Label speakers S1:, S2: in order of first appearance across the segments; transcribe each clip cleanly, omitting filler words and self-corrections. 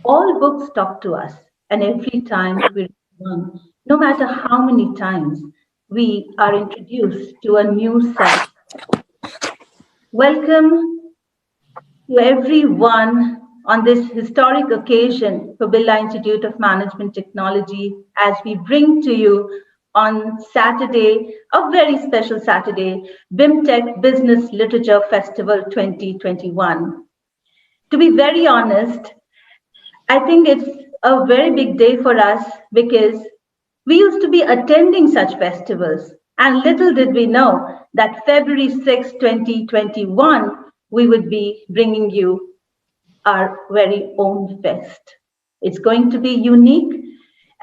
S1: All books talk to us, and every time we read one, no matter how many times, we are introduced to a new side. Welcome to everyone on this historic occasion for Birla Institute of Management Technology as we bring to you on Saturday, a very special Saturday, BIMTECH Business Literature Festival 2021. To be very honest, I think it's a very big day for us because we used to be attending such festivals, and little did we know that February 6, 2021, we would be bringing you our very own fest. It's going to be unique,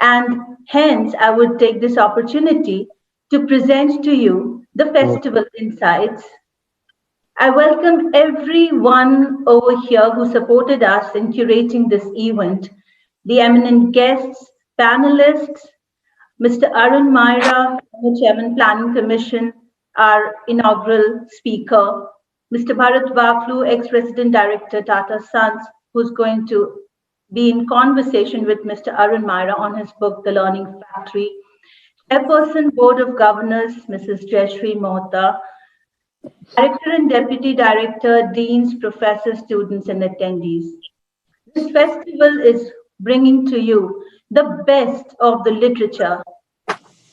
S1: and hence I would take this opportunity to present to you the festival insights. I welcome everyone over here who supported us in curating this event, the eminent guests, panelists, Mr. Arun Myra, former Chairman Planning Commission, our inaugural speaker, Mr. Bharat Vaflu, ex-Resident Director, Tata Sons, who's going to be in conversation with Mr. Arun Myra on his book, The Learning Factory, Chairperson, Board of Governors, Mrs. Jayashree Mohta, Director and Deputy Director, Deans, Professors, Students, and attendees. This festival is bringing to you the best of the literature.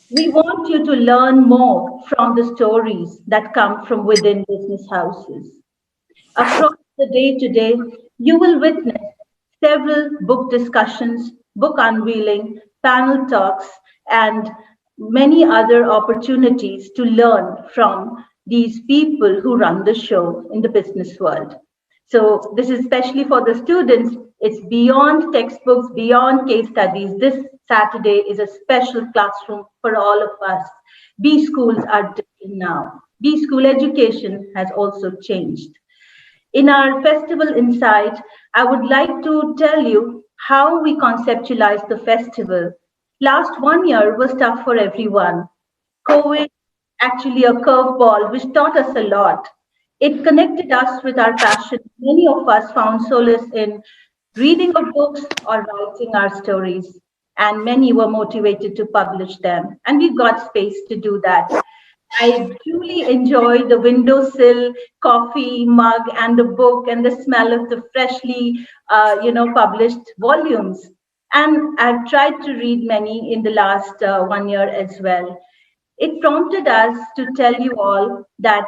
S1: We want you to learn more from the stories that come from within business houses. Across the day today, you will witness several book discussions, book unveiling, panel talks, and many other opportunities to learn from these people who run the show in the business world. So this is especially for the students. It's beyond textbooks, beyond case studies. This Saturday is a special classroom for all of us. B schools are different now. B school education has also changed. In our festival insight, I would like to tell you how we conceptualized the festival. Last 1 year was tough for everyone. COVID, actually a curveball, which taught us a lot. It connected us with our passion. Many of us found solace in reading of books or writing our stories, and many were motivated to publish them. And we got space to do that. I truly enjoy the windowsill coffee mug and the book and the smell of the freshly, published volumes. And I've tried to read many in the last 1 year as well. It prompted us to tell you all that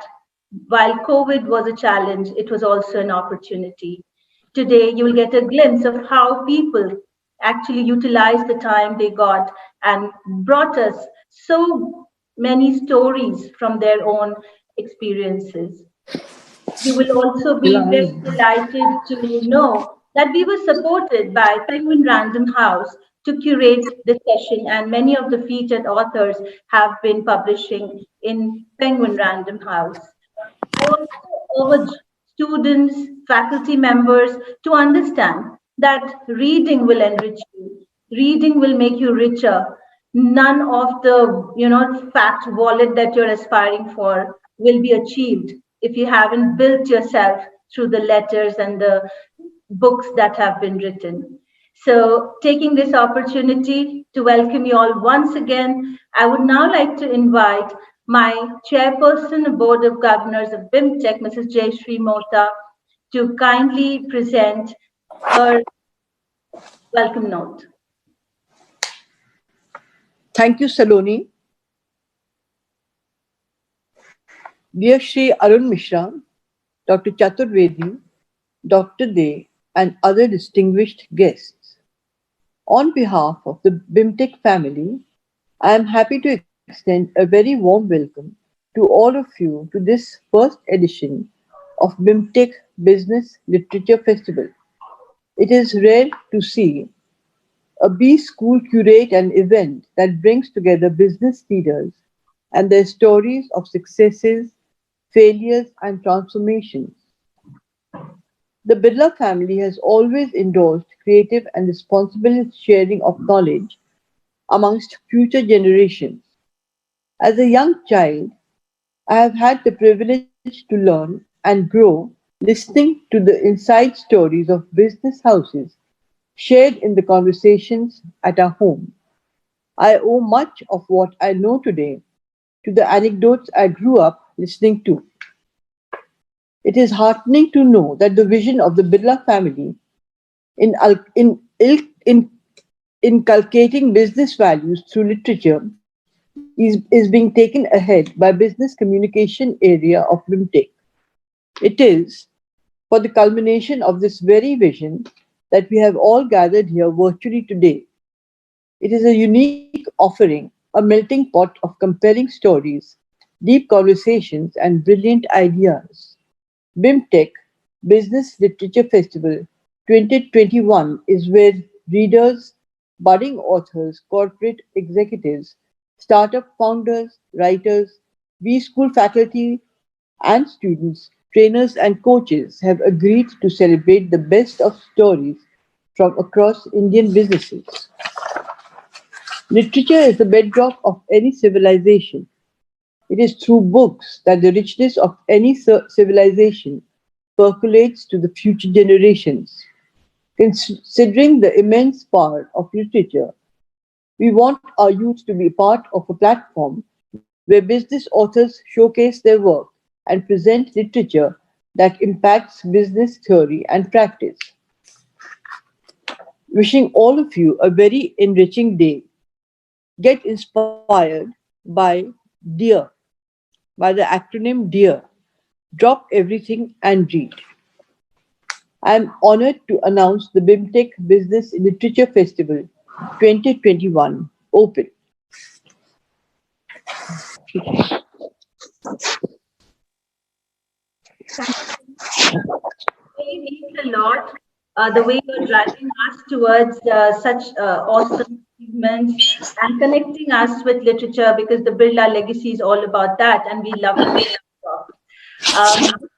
S1: while COVID was a challenge, it was also an opportunity. Today, you will get a glimpse of how people actually utilized the time they got and brought us so many stories from their own experiences. You will also be very delighted to know that we were supported by Penguin Random House to curate the session, and many of the featured authors have been publishing in Penguin Random House. I also urge students, faculty members to understand that reading will enrich you. Reading will make you richer. None of the fat wallet that you're aspiring for will be achieved if you haven't built yourself through the letters and the books that have been written. So, taking this opportunity to welcome you all once again, I would now like to invite my chairperson of Board of Governors of BIMTECH, Mrs. Jayashree Mohta, to kindly present her welcome note.
S2: Thank you, Saloni. Dear Shri Arun Mishra, Dr. Chaturvedi, Dr. De, and other distinguished guests. On behalf of the BIMTECH family, I am happy to extend a very warm welcome to all of you to this first edition of BIMTECH Business Literature Festival. It is rare to see a B school curate an event that brings together business leaders and their stories of successes, failures, and transformations. The Birla family has always endorsed creative and responsible sharing of knowledge amongst future generations. As a young child, I have had the privilege to learn and grow listening to the inside stories of business houses shared in the conversations at our home. I owe much of what I know today to the anecdotes I grew up listening to. It is heartening to know that the vision of the Birla family in, in inculcating business values through literature is being taken ahead by business communication area of BIMTECH. It is for the culmination of this very vision that we have all gathered here virtually today. It is a unique offering, a melting pot of compelling stories, deep conversations, and brilliant ideas. BIMTECH Business Literature Festival 2021 is where readers, budding authors, corporate executives, startup founders, writers, B school faculty and students, trainers, and coaches have agreed to celebrate the best of stories from across Indian businesses. Literature is the bedrock of any civilization. It is through books that the richness of any civilization percolates to the future generations. Considering the immense power of literature, we want our youth to be part of a platform where business authors showcase their work and present literature that impacts business theory and practice. Wishing all of you a very enriching day. Get inspired by DEAR, by the acronym DEAR. Drop everything and read. I am honored to announce the BIMTECH Business Literature Festival 2021 open.
S1: Thank you. Really means a lot. The way you're driving us towards such awesome achievements and connecting us with literature, because the Birla legacy is all about that, and we love it. This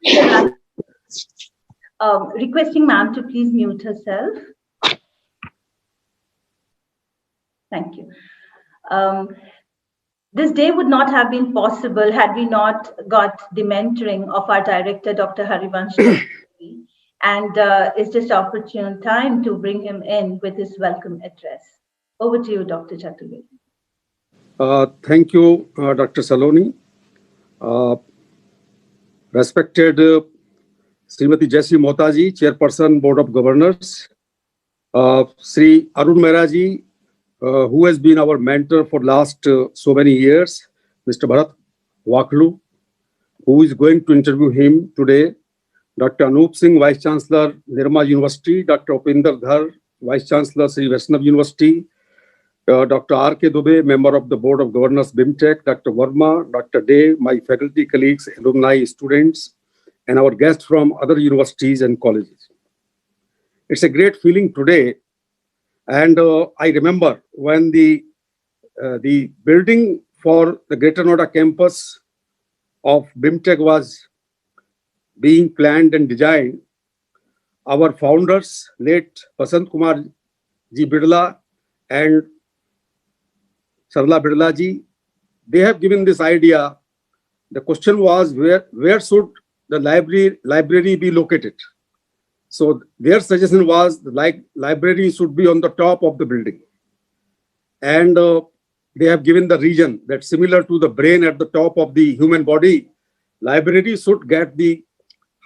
S1: is the right requesting ma'am to please mute herself. Thank you. Um, this day would not have been possible had we not got the mentoring of our director, Dr. Harivansh Chakraborty, and it's just opportune time to bring him in with his welcome address. Over to you, Dr. Chakraborty.
S3: Thank you, Dr. Saloni. Uh, Respected Srimati Jesse Motaji, Chairperson, Board of Governors, Sri Arun Mehraji, who has been our mentor for last so many years, Mr. Bharat Waklu, who is going to interview him today, Dr. Anup Singh, Vice Chancellor, Nirma University, Dr. Upinder Dhar, Vice Chancellor, Sri Vaishnav University, Dr. R.K. Dubey, Member of the Board of Governors, BIMTECH, Dr. Verma, Dr. Day, my faculty colleagues, alumni, students, and our guests from other universities and colleges. It's a great feeling today. And I remember when the building for the Greater Noida campus of BIMTECH was being planned and designed, our founders, late Basant Kumar Ji Birla and Sarla Birla ji, they have given this idea. The question was where should the library be located? So their suggestion was the library should be on the top of the building. And they have given the region that similar to the brain at the top of the human body, library should get the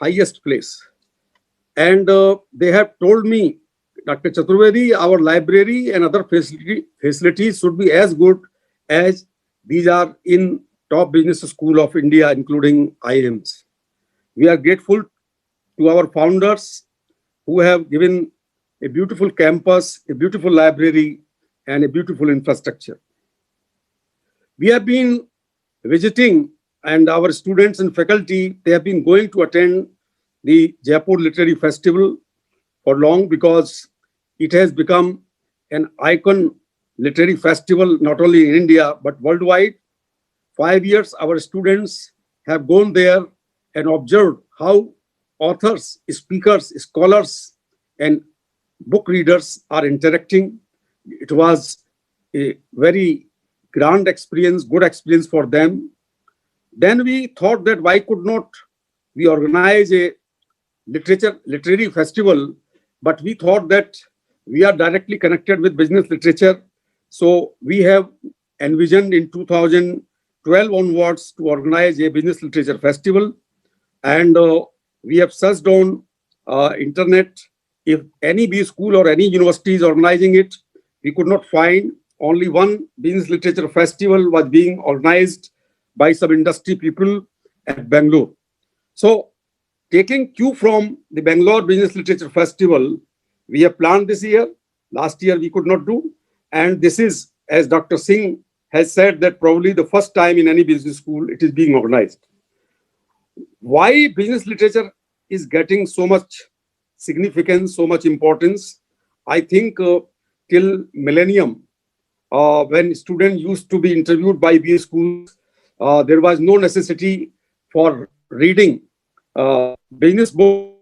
S3: highest place. And they have told me, Dr. Chaturvedi, our library and other facilities should be as good as these are in top business school of India, including IIMs. We are grateful to our founders who have given a beautiful campus, a beautiful library, and a beautiful infrastructure. We have been visiting, and our students and faculty, they have been going to attend the Jaipur Literary Festival for long because it has become an icon literary festival, not only in India, but worldwide. 5 years, our students have gone there and observed how authors, speakers, scholars, and book readers are interacting. It was a very grand experience, good experience for them. Then we thought that why could not we organize a literary festival, but we thought that we are directly connected with business literature. So we have envisioned in 2012 onwards to organize a business literature festival. And we have searched on internet if any B school or any university is organizing it. We could not find. Only one business literature festival was being organized by some industry people at Bangalore. So taking cue from the Bangalore Business Literature Festival, we have planned this year. Last year we could not do. And this is, as Dr. Singh has said, that probably the first time in any business school it is being organized. Why business literature is getting so much significance, so much importance? I think till millennium, when students used to be interviewed by B schools, there was no necessity for reading business books.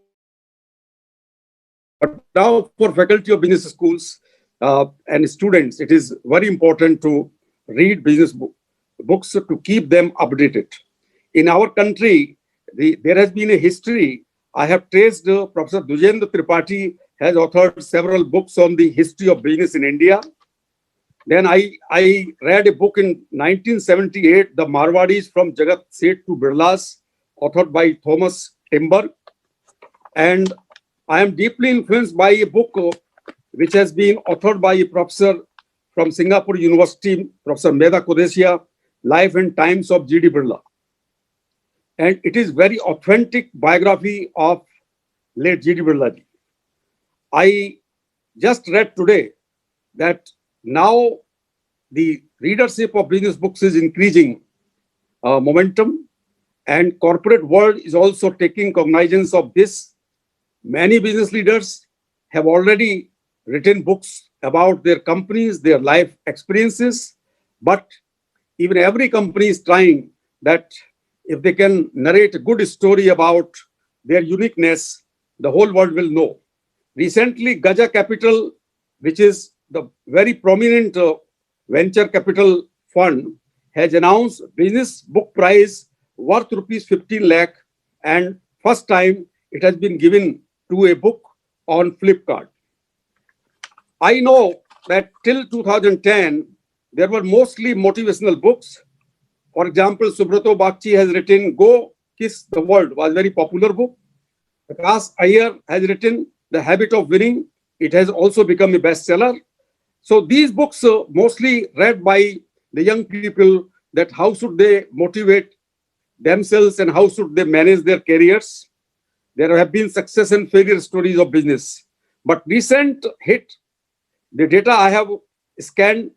S3: But now for faculty of business schools and students, it is very important to read business books to keep them updated. In our country, there has been a history. I have traced Professor Dujendra Tripathi has authored several books on the history of business in India. Then I read a book in 1978, The Marwadis from Jagat Seth to Birlas, authored by Thomas Timber. And I am deeply influenced by a book which has been authored by a professor from Singapore University, Professor Medha Kodesia, Life and Times of G.D. Birla. And it is very authentic biography of late G.D. Birla ji. I just read today that now the readership of business books is increasing momentum, and corporate world is also taking cognizance of this. Many business leaders have already written books about their companies, their life experiences, but even every company is trying that if they can narrate a good story about their uniqueness, the whole world will know. Recently, Gaja Capital, which is the very prominent venture capital fund, has announced business book prize worth rupees 15 lakh, and first time it has been given to a book on Flipkart. I know that till 2010, there were mostly motivational books. For example, Subrato Bakchi has written Go Kiss the World, was a very popular book. Vikas Iyer has written The Habit of Winning. It has also become a bestseller. So these books are mostly read by the young people, that how should they motivate themselves and how should they manage their careers. There have been success and failure stories of business. But recent hit, the data I have scanned,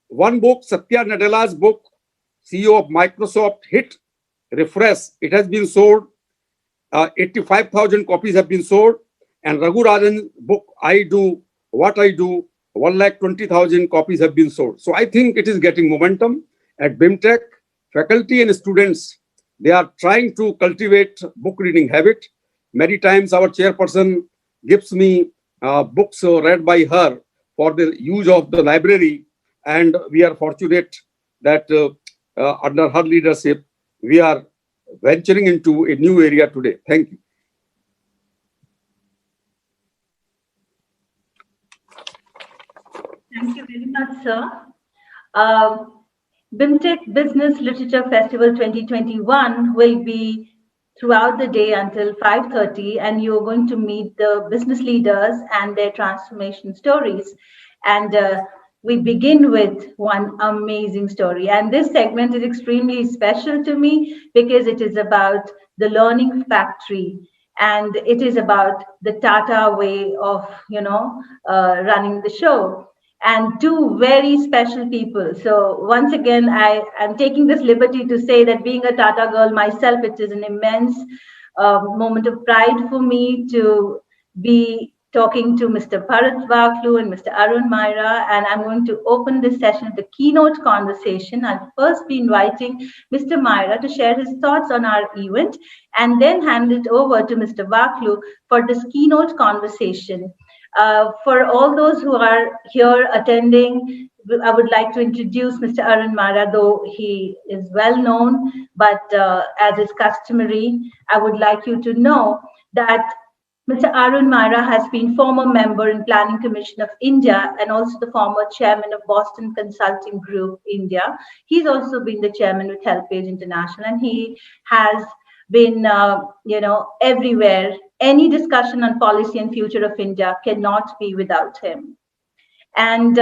S3: one book, Satya Nadella's book, CEO of Microsoft, hit Refresh. It has been sold. 85,000 copies have been sold. And Raghu Rajan's book, I Do What I Do, 120,000 copies have been sold. So I think it is getting momentum. At BIMTECH, faculty and students, they are trying to cultivate book reading habit. Many times our chairperson gives me books read by her for the use of the library. And we are fortunate that under her leadership, we are venturing into a new area today. Thank you.
S1: Thank you very much, sir. BIMTECH Business Literature Festival 2021 will be throughout the day until 5:30, and you're going to meet the business leaders and their transformation stories. And we begin with one amazing story. And this segment is extremely special to me because it is about the learning factory. And it is about the Tata way of, running the show. And two very special people. So once again, I am taking this liberty to say that being a Tata girl myself, it is an immense moment of pride for me to be talking to Mr. Bharat Vaklu and Mr. Arun Myra, and I'm going to open this session with the keynote conversation. I'll first be inviting Mr. Myra to share his thoughts on our event, and then hand it over to Mr. Vaklu for this keynote conversation. For all those who are here attending, I would like to introduce Mr. Arun Mara, though he is well known, but as is customary, I would like you to know that Mr. Arun Myra has been former member in Planning Commission of India and also the former chairman of Boston Consulting Group India. He's also been the chairman with HelpAge International, and he has been, everywhere. Any discussion on policy and future of India cannot be without him. And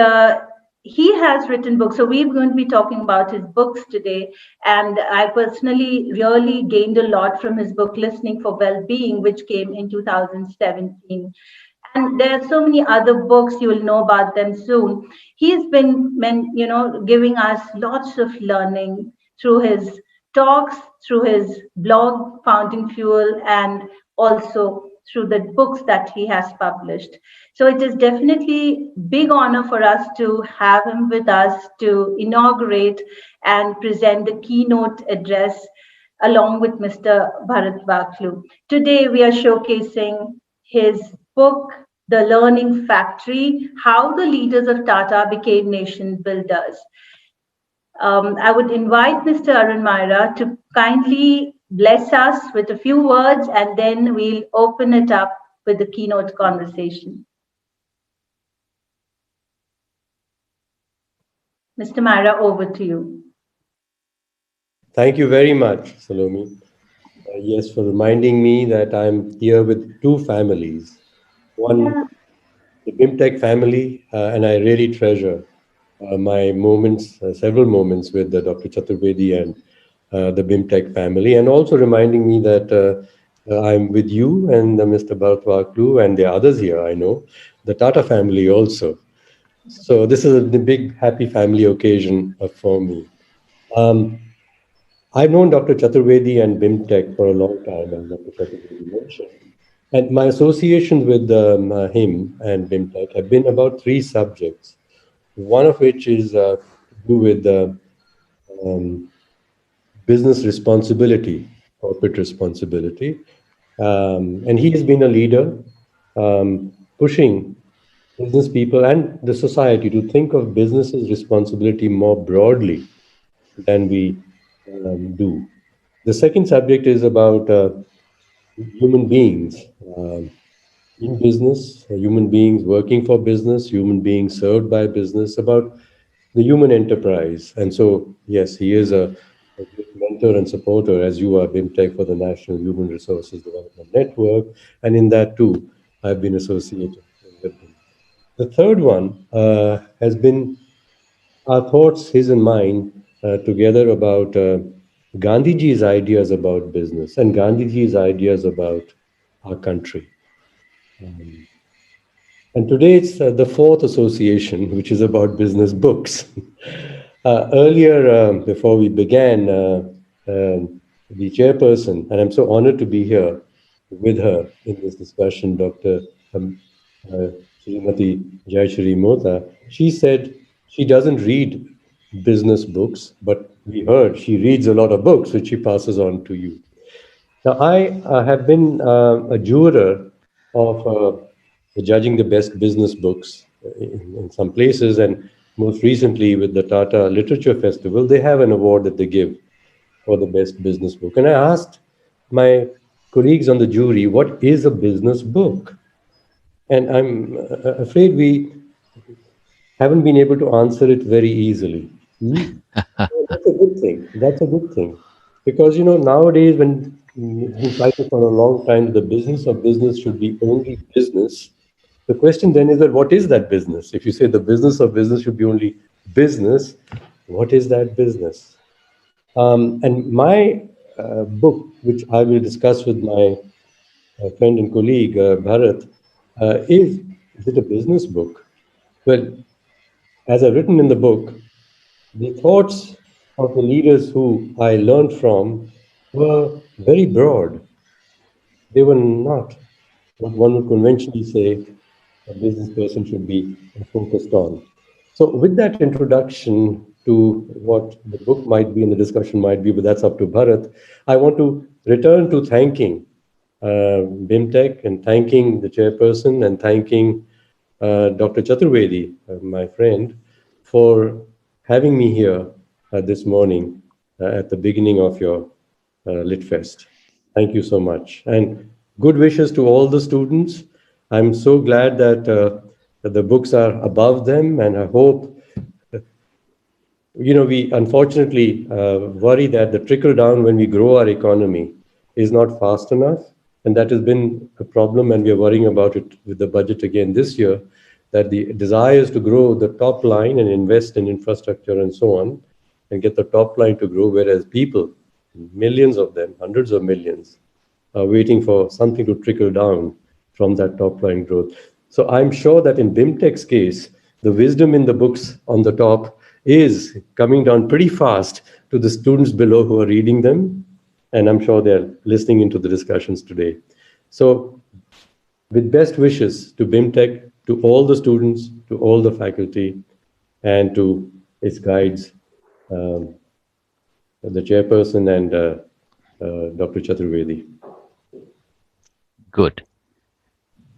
S1: he has written books. So we're going to be talking about his books today. And I personally really gained a lot from his book, Listening for Well-Being, which came in 2017. And there are so many other books, you will know about them soon. He's been, giving us lots of learning through his talks, through his blog, Founding Fuel, and also through the books that he has published. So it is definitely big honor for us to have him with us to inaugurate and present the keynote address along with Mr. Bharat Vaklu. Today we are showcasing his book, The Learning Factory, How the Leaders of Tata Became Nation Builders. I would invite Mr. Arun Myra to kindly bless us with a few words, and then we'll open it up with the keynote conversation. Mr. Myra, over to you.
S4: Thank you very much, Salome. Yes, for reminding me that I'm here with two families. One,
S1: Yeah.
S4: the BIMTECH family, and I really treasure my moments, several moments with Dr. Chaturvedi and the BIMTECH family, and also reminding me that I'm with you and Mr. Bharat Vaklu and the others here, I know, the Tata family also. So this is a big, happy family occasion for me. Um, I've known Dr. Chaturvedi and BIMTECH for a long time, as Dr. Chaturvedi mentioned. And my associations with him and BIMTECH have been about three subjects, one of which is to do with um, business responsibility, corporate responsibility. And he has been a leader pushing business people and the society to think of business's responsibility more broadly than we do. The second subject is about human beings in business, human beings working for business, human beings served by business, about the human enterprise. And so, yes, he is a great mentor and supporter, as you are, BIMTECH, for the National Human Resources Development Network. And in that too, I've been associated with him. The third one has been our thoughts, his and mine, together about Gandhiji's ideas about business and Gandhiji's ideas about our country. And today it's the fourth association, which is about business books. Earlier, before we began, the chairperson, and I'm so honored to be here with her in this discussion, Dr. Um, uh, Srimati Jayashri Mota, she said she doesn't read business books, but we heard she reads a lot of books, which she passes on to you. Now, I have been a juror of judging the best business books in some places, and most recently with the Tata Literature Festival, they have an award that they give for the best business book. And I asked my colleagues on the jury, what is a business book? And I'm afraid we haven't been able to answer it very easily. Hmm? Well, that's a good thing. That's a good thing. Because, nowadays, when it's been cited for a long time, the business of business should be only business. The question then is that what is that business? If you say the business of business should be only business, what is that business? And my book, which I will discuss with my friend and colleague, Bharat, is it a business book? Well, as I've written in the book, the thoughts of the leaders who I learned from were very broad. They were not what one would conventionally say a business person should be focused on. So, with that introduction to what the book might be and the discussion might be, but that's up to Bharat, I want to return to thanking BIMTECH and thanking the chairperson and thanking Dr. Chaturvedi, my friend, for having me here this morning at the beginning of your Lit Fest. Thank you so much. And Good wishes to all the students. I'm so glad that the books are above them, and I hope, we unfortunately worry that the trickle down when we grow our economy is not fast enough. And that has been a problem, and we are worrying about it with the budget again this year, that the desire is to grow the top line and invest in infrastructure and so on, and get the top line to grow, whereas people, millions of them, hundreds of millions, are waiting for something to trickle down from that top line growth. So I'm sure that in BIMTECH's case, the wisdom in the books on the top is coming down pretty fast to the students below who are reading them. And I'm sure they're listening into the discussions today. So with best wishes to BIMTECH, to all the students, to all the faculty, and to its guides, the chairperson and Dr. Chaturvedi.
S5: Good.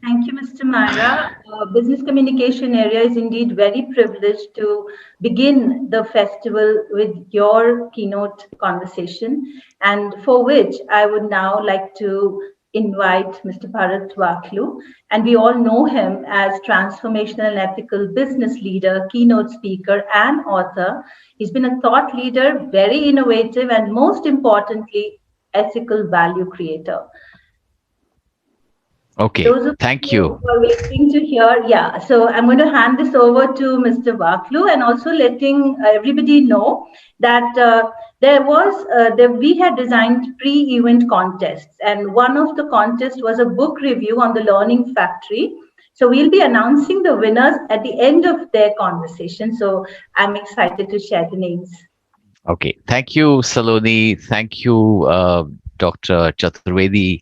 S1: Thank you, Mr. Myra. Business communication area is indeed very privileged to begin the festival with your keynote conversation, and for which I would now like to invite Mr. Bharat Waklu. And we all know him as transformational and ethical business leader, keynote speaker, and author. He's been a thought leader, very innovative, and most importantly, ethical value creator.
S5: Okay,
S1: Those of
S5: thank
S1: you
S5: you.
S1: who are waiting to hear, yeah. So I'm going to hand this over to Mr. Waklu, and also letting everybody know that we had designed pre-event contests, and one of the contests was a book review on the Learning Factory. So we'll be announcing the winners at the end of their conversation. So I'm excited to share the names.
S5: Okay, thank you, Saloni. Thank you, Dr. Chaturvedi.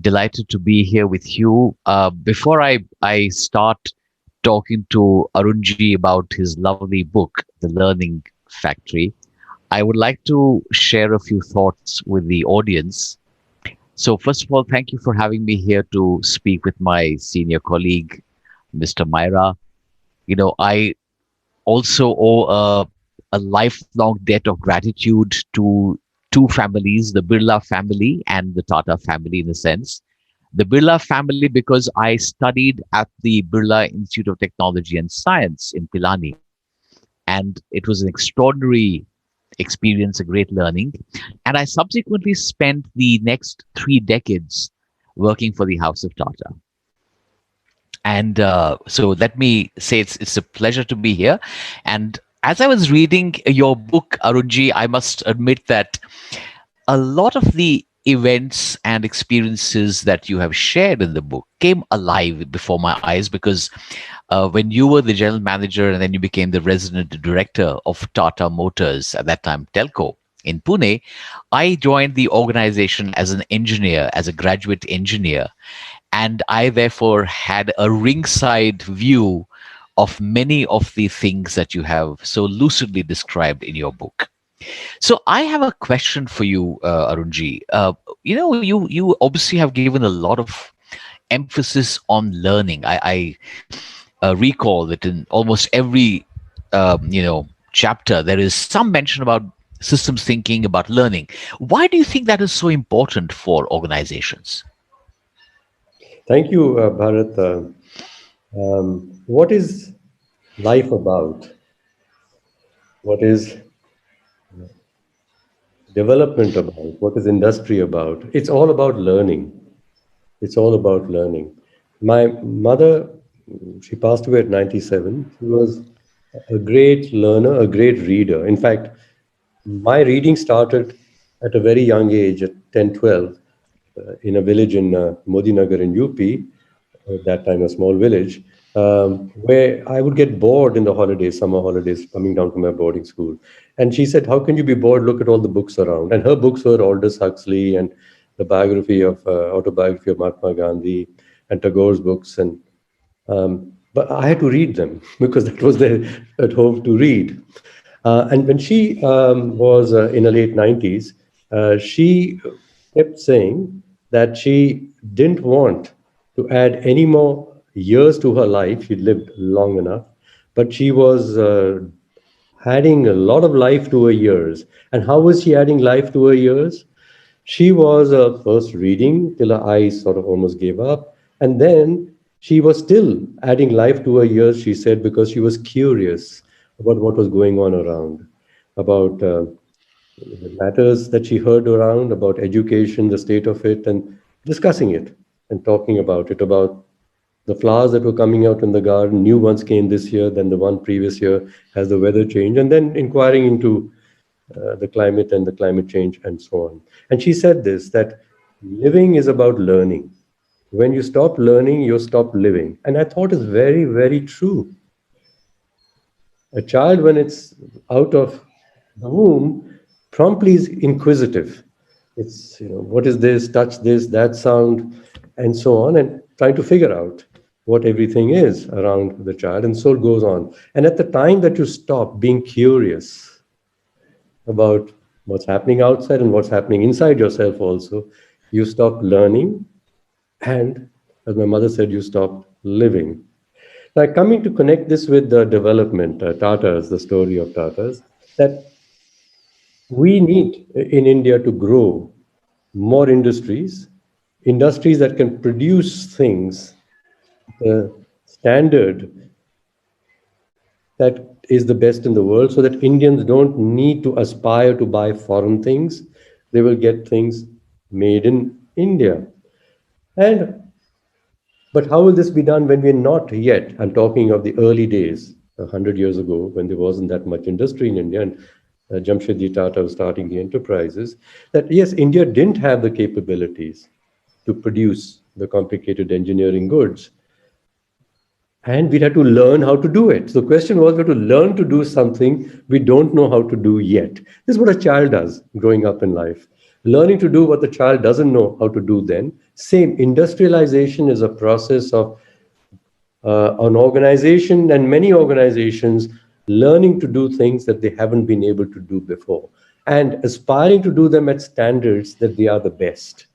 S5: Delighted to be here with you. Before I start talking to Arunji about his lovely book, The Learning Factory, I would like to share a few thoughts with the audience. So, first of all, thank you for having me here to speak with my senior colleague, Mr. Myra. I also owe a lifelong debt of gratitude to two families, the Birla family and the Tata family, in a sense. The Birla family, because I studied at the Birla Institute of Technology and Science in Pilani. And it was an extraordinary experience, a great learning. And I subsequently spent the next 3 decades working for the House of Tata. And so let me say it's a pleasure to be here. And as I was reading your book, Arunji, I must admit that a lot of the events and experiences that you have shared in the book came alive before my eyes, because when you were the general manager and then you became the resident director of Tata Motors, at that time Telco, in Pune, I joined the organization as an engineer, as a graduate engineer. And I therefore had a ringside view of many of the things that you have so lucidly described in your book. So I have a question for you, Arunji. You obviously have given a lot of emphasis on learning. I recall that in almost every chapter there is some mention about systems thinking, about learning. Why do you think that is so important for organizations?
S4: Thank you, Bharat. What is life about? What is development about? What is industry about? It's all about learning. It's all about learning. My mother, she passed away at 97. She was a great learner, a great reader. In fact, my reading started at a very young age, at 10, 12, in a village in Modinagar in UP, at that time a small village, where I would get bored in the holidays, summer holidays, coming down from my boarding school. And she said, "How can you be bored? Look at all the books around." And her books were Aldous Huxley and the autobiography of Mahatma Gandhi and Tagore's books. But I had to read them because that was there at home to read. And when she was in her late 90s, she kept saying that she didn't want to add any more years to her life. She'd lived long enough, but she was adding a lot of life to her years. And how was she adding life to her years? She was first reading till her eyes sort of almost gave up. And then she was still adding life to her years, she said, because she was curious about what was going on around, about the matters that she heard around, about education, the state of it, and discussing it and talking about it, about the flowers that were coming out in the garden. New ones came this year than the one previous year. Has the weather changed? And then inquiring into the climate and the climate change and so on. And she said this, that living is about learning. When you stop learning, you stop living. And I thought it's very, very true. A child, when it's out of the womb, promptly is inquisitive. It's, what is this, touch this, that sound, and so on, and trying to figure out what everything is around the child, and so it goes on. And at the time that you stop being curious about what's happening outside and what's happening inside yourself also, you stop learning, and as my mother said, you stop living. Now, coming to connect this with the development, Tatas, the story of Tatas, that we need in India to grow more industries, industries that can produce things, the standard that is the best in the world, so that Indians don't need to aspire to buy foreign things. They will get things made in India. But how will this be done when we're not yet? I'm talking of the early days, 100 years ago, when there wasn't that much industry in India, and Jamshedji Tata was starting the enterprises. That yes, India didn't have the capabilities to produce the complicated engineering goods, and we had to learn how to do it. So the question was, we had to learn to do something we don't know how to do yet. This is what a child does growing up in life. Learning to do what the child doesn't know how to do then. Same, industrialization is a process of an organization and many organizations learning to do things that they haven't been able to do before and aspiring to do them at standards that they are the best.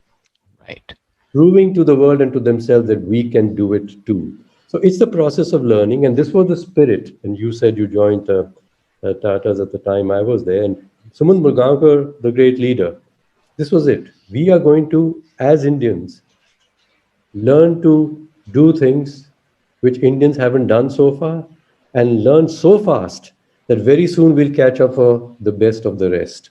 S5: Right.
S4: Proving to the world and to themselves that we can do it too. So it's the process of learning, and this was the spirit. And you said you joined Tatas at the time I was there, and Sumant Mulgaonkar, the great leader, this was it. We are going to, as Indians, learn to do things which Indians haven't done so far, and learn so fast that very soon we'll catch up for the best of the rest.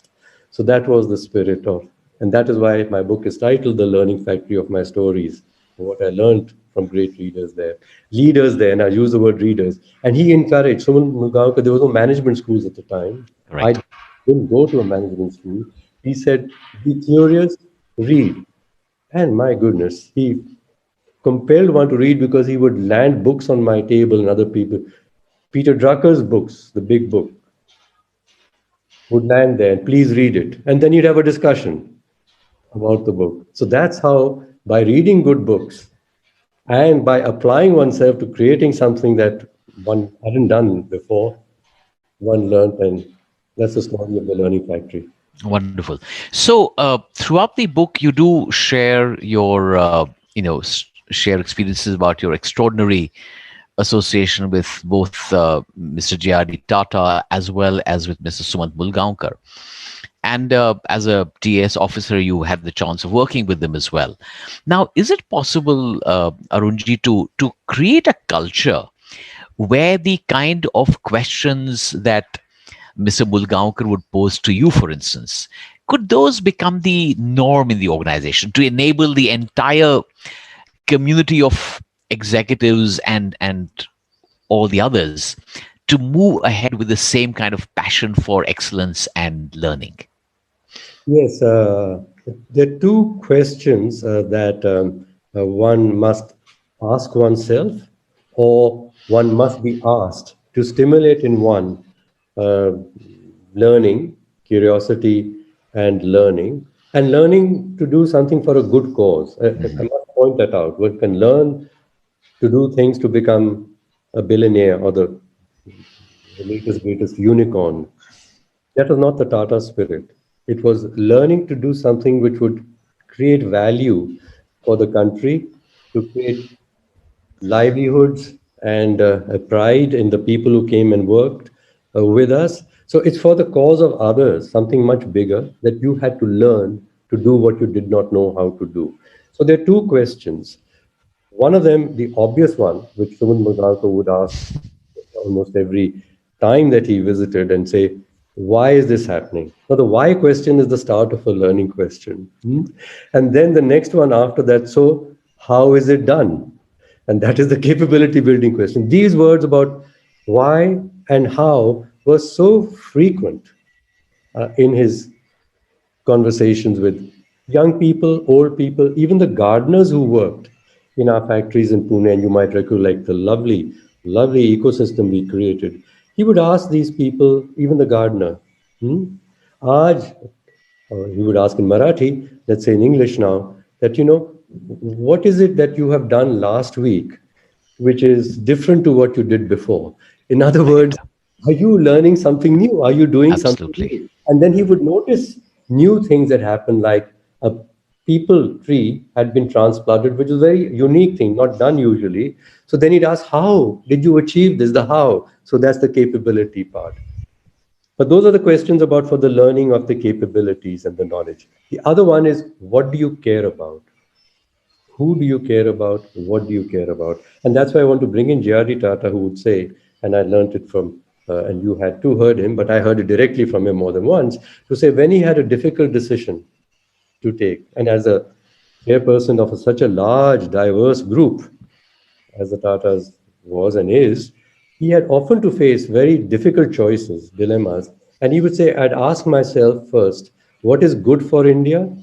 S4: So that was the spirit of, and that is why my book is titled The Learning Factory of My Stories, what I learned from great leaders there, and I use the word readers. And he encouraged, Suman Mulgaonkar, there was no management schools at the time.
S5: Right.
S4: I didn't go to a management school. He said, be curious, read. And my goodness, he compelled one to read because he would land books on my table and other people. Peter Drucker's books, the big book, would land there, and please read it. And then you'd have a discussion about the book. So that's how, by reading good books and by applying oneself to creating something that one hadn't done before, one learned, and that's the story of the Learning Factory.
S5: Wonderful. So throughout the book, you do share your, share experiences about your extraordinary association with both Mr. J.R.D. Tata as well as with Mr. Sumant Mulgaonkar. And as a TS officer, you had the chance of working with them as well. Now, is it possible, Arunji, to create a culture where the kind of questions that Mr. Mulgaonkar would pose to you, for instance, could those become the norm in the organization to enable the entire community of executives and all the others to move ahead with the same kind of passion for excellence and learning?
S4: Yes, there are two questions that one must ask oneself, or one must be asked to stimulate in one uh, learning, curiosity, and learning to do something for a good cause. I must point that out. One can learn to do things to become a billionaire or the latest, greatest unicorn. That was not the Tata spirit. It was learning to do something which would create value for the country, to create livelihoods and a pride in the people who came and worked with us. So it's for the cause of others, something much bigger that you had to learn to do what you did not know how to do. So there are two questions. One of them, the obvious one, which Sumant Magalko would ask almost every time that he visited and say, why is this happening? Now, the why question is the start of a learning question. And then the next one after that, so how is it done? And that is the capability building question. These words about why and how were so frequent in his conversations with young people, old people, even the gardeners who worked in our factories in Pune. And you might recollect the lovely, lovely ecosystem we created. He would ask these people, even the gardener, Aaj, or he would ask in Marathi, let's say in English now, that, what is it that you have done last week which is different to what you did before? In other
S5: Right.
S4: words, are you learning something new? Are you doing something
S5: Absolutely.
S4: new? And then he would notice new things that happen, like a people tree had been transplanted, which is a very unique thing, not done usually. So then he'd ask, how did you achieve this? The how. So that's the capability part. But those are the questions about for the learning of the capabilities and the knowledge. The other one is, what do you care about? Who do you care about? What do you care about? And that's why I want to bring in J.R.D. Tata, who would say, and I learned it from, and you had too heard him, but I heard it directly from him more than once, to say when he had a difficult decision to take, and as a chairperson of such a large, diverse group, as the Tatas was and is, he had often to face very difficult choices, dilemmas. And he would say, I'd ask myself first, what is good for India?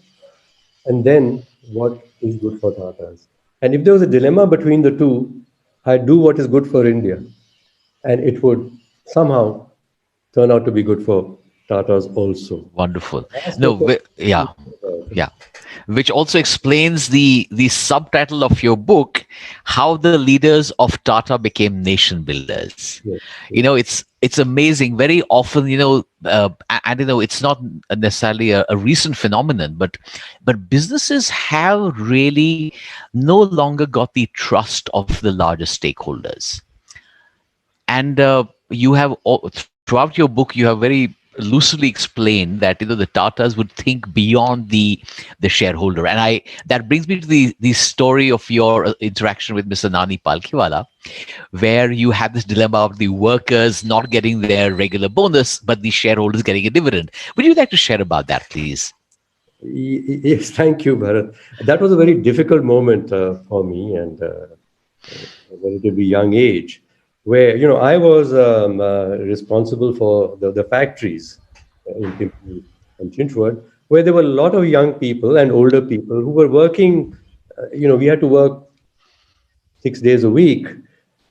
S4: And then what is good for Tatas? And if there was a dilemma between the two, I'd do what is good for India. And it would somehow turn out to be good for Tatas also.
S5: Wonderful.
S4: That's
S5: No,
S4: the question.
S5: yeah, yeah. Which also explains the subtitle of your book, How the Leaders of Tata Became Nation Builders.
S4: Yes.
S5: It's amazing. Very often, and it's not necessarily a recent phenomenon, but businesses have really no longer got the trust of the larger stakeholders. And you have throughout your book you have very loosely explained that the Tatas would think beyond the shareholder. And I that brings me to the story of your interaction with Mr. Nani Palkhiwala, where you had this dilemma of the workers not getting their regular bonus but the shareholders getting a dividend. Would you like to share about that, please?
S4: Yes, thank you, Bharat. That was a very difficult moment for me, and a relatively young age, where I was responsible for the factories in Pimpri and Chinchwad, where there were a lot of young people and older people who were working. We had to work 6 days a week,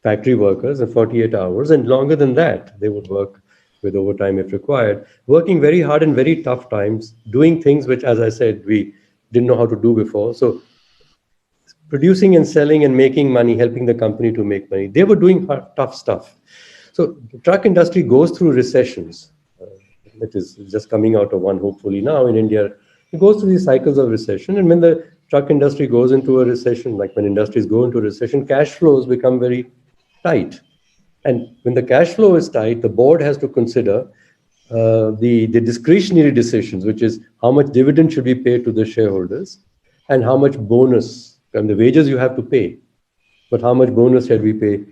S4: factory workers, and 48 hours, and longer than that, they would work with overtime if required, working very hard in very tough times, doing things which, as I said, we didn't know how to do before. So producing and selling and making money, helping the company to make money. They were doing tough stuff. So the truck industry goes through recessions. It is just coming out of one, hopefully now in India. It goes through these cycles of recession. And when the truck industry goes into a recession, like when industries go into a recession, cash flows become very tight. And when the cash flow is tight, the board has to consider the discretionary decisions, which is how much dividend should be paid to the shareholders and how much bonus, and the wages you have to pay, but how much bonus should we pay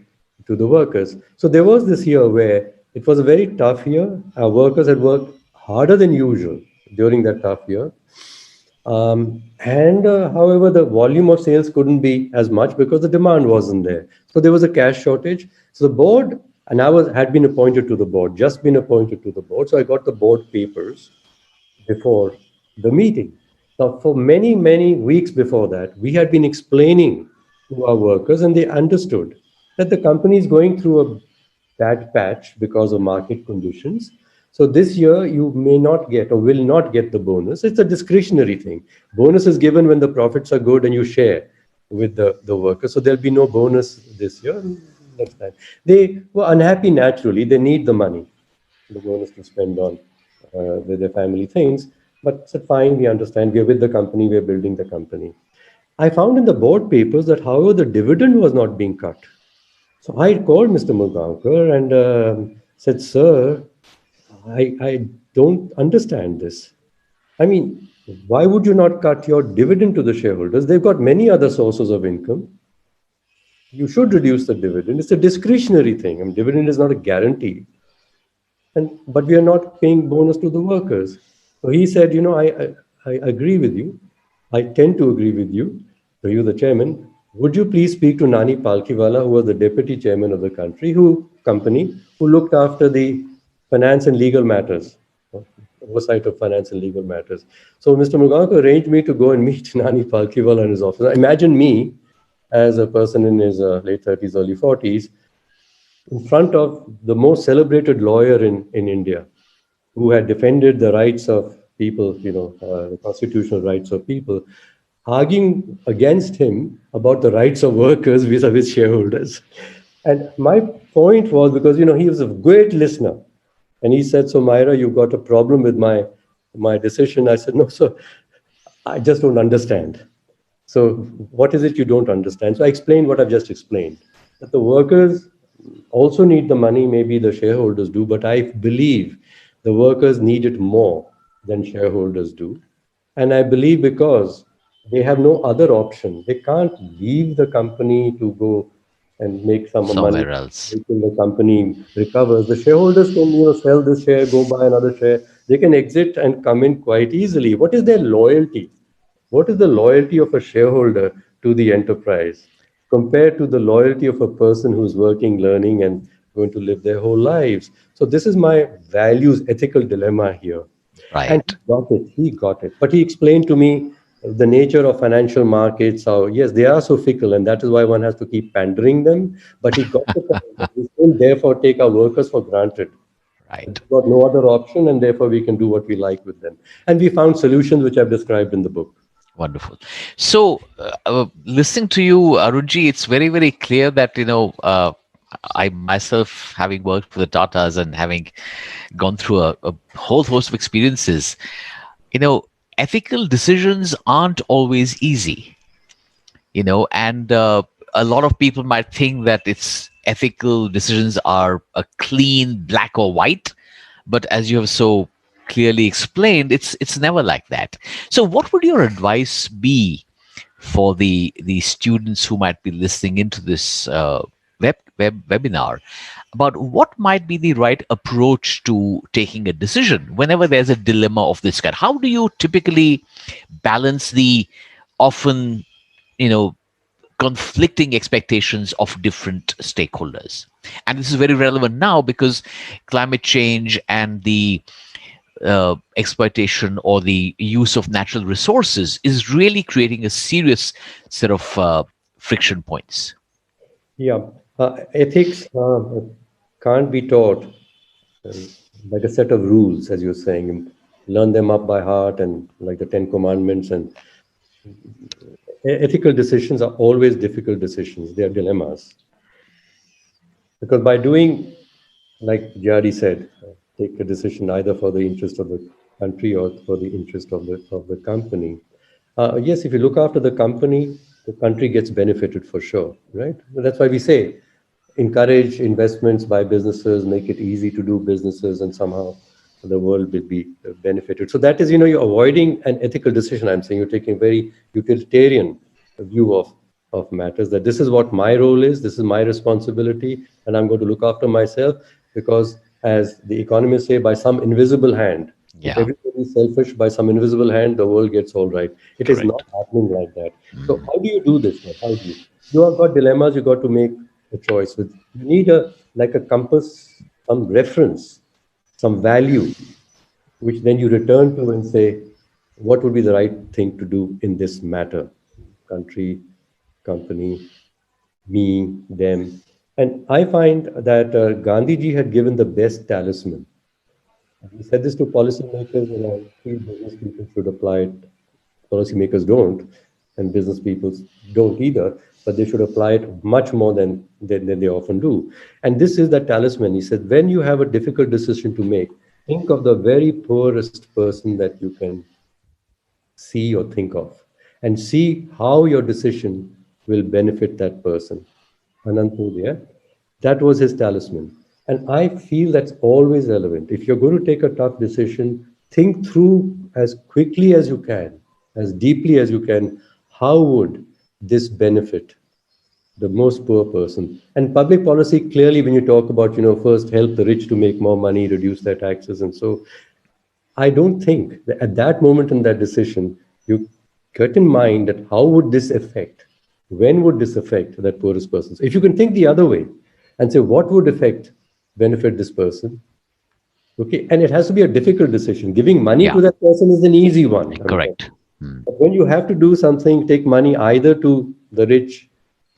S4: to the workers. So there was this year where it was a very tough year. Our workers had worked harder than usual during that tough year. And however, the volume of sales couldn't be as much because the demand wasn't there. So there was a cash shortage. So the board, and had been appointed to the board, just been appointed to the board. So I got the board papers before the meeting. Now, for many, many weeks before that, we had been explaining to our workers, and they understood that the company is going through a bad patch because of market conditions. So this year, you may not get or will not get the bonus. It's a discretionary thing. Bonus is given when the profits are good and you share with the workers. So there'll be no bonus this year. Next time. They were unhappy naturally. They need the money, the bonus to spend on with their family things. But I said, fine, we understand. We're with the company. We're building the company. I found in the board papers that, however, the dividend was not being cut. So I called Mr. Mugankar and said, sir, I don't understand this. I mean, Why would you not cut your dividend to the shareholders? They've got many other sources of income. You should reduce the dividend. It's a discretionary thing. I mean, dividend is not a guarantee. But we are not paying bonus to the workers. So he said, I agree with you. I tend to agree with you. So you, the chairman, would you please speak to Nani Palkiwala, who was the deputy chairman of the company, who looked after the finance and legal matters, oversight of finance and legal matters. So Mr. Mugankar arranged me to go and meet Nani Palkiwala in his office. Imagine me as a person in his late 30s, early 40s, in front of the most celebrated lawyer in India, who had defended the rights of people, the constitutional rights of people, arguing against him about the rights of workers vis-a-vis shareholders. And my point was, because, he was a great listener. And he said, so Myra, you got a problem with my decision. I said, no, sir, I just don't understand. So what is it you don't understand? So I explained what I've just explained, that the workers also need the money, maybe the shareholders do, but I believe the workers need it more than shareholders do. And I believe because they have no other option. They can't leave the company to go and make some money
S5: Somewhere else.
S4: until the company recovers. The shareholders can, sell this share, go buy another share. They can exit and come in quite easily. What is their loyalty? What is the loyalty of a shareholder to the enterprise compared to the loyalty of a person who's working, learning, and going to live their whole lives? So this is my values ethical dilemma here. And
S5: Right.
S4: he got it. But he explained to me the nature of financial markets, how, yes, they are so fickle, and that is why one has to keep pandering them. But he got the point that we still therefore take our workers for granted.
S5: Right.
S4: We've got no other option, and therefore we can do what we like with them. And we found solutions which I've described in the book.
S5: Wonderful. So, listening to you, Arunji, it's very, very clear that, I myself, having worked for the Tatas and having gone through a whole host of experiences, ethical decisions aren't always easy, and a lot of people might think that it's ethical decisions are a clean black or white, but as you have so clearly explained, it's never like that. So what would your advice be for the students who might be listening into this webinar about what might be the right approach to taking a decision whenever there's a dilemma of this kind? How do you typically balance the often, you know conflicting expectations of different stakeholders? And this is very relevant now because climate change and the exploitation or the use of natural resources is really creating a serious set of friction points.
S4: Yeah, ethics can't be taught uh, like a set of rules, as you're saying. Learn them up by heart, and like the Ten Commandments. And ethical decisions are always difficult decisions. They are dilemmas. Because by doing, like Jari said, take a decision either for the interest of the country or for the interest of the company. Yes, if you look after the country gets benefited for sure, right? That's why we say encourage investments by businesses, make it easy to do businesses, and somehow the world will be benefited. So that is, you're avoiding an ethical decision. I'm saying you're taking a very utilitarian view of matters, that this is what my role is, this is my responsibility, and I'm going to look after myself because, as the economists say, by some invisible hand, if
S5: Yeah,
S4: everybody is selfish, by some invisible hand, the world gets all right. It is not
S5: correct.
S4: happening like that. So how do you do this? How do you? You have got dilemmas. You got to make a choice. With you need a compass, some reference, some value, which then you return to and say, what would be the right thing to do in this matter? Country, company, me, them. And I find that Gandhiji had given the best talisman. He said this to policymakers, and I feel business people should apply it. Policymakers don't, and business people don't either, but they should apply it much more than they often do. And this is the talisman. He said, when you have a difficult decision to make, think of the very poorest person that you can see or think of, and see how your decision will benefit that person. Anantudya. That was his talisman. And I feel that's always relevant. If you're going to take a tough decision, think through as quickly as you can, as deeply as you can, how would this benefit the most poor person? And public policy, clearly, when you talk about, first help the rich to make more money, reduce their taxes, and so I don't think that at that moment in that decision, you get in mind that how would this affect, when would this affect that poorest person? So if you can think the other way and say, what would benefit this person? Okay, and it has to be a difficult decision. Giving money
S5: Yeah,
S4: to that person is an easy one.
S5: correct. Hmm.
S4: But when you have to do something, take money either to the rich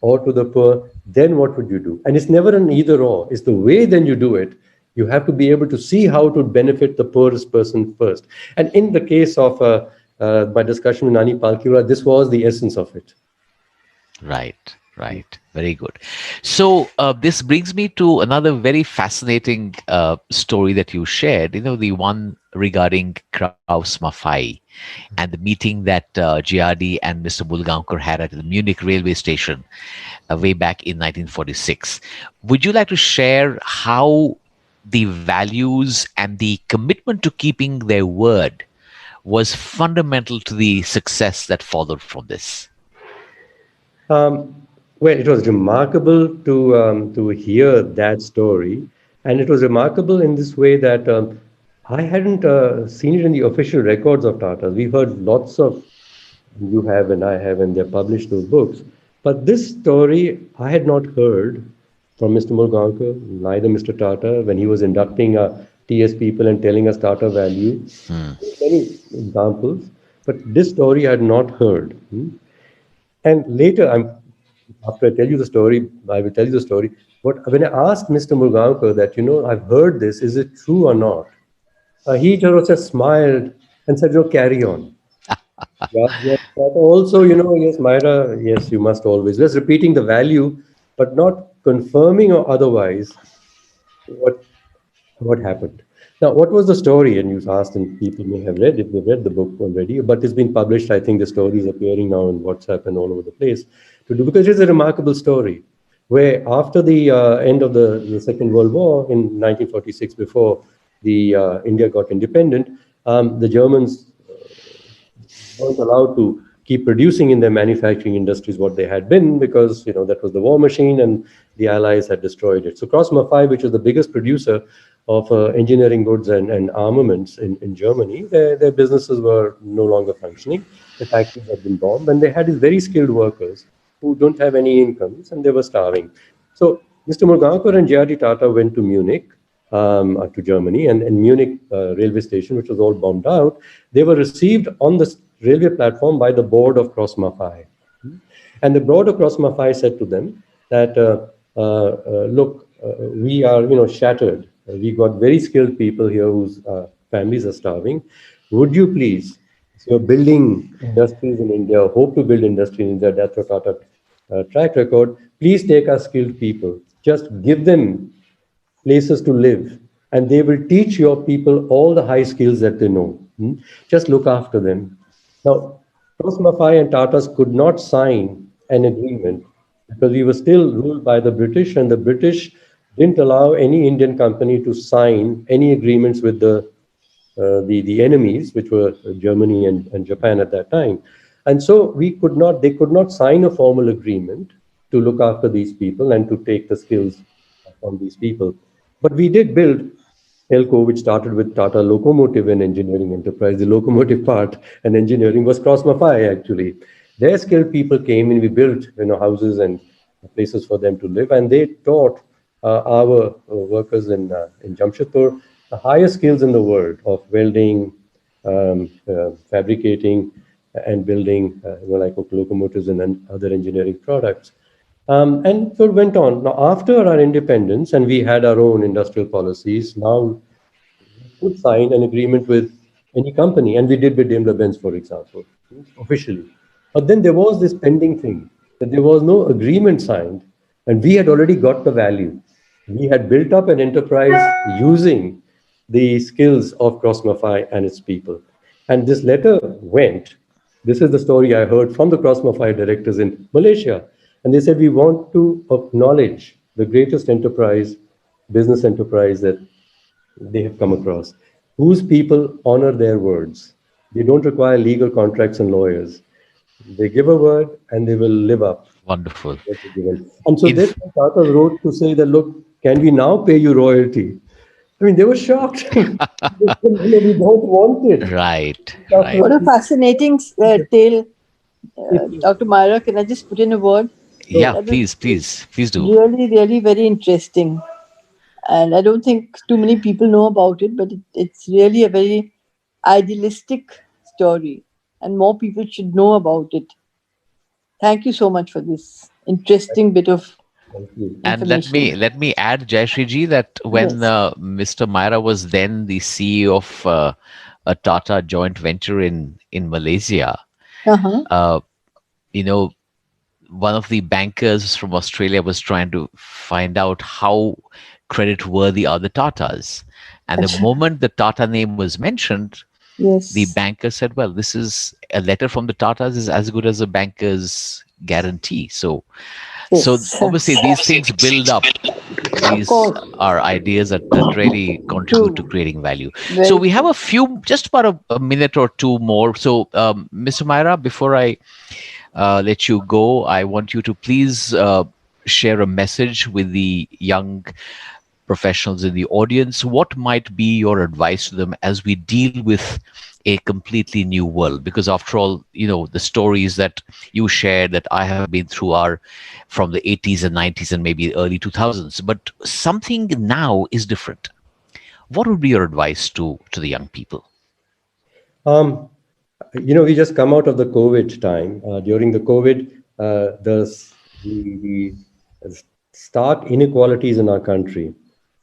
S4: or to the poor, then what would you do? And it's never an either or. It's the way then you do it. You have to be able to see how it would benefit the poorest person first. And in the case of my discussion with Nani Palkira, this was the essence of it.
S5: Right, right. Very good. So this brings me to another very fascinating story that you shared. The one regarding Kraus Maffei and the meeting that GRD and Mr. Bulgankar had at the Munich railway station way back in 1946. Would you like to share how the values and the commitment to keeping their word was fundamental to the success that followed from this?
S4: Well, it was remarkable to hear that story, and it was remarkable in this way that I hadn't seen it in the official records of Tata. We've heard lots of, you have and I have, and they've published those books. But this story I had not heard from Mr. Mulgaonkar, neither Mr. Tata, when he was inducting TS people and telling us Tata value. Many examples, but this story I had not heard. And later, after I tell you the story, I will tell you the story. But when I asked Mr. Mulgaonkar that, I've heard this, is it true or not? He just smiled and said, carry on. Yeah, yeah. But also, yes, Myra, yes, you must always. Just repeating the value, but not confirming or otherwise what what happened. Now, what was the story? And you asked, and people may have read if they've read the book already, but it's been published. I think the story is appearing now on WhatsApp and all over the place to do, because it's a remarkable story where after the end of the Second World War in 1946, before the India got independent, the Germans weren't allowed to keep producing in their manufacturing industries what they had been, because that was the war machine and the Allies had destroyed it. So Cross Maffei, which was the biggest producer of engineering goods and armaments in Germany, their businesses were no longer functioning. The factories had been bombed, and they had these very skilled workers who don't have any incomes, and they were starving. So Mr. Mulgaonkar and J.R.D. Tata went to Munich, to Germany, and Munich railway station, which was all bombed out. They were received on the railway platform by the board of Cross Maffei. And the board of Cross Maffei said to them that, look, we are, shattered. We got very skilled people here whose families are starving. Would you please, so you're building industries in India, hope to build industry in India, that's your Tata track record. Please take our skilled people. Just give them places to live, and they will teach your people all the high skills that they know. Just look after them. Now, Cross Maffei and Tatas could not sign an agreement because we were still ruled by the British, and the British didn't allow any Indian company to sign any agreements with the enemies, which were Germany and Japan at that time. And so they could not sign a formal agreement to look after these people and to take the skills from these people. But we did build Telco, which started with Tata Locomotive and Engineering Enterprise. The locomotive part and engineering was Cross Maffei, actually. Their skilled people came in, we built houses and places for them to live, and they taught our workers in Jamshedpur the highest skills in the world of welding, fabricating, and building like locomotives and other engineering products. And so it went on. Now, after our independence, and we had our own industrial policies, now we could sign an agreement with any company, and we did with Daimler-Benz, for example, officially. But then there was this pending thing, that there was no agreement signed, and we had already got the value. We had built up an enterprise using the skills of Cross Maffei and its people. And this letter went, this is the story I heard from the Cross Maffei directors in Malaysia. And they said, we want to acknowledge the greatest enterprise, business enterprise that they have come across, whose people honor their words. They don't require legal contracts and lawyers. They give a word and they will live up
S5: Wonderful.
S4: to what they given. And so
S5: In
S4: this Tata wrote to say that, look, can we now pay you royalty? I mean, they were shocked. They said, no, we don't want it.
S5: right,
S4: After
S5: right.
S2: What a fascinating tale,
S4: it-
S2: Dr. Myra. Can I just put in a word?
S5: Yeah,
S2: That was
S5: please do.
S2: really, really very interesting. And I don't think too many people know about it, but it's really a very idealistic story, and more people should know about it. Thank you so much for this interesting bit of
S4: Thank you.
S5: And
S2: information.
S5: let me add, Jayashree ji, that when
S2: Yes.
S5: Mr. Myra was then the CEO of a Tata joint venture in Malaysia,
S2: Uh-huh.
S5: uh, you know, one of the bankers from Australia was trying to find out how credit worthy are the Tatas. And the
S2: Acha.
S5: moment the Tata name was mentioned, the
S2: Yes.
S5: banker said, well, this is a letter from the Tatas is as good as a banker's guarantee. So
S2: Yes.
S5: obviously these things build up.
S2: Of
S5: These
S2: course.
S5: are ideas that really contribute to
S2: True.
S5: creating value. So
S2: Very
S5: we have
S2: true.
S5: a few, just about a minute or two more. So Mr. Myra, before I let you go, I want you to please share a message with the young professionals in the audience. What might be your advice to them as we deal with a completely new world? Because after all, the stories that you shared that I have been through are from the 80s and 90s and maybe early 2000s. But something now is different. What would be your advice to the young people?
S4: Um, we just come out of the COVID time. During the COVID, the stark inequalities in our country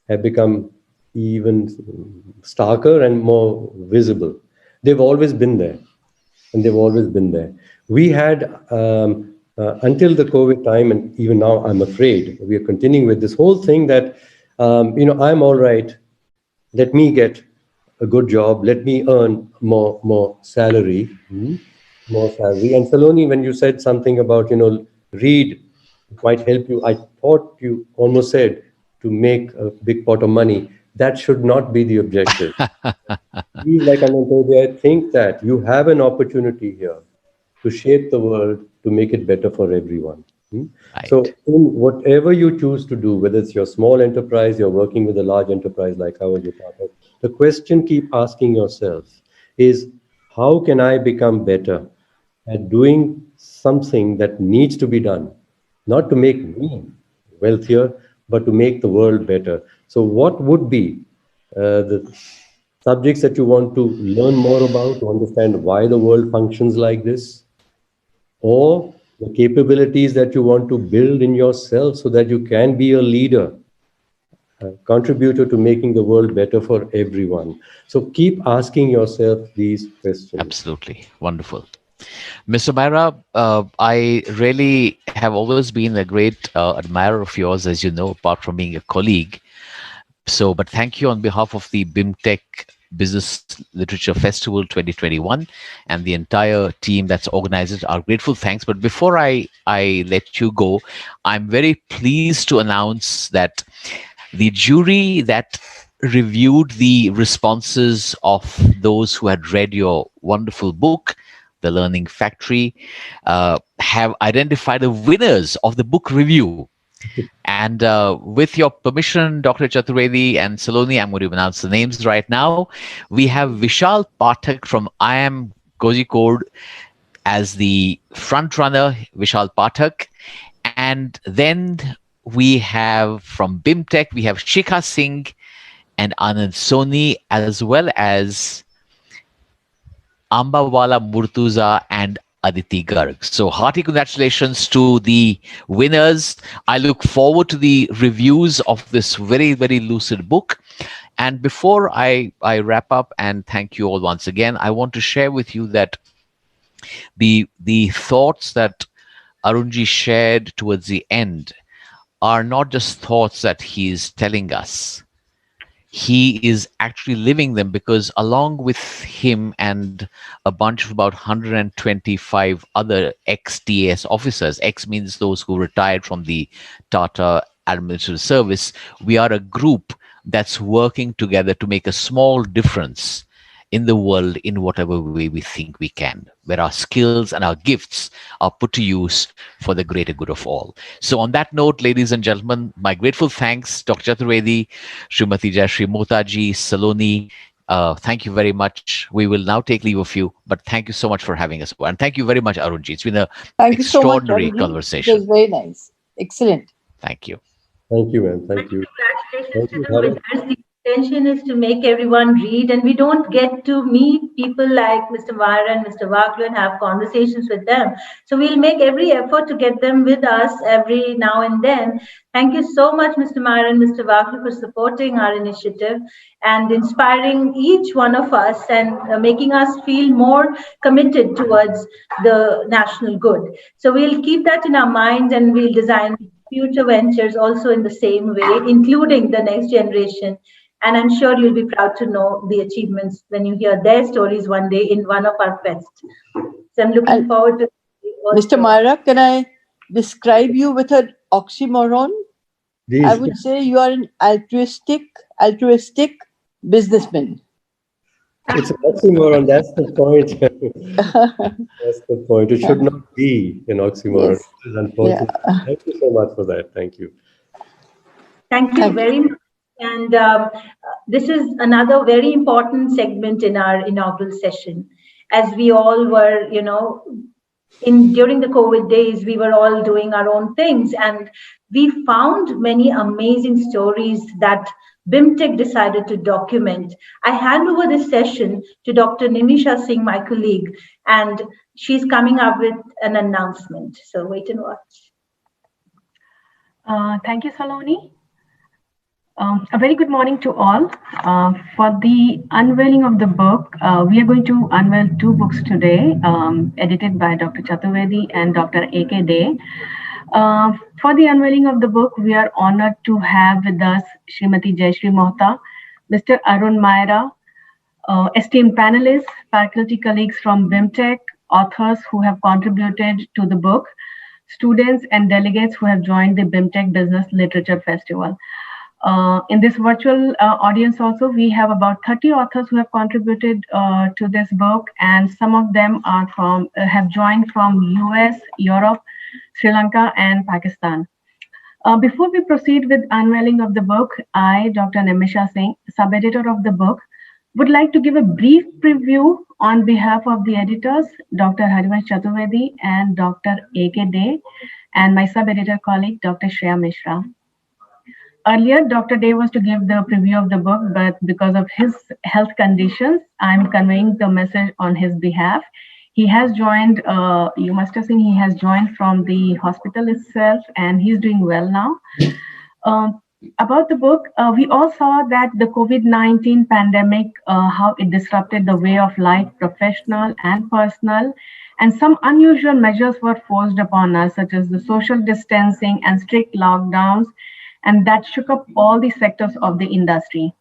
S4: have become even starker and more visible. They've always been there, and they've always been there. We had until the COVID time, and even now, I'm afraid we are continuing with this whole thing that I'm all right. Let me get a good job. Let me earn more salary, more salary. And Saloni, when you said something about read, it might help you. I thought you almost said to make a big pot of money. That should not be the objective. Please, like Anantodia, I think that you have an opportunity here to shape the world to make it better for everyone. So,
S5: Right.
S4: in whatever you choose to do, whether it's your small enterprise, you're working with a large enterprise like ours, your partner, the question keep asking yourself is, how can I become better at doing something that needs to be done, not to make me wealthier, but to make the world better? So, what would be the subjects that you want to learn more about to understand why the world functions like this, or the capabilities that you want to build in yourself so that you can be a leader, a contributor to making the world better for everyone. So keep asking yourself these questions.
S5: Absolutely. Wonderful. Mr. Myra, I really have always been a great admirer of yours, as you know, apart from being a colleague. So, but thank you on behalf of the BIMTECH Business Literature Festival 2021 and the entire team that's organized it. Our grateful thanks. But before I let you go, I'm very pleased to announce that the jury that reviewed the responses of those who had read your wonderful book, The Learning Factory, have identified the winners of the book review. And with your permission, Dr. Chaturvedi and Saloni, I'm going to announce the names right now. We have Vishal Pathak from I Am Kozhikode as the front runner, Vishal Pathak. And then we have from BIMTECH, we have Shikha Singh and Anand Soni, as well as Ambawala Murtuza and Aditi Garg. So hearty congratulations to the winners. I look forward to the reviews of this very, very lucid book. And before I wrap up and thank you all once again, I want to share with you that the thoughts that Arunji shared towards the end are not just thoughts that he's telling us. He is actually living them, because along with him and a bunch of about 125 other ex-TAS officers, ex means those who retired from the Tata Administrative Service, we are a group that's working together to make a small difference in the world in whatever way we think we can, where our skills and our gifts are put to use for the greater good of all. So, on that note, ladies and gentlemen, my grateful thanks, Dr. Chaturvedi, Srimati Jayashree Motaji, Saloni. Thank you very much. We will now take leave of you, but thank you so much for having us. And thank you very much, Arunji. It's been an
S2: Thank you so much,
S5: extraordinary
S2: Arunji. It
S5: conversation.
S2: was very nice. Excellent.
S5: Thank you.
S4: Thank you, ma'am. Thank you.
S1: Congratulations
S4: Thank
S1: to
S4: you,
S1: the
S4: Bharat.
S1: winners. The intention is to make everyone read, and we don't get to meet people like Mr. Myra and Mr. Vaklu and have conversations with them. So we'll make every effort to get them with us every now and then. Thank you so much, Mr. Myra and Mr. Vaklu, for supporting our initiative and inspiring each one of us and making us feel more committed towards the national good. So we'll keep that in our minds and we'll design future ventures also in the same way, including the next generation. And I'm sure you'll be proud to know the achievements when you hear their stories one day in one of our fests. So I'm looking
S2: And
S1: forward to
S2: Mr.
S1: also.
S2: Myra, can I describe you with an oxymoron? I
S4: Please.
S2: would say you are an altruistic businessman.
S4: It's an oxymoron. That's the point. That's the point. It should not be an oxymoron.
S2: Yes.
S4: It is unfortunate. Thank you so much for that. Thank you.
S1: Thank you
S2: Thank you.
S1: very much. And this is another very important segment in our inaugural session. As we all were, during the COVID days, we were all doing our own things, and we found many amazing stories that BIMTECH decided to document. I hand over this session to Dr. Nimisha Singh, my colleague, and she's coming up with an announcement. So wait and watch.
S6: Thank you, Saloni. A very good morning to all. For the unveiling of the book, we are going to unveil two books today, edited by Dr. Chaturvedi and Dr. A.K. Day. For the unveiling of the book, we are honored to have with us Srimati Jayashree Mohta, Mr. Arun Myra, esteemed panelists, faculty colleagues from BIMTECH, authors who have contributed to the book, students and delegates who have joined the BIMTECH Business Literature Festival. In this virtual audience also, we have about 30 authors who have contributed to this book, and some of them are have joined from US, Europe, Sri Lanka, and Pakistan. Before we proceed with unveiling of the book, I, Dr. Nimisha Singh, sub-editor of the book, would like to give a brief preview on behalf of the editors, Dr. Harivansh Chaturvedi and Dr. A.K. Day, and my sub-editor colleague, Dr. Shreya Mishra. Earlier, Dr. Day was to give the preview of the book, but because of his health conditions, I'm conveying the message on his behalf. He has joined, you must have seen, he has joined from the hospital itself, and he's doing well now. About the book, we all saw that the COVID-19 pandemic, how it disrupted the way of life, professional and personal, and some unusual measures were forced upon us, such as the social distancing and strict lockdowns, and that shook up all the sectors of the industry.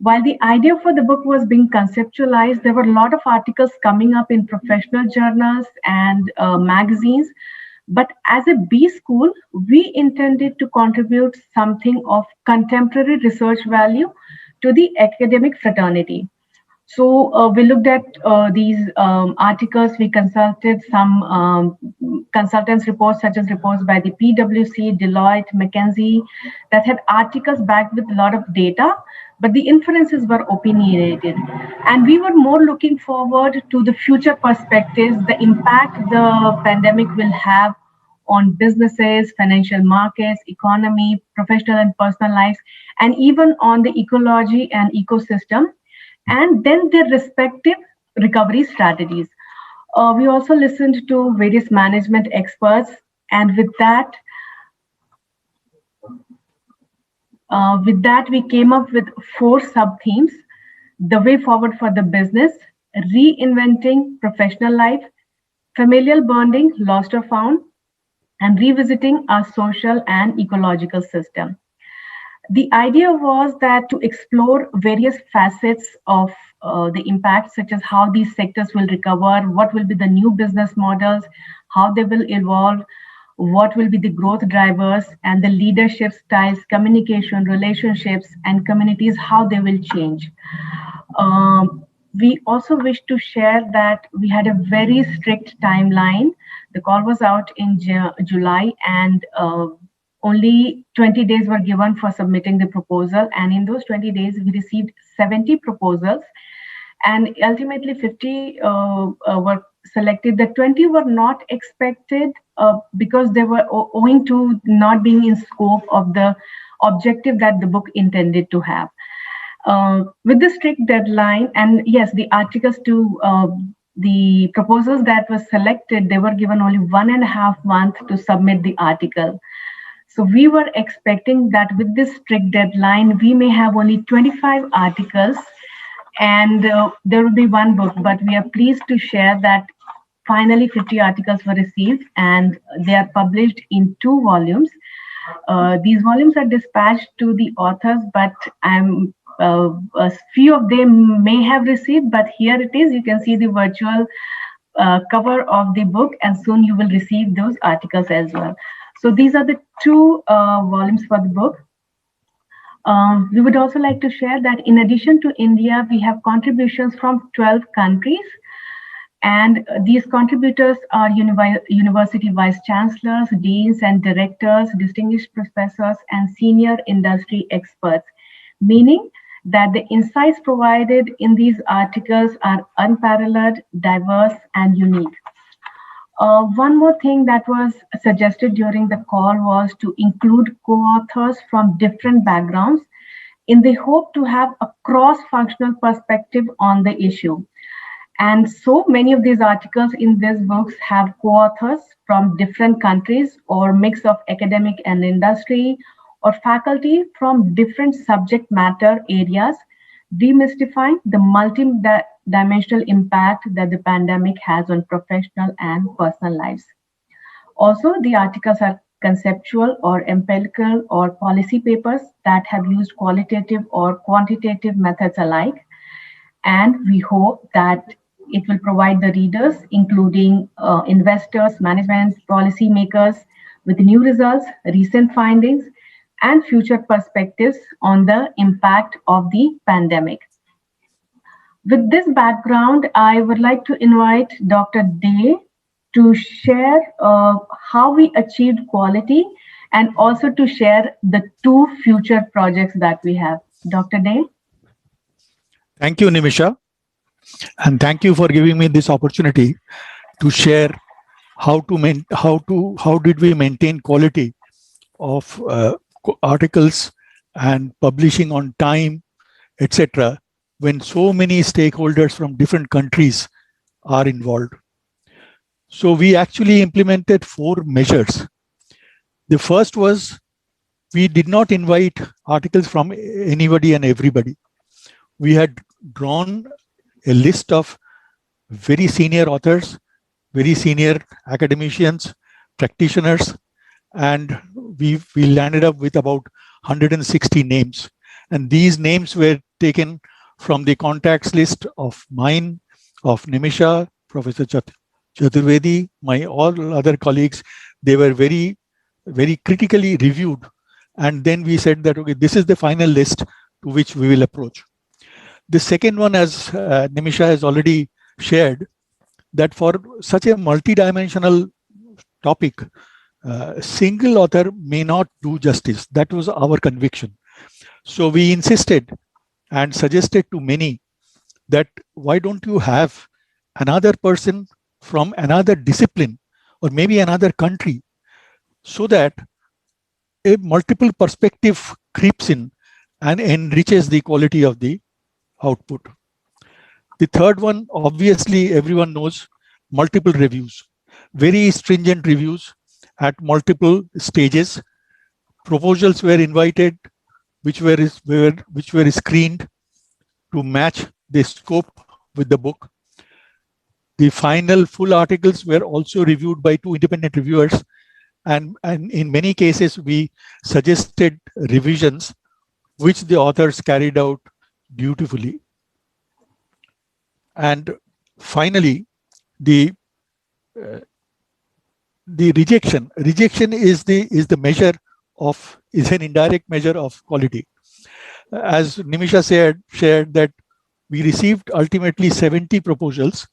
S6: While the idea for the book was being conceptualized, there were a lot of articles coming up in professional journals and magazines. But as a B school, we intended to contribute something of contemporary research value to the academic fraternity. So we looked at these articles. We consulted some consultants' reports, such as reports by the PwC, Deloitte, McKinsey, that had articles backed with a lot of data, but the inferences were opinionated. And we were more looking forward to the future perspectives, the impact the pandemic will have on businesses, financial markets, economy, professional and personal lives, and even on the ecology and ecosystem, and then their respective recovery strategies. We also listened to various management experts, and with that, we came up with 4 sub-themes: the way forward for the business, reinventing professional life, familial bonding, lost or found, and revisiting our social and ecological system. The idea was that to explore various facets of the impact, such as how these sectors will recover, what will be the new business models, how they will evolve, what will be the growth drivers, and the leadership styles, communication, relationships, and communities, how they will change. We also wish to share that we had a very strict timeline. The call was out in July, and only 20 days were given for submitting the proposal. And in those 20 days, we received 70 proposals, and ultimately 50 were selected. The 20 were not expected because they were owing to not being in scope of the objective that the book intended to have. With the strict deadline, and yes, the articles to the proposals that were selected, they were given only 1.5 months to submit the article. So we were expecting that with this strict deadline, we may have only 25 articles and there will be one book, but we are pleased to share that finally 50 articles were received and they are published in 2 volumes. These volumes are dispatched to the authors, but a few of them may have received, but here it is. You can see the virtual cover of the book, and soon you will receive those articles as well. So these are the 2 volumes for the book. We would also like to share that in addition to India, we have contributions from 12 countries. And these contributors are university vice chancellors, deans and directors, distinguished professors, and senior industry experts, meaning that the insights provided in these articles are unparalleled, diverse, and unique. One more thing that was suggested during the call was to include co-authors from different backgrounds in the hope to have a cross-functional perspective on the issue. And so many of these articles in these books have co-authors from different countries or mix of academic and industry or faculty from different subject matter areas, demystifying the multi-dimensional impact that the pandemic has on professional and personal lives. Also, the articles are conceptual or empirical or policy papers that have used qualitative or quantitative methods alike. And we hope that it will provide the readers, including investors, management, policymakers, with new results, recent findings, and future perspectives on the impact of the pandemic. With this background, I would like to invite Dr. Day to share how we achieved quality and also to share the 2 future projects that we have. Dr. Day?
S7: Thank you, Nimisha. And thank you for giving me this opportunity to share how did we maintain quality of articles and publishing on time, etc., when so many stakeholders from different countries are involved. So we actually implemented 4 measures. The first was we did not invite articles from anybody and everybody. We had drawn a list of very senior authors, very senior academicians, practitioners, and we landed up with about 160 names. And these names were taken from the contacts list of mine, of Nimisha, Professor Chaturvedi, my all other colleagues. They were very, very critically reviewed. And then we said that, okay, this is the final list to which we will approach. The second one, as Nimisha has already shared, that for such a multidimensional topic, single author may not do justice. That was our conviction. So we insisted and suggested to many that why don't you have another person from another discipline or maybe another country, so that a multiple perspective creeps in and enriches the quality of the output. The third one, obviously everyone knows, multiple reviews, very stringent reviews at multiple stages. Proposals were invited, which were screened to match the scope with the book. The final full articles were also reviewed by 2 independent reviewers, and in many cases we suggested revisions which the authors carried out beautifully. And finally, the rejection is the measure of, is an indirect measure of quality. As Nimisha shared that We received ultimately 70 proposals.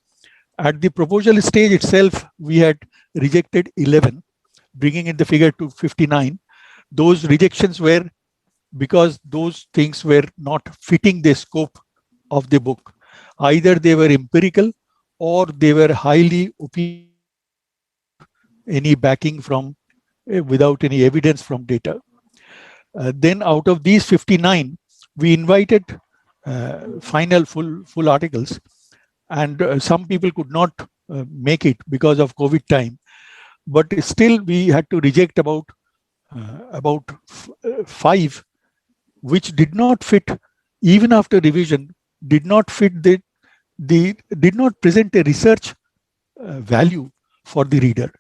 S7: At the proposal stage itself, we had rejected 11, bringing in the figure to 59. Those rejections were because those things were not fitting the scope of the book. Either they were empirical or they were highly opinionated without any backing from, without any evidence from data. Then out of these 59, we invited final full articles, and some people could not make it because of COVID time. But still, we had to reject about 5, which did not fit, even after revision, did not fit did not present a research value for the reader.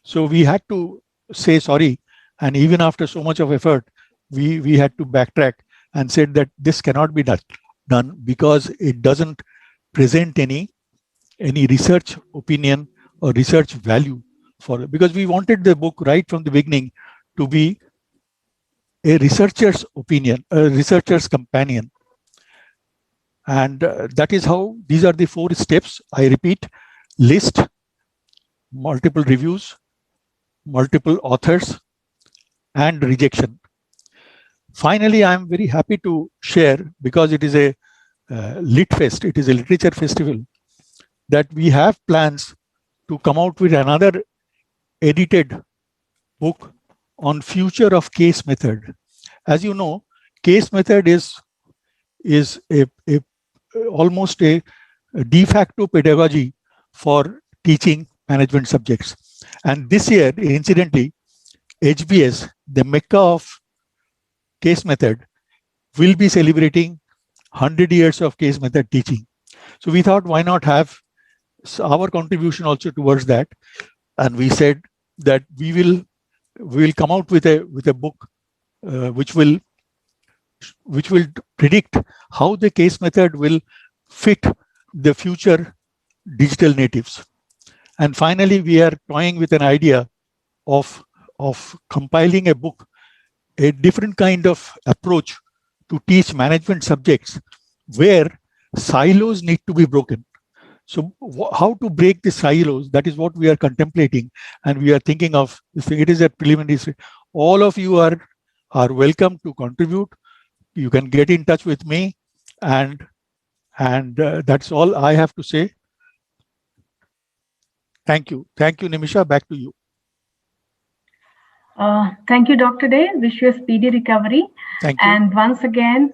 S7: So we had to say sorry, and even after so much of effort, we had to backtrack and said that this cannot be done because it doesn't present any research opinion or research value for it, because we wanted the book right from the beginning to be a researcher's opinion, a researcher's companion. And that is how, these are the 4 steps. I repeat: list, multiple reviews, multiple authors, and rejection. Finally, I am very happy to share, because it is a Lit Fest, it is a literature festival, that we have plans to come out with another edited book on future of case method. As you know, case method is almost a de facto pedagogy for teaching management subjects. And this year, incidentally, HBS, the Mecca of case method, will be celebrating 100 years of case method teaching. So we thought, why not have our contribution also towards that? And we said that we will come out with a book which will predict how the case method will fit the future digital natives. And finally, we are toying with an idea of compiling a book, a different kind of approach to teach management subjects where silos need to be broken. So how to break the silos, that is what we are contemplating, and we are thinking of. It is a preliminary. All of you are welcome to contribute. You can get in touch with me, and that's all I have to say. Thank you, Nimisha. Back to you.
S6: Thank you, Dr. Day. Wish you a speedy recovery.
S7: Thank you.
S6: And once again,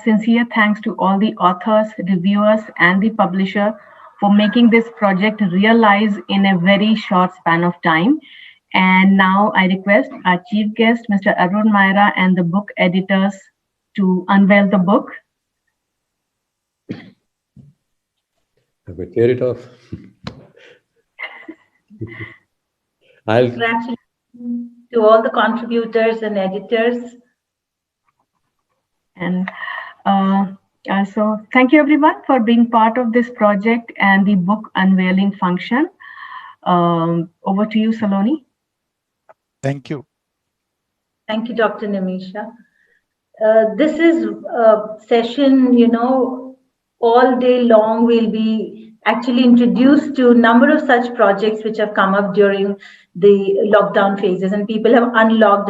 S6: sincere thanks to all the authors, reviewers, and the publisher for making this project realize in a very short span of time. And now I request our chief guest, Mr. Arun Maira, and the book editors to unveil the book.
S4: I will tear it off.
S1: Congratulations to all the contributors and editors.
S6: And so thank you everyone for being part of this project and the book unveiling function. Over to you, Saloni.
S7: Thank you.
S1: Thank you, Dr. Nimisha. This is a session, all day long we'll be actually introduced to a number of such projects which have come up during the lockdown phases, and people have unlocked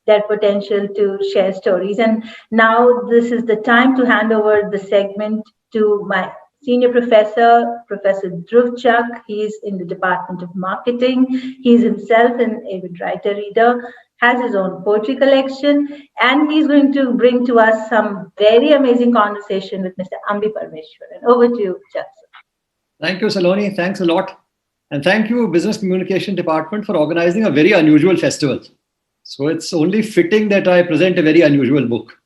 S1: their potential to share stories. And now this is the time to hand over the segment to my senior professor, Professor Dhruv Chak. He is in the Department of Marketing. He is himself an avid writer reader, has his own poetry collection, and he's going to bring to us some very amazing conversation with Mr. Ambi Parmeshwaran. Over to you, Chak.
S8: Thank you, Saloni. Thanks a lot. And thank you, Business Communication Department, for organizing a very unusual festival. So it's only fitting that I present a very unusual book.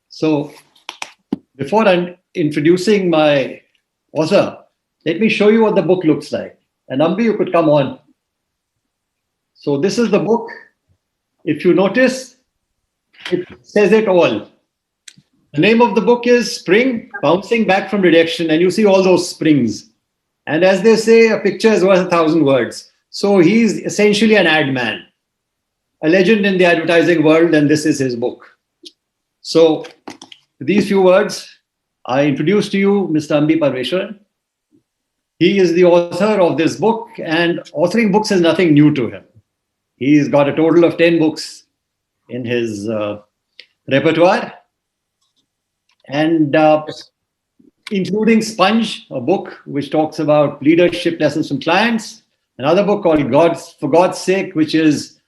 S8: So before I'm introducing my author, let me show you what the book looks like. And Ambi, you could come on. So this is the book. If you notice, it says it all. The name of the book is Spring, Bouncing Back from Rejection. And you see all those springs. And as they say, a picture is worth 1,000 words. So he's essentially an ad man, a legend in the advertising world, and this is his book. So these few words, I introduce to you Mr. Ambi Parmeshwaran. He is the author of this book, and authoring books is nothing new to him. He's got a total of 10 books in his repertoire, and including Sponge, a book which talks about leadership lessons from clients, another book called For God's Sake, which is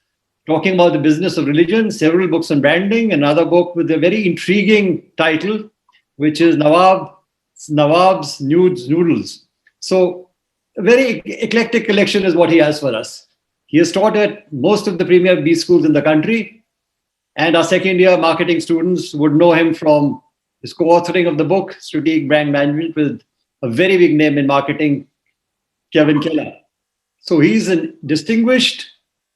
S8: talking about the business of religion, several books on branding, another book with a very intriguing title, which is Nawab's Noodles. So a very eclectic collection is what he has for us. He has taught at most of the premier B schools in the country, and our second year marketing students would know him from his co-authoring of the book, Strategic Brand Management, with a very big name in marketing, Kevin Keller. So he's a distinguished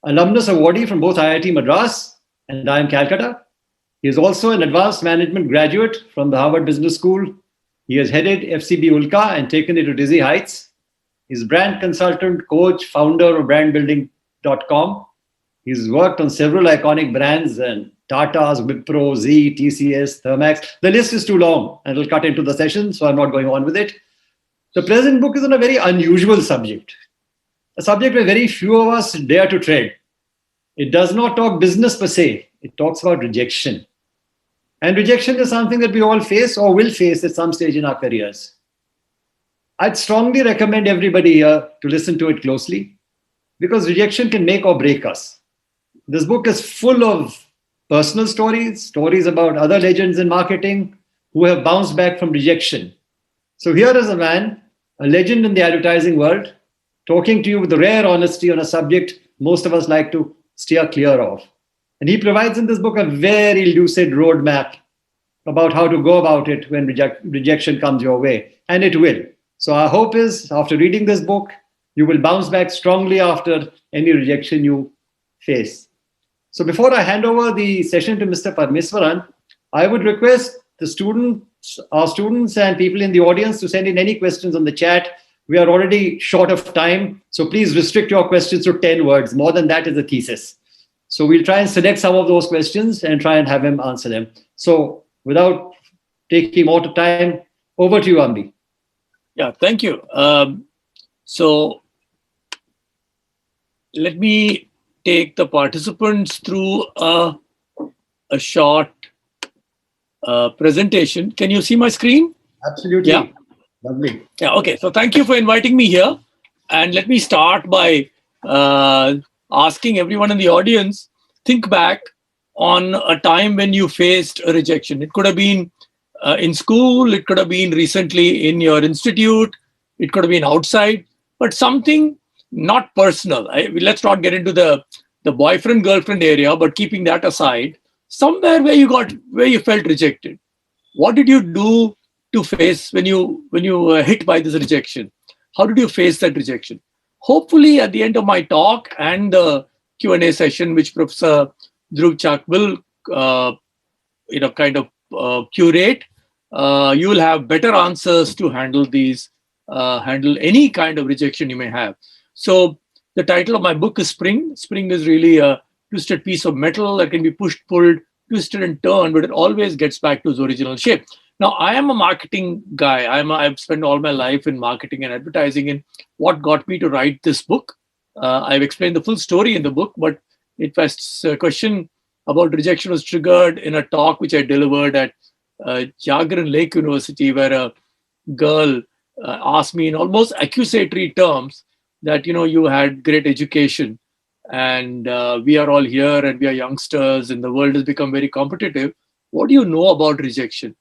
S8: alumnus awardee from both IIT Madras and IIM Calcutta. He is also an advanced management graduate from the Harvard Business School. He has headed FCB Ulka and taken it to dizzy heights. He's brand consultant, coach, founder of brandbuilding.com. He's worked on several iconic brands and Tata's, Wipro, Z, TCS, Thermax. The list is too long and it'll cut into the session, so I'm not going on with it. The present book is on a very unusual subject, a subject where very few of us dare to tread. It does not talk business per se. It talks about rejection. And rejection is something that we all face or will face at some stage in our careers. I'd strongly recommend everybody here to listen to it closely, because rejection can make or break us. This book is full of personal stories about other legends in marketing who have bounced back from rejection. So here is a man, a legend in the advertising world, talking to you with rare honesty on a subject most of us like to steer clear of. And he provides in this book a very lucid roadmap about how to go about it when rejection comes your way. And it will. So our hope is, after reading this book, you will bounce back strongly after any rejection you face. So before I hand over the session to Mr. Parmeswaran, I would request our students and people in the audience to send in any questions on the chat. We are already short of time, so please restrict your questions to 10 words. More than that is a thesis. So we'll try and select some of those questions and try and have him answer them. So without taking more time, over to you, Ambi.
S9: Yeah, thank you. So let me take the participants through a short presentation. Can you see my screen?
S8: Absolutely.
S9: Yeah.
S8: Lovely.
S9: Yeah, okay. So thank you for inviting me here. And let me start by asking everyone in the audience, think back on a time when you faced a rejection. It could have been in school, it could have been recently in your institute, it could have been outside, but something not personal. Let's not get into the boyfriend girlfriend area, but keeping that aside, somewhere where you felt rejected. What did you do to face when you were hit by this rejection? How did you face that rejection? Hopefully, at the end of my talk and the Q&A session, which Professor Dhruv Chak will curate, you will have better answers to handle any kind of rejection you may have. So the title of my book is Spring. Spring is really a twisted piece of metal that can be pushed, pulled, twisted and turned, but it always gets back to its original shape. Now, I am a marketing guy. I've spent all my life in marketing and advertising. And what got me to write this book, I've explained the full story in the book, but it was a question about rejection was triggered in a talk which I delivered at Jagran Lake University, where a girl asked me in almost accusatory terms that, you had great education and we are all here and we are youngsters and the world has become very competitive. What do you know about rejection?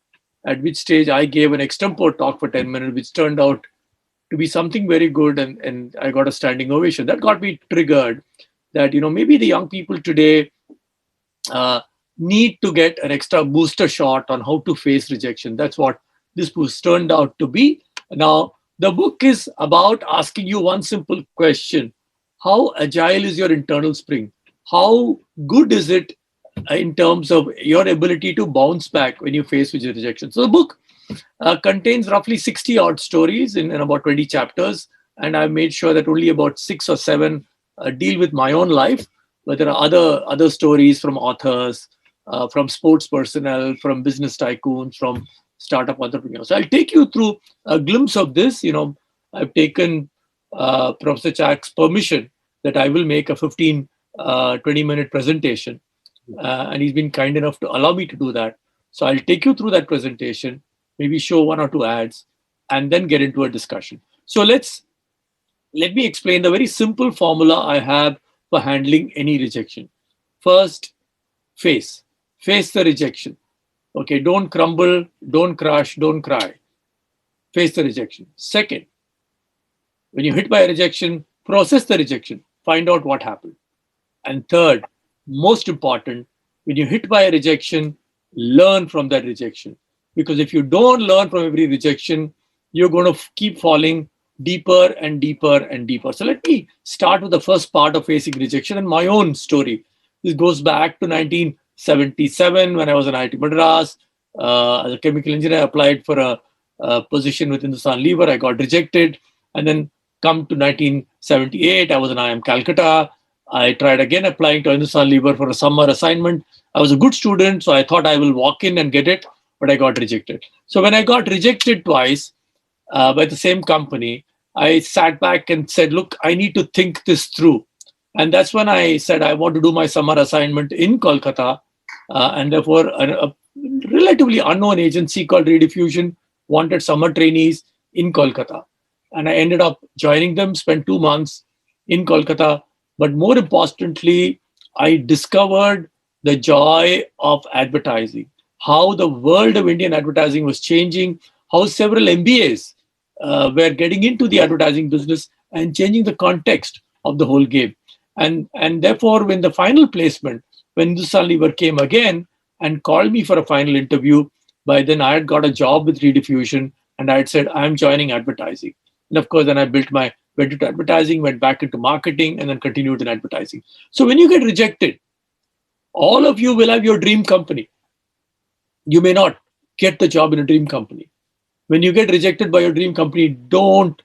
S9: At which stage I gave an extempore talk for 10 minutes, which turned out to be something very good. And I got a standing ovation. That got me triggered that, maybe the young people today need to get an extra booster shot on how to face rejection. That's what this book turned out to be. Now, the book is about asking you one simple question. How agile is your internal spring? How good is it in terms of your ability to bounce back when you face with rejection? So the book contains roughly 60 odd stories in about 20 chapters. And I've made sure that only about 6 or 7 deal with my own life. But there are other stories from authors, from sports personnel, from business tycoons, from startup entrepreneurs. So I'll take you through a glimpse of this. I've taken Professor Chak's permission that I will make a 15, 20-minute presentation. And he's been kind enough to allow me to do that. So I'll take you through that presentation, maybe show one or two ads, and then get into a discussion. So let me explain the very simple formula I have for handling any rejection. First, face the rejection. Okay, don't crumble, don't crash, don't cry. Face the rejection. Second, when you're hit by a rejection, process the rejection, find out what happened. And third, most important, when you're hit by a rejection, learn from that rejection. Because if you don't learn from every rejection, you're going to keep falling deeper and deeper and deeper. So let me start with the first part of facing rejection and my own story. This goes back to 1977 when I was in IIT Madras. As a chemical engineer, I applied for a position with Hindustan Lever. I got rejected. And then come to 1978, I was in IIM Calcutta. I tried again applying to Hindustan Lever for a summer assignment. I was a good student, so I thought I will walk in and get it, but I got rejected. So when I got rejected twice by the same company, I sat back and said, look, I need to think this through. And that's when I said I want to do my summer assignment in Kolkata. And therefore, a relatively unknown agency called Rediffusion wanted summer trainees in Kolkata. And I ended up joining them, spent 2 months in Kolkata. But more importantly, I discovered the joy of advertising, how the world of Indian advertising was changing, how several MBAs were getting into the advertising business and changing the context of the whole game. And therefore, when the final placement, when Hindustan Lever came again and called me for a final interview, by then I had got a job with Rediffusion and I had said, I'm joining advertising. And of course, then I went into advertising, went back into marketing, and then continued in advertising. So when you get rejected, all of you will have your dream company. You may not get the job in a dream company. When you get rejected by your dream company, don't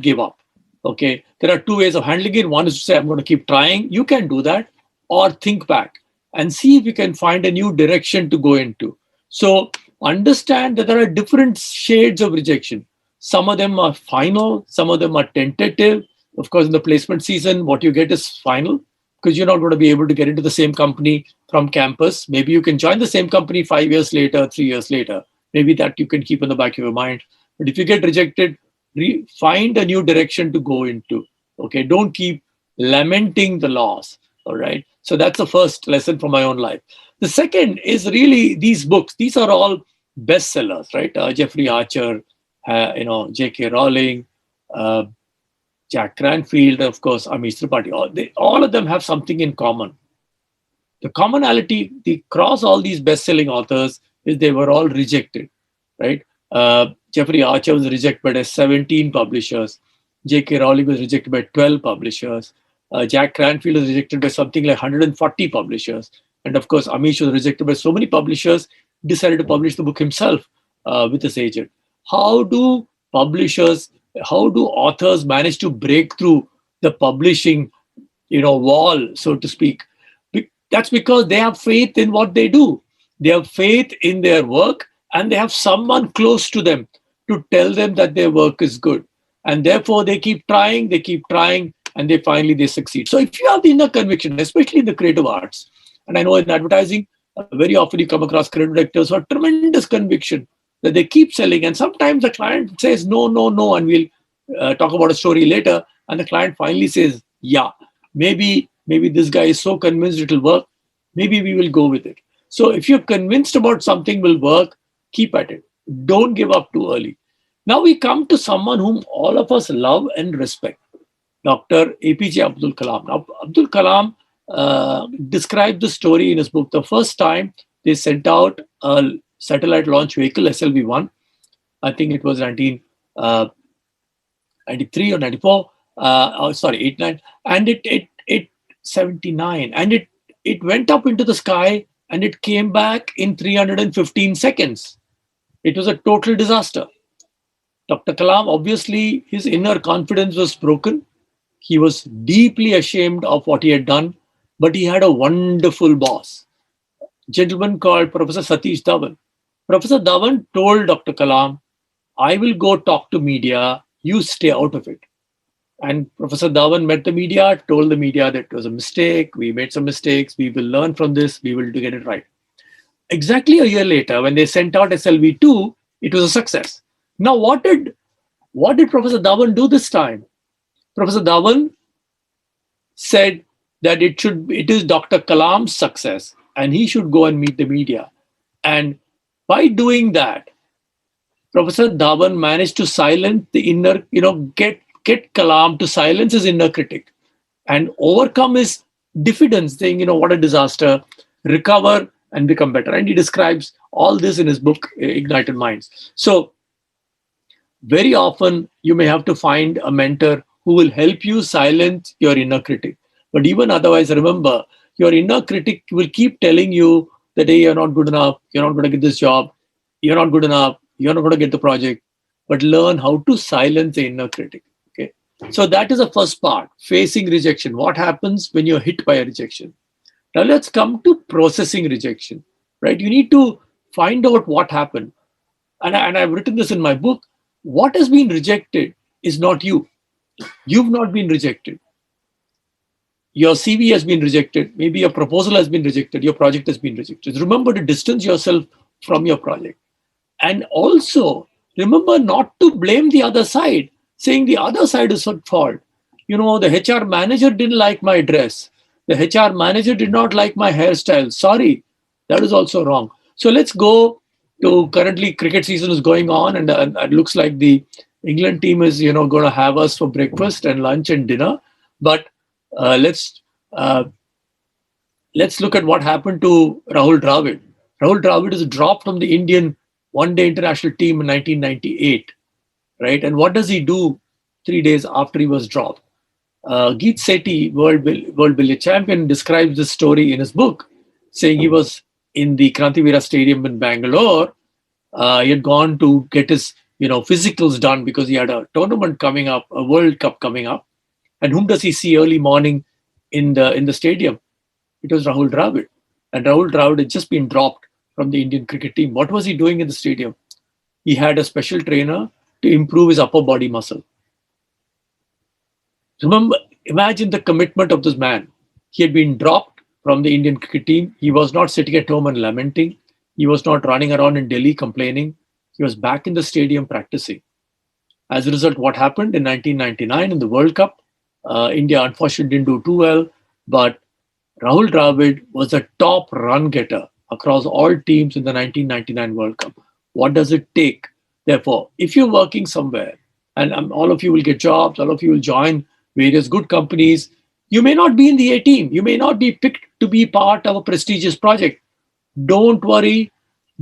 S9: give up. Okay, there are two ways of handling it. One is to say, I'm going to keep trying. You can do that, or think back and see if you can find a new direction to go into. So understand that there are different shades of rejection. Some of them are final, some of them are tentative. Of course, in the placement season, what you get is final because you're not going to be able to get into the same company from campus. Maybe you can join the same company 5 years later, 3 years later. Maybe that you can keep in the back of your mind. But if you get rejected, find a new direction to go into. Okay, don't keep lamenting the loss. All right. So that's the first lesson from my own life. The second is really these books. These are all bestsellers, right? Jeffrey Archer, J.K. Rowling, Jack Cranfield, of course, Amish Tripathi. All of them have something in common. The commonality across all these best-selling authors is they were all rejected, right? Jeffrey Archer was rejected by 17 publishers. J.K. Rowling was rejected by 12 publishers. Jack Cranfield was rejected by something like 140 publishers. And of course, Amish was rejected by so many publishers, decided to publish the book himself with his agent. How do authors manage to break through the publishing, wall, so to speak? That's because they have faith in what they do. They have faith in their work, and they have someone close to them to tell them that their work is good. And therefore, they keep trying, and they finally succeed. So if you have the inner conviction, especially in the creative arts, and I know in advertising, very often you come across creative directors who have tremendous conviction that they keep selling. And sometimes the client says, no, and we'll talk about a story later. And the client finally says, yeah, maybe this guy is so convinced it will work. Maybe we will go with it. So if you're convinced about something will work, keep at it. Don't give up too early. Now we come to someone whom all of us love and respect, Dr. APJ Abdul Kalam. Now, Abdul Kalam described the story in his book. The first time they sent out a satellite launch vehicle, SLV-1, I think it was 1993 or 94, 89, and it 79, and it went up into the sky and it came back in 315 seconds. It was a total disaster. Dr. Kalam, obviously, his inner confidence was broken. He was deeply ashamed of what he had done, but he had a wonderful boss, a gentleman called Professor Satish Dhawan. Professor Dhawan told Dr. Kalam, I will go talk to media, you stay out of it. And Professor Dhawan met the media, told the media that it was a mistake, we made some mistakes, we will learn from this, we will get it right. Exactly a year later, when they sent out SLV2, it was a success. Now, what did Professor Dhawan do this time? Professor Dhawan said that it is Dr. Kalam's success and he should go and meet the media. And by doing that, Professor Dhawan managed to silence the inner, get Kalam to silence his inner critic and overcome his diffidence, saying, what a disaster, recover and become better. And he describes all this in his book, Ignited Minds. So very often you may have to find a mentor who will help you silence your inner critic. But even otherwise, remember, your inner critic will keep telling you that, hey, you're not good enough, you're not going to get this job, you're not good enough, you're not going to get the project. But learn how to silence the inner critic. Okay. So that is the first part, facing rejection. What happens when you're hit by a rejection? Now let's come to processing rejection, right? You need to find out what happened. And I've written this in my book. What has been rejected is not you. You've not been rejected. Your CV has been rejected. Maybe your proposal has been rejected. Your project has been rejected. Remember to distance yourself from your project. And also remember not to blame the other side, saying the other side is at fault. The HR manager didn't like my dress. The HR manager did not like my hairstyle. Sorry, that is also wrong. So let's go to currently cricket season is going on, and it looks like the England team is going to have us for breakfast and lunch and dinner. But let's look at what happened to Rahul Dravid. Rahul Dravid is dropped from the Indian one-day international team in 1998, right? And what does he do 3 days after he was dropped? Geet Sethi, world billiard champion, describes this story in his book, saying he was in the Krantivira Stadium in Bangalore. He had gone to get his physicals done because he had a tournament coming up, a World Cup coming up. And whom does he see early morning in the stadium? It was Rahul Dravid. And Rahul Dravid had just been dropped from the Indian cricket team. What was he doing in the stadium? He had a special trainer to improve his upper body muscle. Remember, imagine the commitment of this man. He had been dropped from the Indian cricket team. He was not sitting at home and lamenting. He was not running around in Delhi complaining. He was back in the stadium practicing. As a result, what happened in 1999 in the World Cup? India unfortunately didn't do too well, but Rahul Dravid was a top run getter across all teams in the 1999 World Cup. What does it take? Therefore, if you're working somewhere, and all of you will get jobs, all of you will join various good companies, you may not be in the A team. You may not be picked to be part of a prestigious project. Don't worry.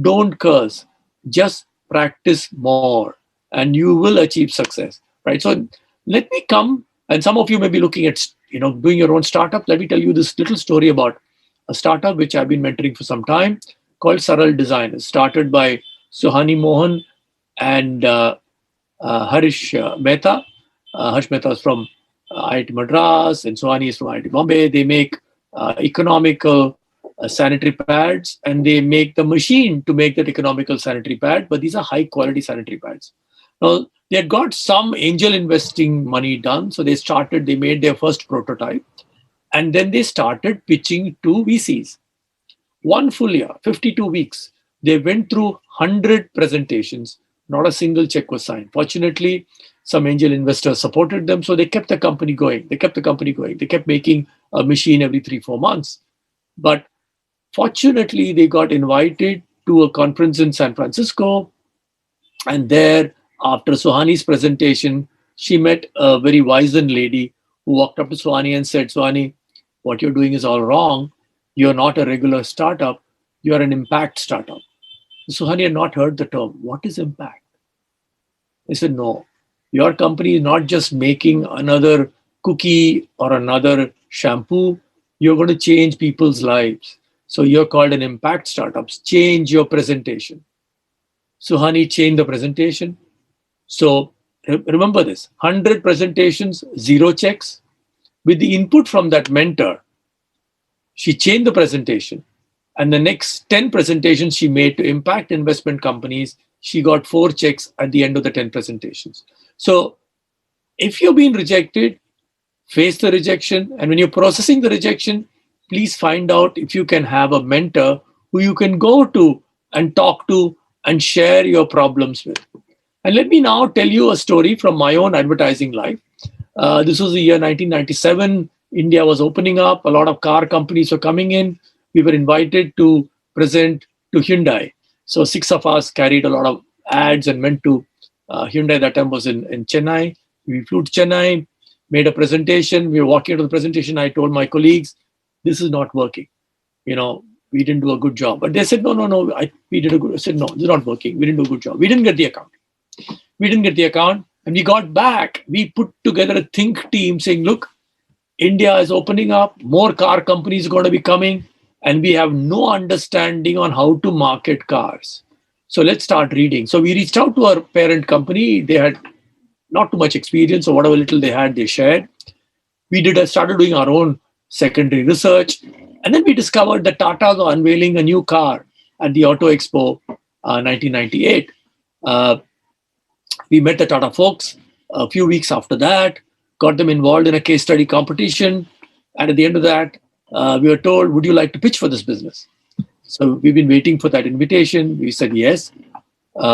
S9: Don't curse. Just practice more and you will achieve success, right? So let me come, and some of you may be looking at, doing your own startup. Let me tell you this little story about a startup which I've been mentoring for some time called Saral Design. It's started by Suhani Mohan and Harish Mehta. Harsh Mehta is from IIT Madras and Suhani is from IIT Bombay. They make economical sanitary pads, and they make the machine to make that economical sanitary pad, but these are high quality sanitary pads. Now, they had got some angel investing money done, so they made their first prototype, and then they started pitching to VCs. One full year, 52 weeks, they went through 100 presentations, not a single check was signed. Fortunately, some angel investors supported them, so they kept the company going. They kept making a machine every 3-4 months. But fortunately, they got invited to a conference in San Francisco. And there, after Suhani's presentation, she met a very wizened lady who walked up to Suhani and said, Suhani, what you're doing is all wrong. You're not a regular startup. You're an impact startup. Suhani had not heard the term. What is impact? They said, no. Your company is not just making another cookie or another shampoo. You're going to change people's lives. So you're called an impact startup. Change your presentation. Suhani changed the presentation. So remember this, 100 presentations, 0 checks. With the input from that mentor, she changed the presentation. And the next 10 presentations she made to impact investment companies, she got 4 checks at the end of the 10 presentations. So if you've been rejected, face the rejection. And when you're processing the rejection, please find out if you can have a mentor who you can go to and talk to and share your problems with. And let me now tell you a story from my own advertising life. This was the year 1997. India was opening up. A lot of car companies were coming in. We were invited to present to Hyundai. So 6 of us carried a lot of ads and went to Hyundai. That time was in Chennai. We flew to Chennai, made a presentation. We were walking to the presentation. I told my colleagues, this is not working. We didn't do a good job. But they said, no. We did a good. I said, no, this is not working. We didn't do a good job. We didn't get the account. And we got back. We put together a think team saying, look, India is opening up. More car companies are going to be coming. And we have no understanding on how to market cars. So let's start reading. So we reached out to our parent company. They had not too much experience, so whatever little they had, they shared. We started doing our own secondary research. And then we discovered that Tata was unveiling a new car at the Auto Expo 1998. We met the Tata folks a few weeks after that, got them involved in a case study competition. And at the end of that, we were told, would you like to pitch for this business? So we've been waiting for that invitation. We said yes.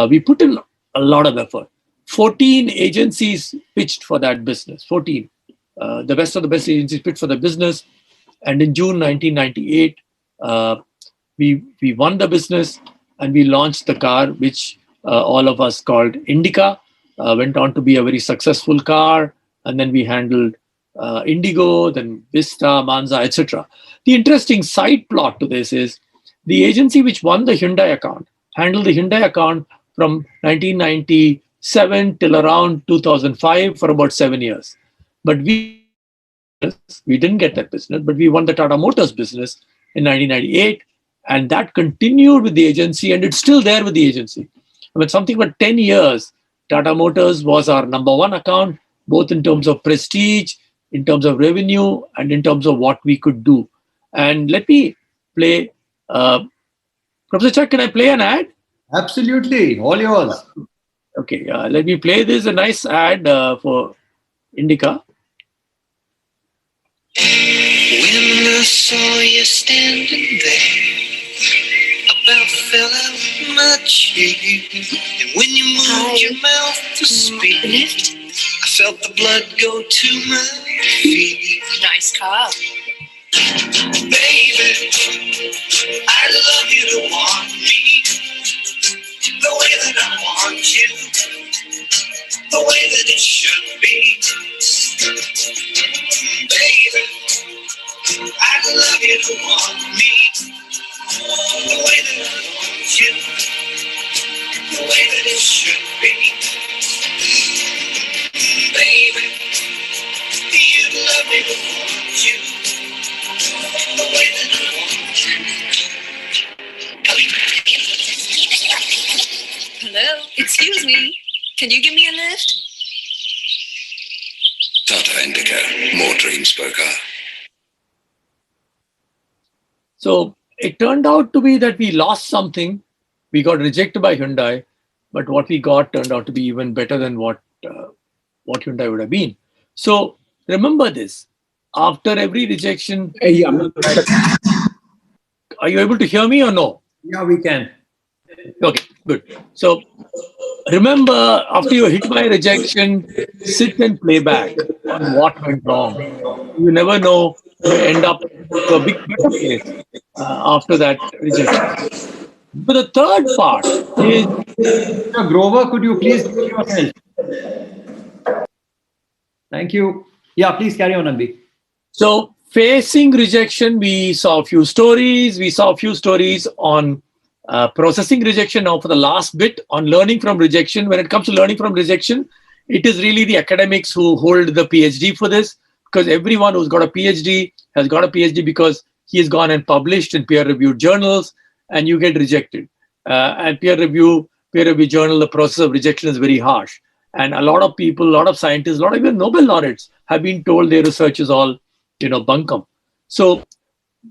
S9: We put in a lot of effort. 14 agencies pitched for that business. 14. The best of the best agencies pitched for the business. And in June 1998, we won the business and we launched the car, which all of us called Indica. Went on to be a very successful car. And then we handled Indigo, then Vista, Manza, etc. The interesting side plot to this is the agency which won the Hyundai account handled the Hyundai account from 1997 till around 2005 for about 7 years. But we didn't get that business, but we won the Tata Motors business in 1998. And that continued with the agency, and it's still there with the agency. I mean, something for 10 years, Tata Motors was our number one account, both in terms of prestige, in terms of revenue, and in terms of what we could do. And let me play, Professor Chuck, can I play an ad?
S8: Absolutely, all yours.
S9: Okay, let me play this, a nice ad for Indica.
S10: When I saw you standing there, about fell out my chair. And when you moved your mouth to speak, I felt the blood go to my feet. Nice car. Baby, I love you to want me the way that I want you, the way that it should be. Baby, I love you to want me the way that I want you, the way that it should be. Baby, you love me to want you the way that I want you.
S11: Hello, excuse me. Can you give me a lift?
S10: Tata Indica, more dreams per car.
S9: So it turned out to be that we lost something. We got rejected by Hyundai, but what we got turned out to be even better than what Hyundai would have been. So remember this. After every rejection, are you able to hear me or no?
S8: Yeah, we can.
S9: Okay, good. So remember, after you hit by rejection, sit and play back on what went wrong. You never know, you end up to a big better place after that rejection. But the third part is...
S8: Grover, could you please give yourself? Thank you. Yeah, please carry on, Andy.
S9: So facing rejection, we saw a few stories. We saw a few stories on processing rejection. Now for the last bit on learning from rejection. When it comes to learning from rejection, it is really the academics who hold the PhD for this, because everyone who's got a PhD has got a PhD because he has gone and published in peer-reviewed journals, and you get rejected. And peer-review journal, the process of rejection is very harsh. And a lot of people, a lot of scientists, a lot of even Nobel laureates have been told their research is all, bunkum. So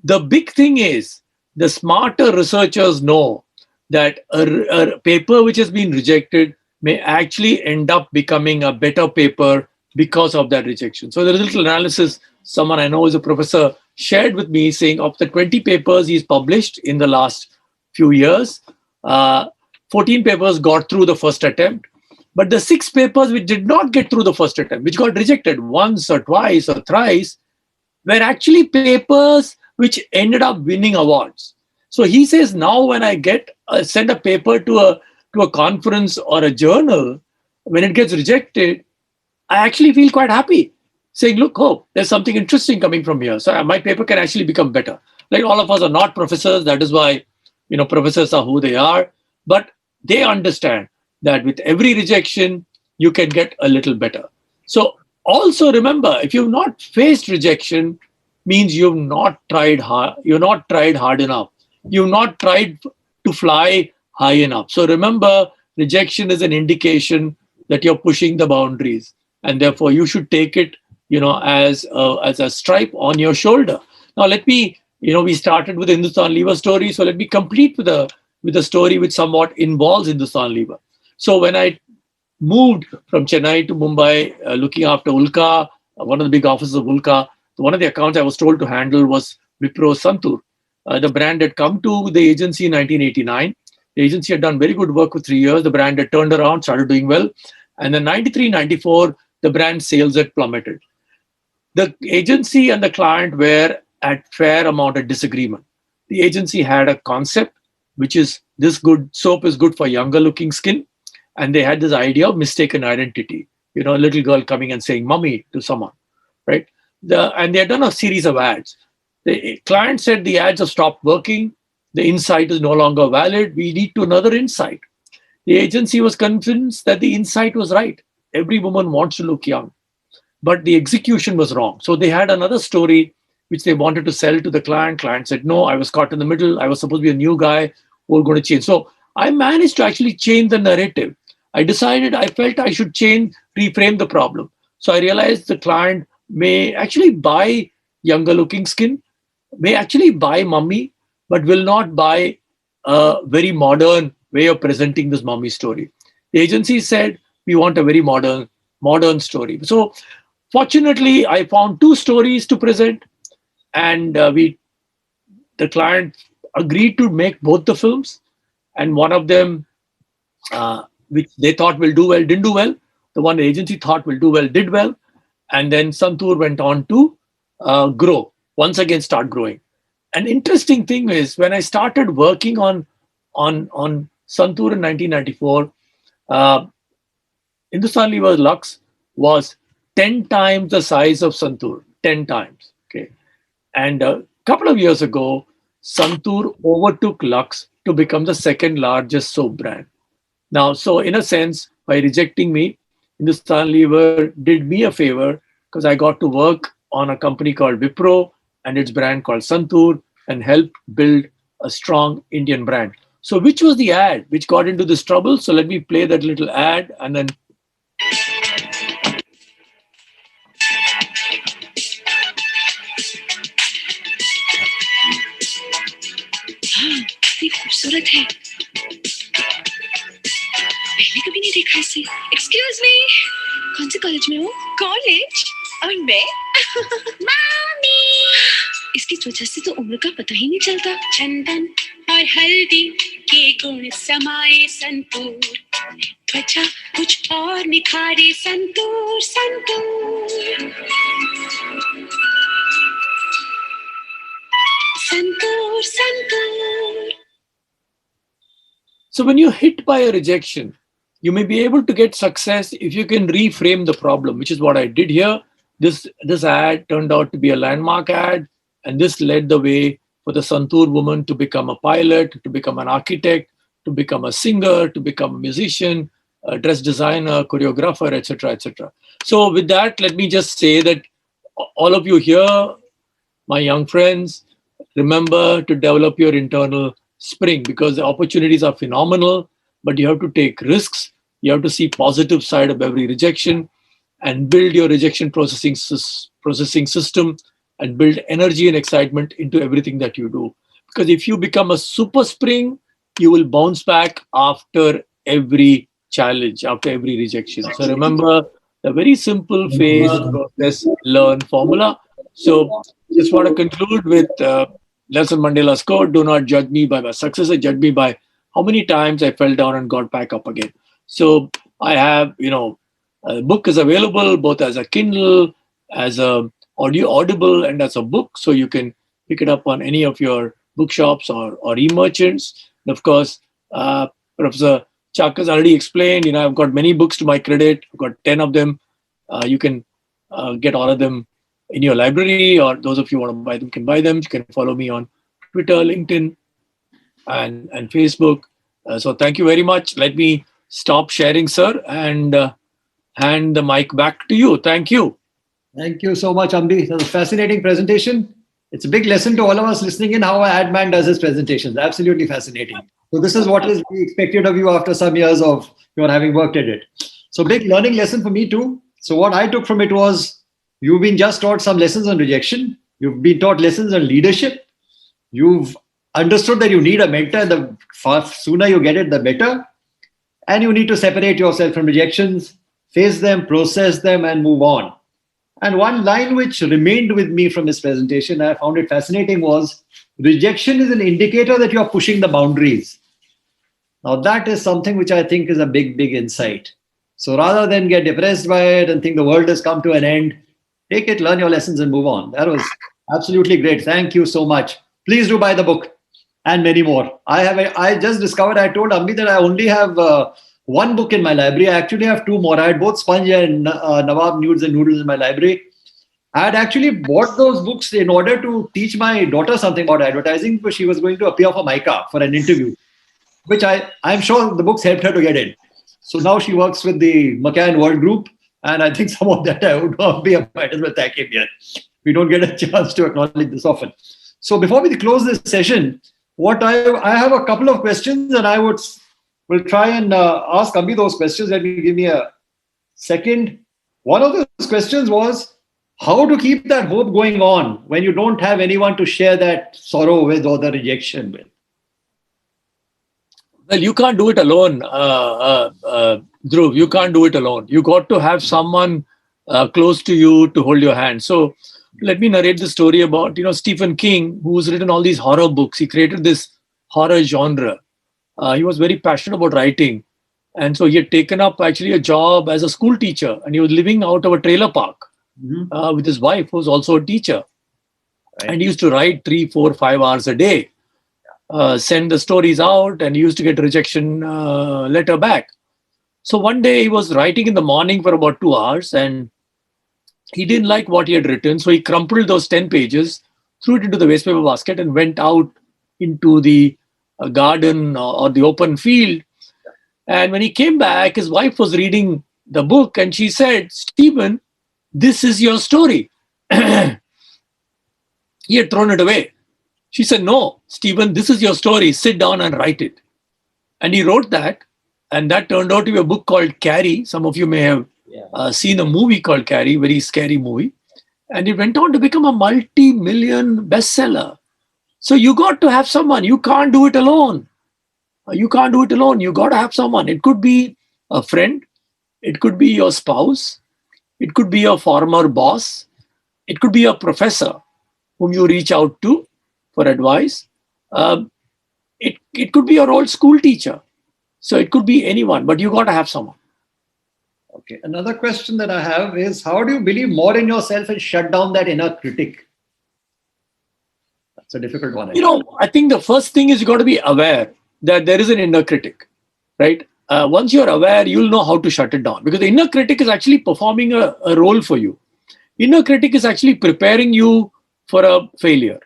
S9: the big thing is the smarter researchers know that a paper which has been rejected may actually end up becoming a better paper because of that rejection. So the little analysis someone I know is a professor shared with me, saying of the 20 papers he's published in the last few years, 14 papers got through the first attempt. But the 6 papers which did not get through the first attempt, which got rejected once or twice or thrice, were actually papers which ended up winning awards. So he says now when I send a paper to a conference or a journal, when it gets rejected, I actually feel quite happy, saying, look, oh, there's something interesting coming from here. So my paper can actually become better. Like, all of us are not professors. That is why, professors are who they are. But they understand that with every rejection, you can get a little better. So also remember, if you've not faced rejection, means you've not tried hard. You've not tried hard enough. You've not tried to fly high enough. So remember, rejection is an indication that you're pushing the boundaries, and therefore you should take it, as a stripe on your shoulder. Now let me, we started with the Hindustan Lever story, so let me complete with a story which somewhat involves Hindustan Lever. So when I moved from Chennai to Mumbai, looking after Ulka, one of the big offices of Ulka, one of the accounts I was told to handle was Wipro Santur. The brand had come to the agency in 1989. The agency had done very good work for 3 years. The brand had turned around, started doing well. And then 93, 94, the brand sales had plummeted. The agency and the client were at fair amount of disagreement. The agency had a concept, which is this good soap is good for younger looking skin. And they had this idea of mistaken identity. A little girl coming and saying "mommy" to someone, right? And they had done a series of ads. The client said the ads have stopped working. The insight is no longer valid. We need to another insight. The agency was convinced that the insight was right. Every woman wants to look young, but the execution was wrong. So they had another story which they wanted to sell to the client. Client said, no, I was caught in the middle. I was supposed to be a new guy who was going to change. So I managed to actually change the narrative. I felt I should reframe the problem. So I realized the client may actually buy younger looking skin, may actually buy mummy, but will not buy a very modern way of presenting this mummy story. The agency said, we want a very modern story. So fortunately, I found 2 stories to present, and the client agreed to make both the films, and one of them, which they thought will do well, didn't do well. The one the agency thought will do well, did well. And then Santur went on to grow, once again start growing. An interesting thing is, when I started working on Santur in 1994, Hindustan Lever Lux was 10 times the size of Santur, 10 times. Okay. And a couple of years ago, Santur overtook Lux to become the second largest soap brand. Now, so in a sense, by rejecting me, Hindustan Lever did me a favor, because I got to work on a company called Wipro and its brand called Santur, and helped build a strong Indian brand. So which was the ad which got into this trouble? So let me play that little ad and then.
S11: कितनी खूबसूरत है, पहले कभी नहीं देखा इसे. Excuse me, कौन से कॉलेज में हो? कॉलेज? और मैं? मामी, इसकी त्वचा से तो उम्र का पता ही नहीं चलता. चंदन और हल्दी के गुण समाये संतूर, त्वचा कुछ और निखारे santoor. Santoor, santoor, santoor.
S9: So when you're hit by a rejection, you may be able to get success if you can reframe the problem, which is what I did here. This ad turned out to be a landmark ad, and this led the way for the Santur woman to become a pilot, to become an architect, to become a singer, to become a musician, a dress designer, choreographer, etc., etc. So with that, let me just say that all of you here, my young friends, remember to develop your internal spring, because the opportunities are phenomenal, but you have to take risks. You have to see positive side of every rejection and build your rejection processing system and build energy and excitement into everything that you do. Because if you become a super spring, you will bounce back after every challenge, after every rejection. So remember the very simple phase, process, learn formula. So just want to conclude with Nelson Mandela's quote: "Do not judge me by my success, judge me by how many times I fell down and got back up again." So I have, a book is available both as a Kindle, as a audio audible, and as a book. So you can pick it up on any of your bookshops or e-merchants. And of course, Professor Chak has already explained, I've got many books to my credit. I've got 10 of them. You can get all of them in your library, or those of you who want to buy them can buy them. You can follow me on Twitter, LinkedIn, and Facebook. So thank you very much. Let me stop sharing, sir, and hand the mic back to you. Thank you.
S8: Thank you so much, Ambi. That was a fascinating presentation. It's a big lesson to all of us listening in how an ad man does his presentations. Absolutely fascinating. So this is what is expected of you after some years of your having worked at it. So big learning lesson for me too. So what I took from it was you've been just taught some lessons on rejection. You've been taught lessons on leadership. You've understood that you need a mentor. The sooner you get it, the better. And you need to separate yourself from rejections, face them, process them, and move on. And one line which remained with me from his presentation, I found it fascinating, was rejection is an indicator that you're pushing the boundaries. Now that is something which I think is a big, big insight. So rather than get depressed by it and think the world has come to an end, take it, learn your lessons and move on. That was absolutely great. Thank you so much. Please do buy the book and many more. I just discovered, I told Ambi that I only have one book in my library. I actually have two more. I had both Sponge and Nawab Nudes and Noodles in my library. I had actually bought those books in order to teach my daughter something about advertising, because she was going to appear for MICA for an interview, which I'm sure the books helped her to get in. So now she works with the McCann World Group, and I think some of that I would not be, might as well thank him here. We don't get a chance to acknowledge this often. So before we close this session, I have a couple of questions, and I will try and ask Ambi those questions. Let me give me a second. One of those questions was how to keep that hope going on when you don't have anyone to share that sorrow with or the rejection with.
S9: Well, you can't do it alone, Dhruv. You can't do it alone. You got to have someone close to you to hold your hand. So let me narrate the story about, Stephen King, who's written all these horror books. He created this horror genre. He was very passionate about writing. And so he had taken up actually a job as a school teacher, and he was living out of a trailer park with his wife, who was also a teacher. Right. And he used to write 3, 4, 5 hours a day, send the stories out, and he used to get rejection letter back. So one day he was writing in the morning for about 2 hours, and he didn't like what he had written. So he crumpled those 10 pages, threw it into the waste paper basket, and went out into the garden or the open field. And when he came back, his wife was reading the book, and she said, "Stephen, this is your story." He had thrown it away. She said, "No, Stephen, this is your story. Sit down and write it." And he wrote that, and that turned out to be a book called Carrie. Some of you may have seen a movie called Carrie, very scary movie. And it went on to become a multi-million bestseller. So you got to have someone. You can't do it alone. You can't do it alone. You got to have someone. It could be a friend. It could be your spouse. It could be your former boss. It could be a professor whom you reach out to for advice. It could be your old school teacher. So it could be anyone, but you got to have someone.
S8: Okay. Another question that I have is, how do you believe more in yourself and shut down that inner critic? That's a difficult one.
S9: I think the first thing is you got to be aware that there is an inner critic, right? Once you're aware, you'll know how to shut it down, because the inner critic is actually performing a role for you. Inner critic is actually preparing you for a failure.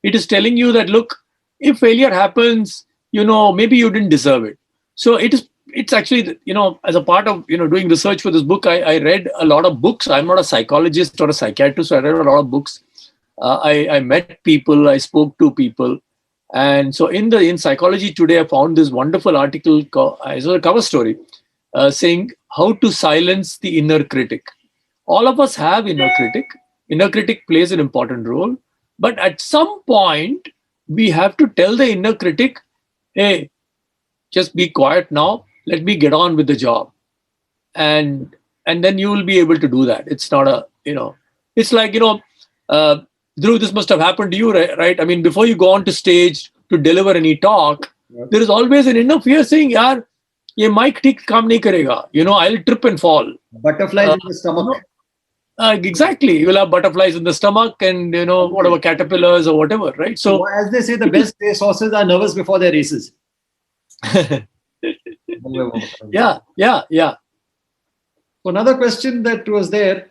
S9: It is telling you that, look, if failure happens, maybe you didn't deserve it. So it's actually, as a part of, doing research for this book, I read a lot of books. I'm not a psychologist or a psychiatrist, so I read a lot of books. I met people, I spoke to people. And so in Psychology Today, I found this wonderful article, as a cover story, saying how to silence the inner critic. All of us have inner critic. Inner critic plays an important role. But at some point, we have to tell the inner critic, hey, just be quiet now. Let me get on with the job. And then you will be able to do that. It's not a, it's like, Dhruv, this must have happened to you, right? I mean, before you go on to stage to deliver any talk, there is always an inner fear saying, yaar, ye mic ठीक काम नहीं करेगा. I'll trip and fall.
S8: Butterflies in the stomach.
S9: Exactly. You will have butterflies in the stomach and, whatever, caterpillars or whatever, right? So,
S8: as they say, the best race horses are nervous before their races.
S9: Yeah.
S8: So another question that was there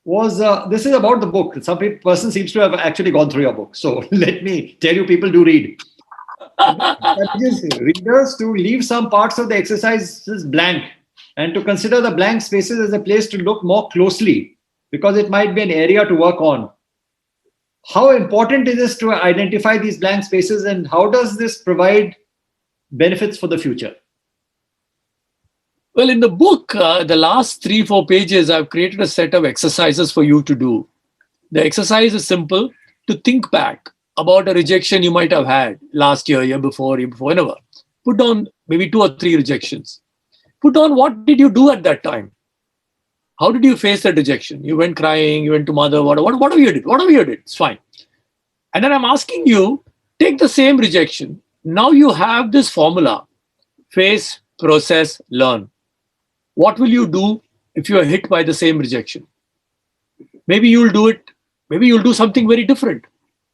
S8: was, this is about the book. Some person seems to have actually gone through your book. So let me tell you, people do read. Encourages readers to leave some parts of the exercises blank and to consider the blank spaces as a place to look more closely, because it might be an area to work on. How important is this to identify these blank spaces, and how does this provide benefits for the future?
S9: Well, in the book, the last 3-4 pages, I've created a set of exercises for you to do. The exercise is simple: to think back about a rejection you might have had last year, year before, whenever. Put down maybe 2 or 3 rejections. Put down what did you do at that time? How did you face that rejection? You went crying, you went to mother, whatever you did. Whatever you did, it's fine. And then I'm asking you, take the same rejection. Now you have this formula: face, process, learn. What will you do if you are hit by the same rejection? Maybe you'll do it. Maybe you'll do something very different.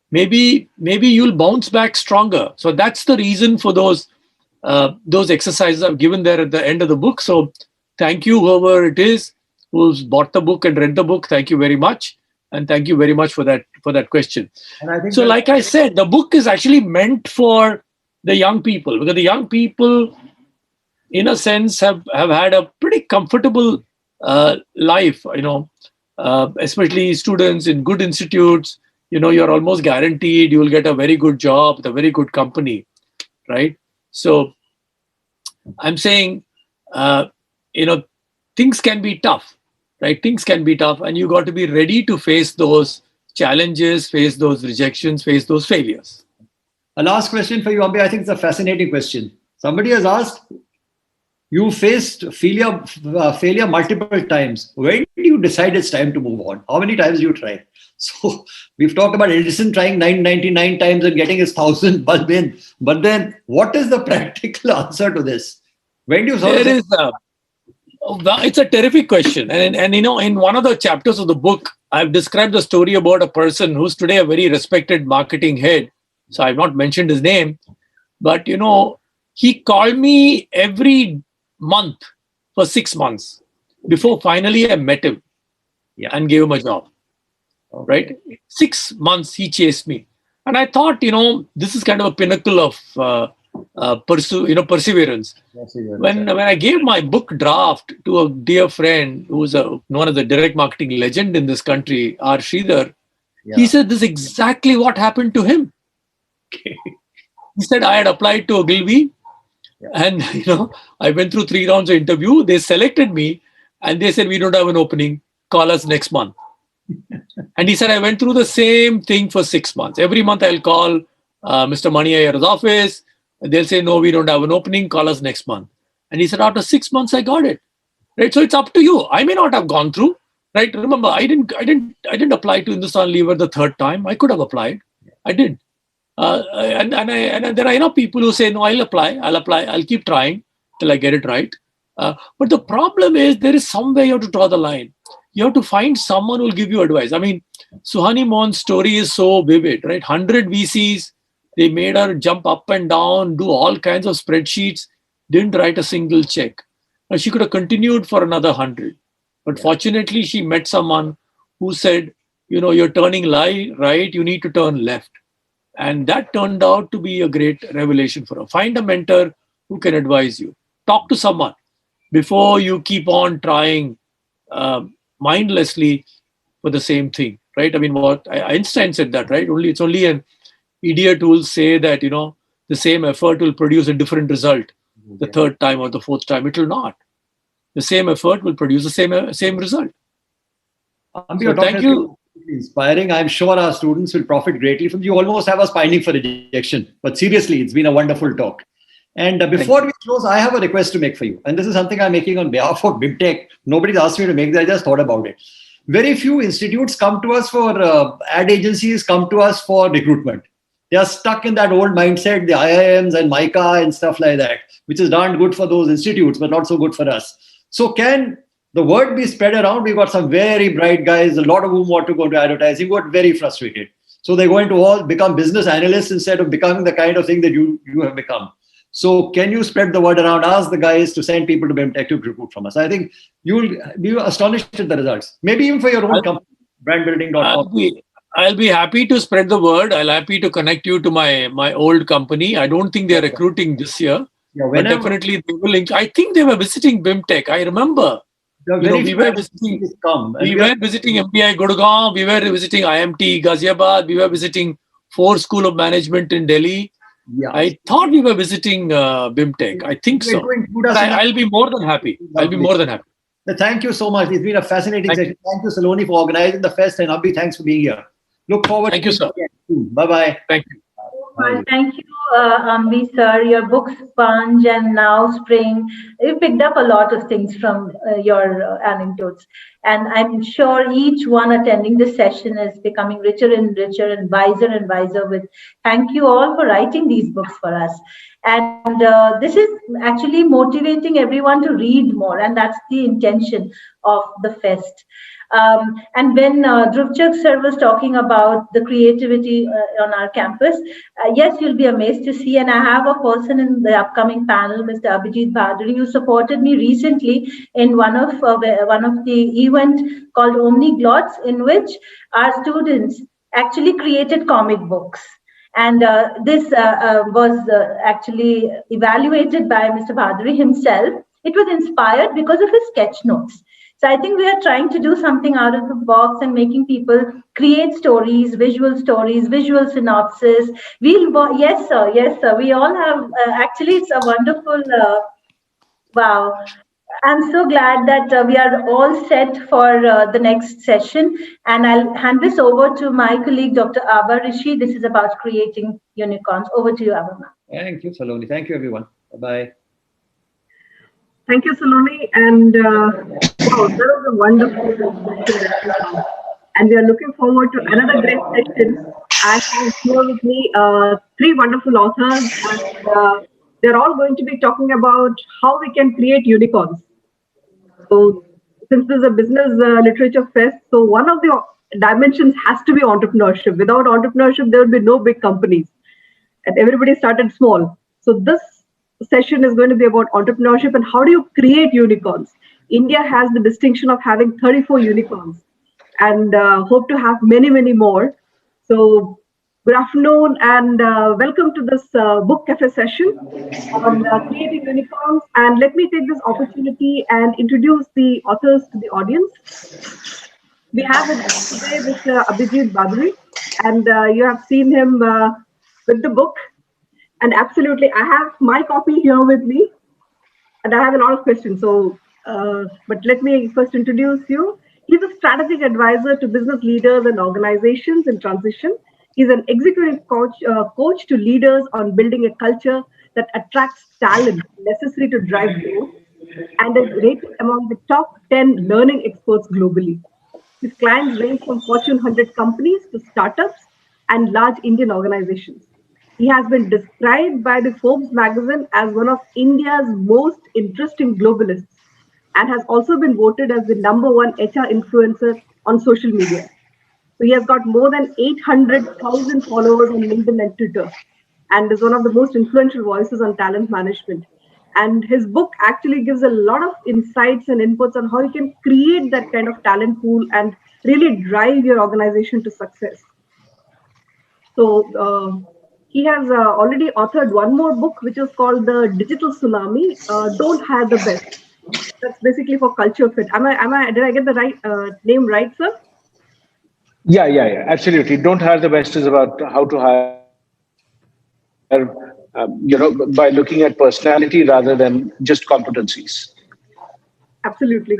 S9: Maybe you'll bounce back stronger. So that's the reason for those exercises I've given there at the end of the book. So thank you, whoever it is who's bought the book and read the book. Thank you very much. And thank you very much for that question.
S8: And I think
S9: so like I said, the book is actually meant for the young people, because the young people, in a sense, have had a pretty comfortable life, especially students in good institutes. You're almost guaranteed you will get a very good job with a very good company, right? So I'm saying, things can be tough, right? Things can be tough, and you got to be ready to face those challenges, face those rejections, face those failures.
S8: A last question for you, Ambe. I think it's a fascinating question. Somebody has asked, you faced failure multiple times. When did you decide it's time to move on? How many times did you try? So we've talked about Edison trying 999 times and getting his 1,000 bulb in. But then what is the practical answer to this? When do you
S9: it's a terrific question. And in one of the chapters of the book, I've described the story about a person who's today a very respected marketing head. So I've not mentioned his name, but he called me every month for 6 months before finally I met him and gave him a job. Right? 6 months he chased me. And I thought, this is kind of a pinnacle of perseverance. When I gave my book draft to a dear friend who's known as a direct marketing legend in this country, R. Sridhar, he said this is exactly what happened to him. He said, I had applied to Ogilvy and, I went through 3 rounds of interview. They selected me and they said, we don't have an opening. Call us next month. And he said, I went through the same thing for 6 months. Every month I'll call Mr. Mani Iyer's office. They'll say, no, we don't have an opening. Call us next month. And he said, after 6 months, I got it. Right. So it's up to you. I may not have gone through. Right. Remember, I didn't apply to Hindustan Lever the 3rd time. I could have applied. I did. And there are people who say, no, I'll apply. I'll keep trying till I get it right. But the problem is there is somewhere you have to draw the line. You have to find someone who will give you advice. I mean, Suhani Mohan's story is so vivid, right? 100 VCs, they made her jump up and down, do all kinds of spreadsheets, didn't write a single check. Now, she could have continued for another 100. But fortunately, she met someone who said, you're turning right, you need to turn left. And that turned out to be a great revelation for her. Find a mentor who can advise you. Talk to someone before you keep on trying mindlessly for the same thing, right? I mean, what Einstein said that, right? It's only an idiot who will say that, the same effort will produce a different result the 3rd time or the 4th time. It will not. The same effort will produce the same result. So thank you.
S8: inspiring. I'm sure our students will profit greatly from. You almost have us pining for rejection, but seriously, it's been a wonderful talk. And before we close, I have a request to make for you. And this is something I'm making on behalf of BIMTECH. Nobody's asked me to make that. I just thought about it. Very few institutes come to us for ad agencies, come to us for recruitment. They are stuck in that old mindset, the IIMs and MICA and stuff like that, which is darn good for those institutes, but not so good for us. So can the word be spread around? We've got some very bright guys, a lot of whom want to go to advertising, got very frustrated. So they're going to all become business analysts instead of becoming the kind of thing that you have become. So can you spread the word around? Ask the guys to send people to BIMTECH to recruit from us. I think you'll be astonished at the results. Maybe even for your own company, brandbuilding.com.
S9: I'll be happy to spread the word. I'll happy to connect you to my old company. I don't think they're recruiting this year, but definitely they will. I think they were visiting BIMTECH. I remember. We were visiting MPI Gurgaon. We were visiting IMT Ghaziabad. We were visiting Ford School of Management in Delhi.
S8: Yeah.
S9: I thought we were visiting BIMTECH. I think so. I'll be more than happy. I'll be more than happy.
S8: Thank you so much. It's been a fascinating session. Thank you, Saloni, for organizing the fest, and Abhi, thanks for being here. Look forward
S9: to
S8: you,
S9: sir.
S8: Bye-bye.
S9: Thank you.
S1: Well, thank you, Ambi, sir. Your book, Sponge and Now Spring, you picked up a lot of things from your anecdotes. And I'm sure each one attending this session is becoming richer and richer and wiser with. Thank you all for writing these books for us. And this is actually motivating everyone to read more. And that's the intention of the fest. And when Dhruvchak sir was talking about the creativity on our campus, yes, you'll be amazed to see. And I have a person in the upcoming panel, Mr. Abhijit Bhaduri, who supported me recently in one of the event called Omniglots, in which our students actually created comic books. And this was actually evaluated by Mr. Bhaduri himself. It was inspired because of his sketch notes. So I think we are trying to do something out of the box and making people create stories, visual synopsis. Yes, sir. We all have, actually, it's a wonderful, wow. I'm so glad that we are all set for the next session. And I'll hand this over to my colleague, Dr. Aba Rishi. This is about creating unicorns. Over to you, Aba.
S8: Thank you, Saloni. Thank you, everyone. Bye-bye.
S6: Thank you, Saloni. And wow, that was a wonderful session. And we are looking forward to another great session. I have here with me three wonderful authors, and they're all going to be talking about how we can create unicorns. So, since this is a business literature fest, so one of the dimensions has to be entrepreneurship. Without entrepreneurship, there will be no big companies, and everybody started small. So this session is going to be about entrepreneurship and how do you create unicorns. India has the distinction of having 34 unicorns and hope to have many, many more. So good afternoon and welcome to this book cafe session on creating unicorns. And let me take this opportunity and introduce the authors to the audience. We have with us today Mr. Abhijit Bhaduri, and you have seen him with the book. And absolutely, I have my copy here with me, and I have a lot of questions. So, but let me first introduce you. He's a strategic advisor to business leaders and organizations in transition. He's an executive coach to leaders on building a culture that attracts talent necessary to drive growth, and is rated among the top 10 learning experts globally. His clients range from Fortune 100 companies to startups and large Indian organizations. He has been described by the Forbes magazine as one of India's most interesting globalists and has also been voted as the #1 HR influencer on social media. So he has got more than 800,000 followers on LinkedIn and Twitter and is one of the most influential voices on talent management. And his book actually gives a lot of insights and inputs on how you can create that kind of talent pool and really drive your organization to success. So he has already authored one more book, which is called The Digital Tsunami, Don't Hire the Best. That's basically for culture fit. Did I get the right name right, sir?
S12: Yeah. Absolutely. Don't Hire the Best is about how to hire, by looking at personality rather than just competencies.
S6: Absolutely.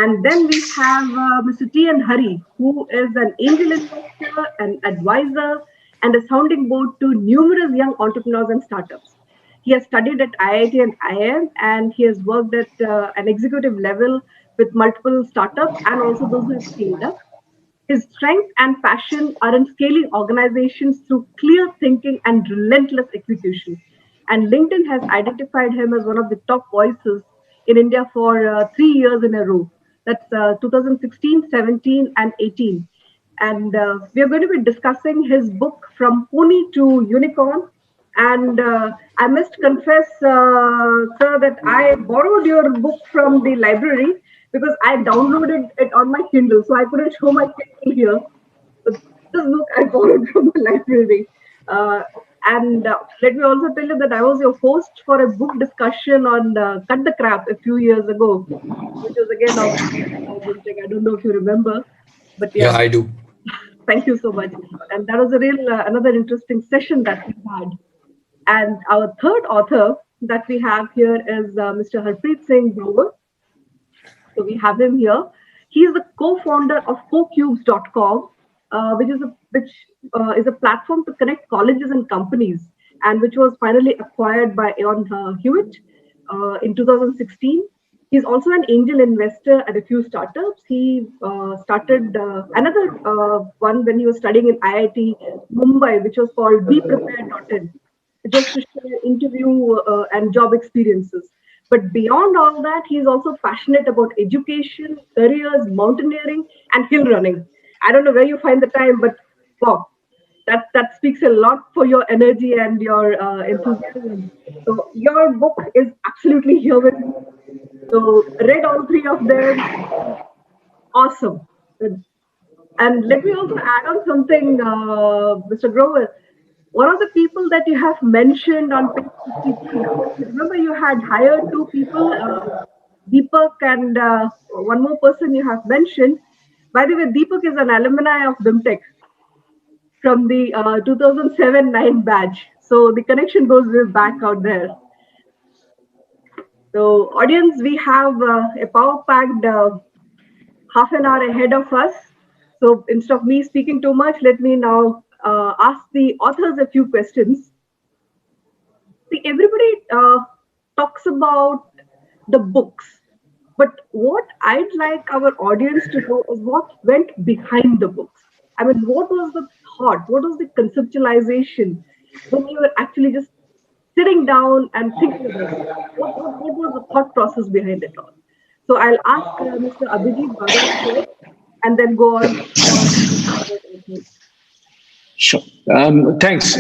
S6: And then we have Mr. T. N. Hari, who is an angel investor, an advisor, and a sounding board to numerous young entrepreneurs and startups. He has studied at IIT and IIM, and he has worked at an executive level with multiple startups and also those who have scaled up. His strength and passion are in scaling organizations through clear thinking and relentless execution. And LinkedIn has identified him as one of the top voices in India for 3 years in a row. That's 2016, 17, and 18. And we are going to be discussing his book From Pony to Unicorn. And I must confess, sir, that I borrowed your book from the library because I downloaded it on my Kindle, so I couldn't show my Kindle here. So this book I borrowed from the library. And let me also tell you that I was your host for a book discussion on Cut the Crap a few years ago, which was again organized by BIMTECH. I don't know if you remember, but
S13: Yeah,
S6: yeah,
S13: I do.
S6: thank you so much. And that was a real another interesting session that we had. And our third author that we have here is Mr. Harpreet Singh Grover. So we have him here. He is the co-founder of CoCubes.com, which is a platform to connect colleges and companies, and which was finally acquired by Aon Hewitt in 2016. He's also an angel investor at a few startups. He started another one when he was studying in IIT Mumbai, which was called BePrepared.in, just to share interview and job experiences. But beyond all that, he's also passionate about education, careers, mountaineering, and hill running. I don't know where you find the time, but wow, that speaks a lot for your energy and your enthusiasm. So your book is absolutely here with me. So read all three of them. Awesome. And let me also add on something, Mr. Grover. One of the people that you have mentioned on page 53, remember you had hired two people, Deepak and one more person you have mentioned. By the way, Deepak is an alumni of BIMTECH from the 2007-9 batch. So the connection goes way back out there. So audience, we have a power-packed half an hour ahead of us. So instead of me speaking too much, let me now ask the authors a few questions. See, everybody talks about the books, but what I'd like our audience to know is what went behind the books. I mean, what was the thought? What was the conceptualization when you were actually just sitting down and thinking about it? What was the thought process behind it all? So I'll ask Mr. Abhijit Bhagat first, and then go on to the other authors.
S12: Sure. Thanks.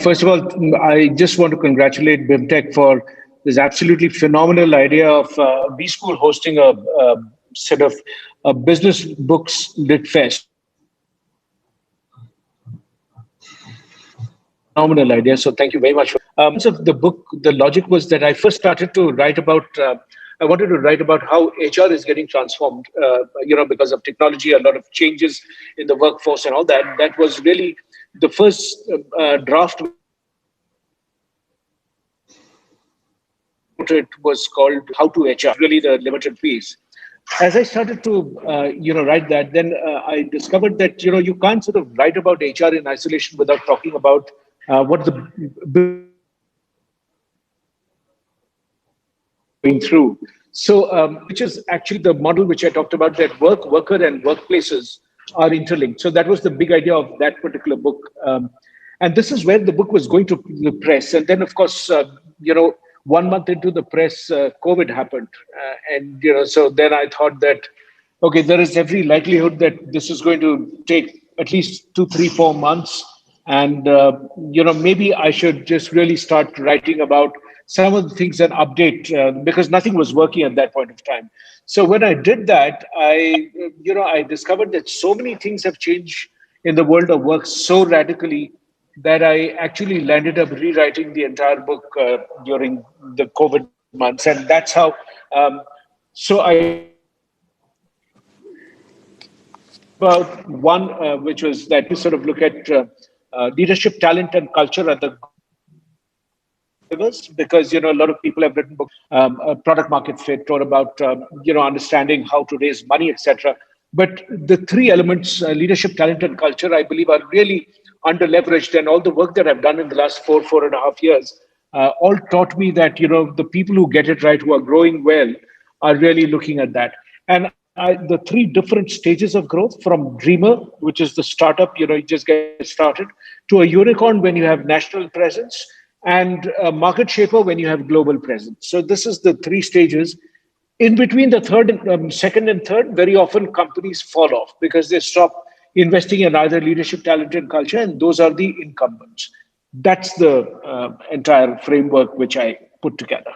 S12: First of all, I just want to congratulate BIMTECH for this absolutely phenomenal idea of B School hosting a set of business books lit fest. Phenomenal idea. So thank you very much. So the book, the logic was that I first started to write about. I wanted to write about how HR is getting transformed. Because of technology, a lot of changes in the workforce and all that. That was really the first draft. It was called How to HR. Really, the limited piece. As I started to write that, then I discovered that you can't sort of write about HR in isolation without talking about what the going through. So, which is actually the model which I talked about, that worker, and workplaces are interlinked. So that was the big idea of that particular book. And this is where the book was going to the press. And then, of course, 1 month into the press, COVID happened. So then I thought that, okay, there is every likelihood that this is going to take at least 2, 3, 4 months. And, maybe I should just really start writing about some of the things and update because nothing was working at that point of time. So when I did that, I discovered that so many things have changed in the world of work so radically that I actually landed up rewriting the entire book during the COVID months. And that's how, so I about one, which was that we sort of look at leadership, talent, and culture at the because a lot of people have written books, product market fit, or about understanding how to raise money, etc. But the three elements, leadership, talent, and culture, I believe, are really under leveraged. And all the work that I've done in the last 4.5 years, all taught me that the people who get it right, who are growing well, are really looking at that. And the three different stages of growth, from dreamer, which is the startup, you just get started, to a unicorn when you have national presence, and a market shaper when you have global presence. So this is the three stages. In between the second and third, very often companies fall off because they stop investing in either leadership, talent, and culture, and those are the incumbents. That's the entire framework which I put together.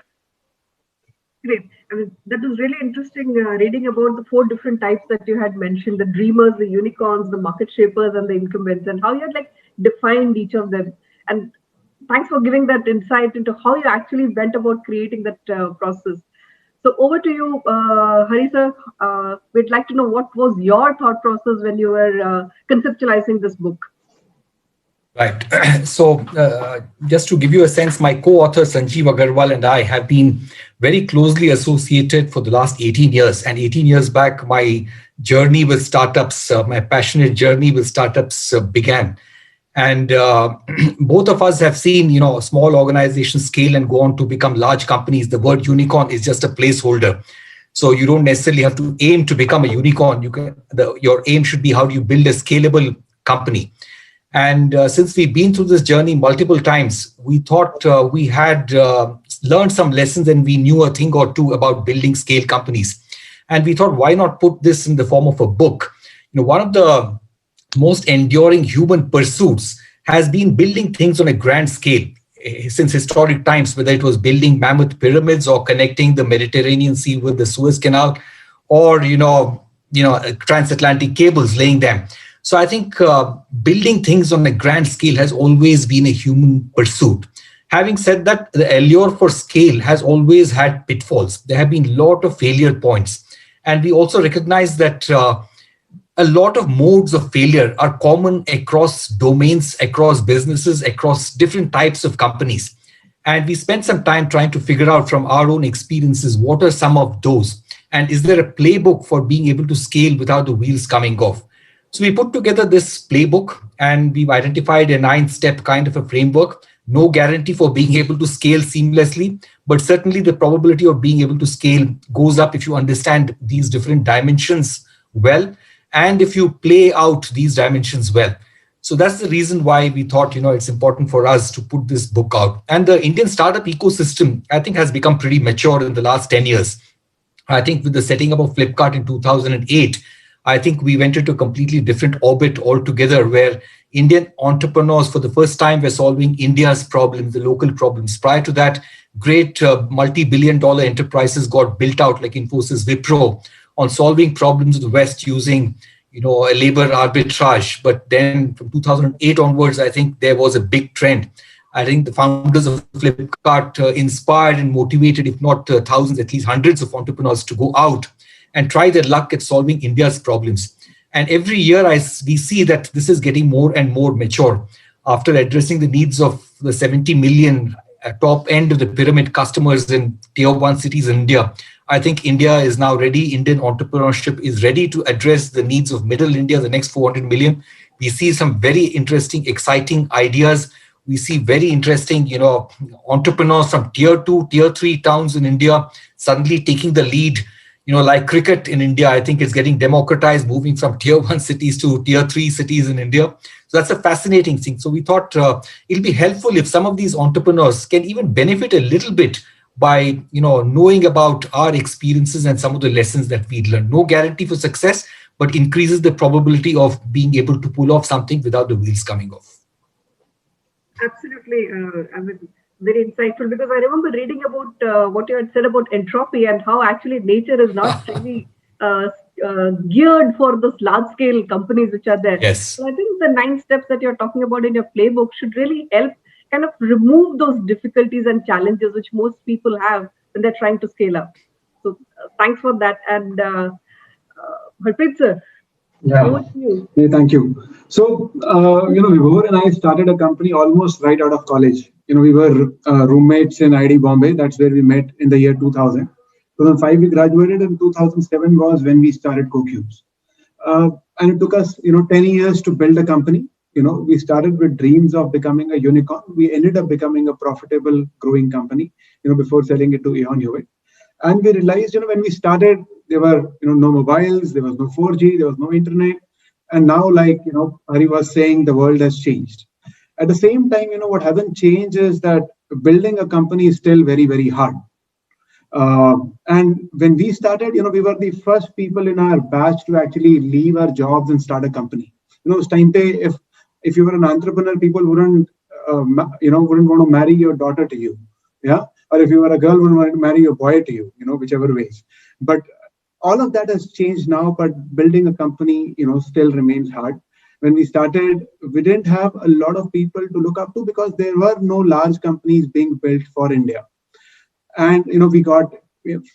S6: Great. I mean, that was really interesting reading about the 4 different types that you had mentioned: the dreamers, the unicorns, the market shapers, and the incumbents, and how you had defined each of them. And thanks for giving that insight into how you actually went about creating that process. So over to you, Hari sir. We'd like to know what was your thought process when you were conceptualizing this book.
S13: Right. So just to give you a sense, my co-author Sanjeev Agarwal and I have been very closely associated for the last 18 years. And 18 years back, my journey with startups, my passionate journey with startups began. And both of us have seen, small organizations scale and go on to become large companies. The word unicorn is just a placeholder. So you don't necessarily have to aim to become a unicorn. Your aim should be, how do you build a scalable company? And since we've been through this journey multiple times, we thought we had learned some lessons and we knew a thing or two about building scale companies. And we thought, why not put this in the form of a book? One of the most enduring human pursuits has been building things on a grand scale since historic times, whether it was building mammoth pyramids or connecting the Mediterranean Sea with the Suez Canal, or transatlantic cables, laying them. So I think building things on a grand scale has always been a human pursuit. Having said that, the allure for scale has always had pitfalls. There have been a lot of failure points. And we also recognize that a lot of modes of failure are common across domains, across businesses, across different types of companies. And we spent some time trying to figure out from our own experiences, what are some of those? And is there a playbook for being able to scale without the wheels coming off? So we put together this playbook and we've identified a 9-step kind of a framework. No guarantee for being able to scale seamlessly, but certainly the probability of being able to scale goes up if you understand these different dimensions well, and if you play out these dimensions well. So that's the reason why we thought, it's important for us to put this book out. And the Indian startup ecosystem, I think, has become pretty mature in the last 10 years. I think with the setting up of Flipkart in 2008, I think we went into a completely different orbit altogether, where Indian entrepreneurs for the first time were solving India's problems, the local problems. Prior to that, great multi-billion-dollar enterprises got built out, like Infosys, Wipro, on solving problems of the West using, a labor arbitrage. But then from 2008 onwards, I think there was a big trend. I think the founders of Flipkart inspired and motivated, if not thousands, at least hundreds of entrepreneurs to go out and try their luck at solving India's problems. And every year we see that this is getting more and more mature. After addressing the needs of the 70 million top end of the pyramid customers in tier 1 cities in India, I think India is now ready. Indian entrepreneurship is ready to address the needs of middle India, the next 400 million. We see some very interesting, exciting ideas. We see very interesting, entrepreneurs from tier 2, tier 3 towns in India suddenly taking the lead. Like cricket in India, I think is getting democratized, moving from tier 1 cities to tier 3 cities in India. So that's a fascinating thing. So we thought it'll be helpful if some of these entrepreneurs can even benefit a little bit by, knowing about our experiences and some of the lessons that we learned. No guarantee for success, but increases the probability of being able to pull off something without the wheels coming off.
S6: Absolutely. Very insightful, because I remember reading about what you had said about entropy and how actually nature is not really geared for those large-scale companies which are there.
S13: Yes.
S6: So I think the 9 steps that you're talking about in your playbook should really help kind of remove those difficulties and challenges which most people have when they're trying to scale up. So thanks for that. And Harpreet sir.
S1: Yeah.
S6: Over to you.
S1: Yeah, thank you. So, Vibhor and I started a company almost right out of college. We were roommates in ID Bombay. That's where we met in the year 2000. 2005 we graduated, and 2007 was when we started CoCubes. And it took us, 10 years to build a company. We started with dreams of becoming a unicorn. We ended up becoming a profitable, growing company, before selling it to Eon Hewitt. And we realized, when we started, there were, no mobiles, there was no 4G, there was no internet. And now, like, Hari was saying, the world has changed. At the same time, what hasn't changed is that building a company is still very, very hard. And when we started, we were the first people in our batch to actually leave our jobs and start a company. It's time pe, if you were an entrepreneur, people wouldn't, wouldn't want to marry your daughter to you, yeah. Or if you were a girl, wouldn't want to marry your boy to you, whichever ways. But all of that has changed now. But building a company, still remains hard. When we started, we didn't have a lot of people to look up to because there were no large companies being built for India. And we got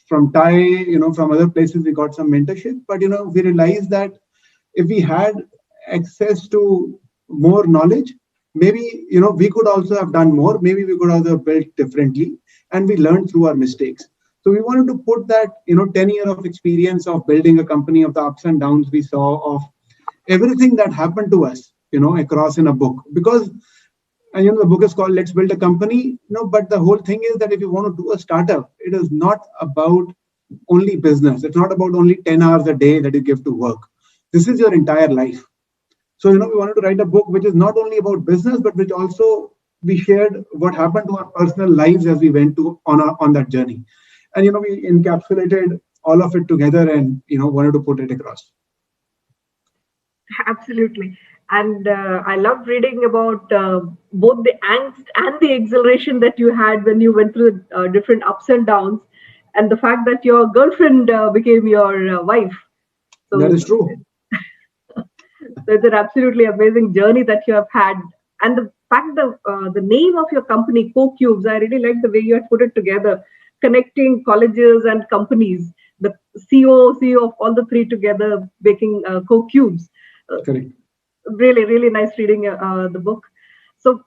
S1: from Thai, from other places, we got some mentorship. But we realized that if we had access to more knowledge, maybe we could also have done more. Maybe we could also have built differently, and we learned through our mistakes. So we wanted to put that 10 year of experience of building a company, of the ups and downs we saw, of everything that happened to us, across in a book. Because and the book is called Let's Build a Company. But the whole thing is that if you want to do a startup, it is not about only business. It's not about only 10 hours a day that you give to work. This is your entire life. So, we wanted to write a book which is not only about business, but which also we shared what happened to our personal lives as we went on that journey. And, we encapsulated all of it together and, wanted to put it across.
S6: Absolutely. And I loved reading about both the angst and the exhilaration that you had when you went through the different ups and downs, and the fact that your girlfriend became your wife. So
S1: that is true.
S6: it's an absolutely amazing journey that you have had. And the fact that the name of your company, CoCubes, I really like the way you had put it together, connecting colleges and companies, the CEO of all the three together, making CoCubes.
S1: Correct.
S6: Really, really nice reading the book. So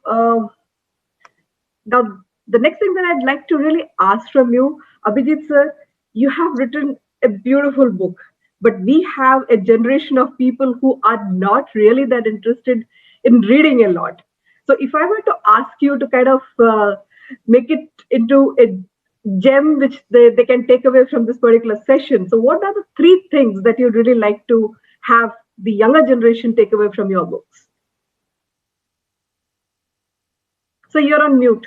S6: now the next thing that I'd like to really ask from you, Abhijit sir, you have written a beautiful book, but we have a generation of people who are not really that interested in reading a lot. So if I were to ask you to kind of make it into a gem which they can take away from this particular session, so what are the three things that you'd really like to have the younger generation take away from your books? So you're on mute.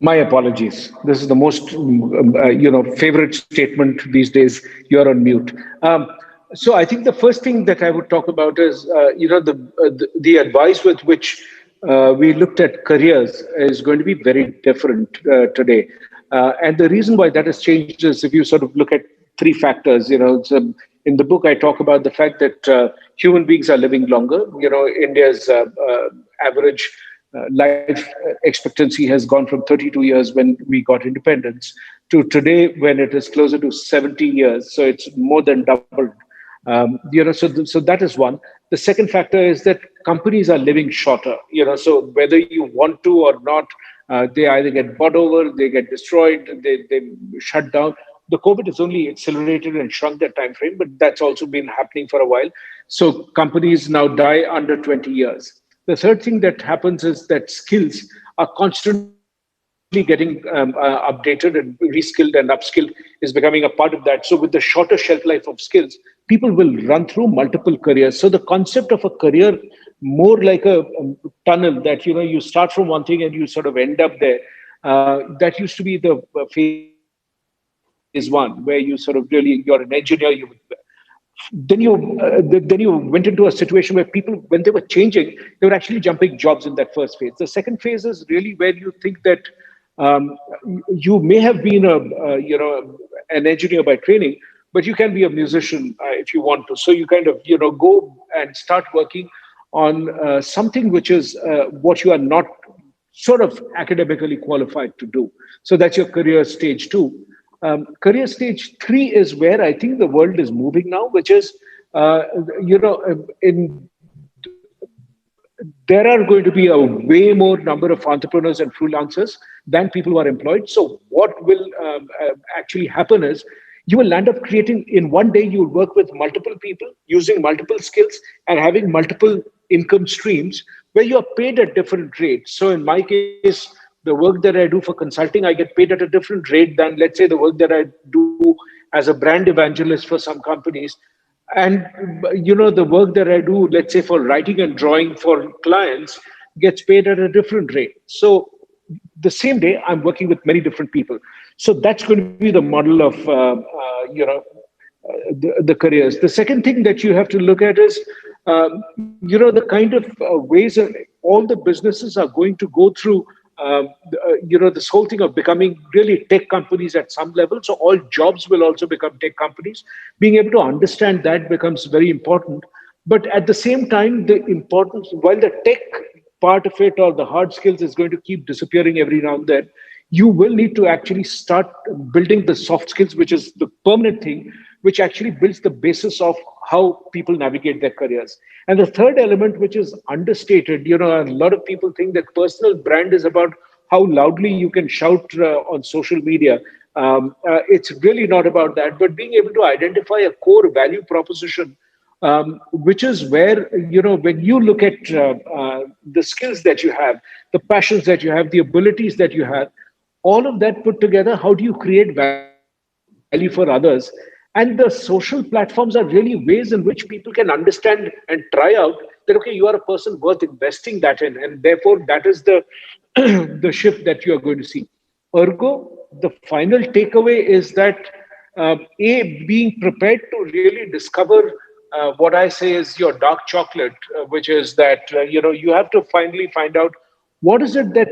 S12: My apologies. This is the most, favorite statement these days. You're on mute. So I think the first thing that I would talk about is, the advice with which we looked at careers is going to be very different today. And the reason why that has changed is if you sort of look at three factors. In the book, I talk about the fact that human beings are living longer. India's average life expectancy has gone from 32 years when we got independence to today when it is closer to 70 years. So it's more than doubled. So that is one. The second factor is that companies are living shorter. So whether you want to or not, they either get bought over, they get destroyed, they shut down. The COVID has only accelerated and shrunk that time frame, but that's also been happening for a while. So companies now die under 20 years. The third thing that happens is that skills are constantly getting updated, and reskilled and upskilled is becoming a part of that. So with the shorter shelf life of skills, people will run through multiple careers. So the concept of a career, more like a tunnel that, you start from one thing and you sort of end up there. That used to be the phase one, where you sort of really, you're an engineer, then you went into a situation where people, when they were changing, they were actually jumping jobs in that first phase. The second phase is really where you think that you may have been an engineer by training, but you can be a musician if you want to. So you kind of go and start working on something which is what you are not sort of academically qualified to do. So that's your career stage two. Career stage 3 is where I think the world is moving now, which is, in there are going to be a way more number of entrepreneurs and freelancers than people who are employed. So what will actually happen is you will end up creating, in one day, you will work with multiple people using multiple skills and having multiple income streams where you are paid at different rates. So in my case, the work that I do for consulting, I get paid at a different rate than, let's say, the work that I do as a brand evangelist for some companies. And the work that I do, let's say, for writing and drawing for clients, gets paid at a different rate. So the same day I'm working with many different people. So that's going to be the model of the careers. The second thing that you have to look at is the kind of ways all the businesses are going to go through this whole thing of becoming really tech companies at some level. So all jobs will also become tech companies. Being able to understand that becomes very important. But at the same time, the importance, while the tech part of it or the hard skills is going to keep disappearing every now and then, you will need to actually start building the soft skills, which is the permanent thing, which actually builds the basis of how people navigate their careers. And the third element, which is understated, a lot of people think that personal brand is about how loudly you can shout on social media. It's really not about that, but being able to identify a core value proposition, which is where, when you look at the skills that you have, the passions that you have, the abilities that you have, all of that put together, how do you create value for others? And the social platforms are really ways in which people can understand and try out that, okay, you are a person worth investing that in. And therefore, that is the, the shift that you are going to see. Ergo, the final takeaway is that, being prepared to really discover what I say is your dark chocolate, which is that, you have to finally find out what is it that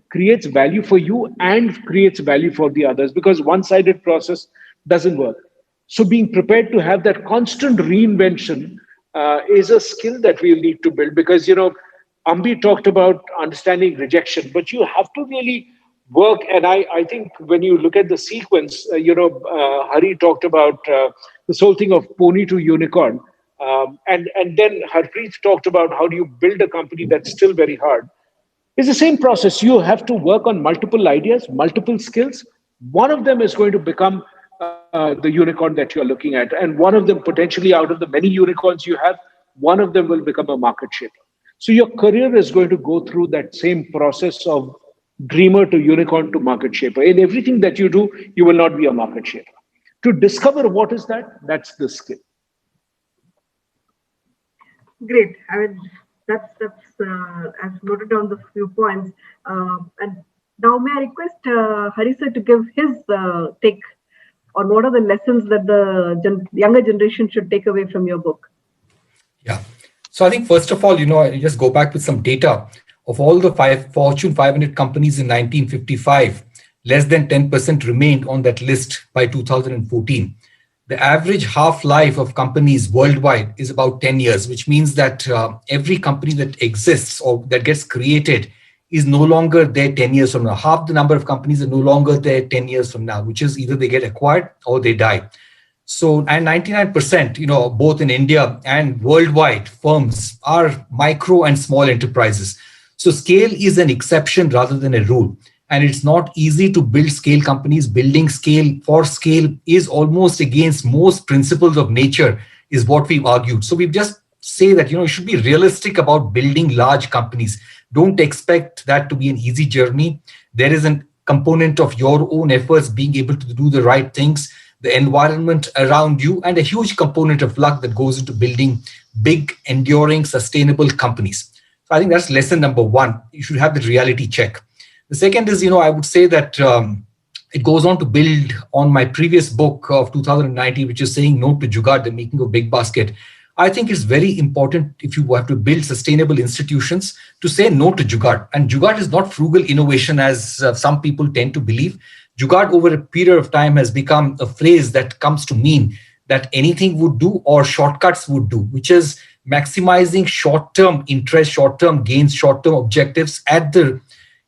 S12: creates value for you and creates value for the others, because one-sided process doesn't work. So being prepared to have that constant reinvention is a skill that we'll need to build, because, Ambi talked about understanding rejection, but you have to really work. And I think when you look at the sequence, Hari talked about this whole thing of pony to unicorn. And then Harpreet talked about how do you build a company that's still very hard. It's the same process. You have to work on multiple ideas, multiple skills. One of them is going to become the unicorn that you're looking at. And one of them, potentially out of the many unicorns you have, one of them will become a market shaper. So your career is going to go through that same process of dreamer to unicorn to market shaper. In everything that you do, you will not be a market shaper. To discover what is that, that's the skill.
S14: Great. I mean, that's I've noted down the few points. And now may I request Hari sir to give his take on what are the lessons that the younger generation should take away from your book?
S13: Yeah. So I think first of all, I just go back with some data of all the Fortune 500 companies in 1955. Less than 10% remained on that list by 2014. The average half-life of companies worldwide is about 10 years, which means that every company that exists or that gets created is no longer there 10 years from now. Half the number of companies are no longer there 10 years from now, which is either they get acquired or they die. So, and 99%, both in India and worldwide, firms are micro and small enterprises. So scale is an exception rather than a rule. And it's not easy to build scale companies. Building scale for scale is almost against most principles of nature, is what we've argued. So we've just say that, you should be realistic about building large companies. Don't expect that to be an easy journey. There is a component of your own efforts, being able to do the right things, the environment around you, and a huge component of luck that goes into building big, enduring, sustainable companies. So I think that's lesson number one. You should have the reality check. The second is, I would say that it goes on to build on my previous book of 2019, which is saying no to Jugaad, the making of big basket. I think it's very important, if you have to build sustainable institutions, to say no to Jugaad. And Jugaad is not frugal innovation, as some people tend to believe. Jugaad over a period of time has become a phrase that comes to mean that anything would do or shortcuts would do, which is maximizing short-term interest, short-term gains, short-term objectives at the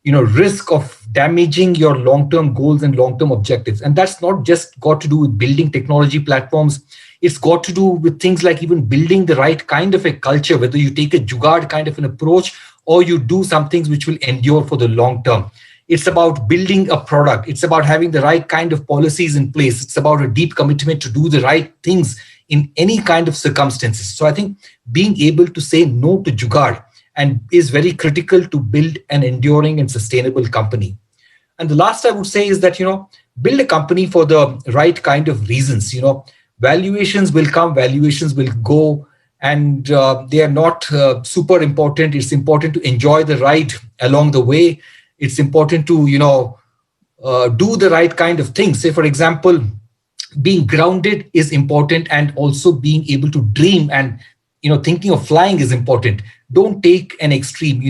S13: risk of damaging your long-term goals and long-term objectives. And that's not just got to do with building technology platforms. It's got to do with things like even building the right kind of a culture, whether you take a jugaad kind of an approach or you do some things which will endure for the long term. It's about building a product. It's about having the right kind of policies in place. It's about a deep commitment to do the right things in any kind of circumstances. So I think being able to say no to jugaad and is very critical to build an enduring and sustainable company. And the last I would say is that, build a company for the right kind of reasons. Valuations will come, valuations will go, and they are not super important. It's important to enjoy the ride along the way. It's important to, do the right kind of things. Say, for example, being grounded is important, and also being able to dream and, thinking of flying is important. Don't take an extreme.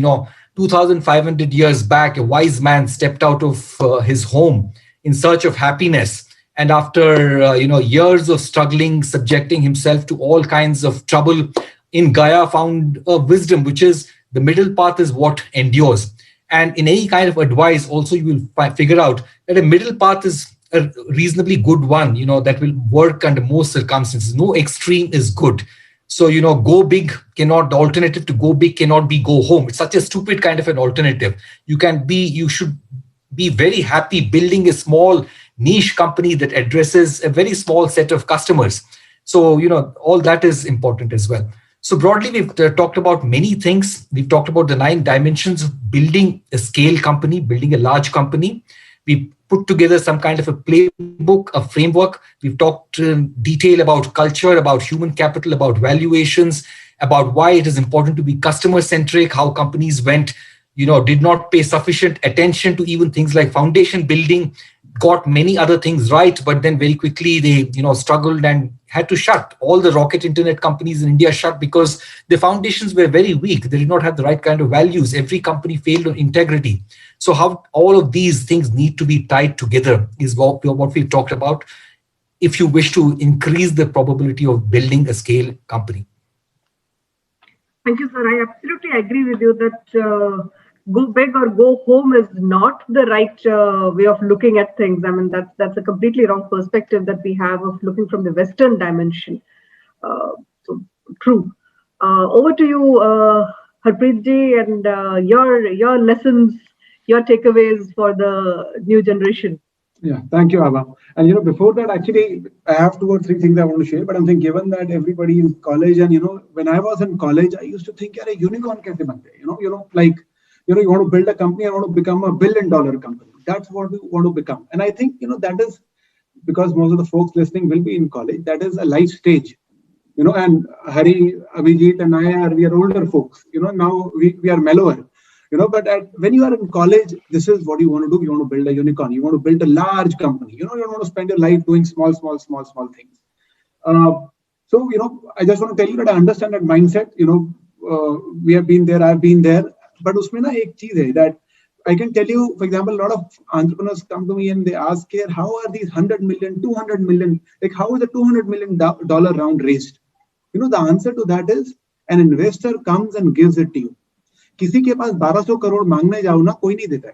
S13: 2,500 years back, a wise man stepped out of his home in search of happiness. And after, years of struggling, subjecting himself to all kinds of trouble in Gaya, found a wisdom, which is the middle path is what endures. And in any kind of advice, also, you will figure out that a middle path is a reasonably good one, that will work under most circumstances. No extreme is good. So, go big cannot, the alternative to go big cannot be go home. It's such a stupid kind of an alternative. You should be very happy building a small niche company that addresses a very small set of customers. So, all that is important as well. So broadly, we've talked about many things. We've talked about the 9 dimensions of building a scale company, building a large company. We put together some kind of a playbook, a framework. We've talked in detail about culture, about human capital, about valuations, about why it is important to be customer-centric, how companies did not pay sufficient attention to even things like foundation building, got many other things right, but then very quickly they, struggled and had to shut. All the rocket internet companies in India shut because the foundations were very weak. They did not have the right kind of values. Every company failed on integrity. So how all of these things need to be tied together is what we've talked about if you wish to increase the probability of building a scale company.
S14: Thank you, sir. I absolutely agree with you that go big or go home is not the right way of looking at things. I mean, that's a completely wrong perspective that we have of looking from the Western dimension. So true. Over to you, Harpreet ji, and your lessons, your takeaways for the new generation.
S15: Yeah, thank you, Ava. And before that, actually, I have 2 or 3 things I want to share. But I'm thinking, given that everybody is in college, and when I was in college, I used to think, a unicorn kaise bante? Like. You want to build a company, I want to become a $1 billion company. That's what we want to become. And I think, that is because most of the folks listening will be in college. That is a life stage, and Hari, Abhijit and we are older folks, now we are mellower, but when you are in college, this is what you want to do. You want to build a unicorn. You want to build a large company. You don't want to spend your life doing small things. So, I just want to tell you that I understand that mindset. We have been there, I've been there. But usme na ek cheez hai that I can tell you, for example, a lot of entrepreneurs come to me and they ask here, how are these 100 million, 200 million, like how is a $200 million round raised? The answer to that is an investor comes and gives it to you. Kisi ke paas 1200 crore mangne jao na, koi nahi deta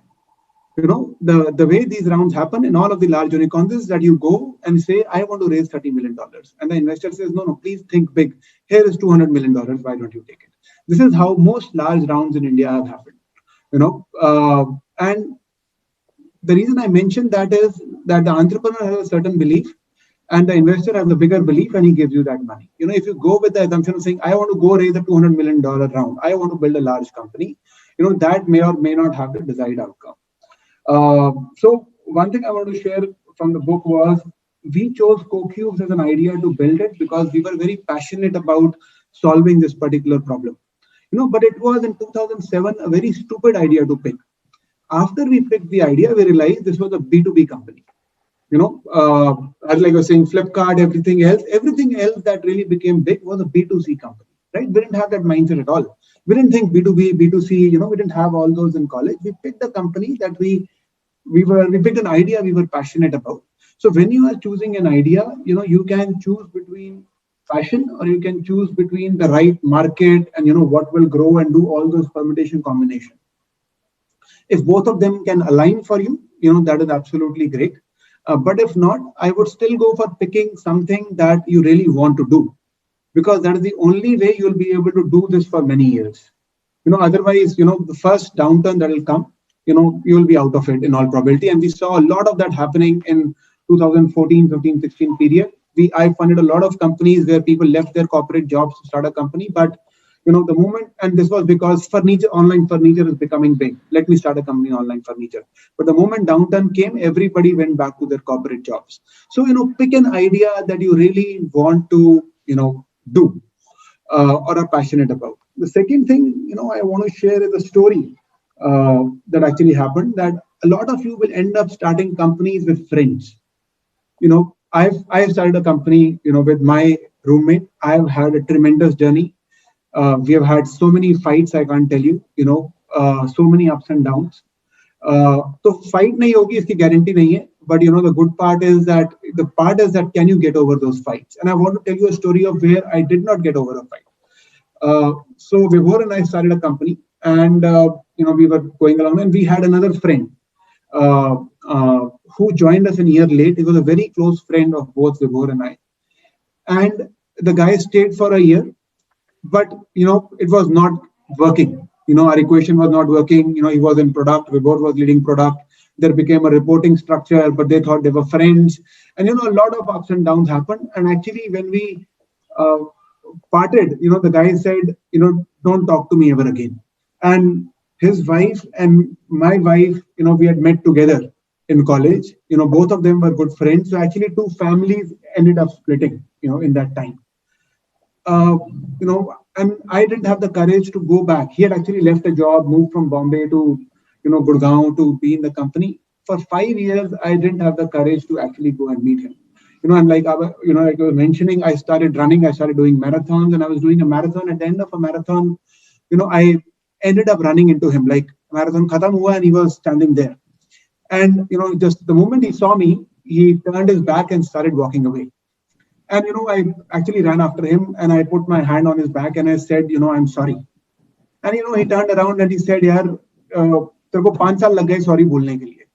S15: hai. The way these rounds happen in all of the large unicorns is that you go and say, I want to raise $30 million. And the investor says, no, please think big. Here is $200 million. Why don't you take it? This is how most large rounds in India have happened, and the reason I mentioned that is that the entrepreneur has a certain belief and the investor has a bigger belief and he gives you that money. If you go with the assumption of saying, I want to go raise a $200 million round, I want to build a large company, that may or may not have the desired outcome. So one thing I want to share from the book was we chose CoCubes as an idea to build it because we were very passionate about solving this particular problem. But it was in 2007 a very stupid idea to pick. After we picked the idea, we realized this was a B2B company. As like I was saying, Flipkart, everything else that really became big was a B2C company, right? We didn't have that mindset at all. We didn't think B2B, B2C, we didn't have all those in college. We picked a company that we picked an idea we were passionate about. So when you are choosing an idea, you can choose between passion or you can choose between the right market and what will grow and do all those permutation combination. If both of them can align for you, that is absolutely great. But if not, I would still go for picking something that you really want to do, because that is the only way you'll be able to do this for many years. Otherwise, the first downturn that will come, you will be out of it in all probability. And we saw a lot of that happening in 2014, 15, 16 period. I funded a lot of companies where people left their corporate jobs to start a company. But, the moment, and this was because online furniture is becoming big. Let me start a company in online furniture. But the moment downturn came, everybody went back to their corporate jobs. So, pick an idea that you really want to, do or are passionate about. The second thing, I want to share is a story that actually happened, that a lot of you will end up starting companies with friends. I've started a company, with my roommate. I've had a tremendous journey. We have had so many fights, I can't tell you, so many ups and downs. So fight nahi hogi, iski guarantee nahi hai. But the good part is that can you get over those fights? And I want to tell you a story of where I did not get over a fight. So Vibhor and I started a company, and we were going along, and we had another friend who joined us a year late. He was a very close friend of both Vibhor and I, and the guy stayed for a year, but it was not working. Our equation was not working. He was in product, Vibhor was leading product. There became a reporting structure, but they thought they were friends, and a lot of ups and downs happened. And actually, when we parted, the guy said, don't talk to me ever again. And his wife and my wife, we had met together in college. Both of them were good friends. So actually, two families ended up splitting, in that time. And I didn't have the courage to go back. He had actually left a job, moved from Bombay to, Gurgaon to be in the company. For 5 years, I didn't have the courage to actually go and meet him. And like I was mentioning, I started running, I started doing marathons, and I was doing a marathon. At the end of a marathon, I ended up running into him, like marathon khatam hua, and he was standing there. And, just the moment he saw me, he turned his back and started walking away. And, I actually ran after him, and I put my hand on his back and I said, I'm sorry. And, he turned around and he said, yaar, tere ko 5 saal lag gaye sorry bolne ke liye.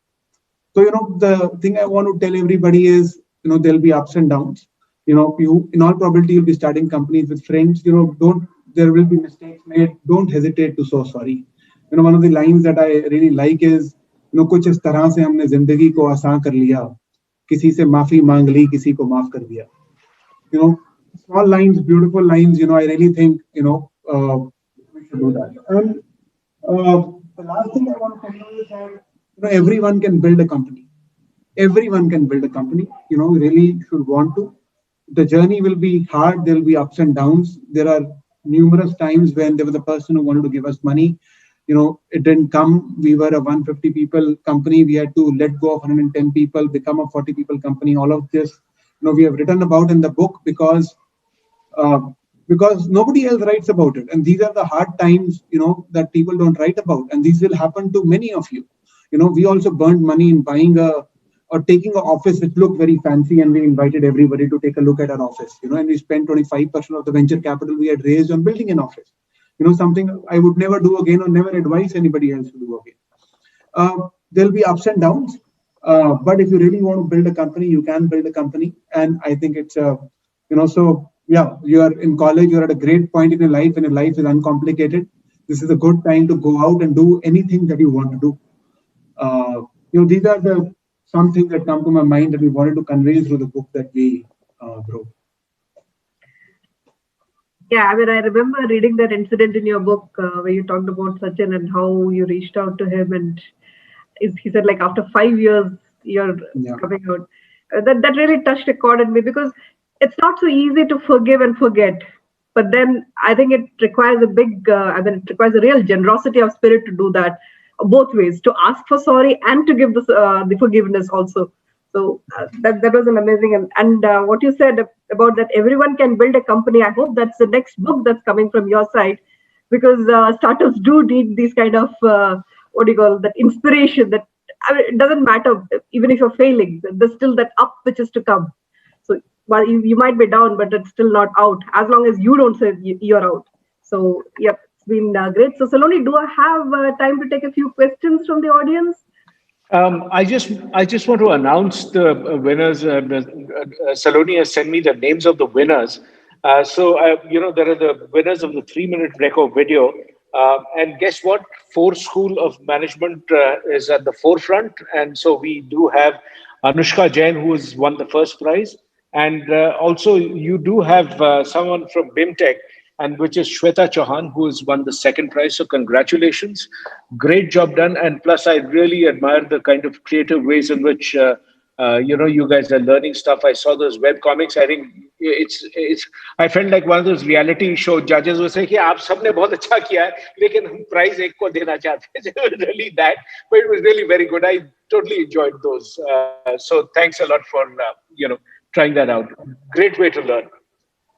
S15: So, the thing I want to tell everybody is, there'll be ups and downs. You, in all probability, you'll be starting companies with friends. There will be mistakes made. Don't hesitate to say sorry. One of the lines that I really like is, kuch is tarah se humne zindagi ko aasan kar liya. Kisi se maafi maang li, kisi ko maaf kar diya. Small lines, beautiful lines. I really think, we should do that. And the last thing I want to tell you is that, everyone can build a company. Everyone can build a company, really should want to. The journey will be hard. There will be ups and downs. There are numerous times when there was a person who wanted to give us money. It didn't come. We were a 150 people company. We had to let go of 110 people, become a 40 people company. All of this, we have written about in the book because nobody else writes about it. And these are the hard times, that people don't write about. And these will happen to many of you. We also burned money in buying or taking an office which looked very fancy, and we invited everybody to take a look at our office, and we spent 25% of the venture capital we had raised on building an office. Something I would never do again or never advise anybody else to do again. There'll be ups and downs, but if you really want to build a company, you can build a company. And I think it's, so yeah, you are in college, you're at a great point in your life, and your life is uncomplicated. This is a good time to go out and do anything that you want to do. These are the some things that come to my mind that we wanted to convey through the book that we wrote.
S14: Yeah, I mean, I remember reading that incident in your book where you talked about Sachin and how you reached out to him, and he said, like, after 5 years, you're coming out. That really touched a chord in me, because it's not so easy to forgive and forget. But then I think it requires it requires a real generosity of spirit to do that, both ways, to ask for sorry and to give the forgiveness also. So that was an amazing, and what you said about that everyone can build a company. I hope that's the next book that's coming from your side, because startups do need these kind of that inspiration. That it doesn't matter even if you're failing. There's still that up which is to come. So while you might be down, but it's still not out as long as you don't say you're out. So yep. It's been great. So, Saloni, do I have time to take a few questions from the audience?
S12: I just want to announce the winners. Saloni has sent me the names of the winners. There are the winners of the 3-minute record video. And guess what? Four School of Management is at the forefront. And so we do have Anushka Jain, who has won the first prize. And also, you do have someone from BIMTECH, and which is Shweta Chauhan, who has won the second prize. So congratulations, great job done. And plus, I really admire the kind of creative ways in which you guys are learning stuff. I saw those web comics. I think it's. I felt like one of those reality show judges who say, "कि आप सबने बहुत अच्छा किया है, लेकिन हम prize एक को देना चाहते हैं." Really that, but it was really very good. I totally enjoyed those. So thanks a lot for trying that out. Great way to learn.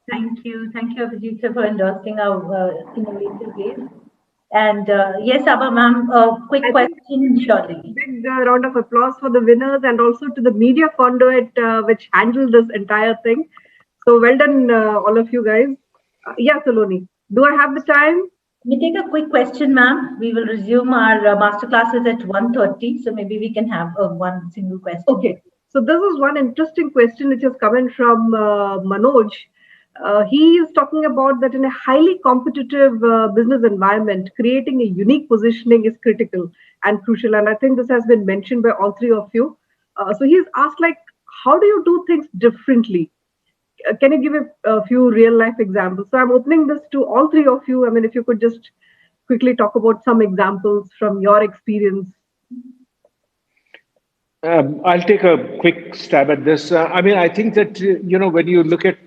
S1: Thank you, Abhijit, sir, for endorsing our innovative ways. And yes, Abba ma'am, quick question, surely.
S14: Big round of applause for the winners and also to the media conduit which handled this entire thing. So well done, all of you guys. Yeah, Saloni, do I have the time?
S1: We take a quick question, ma'am. We will resume our master classes at 1:30. So maybe we can have one single question.
S14: Okay. So this is one interesting question which has come in from Manoj. He is talking about that in a highly competitive business environment, creating a unique positioning is critical and crucial. And I think this has been mentioned by all three of you. So he's asked, like, how do you do things differently? Can you give a few real life examples? So I'm opening this to all three of you. I mean, if you could just quickly talk about some examples from your experience.
S12: I'll take a quick stab at this. I think that, when you look at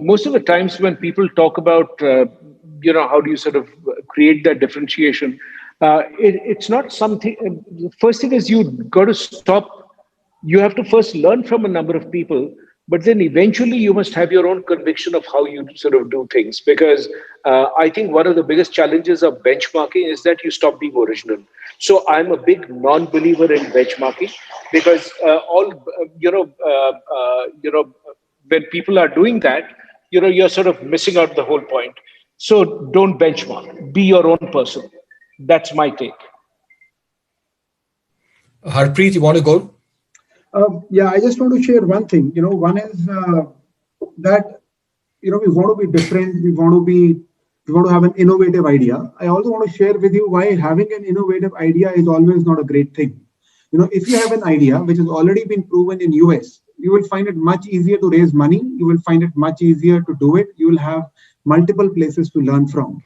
S12: most of the times when people talk about, how do you sort of create that differentiation, it's not something. The first thing is you got to stop. You have to first learn from a number of people, but then eventually you must have your own conviction of how you sort of do things. Because I think one of the biggest challenges of benchmarking is that you stop being original. So I'm a big non-believer in benchmarking because when people are doing that, you're sort of missing out the whole point. So don't benchmark. Be your own person. That's my take.
S13: Harpreet, you want to go?
S15: Yeah, I just want to share one thing. One is that we want to be different. We want to have an innovative idea. I also want to share with you why having an innovative idea is always not a great thing. If you have an idea which has already been proven in US, you will find it much easier to raise money. You will find it much easier to do it. You will have multiple places to learn from.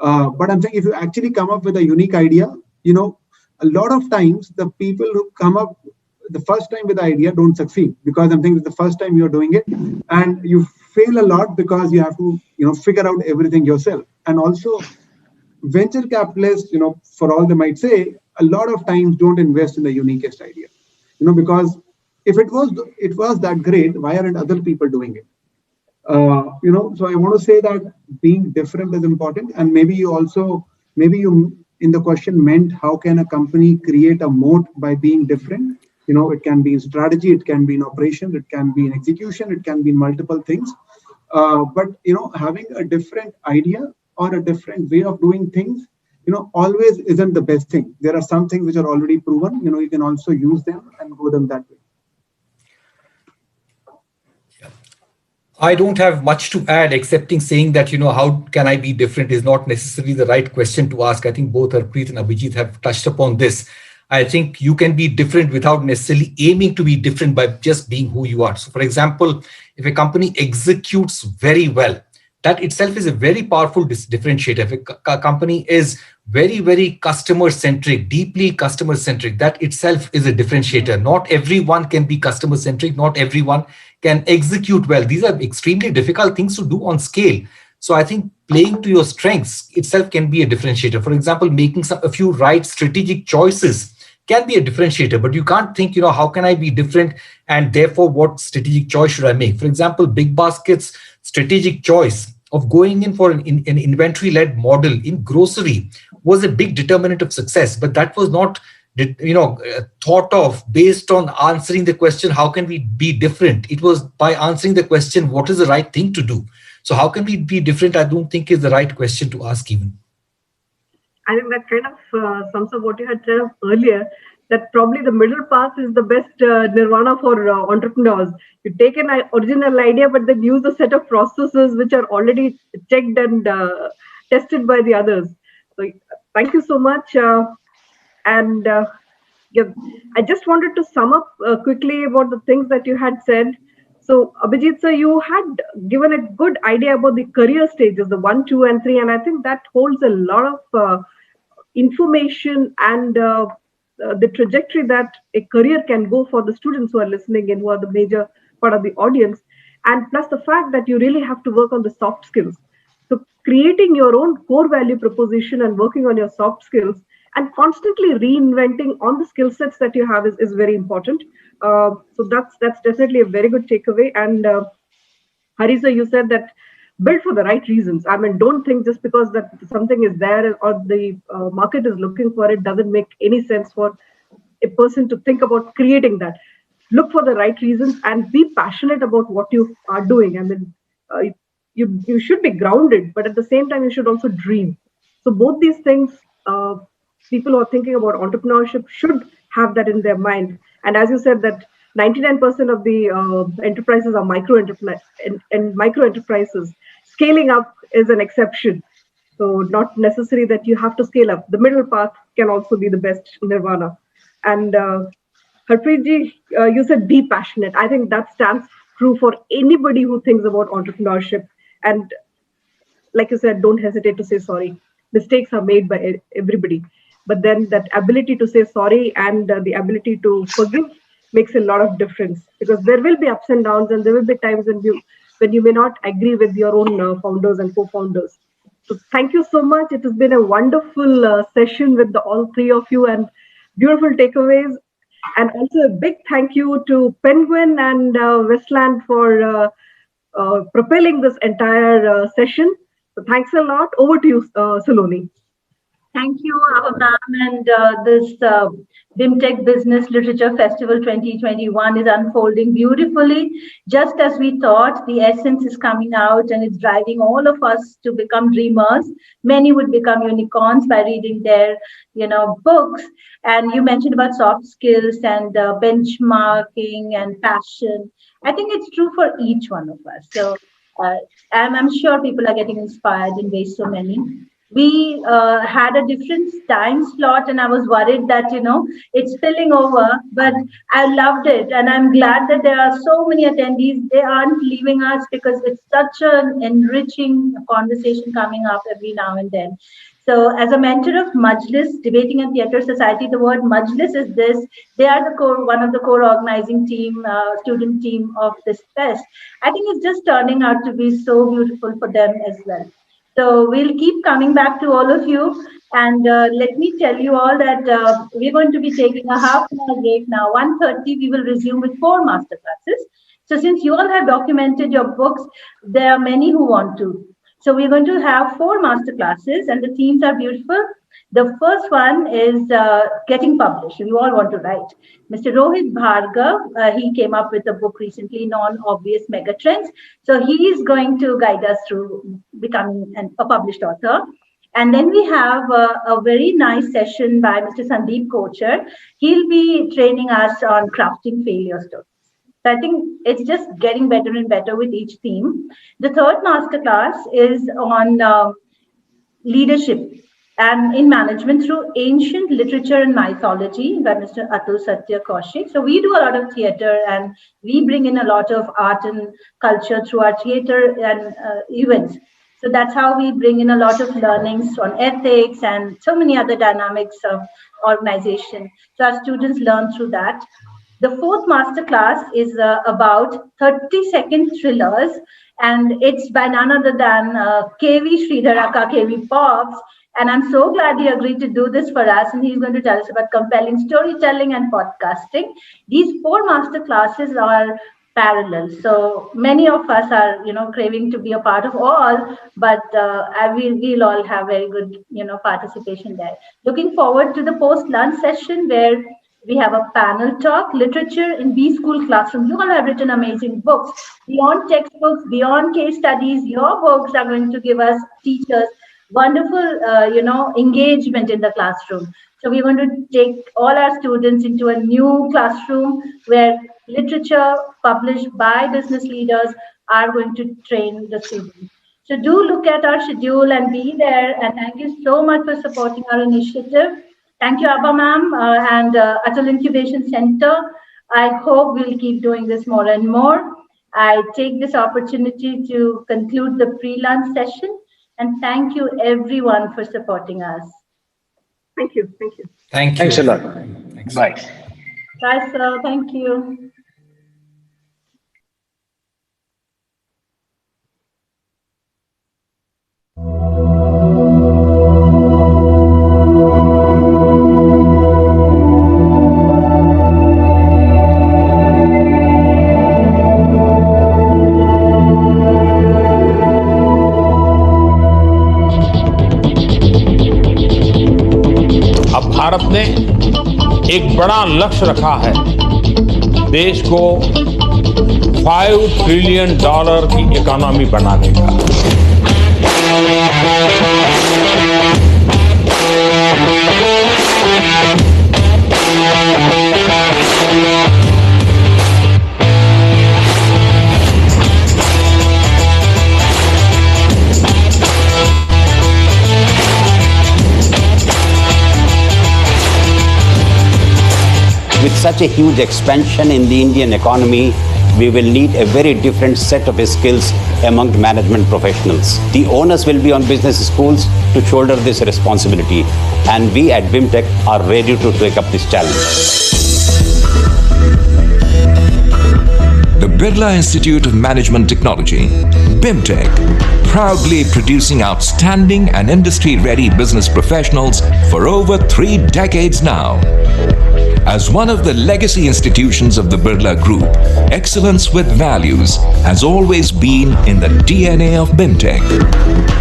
S15: But I'm saying if you actually come up with a unique idea, a lot of times the people who come up the first time with the idea don't succeed because I'm thinking it's the first time you're doing it and you fail a lot because you have to, figure out everything yourself. And also venture capitalists, for all they might say, a lot of times don't invest in the uniquest idea, because if it was that great, why aren't other people doing it? So I want to say that being different is important. And maybe you in the question meant how can a company create a moat by being different? It can be in strategy, it can be in operations, it can be in execution, it can be in multiple things. But having a different idea or a different way of doing things, always isn't the best thing. There are some things which are already proven. You can also use them and go them that way.
S13: I don't have much to add, excepting saying that, how can I be different is not necessarily the right question to ask. I think both Harpreet and Abhijit have touched upon this. I think you can be different without necessarily aiming to be different by just being who you are. So, for example, if a company executes very well, that itself is a very powerful differentiator. If a company is very, very customer-centric, deeply customer-centric, that itself is a differentiator. Not everyone can be customer-centric. Not everyone can execute well. These are extremely difficult things to do on scale. So I think playing to your strengths itself can be a differentiator. For example, making a few right strategic choices can be a differentiator, but you can't think, how can I be different and therefore what strategic choice should I make? For example, Big Basket's strategic choice of going in for an inventory-led model in grocery was a big determinant of success, but that was not thought of based on answering the question, how can we be different? It was by answering the question, what is the right thing to do? So how can we be different? I don't think is the right question to ask even.
S14: I think that kind of sums up what you had said earlier, that probably the middle path is the best nirvana for entrepreneurs. You take an original idea, but then use a set of processes which are already checked and tested by the others. So thank you so much. And yeah, I just wanted to sum up quickly about the things that you had said. So, Abhijit sir, you had given a good idea about the career stages, the 1, 2, and 3, and I think that holds a lot of information and the trajectory that a career can go for the students who are listening and who are the major part of the audience. And plus the fact that you really have to work on the soft skills. So creating your own core value proposition and working on your soft skills and constantly reinventing on the skill sets that you have is very important. So that's definitely a very good takeaway. And Harisa, you said that build for the right reasons. I mean, don't think just because that something is there or the market is looking for it doesn't make any sense for a person to think about creating that. Look for the right reasons and be passionate about what you are doing. I mean, you should be grounded, but at the same time, you should also dream. So both these things, people who are thinking about entrepreneurship should have that in their mind. And as you said, that 99% of the enterprises are micro enterprises. Scaling up is an exception. So not necessary that you have to scale up. The middle path can also be the best nirvana. And Harpreet ji, you said be passionate. I think that stands true for anybody who thinks about entrepreneurship. And like you said, don't hesitate to say sorry. Mistakes are made by everybody. But then that ability to say sorry and the ability to forgive makes a lot of difference, because there will be ups and downs and there will be times when you may not agree with your own founders and co-founders. So thank you so much. It has been a wonderful session with all three of you and beautiful takeaways. And also a big thank you to Penguin and Westland for propelling this entire session. So thanks a lot. Over to you, Saloni.
S1: Thank you, ma'am. And this BIMTECH Business Literature Festival 2021 is unfolding beautifully. Just as we thought, the essence is coming out and it's driving all of us to become dreamers. Many would become unicorns by reading their, books. And you mentioned about soft skills and benchmarking and passion. I think it's true for each one of us. So I'm sure people are getting inspired in ways so many. We had a different time slot and I was worried that it's spilling over, but I loved it and I'm glad that there are so many attendees. They aren't leaving us because it's such an enriching conversation coming up every now and then. So as a mentor of Majlis, Debating and Theatre Society, the word Majlis is this. They are one of the core organizing team, student team of this fest. I think it's just turning out to be so beautiful for them as well. So we'll keep coming back to all of you. And let me tell you all that we're going to be taking a half an hour break now. 1:30, we will resume with 4 masterclasses. So since you all have documented your books, there are many who want to. So we're going to have 4 masterclasses and the themes are beautiful. The first one is getting published. You all want to write. Mr. Rohit Bhargav, he came up with a book recently, Non-Obvious Megatrends. So he is going to guide us through becoming a published author. And then we have a very nice session by Mr. Sandeep Kochar. He'll be training us on crafting failure stories. So I think it's just getting better and better with each theme. The third masterclass is on leadership and in management through ancient literature and mythology by Mr. Atul Satya Kaushik. So we do a lot of theater and we bring in a lot of art and culture through our theater and events. So that's how we bring in a lot of learnings on ethics and so many other dynamics of organization. So our students learn through that. The fourth masterclass is about 30-second thrillers, and it's by none other than KV Sridharaka, KV Pops. And I'm so glad he agreed to do this for us, and he's going to tell us about compelling storytelling and podcasting. These 4 masterclasses are parallel. So many of us are, craving to be a part of all, but we'll all have very good, participation there. Looking forward to the post-lunch session where we have a panel talk, literature in B school classroom. You all have written amazing books. Beyond textbooks, beyond case studies, your books are going to give us teachers wonderful, engagement in the classroom. So we're going to take all our students into a new classroom where literature published by business leaders are going to train the students. So do look at our schedule and be there. And thank you so much for supporting our initiative. Thank you, Abba ma'am, and Atal Incubation Center. I hope we'll keep doing this more and more. I take this opportunity to conclude the pre-lunch session and thank you everyone for supporting us.
S14: Thank you. Thank you.
S13: Thank you.
S12: Thanks a lot.
S13: Thanks.
S12: Bye.
S1: Bye, sir. Thank you.
S16: अब भारत ने एक बड़ा लक्ष्य रखा है, देश को $5 trillion की इकोनॉमी बनाने का।
S17: With such a huge expansion in the Indian economy, we will need a very different set of skills among management professionals. The onus will be on business schools to shoulder this responsibility, and we at BIMTECH are ready to take up this challenge.
S18: The Birla Institute of Management Technology, BIMTECH, proudly producing outstanding and industry-ready business professionals for over 3 decades now. As one of the legacy institutions of the Birla Group, excellence with values has always been in the DNA of BIMTECH.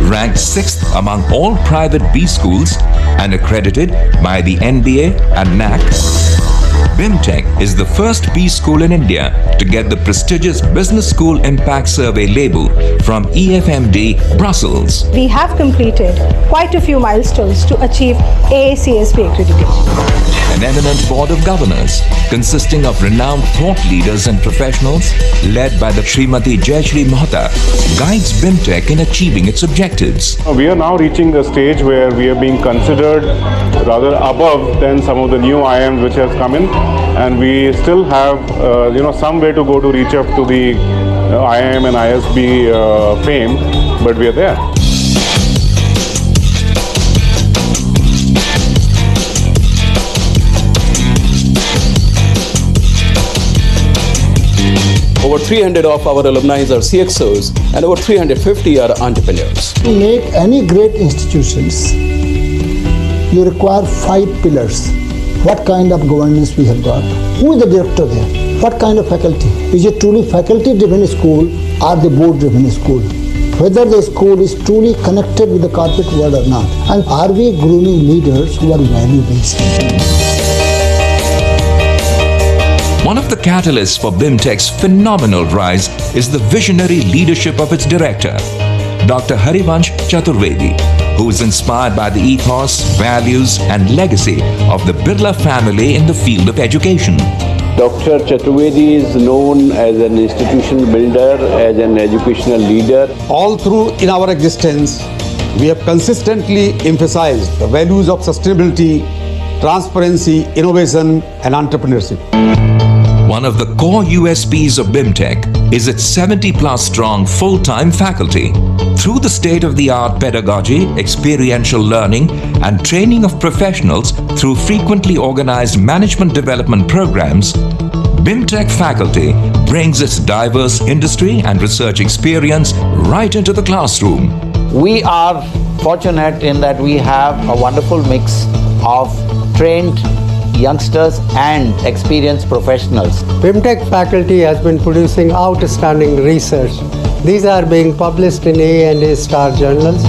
S18: Ranked 6th among all private B schools and accredited by the NBA and NAC, BIMTECH is the first B school in India to get the prestigious Business School Impact Survey label from EFMD, Brussels.
S19: We have completed quite a few milestones to achieve AACSB accreditation.
S18: An eminent board of governors consisting of renowned thought leaders and professionals led by the Srimati Jayashree Mohta guides BIMTECH in achieving its objectives.
S20: We are now reaching the stage where we are being considered rather above than some of the new IIMs which has come in, and we still have some way to go to reach up to the IIM and ISB fame, but we are there.
S21: Over 300 of our alumni are CXOs and over 350 are entrepreneurs.
S22: To make any great institutions, you require 5 pillars. What kind of governance we have got? Who is the director there? What kind of faculty? Is it truly faculty-driven school or the board-driven school? Whether the school is truly connected with the corporate world or not? And are we grooming leaders who are value-based?
S18: One of the catalysts for BIMTECH's phenomenal rise is the visionary leadership of its director, Dr. Harivansh Chaturvedi, who is inspired by the ethos, values, and legacy of the Birla family in the field of education.
S23: Dr. Chaturvedi is known as an institution builder, as an educational leader.
S24: All through in our existence, we have consistently emphasized the values of sustainability, transparency, innovation, and entrepreneurship.
S18: One of the core USPs of BIMTECH is its 70+ strong full-time faculty. Through the state-of-the-art pedagogy, experiential learning, and training of professionals through frequently organized management development programs, BIMTECH faculty brings its diverse industry and research experience right into the classroom.
S25: We are fortunate in that we have a wonderful mix of trained
S2: youngsters and experienced professionals.
S3: BIMTECH faculty has been producing outstanding research. These are being published in A and A star journals.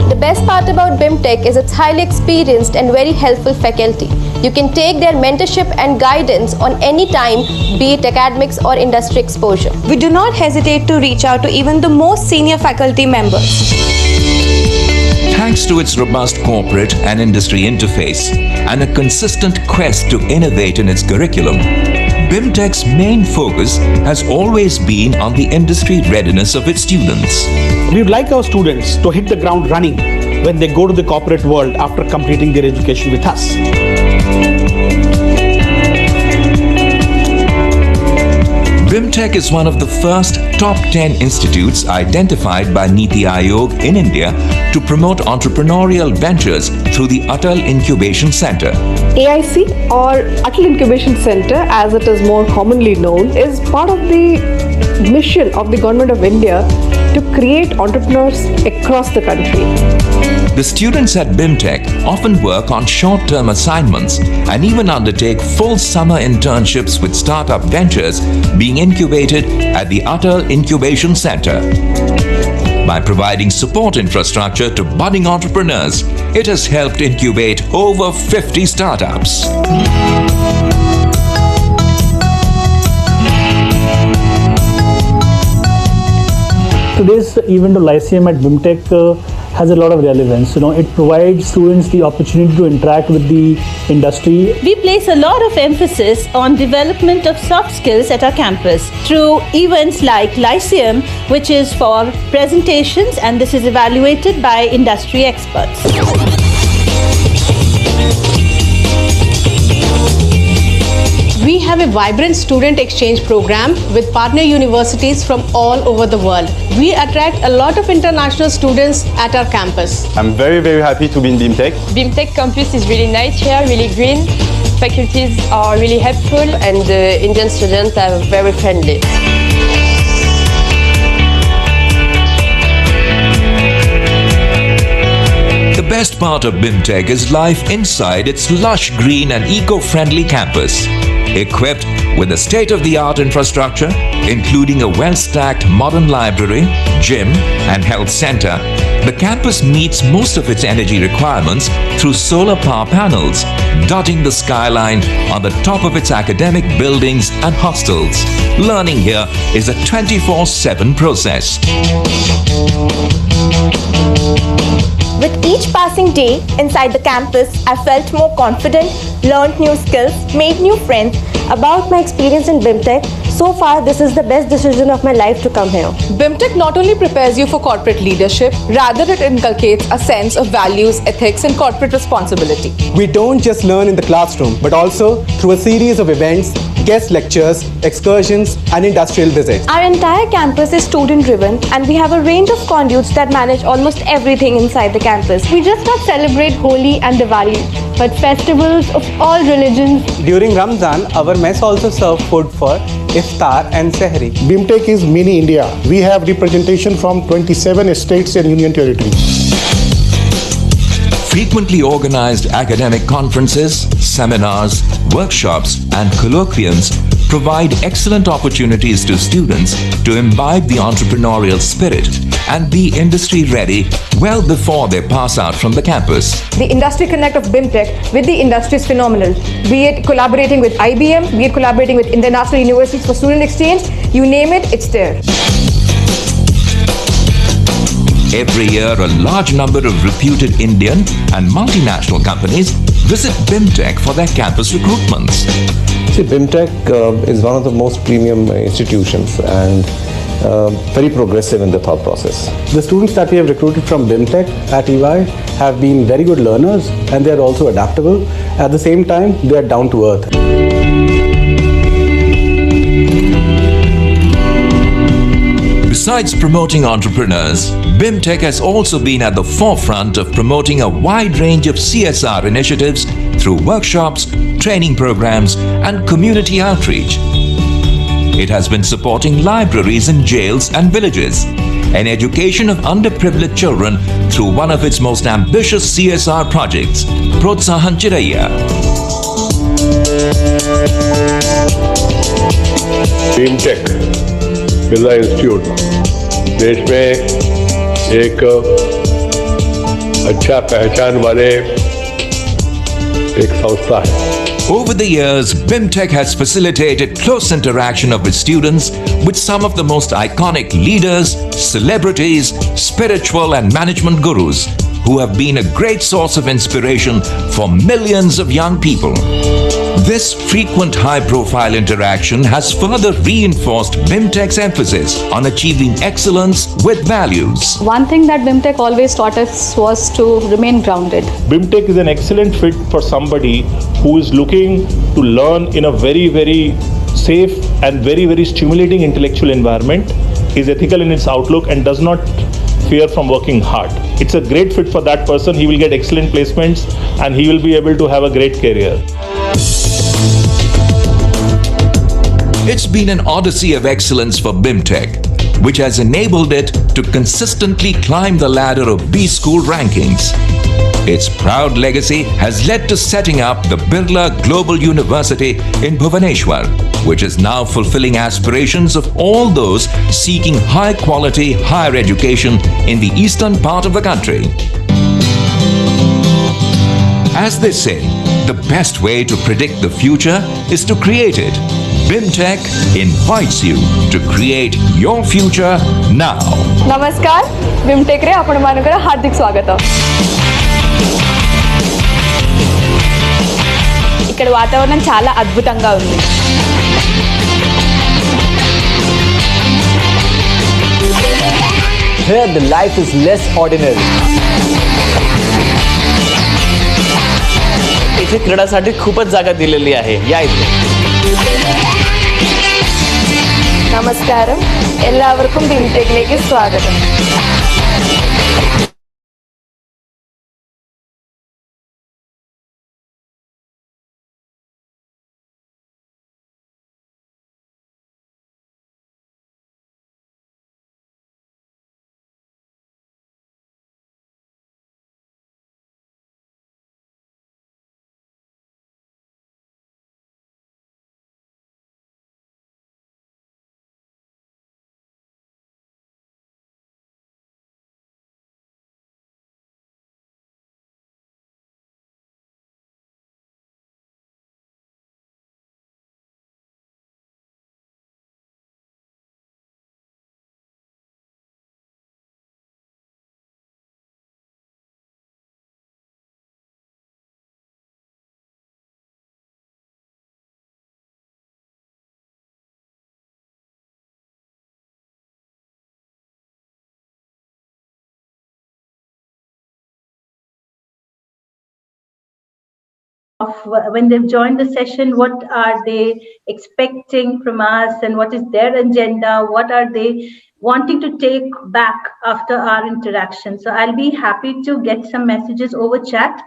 S4: The best part about BIMTECH is its highly experienced and very helpful faculty. You can take their mentorship and guidance on any time, be it academics or industry exposure.
S5: We do not hesitate to reach out to even the most senior faculty members.
S18: Thanks to its robust corporate and industry interface and a consistent quest to innovate in its curriculum, BIMTECH's main focus has always been on the industry readiness of its students.
S25: We would like our students to hit the ground running when they go to the corporate world after completing their education with us.
S18: BIMTECH is one of the first top 10 institutes identified by Niti Aayog in India to promote entrepreneurial ventures through the Atal Incubation Center.
S26: AIC, or Atal Incubation Center as it is more commonly known, is part of the mission of the Government of India to create entrepreneurs across the country.
S18: The students at BIMTECH often work on short-term assignments and even undertake full summer internships with startup ventures being incubated at the Atal Incubation Center. By providing support infrastructure to budding entrepreneurs, it has helped incubate over 50 startups.
S27: Today's event of Lyceum at BIMTECH has a lot of relevance. It provides students the opportunity to interact with the industry.
S1: We place a lot of emphasis on development of soft skills at our campus through events like Lyceum, which is for presentations, and this is evaluated by industry experts.
S28: We have a vibrant student exchange program with partner universities from all over the world. We attract a lot of international students at our campus.
S29: I'm very happy to be in BIMTECH.
S30: BIMTECH campus is really nice here, really green. Faculties are really helpful and the Indian students are very friendly.
S18: The best part of BIMTECH is life inside its lush green and eco-friendly campus. Equipped with a state-of-the-art infrastructure, including a well-stacked modern library, gym, and health center, the campus meets most of its energy requirements through solar power panels, dotting the skyline on the top of its academic buildings and hostels. Learning here is a 24/7 process.
S5: With each passing day inside the campus, I felt more confident, learned new skills, made new friends. About my experience in BIMTECH, so far this is the best decision of my life to come here.
S28: BIMTECH not only prepares you for corporate leadership, rather it inculcates a sense of values, ethics, and corporate responsibility.
S25: We don't just learn in the classroom, but also through a series of events, guest lectures, excursions, and industrial visits.
S5: Our entire campus is student-driven, and we have a range of conduits that manage almost everything inside the campus.
S26: We just not celebrate Holi and Diwali, but festivals of all religions.
S25: During Ramzan, our mess also serves food for Iftar and Sehri.
S31: BIMTECH is mini India. We have representation from 27 states and union territories.
S18: Frequently organized academic conferences, seminars, workshops, and colloquiums provide excellent opportunities to students to imbibe the entrepreneurial spirit and be industry ready well before they pass out from the campus.
S28: The industry connect of BIMTECH with the industry is phenomenal. Be it collaborating with IBM, be it collaborating with international universities for student exchange, you name it, it's there.
S18: Every year, a large number of reputed Indian and multinational companies visit BIMTECH for their campus recruitments.
S32: See, BIMTECH is one of the most premium institutions and very progressive in the thought process.
S25: The students that we have recruited from BIMTECH at EY have been very good learners, and they are also adaptable. At the same time, they are down to earth.
S18: Besides promoting entrepreneurs, BIMTECH has also been at the forefront of promoting a wide range of CSR initiatives through workshops, training programs, and community outreach. It has been supporting libraries in jails and villages, and education of underprivileged children through one of its most ambitious CSR projects, Protsahan Chiraiya.
S6: BIMTECH Birla institute देश में एक अच्छा पहचान वाले एक संस्था है.
S18: Over the years, BIMTECH has facilitated close interaction of its students with some of the most iconic leaders, celebrities, spiritual and management gurus who have been a great source of inspiration for millions of young people. This frequent high-profile interaction has further reinforced BIMTECH's emphasis on achieving excellence with values.
S26: One thing that BIMTECH always taught us was to remain grounded.
S31: BIMTECH is an excellent fit for somebody who is looking to learn in a very, very safe and very, very stimulating intellectual environment, is ethical in its outlook and does not fear from working hard. It's a great fit for that person. He will get excellent placements and he will be able to have a great career.
S18: It's been an odyssey of excellence for BIMTECH, which has enabled it to consistently climb the ladder of B-School rankings. Its proud legacy has led to setting up the Birla Global University in Bhubaneswar, which is now fulfilling aspirations of all those seeking high-quality higher education in the eastern part of the country. As they say, the best way to predict the future is to create it. BIMTECH invites you to create your future now.
S26: नमस्कार BIMTECH रे आपण मानकर हार्दिक स्वागत.
S5: ఇక్కడ వాతావరణం చాలా అద్భుతంగా ఉంది.
S7: Here the life is less ordinary. इथे क्रीडासाठी खूपच जागा दिलेली आहे. या इथे.
S5: നമസ്കാരം എല്ലാവർക്കും BIMTECHിലേക്ക് സ്വാഗതം.
S1: When they've joined the session, what are they expecting from us and what is their agenda? What are they wanting to take back after our interaction? So I'll be happy to get some messages over chat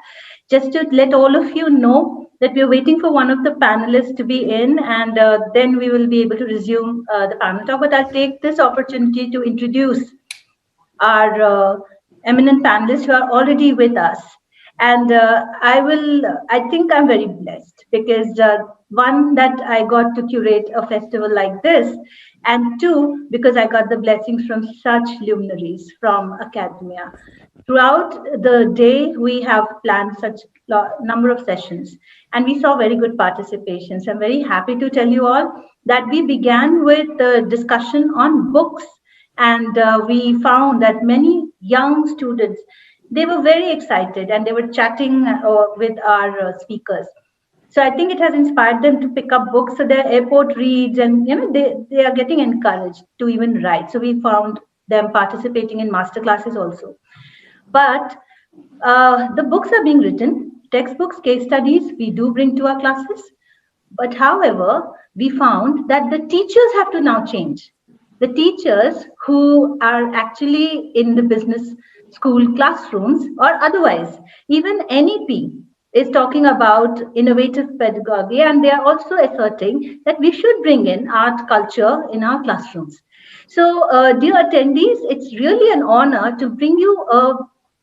S1: just to let all of you know that we're waiting for one of the panelists to be in, and then we will be able to resume the panel talk. But I'll take this opportunity to introduce our eminent panelists who are already with us. And I think I'm very blessed because one, that I got to curate a festival like this, and two, because I got the blessings from such luminaries from academia. Throughout the day, we have planned such number of sessions, and we saw very good participation. So I'm very happy to tell you all that we began with the discussion on books, and we found that many young students, they were very excited and they were chatting with our speakers. So I think it has inspired them to pick up books. So their airport reads, and they are getting encouraged to even write. So we found them participating in master classes also. But the books are being written, textbooks, case studies, we do bring to our classes. But however, we found that the teachers have to now change. The teachers who are actually in the business school classrooms or otherwise, even NEP, is talking about innovative pedagogy, and they are also asserting that we should bring in art culture in our classrooms. So, dear attendees, it's really an honor to bring you a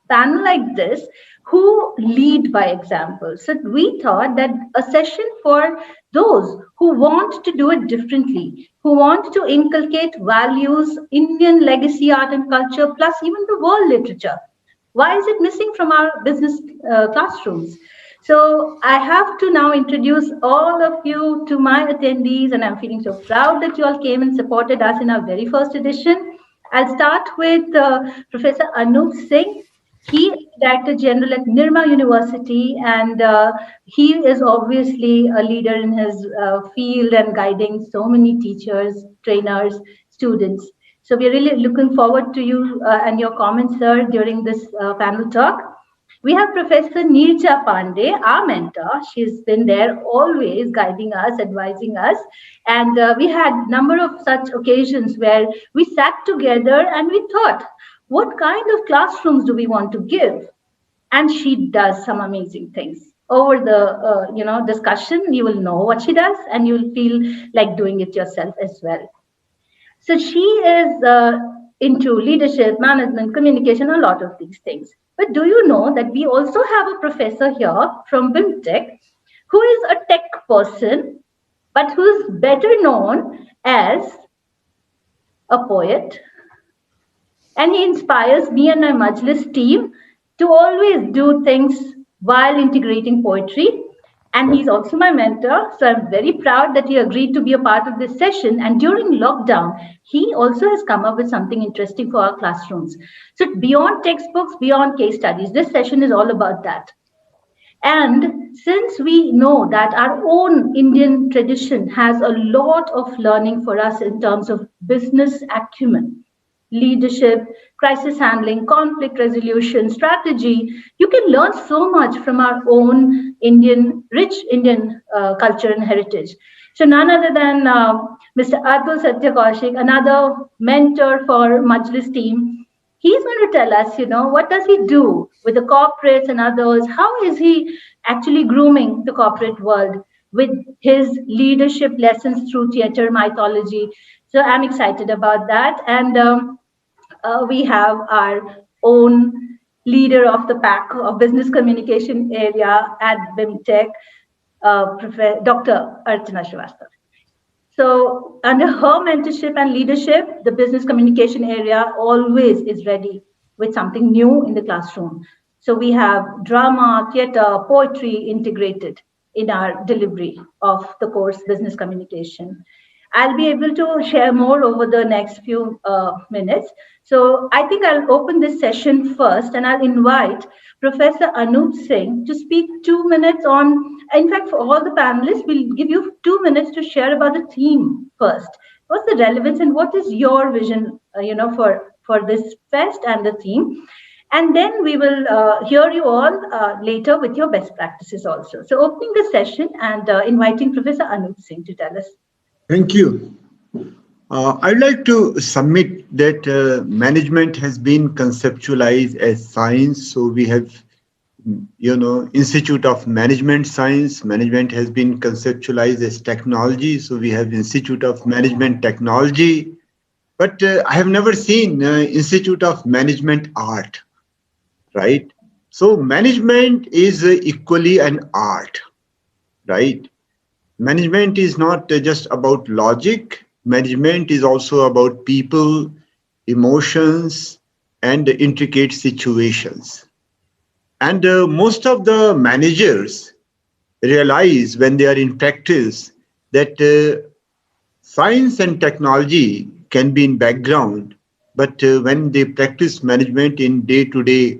S1: panel like this who lead by example. So we thought that a session for those who want to do it differently, who want to inculcate values, Indian legacy art and culture, plus even the world literature. Why is it missing from our business classrooms? So I have to now introduce all of you to my attendees, and I'm feeling so proud that you all came and supported us in our very first edition. I'll start with Professor Anup Singh. He is Director General at Nirma University, and he is obviously a leader in his field and guiding so many teachers, trainers, students. So we're really looking forward to you and your comments, sir, during this panel talk. We have Professor Neerja Pandey, our mentor. She's been there always guiding us, advising us. And we had number of such occasions where we sat together and we thought, what kind of classrooms do we want to give? And she does some amazing things. Over the discussion, you will know what she does, and you will feel like doing it yourself as well. So she is into leadership, management, communication, a lot of these things. But do you know that we also have a professor here from BIMTECH who is a tech person, but who's better known as a poet. And he inspires me and my Majlis team to always do things while integrating poetry. And he's also my mentor. So I'm very proud that he agreed to be a part of this session. And during lockdown, he also has come up with something interesting for our classrooms. So beyond textbooks, beyond case studies, this session is all about that. And since we know that our own Indian tradition has a lot of learning for us in terms of business acumen, leadership, crisis handling, conflict resolution, strategy, you can learn so much from our own rich Indian culture and heritage. So none other than Mr. Atul Satyakaushik, another mentor for Majlis team, he's going to tell us, what does he do with the corporates and others? How is he actually grooming the corporate world with his leadership lessons through theater mythology? So I'm excited about that. And we have our own leader of the pack of business communication area at BIMTECH, Dr. Archana Srivastava. So under her mentorship and leadership, the business communication area always is ready with something new in the classroom. So we have drama, theater, poetry integrated in our delivery of the course business communication. I'll be able to share more over the next few minutes. So I think I'll open this session first, and I'll invite Professor Anup Singh to speak 2 minutes on, in fact, for all the panelists, we'll give you 2 minutes to share about the theme first. What's the relevance and what is your vision, for this fest and the theme? And then we will hear you all later with your best practices also. So opening the session and inviting Professor Anup Singh to tell us.
S8: Thank you. I'd like to submit that management has been conceptualized as science. So we have, Institute of Management Science. Management has been conceptualized as technology. So we have Institute of Management Technology. But I have never seen Institute of Management Art, right? So management is equally an art, right? Management is not just about logic. Management is also about people, emotions, and intricate situations. And most of the managers realize when they are in practice that science and technology can be in background, but when they practice management in day-to-day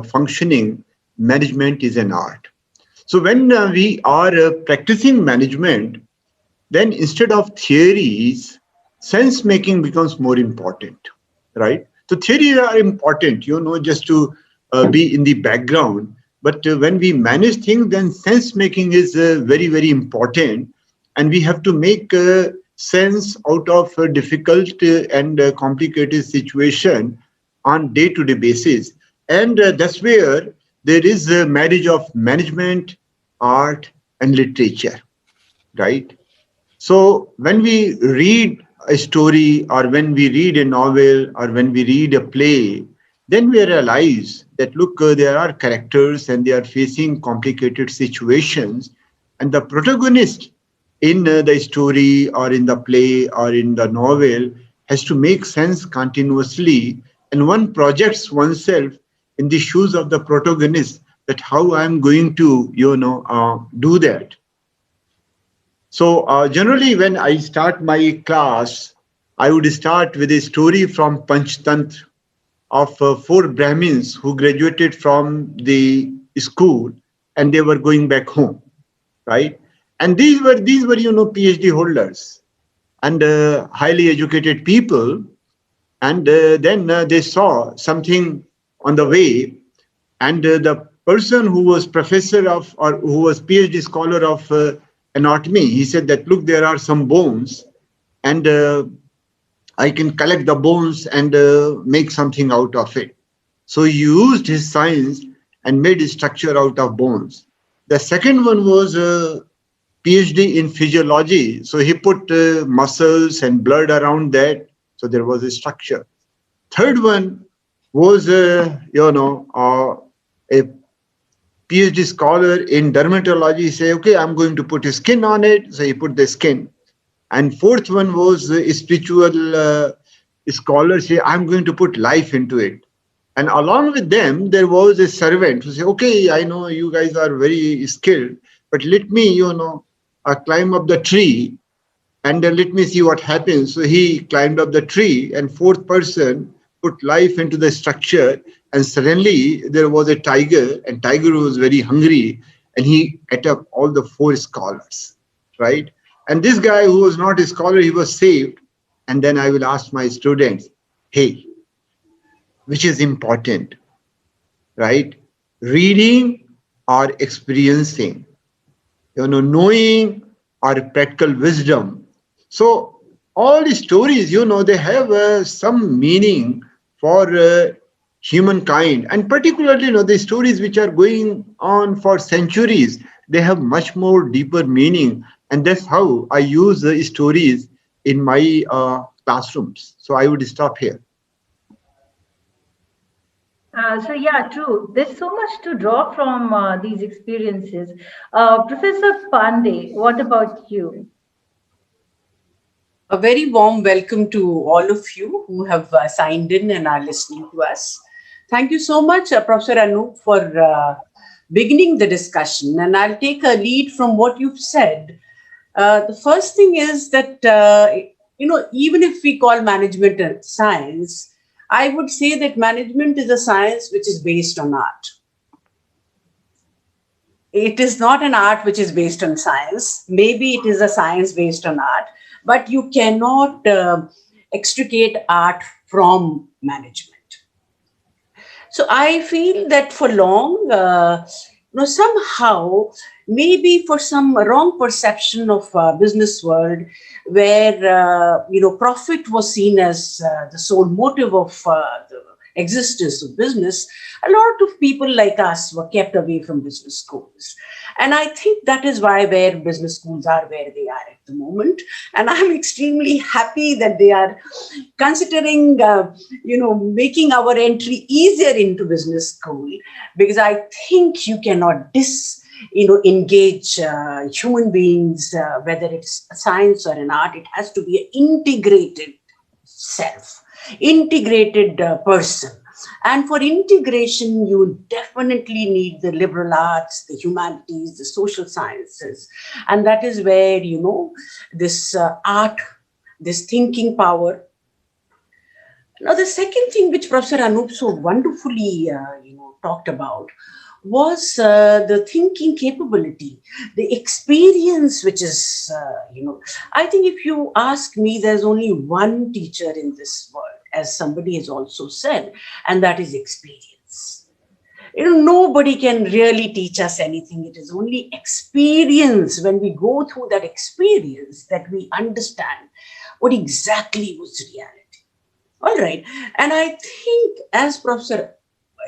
S8: functioning, management is an art. So when we are practicing management, then instead of theories, sense making becomes more important, right? So theories are important, just to be in the background. But when we manage things, then sense making is very, very important. And we have to make sense out of a difficult and complicated situation on day-to-day basis. And that's where there is a marriage of management, art, and literature, right? So when we read a story, or when we read a novel, or when we read a play, then we realize that look, there are characters and they are facing complicated situations, and the protagonist in the story or in the play or in the novel has to make sense continuously, and one projects oneself in the shoes of the protagonist, that how I'm going to do that. So generally, when I start my class, I would start with a story from Panchtantra of four Brahmins who graduated from the school and they were going back home, right? And these were PhD holders and highly educated people. And then they saw something on the way, and the person who was professor of, or who was PhD scholar of anatomy, he said that look, there are some bones, and I can collect the bones and make something out of it. So he used his science and made a structure out of bones. The second one was a PhD in physiology, so he put muscles and blood around that, so there was a structure. Third one was a PhD scholar in dermatology. He say, okay, I'm going to put a skin on it. So he put the skin. And fourth one was a spiritual scholar. Say, I'm going to put life into it. And along with them, there was a servant who said, okay, I know you guys are very skilled, but let me, climb up the tree and let me see what happens. So he climbed up the tree, and fourth person put life into the structure, and suddenly there was a tiger, and tiger was very hungry, and he ate up all the four scholars, right? And this guy who was not a scholar, he was saved. And then I will ask my students, hey, which is important, right? Reading or experiencing, knowing or practical wisdom. So all the stories, they have some meaning for humankind, and particularly, the stories which are going on for centuries, they have much more deeper meaning, and that's how I use the stories in my classrooms. So I would stop here.
S1: So yeah, true. There's so much to draw from these experiences. Professor Pandey, what about you?
S9: A very warm welcome to all of you who have signed in and are listening to us. Thank you so much, Professor Anup, for beginning the discussion. And I'll take a lead from what you've said. The first thing is that, even if we call management a science, I would say that management is a science which is based on art. It is not an art which is based on science. Maybe it is a science based on art, but you cannot extricate art from management. So I feel that for long, somehow, maybe for some wrong perception of business world, where profit was seen as the sole motive of the existence of business, a lot of people like us were kept away from business schools. And I think that is why where business schools are where they are at the moment. And I'm extremely happy that they are considering, making our entry easier into business school, because I think you cannot engage human beings, whether it's a science or an art. It has to be an integrated self, integrated person. And for integration, you definitely need the liberal arts, the humanities, the social sciences. And that is where, this art, this thinking power. Now, the second thing which Professor Anup so wonderfully, talked about was the thinking capability, the experience, which is, I think if you ask me, there's only one teacher in this world, as somebody has also said, and that is experience. Nobody can really teach us anything. It is only experience. When we go through that experience, that we understand what exactly was reality. All right. And I think, as Professor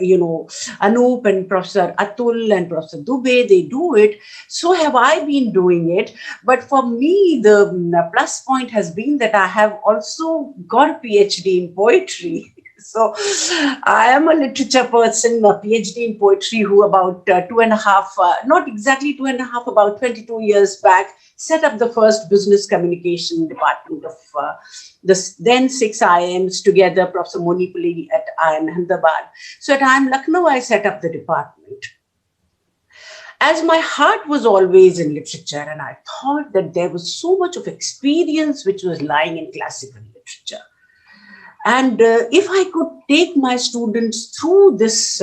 S9: Anup and Professor Atul and Professor Dubey, they do it. So have I been doing it. But for me, the plus point has been that I have also got a PhD in poetry. So I am a literature person, a PhD in poetry, who about 2.5, not exactly 2.5, about 22 years back, set up the first business communication department of the then 6 IIMs together, Professor Monipuli at IIM Ahmedabad. So at IIM Lucknow, I set up the department. As my heart was always in literature, and I thought that there was so much of experience which was lying in classical literature. And if I could take my students through this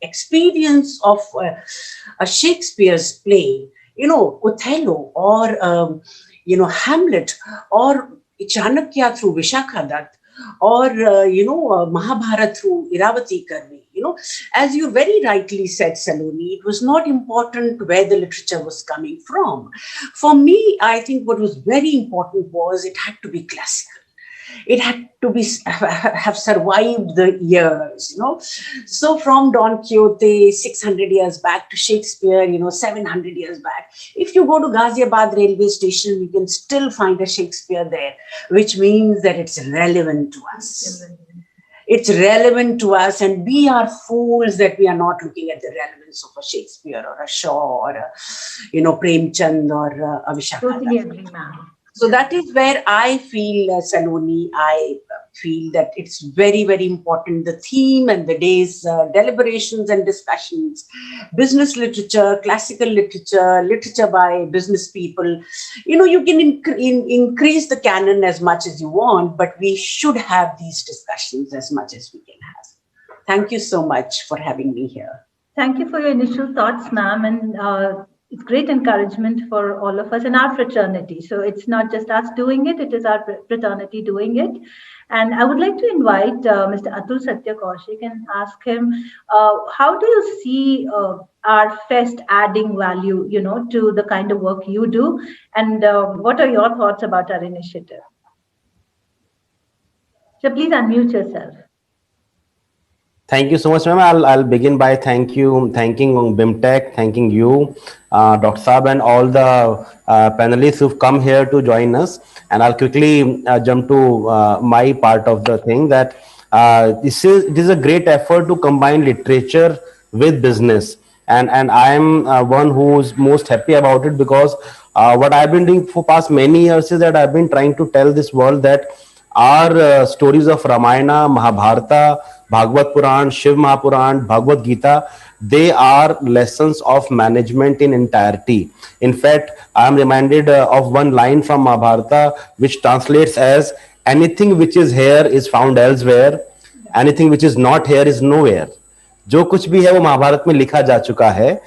S9: experience of a Shakespeare's play, Othello, or, Hamlet, or Chanakya through Vishakha Dutt, or, Mahabharata through Iravati Karvi, as you very rightly said, Saloni, it was not important where the literature was coming from. For me, I think what was very important was it had to be classical. It had to be have survived the years, So from Don Quixote 600 years back to Shakespeare, 700 years back. If you go to Ghaziabad railway station, you can still find a Shakespeare there, which means that it's relevant to us. It's relevant to us, and we are fools that we are not looking at the relevance of a Shakespeare or a Shaw or a, Premchand or a Vishakha.
S1: Totally agree, ma'am.
S9: So that is where I feel, Saloni, I feel that it's very, very important. The theme and the day's deliberations and discussions, business literature, classical literature, literature by business people, you can increase the canon as much as you want, but we should have these discussions as much as we can have. Thank you so much for having me here.
S1: Thank you for your initial thoughts, ma'am. And it's great encouragement for all of us in our fraternity. So it's not just us doing it, it is our fraternity doing it. And I would like to invite Mr. Atul Satya Kaushik and ask him, how do you see our fest adding value, to the kind of work you do? And what are your thoughts about our initiative? So please unmute yourself.
S10: Thank you so much, ma'am. I'll begin by thanking BIMTECH, thanking you, Dr. Saab, and all the panelists who've come here to join us. And I'll quickly jump to my part of the thing that this is a great effort to combine literature with business. And I'm one who's most happy about it, because what I've been doing for past many years is that I've been trying to tell this world that our stories of Ramayana, Mahabharata, Bhagavad Puran, Shiv Mahapuran, Bhagavad Gita, they are lessons of management in entirety. In fact, I am reminded of one line from Mahabharata which translates as, anything which is here is found elsewhere, anything which is not here is nowhere. जो कुछ भी है वो महाभारत में लिखा जा चुका है,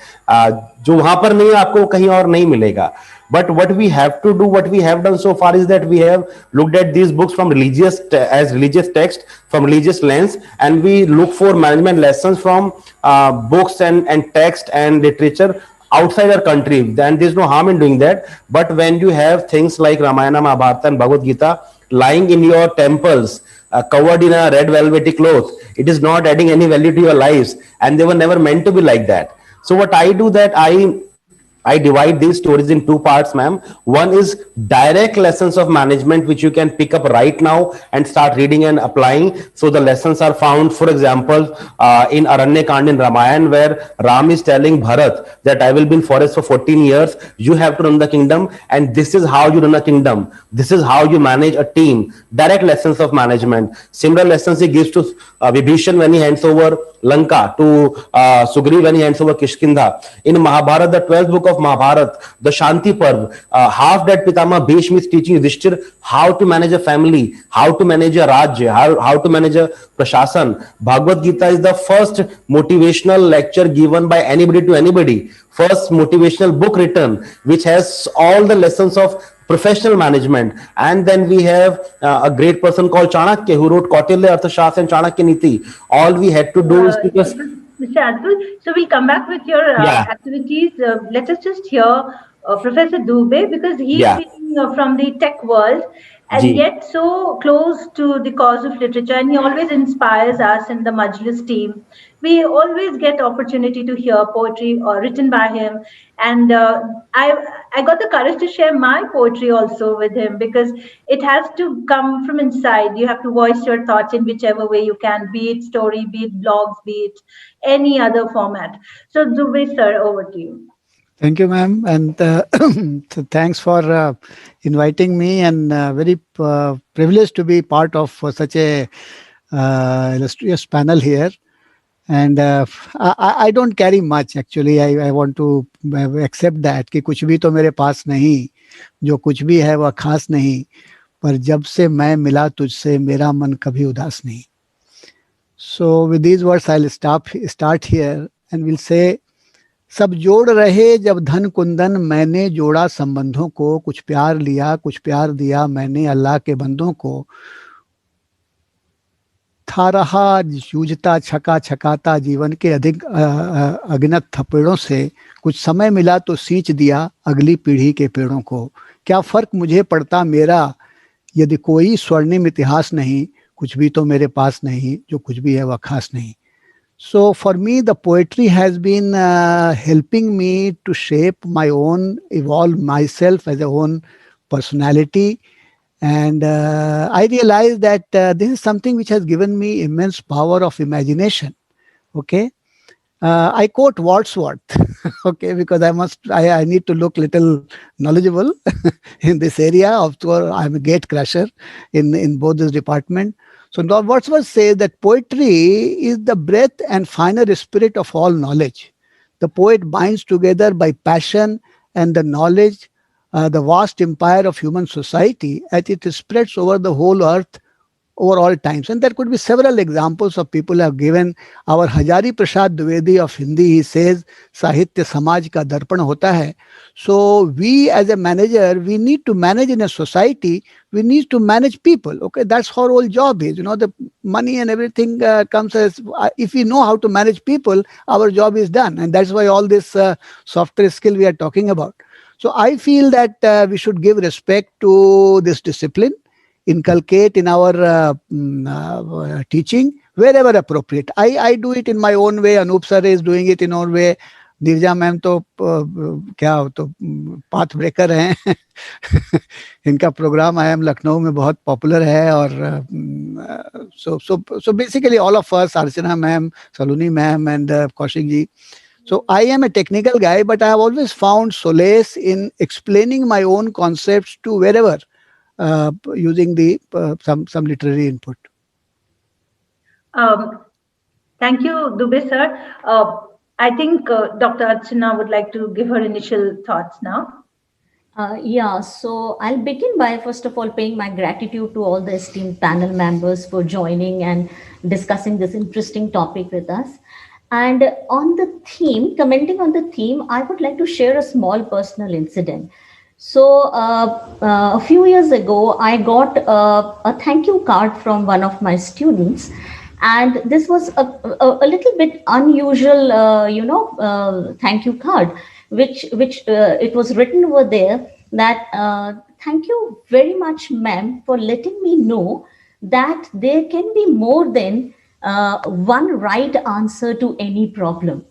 S10: जो वहां पर नहीं आपको कहीं और नहीं मिलेगा. But what we have to do, what we have done so far is that we have looked at these books from religious text, from religious lens, and we look for management lessons from books and text and literature outside our country. Then there's no harm in doing that. But when you have things like Ramayana, Mahabharata, and Bhagavad Gita lying in your temples, covered in a red velvety cloth, it is not adding any value to your lives, and they were never meant to be like that. So what I do, that I divide these stories in two parts, ma'am. One is direct lessons of management, which you can pick up right now and start reading and applying. So the lessons are found, for example, in Aranyakand in Ramayana, where Ram is telling Bharat that I will be in forest for 14 years. You have to run the kingdom, and this is how you run a kingdom. This is how you manage a team. Direct lessons of management. Similar lessons he gives to Vibhishan when he hands over Lanka, to Sugriv when he hands over Kishkinda. In Mahabharata, the 12th book of Mahabharata, the Shanti Parv, half that Pitama Bhishma is teaching Yudhishthir how to manage a family, how to manage a Rajya, how to manage a Prashasan. Bhagavad Gita is the first motivational lecture given by anybody to anybody. First motivational book written, which has all the lessons of professional management. And then we have a great person called Chanakya, who wrote Kautilya Arthashastra and Chanakya Niti. All we had to do is to just...
S1: Mr. Atul, so we'll come back with your activities. Let us just hear Professor Dubey, because he's been from the tech world and yet so close to the cause of literature, and he always inspires us in the Majlis team we always get opportunity to hear poetry written by him, and I got the courage to share my poetry also with him, because it has to come from inside. You have to voice your thoughts in whichever way you can, be it story, be it blogs, be it any other format. So Dubey sir, over to you.
S11: Thank you, ma'am, and thanks for inviting me, and very privileged to be part of such a illustrious panel here. And I don't carry much actually. I want to accept that कि कुछ भी तो मेरे पास नहीं, जो कुछ भी है वह खास नहीं, पर जब से मैं मिला तुझसे मेरा मन कभी उदास नहीं. So with these words I'll start here and we'll say, सब जोड़ रहे जब धन कुंदन, मैंने जोड़ा संबंधों को, कुछ प्यार लिया कुछ प्यार दिया मैंने अल्लाह के बंदों को. था रहा जूझता छका छकाता जीवन के अधिक अगनत थपेड़ों से, कुछ समय मिला तो सींच दिया अगली पीढ़ी के पेड़ों को. क्या फर्क मुझे पड़ता मेरा यदि कोई स्वर्णिम इतिहास नहीं, कुछ भी तो मेरे पास नहीं, जो कुछ भी है वह खास नहीं. So for me, the poetry has been helping me to shape my own, evolve myself as a own personality. And I realized that this is something which has given me immense power of imagination. Okay. I quote Wordsworth, okay, because I need to look little knowledgeable in this area. I'm a gate crasher in both this department. So Wordsworth says that poetry is the breath and finer spirit of all knowledge. The poet binds together by passion and the knowledge the vast empire of human society as it spreads over the whole earth over all times. And there could be several examples of people who have given. Our Hajari Prasad Dwivedi of Hindi, he says, Sahitya Samaj ka darpan hota hai. So we as a manager, we need to manage in a society, we need to manage people. Okay, that's our whole job is. The money and everything comes as, if we know how to manage people, our job is done. And that's why all this software skill we are talking about. So I feel that we should give respect to this discipline, inculcate in our teaching wherever appropriate. I do it in my own way. Anup sir is doing it in own way. Nirja ma'am to क्या तो path breaker हैं. इनका program IIM Lucknow में बहुत popular है और so basically all of us, Archana ma'am, Saloni ma'am and Kaushik ji. So I am a technical guy, but I have always found solace in explaining my own concepts to wherever. Using the some literary input.
S1: Thank you, Dubey sir. I think Dr. Archana would like to give her initial thoughts now.
S12: Yeah, so I'll begin by first of all paying my gratitude to all the esteemed panel members for joining and discussing this interesting topic with us. And on the theme, commenting on the theme, I would like to share a small personal incident. So a few years ago, I got a thank you card from one of my students, and this was a little bit unusual, thank you card, which it was written over there that thank you very much, ma'am, for letting me know that there can be more than one right answer to any problem.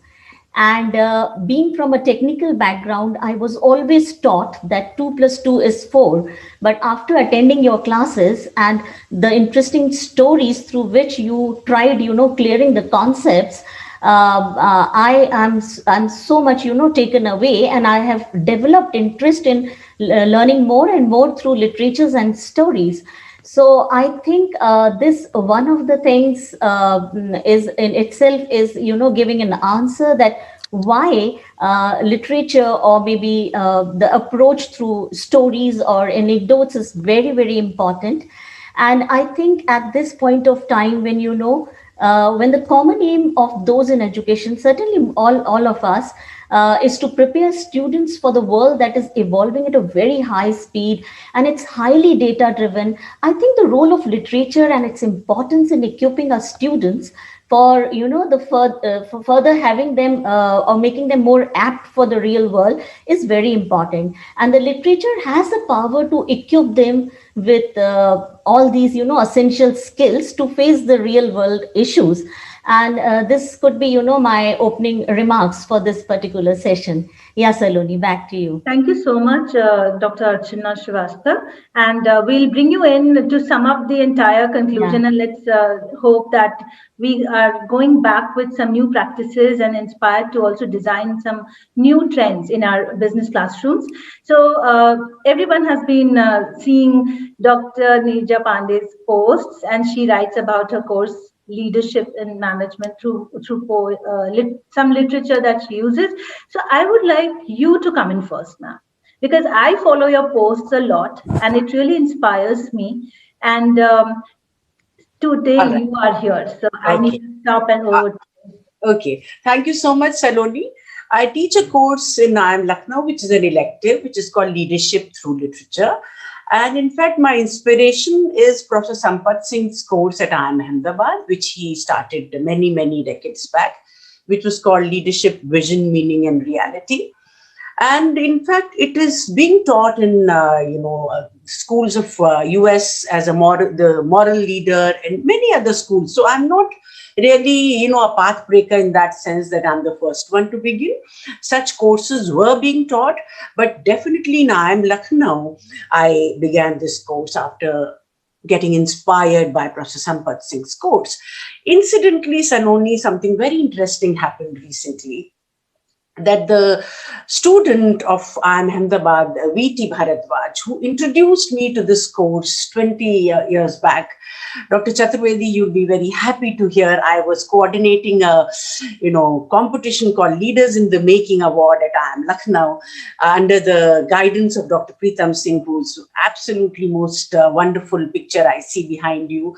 S12: And being from a technical background, I was always taught that 2 + 2 is 4. But after attending your classes and the interesting stories through which you tried, clearing the concepts, I'm so much, taken away, and I have developed interest in learning more and more through literatures and stories. So I think this one of the things is in itself is, giving an answer that why literature or maybe the approach through stories or anecdotes is very, very important. And I think at this point of time when, when the common aim of those in education, certainly all of us, is to prepare students for the world that is evolving at a very high speed and it's highly data driven. I think the role of literature and its importance in equipping our students for for further having them or making them more apt for the real world is very important, and the literature has the power to equip them with all these essential skills to face the real world issues. And this could be my opening remarks for this particular session. Yeah, Saloni, back to you.
S1: Thank you so much, Dr. Archana Srivastava. And we'll bring you in to sum up the entire conclusion. And let's hope that we are going back with some new practices and inspired to also design some new trends in our business classrooms. So everyone has been seeing Dr. Neerja Pandey's posts, and she writes about her course leadership and management through some literature that she uses. So I would like you to come in first, ma'am, because I follow your posts a lot and it really inspires me. And today you are here, so I need to stop and over.
S9: Okay, thank you so much, Saloni. I teach a course in IIM Lucknow, which is an elective, which is called Leadership Through Literature. And in fact, my inspiration is Professor Sampath Singh's course at IIM Ahmedabad, which he started many, many decades back, which was called Leadership, Vision, Meaning and Reality. And in fact, it is being taught in schools of US as the moral leader and many other schools. So I'm not really, a path breaker in that sense that I'm the first one to begin. Such courses were being taught, but definitely in IIM Lucknow, I began this course after getting inspired by Professor Sampath Singh's course. Incidentally, Saloni, something very interesting happened recently, that the student of IIM Ahmedabad, V.T. Bharadwaj, who introduced me to this course 20 years back, Dr. Chaturvedi, you'll be very happy to hear I was coordinating a, competition called Leaders in the Making Award at IIM Lucknow under the guidance of Dr. Pritam Singh, who's absolutely most wonderful picture I see behind you,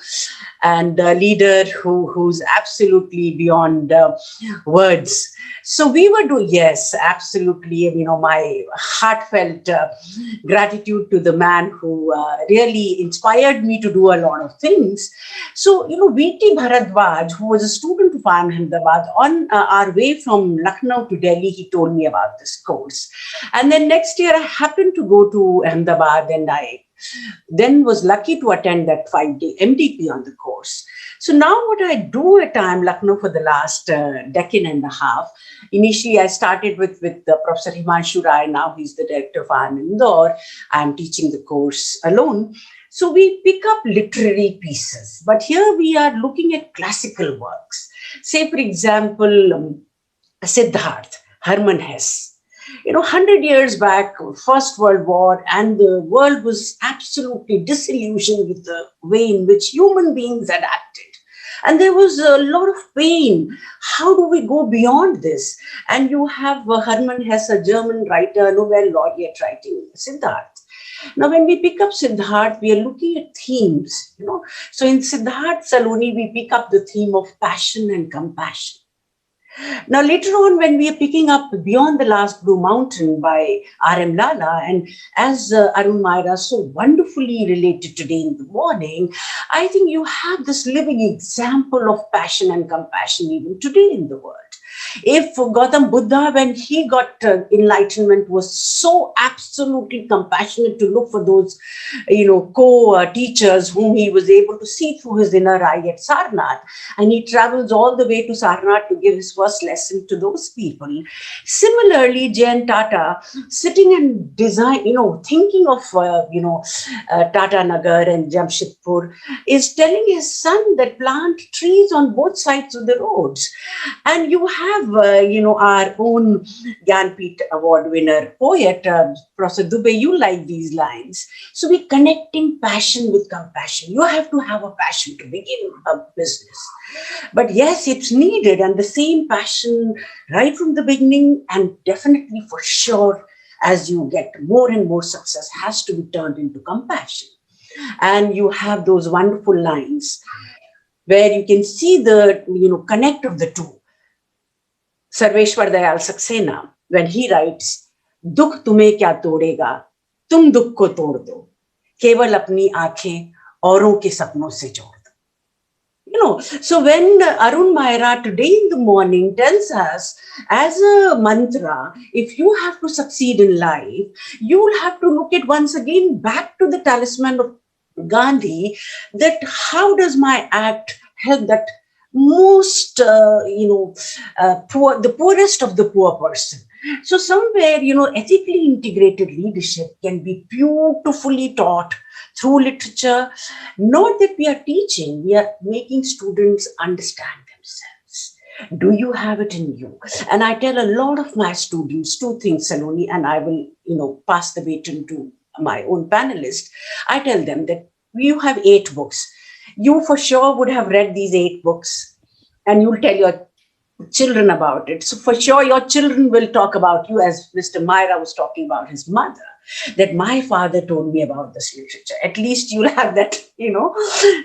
S9: and a leader who's absolutely beyond words. So we were doing, yes, absolutely, my heartfelt gratitude to the man who really inspired me to do a lot of things. So, V.T. Bharadwaj, who was a student of IIM Ahmedabad, on our way from Lucknow to Delhi, he told me about this course. And then next year, I happened to go to Ahmedabad, and I then was lucky to attend that 5-day MDP on the course. So now what I do at IIM Lucknow for the last decade and a half, initially I started with Professor Himanshu Rai. Now he's the director of IIM Indore. I'm teaching the course alone. So we pick up literary pieces, but here we are looking at classical works. Say, for example, Siddharth, Hermann Hesse. 100 years back, First World War, and the world was absolutely disillusioned with the way in which human beings had acted. And there was a lot of pain. How do we go beyond this? And you have Hermann Hesse, a German writer, Nobel laureate, writing Siddharth. Now, when we pick up Siddharth, we are looking at themes, So in Siddharth, Saloni, we pick up the theme of passion and compassion. Now, later on, when we are picking up Beyond the Last Blue Mountain by R.M. Lala, and as Arun Maira so wonderfully related today in the morning, I think you have this living example of passion and compassion even today in the world. If Gautam Buddha, when he got enlightenment, was so absolutely compassionate to look for those, co-teachers whom he was able to see through his inner eye at Sarnath, and he travels all the way to Sarnath to give his first lesson to those people. Similarly, Jayan Tata, sitting and thinking of, Tata Nagar and Jamshedpur, is telling his son that plant trees on both sides of the roads. And you have, our own Gyanpith Award winner poet, Professor Dubey, you like these lines. So we're connecting passion with compassion. You have to have a passion to begin a business. But yes, it's needed, and the same passion right from the beginning, and definitely for sure, as you get more and more success, has to be turned into compassion. And you have those wonderful lines where you can see the, connect of the two. Sarveshwar Dayal Saxena, when he writes, "Dukh tumhe kya todega, tum dukh ko tod do, keval apni aankhein auron ke sapnon se jod do." no. So when Arun Maira today in the morning tells us as a mantra, if you have to succeed in life, you will have to look at once again back to the talisman of Gandhi, that how does my act help that most, poor, the poorest of the poor person. So somewhere, ethically integrated leadership can be beautifully taught through literature. Not that we are teaching, we are making students understand themselves. Do you have it in you? And I tell a lot of my students two things, Saloni, and I will, pass the baton to my own panelist. I tell them that you have 8 books. You for sure would have read these 8 books, and you'll tell your children about it. So for sure, your children will talk about you, as Mr. Myra was talking about his mother, that my father told me about this literature. At least you'll have that,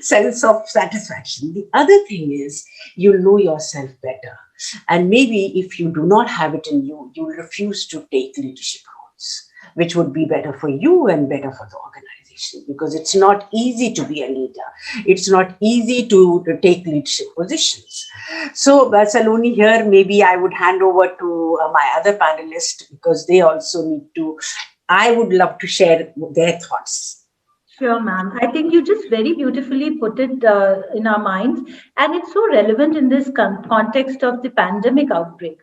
S9: sense of satisfaction. The other thing is you'll know yourself better. And maybe if you do not have it in you, you'll refuse to take leadership roles, which would be better for you and better for the organization. Because it's not easy to be a leader. It's not easy to take leadership positions. So, Saloni, here, maybe I would hand over to my other panelists, because they also need to, I would love to share their thoughts.
S1: Sure, ma'am. I think you just very beautifully put it in our minds, and it's so relevant in this context of the pandemic outbreak.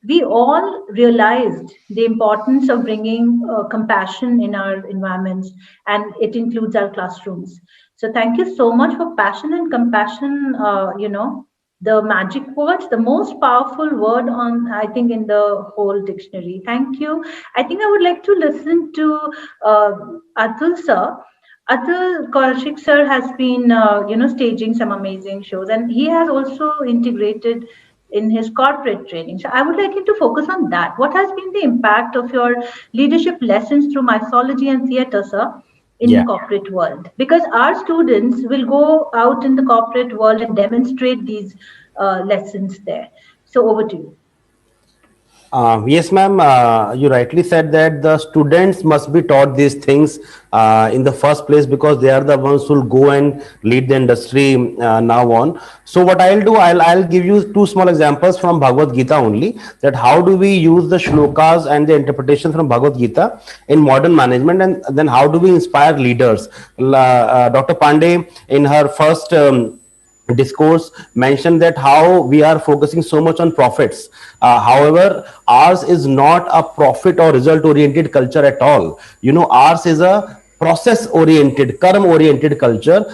S1: We all realized the importance of bringing compassion in our environments, and it includes our classrooms. So thank you so much for passion and compassion. The magic words, the most powerful word I think, in the whole dictionary. Thank you. I think I would like to listen to Atul sir. Atul Kaushik sir has been, staging some amazing shows, and he has also integrated in his corporate training. So I would like him to focus on that. What has been the impact of your leadership lessons through mythology and theater, sir, in the corporate world? Because our students will go out in the corporate world and demonstrate these lessons there. So over to you.
S10: Yes, ma'am. You rightly said that the students must be taught these things in the first place, because they are the ones who will go and lead the industry now on. So what I'll do, I'll give you 2 small examples from Bhagavad Gita only, that how do we use the shlokas and the interpretation from Bhagavad Gita in modern management, and then how do we inspire leaders. Dr. Pandey, in her first discourse, mentioned that how we are focusing so much on profits. However, ours is not a profit or result oriented culture at all. Ours is a process oriented, karma oriented culture.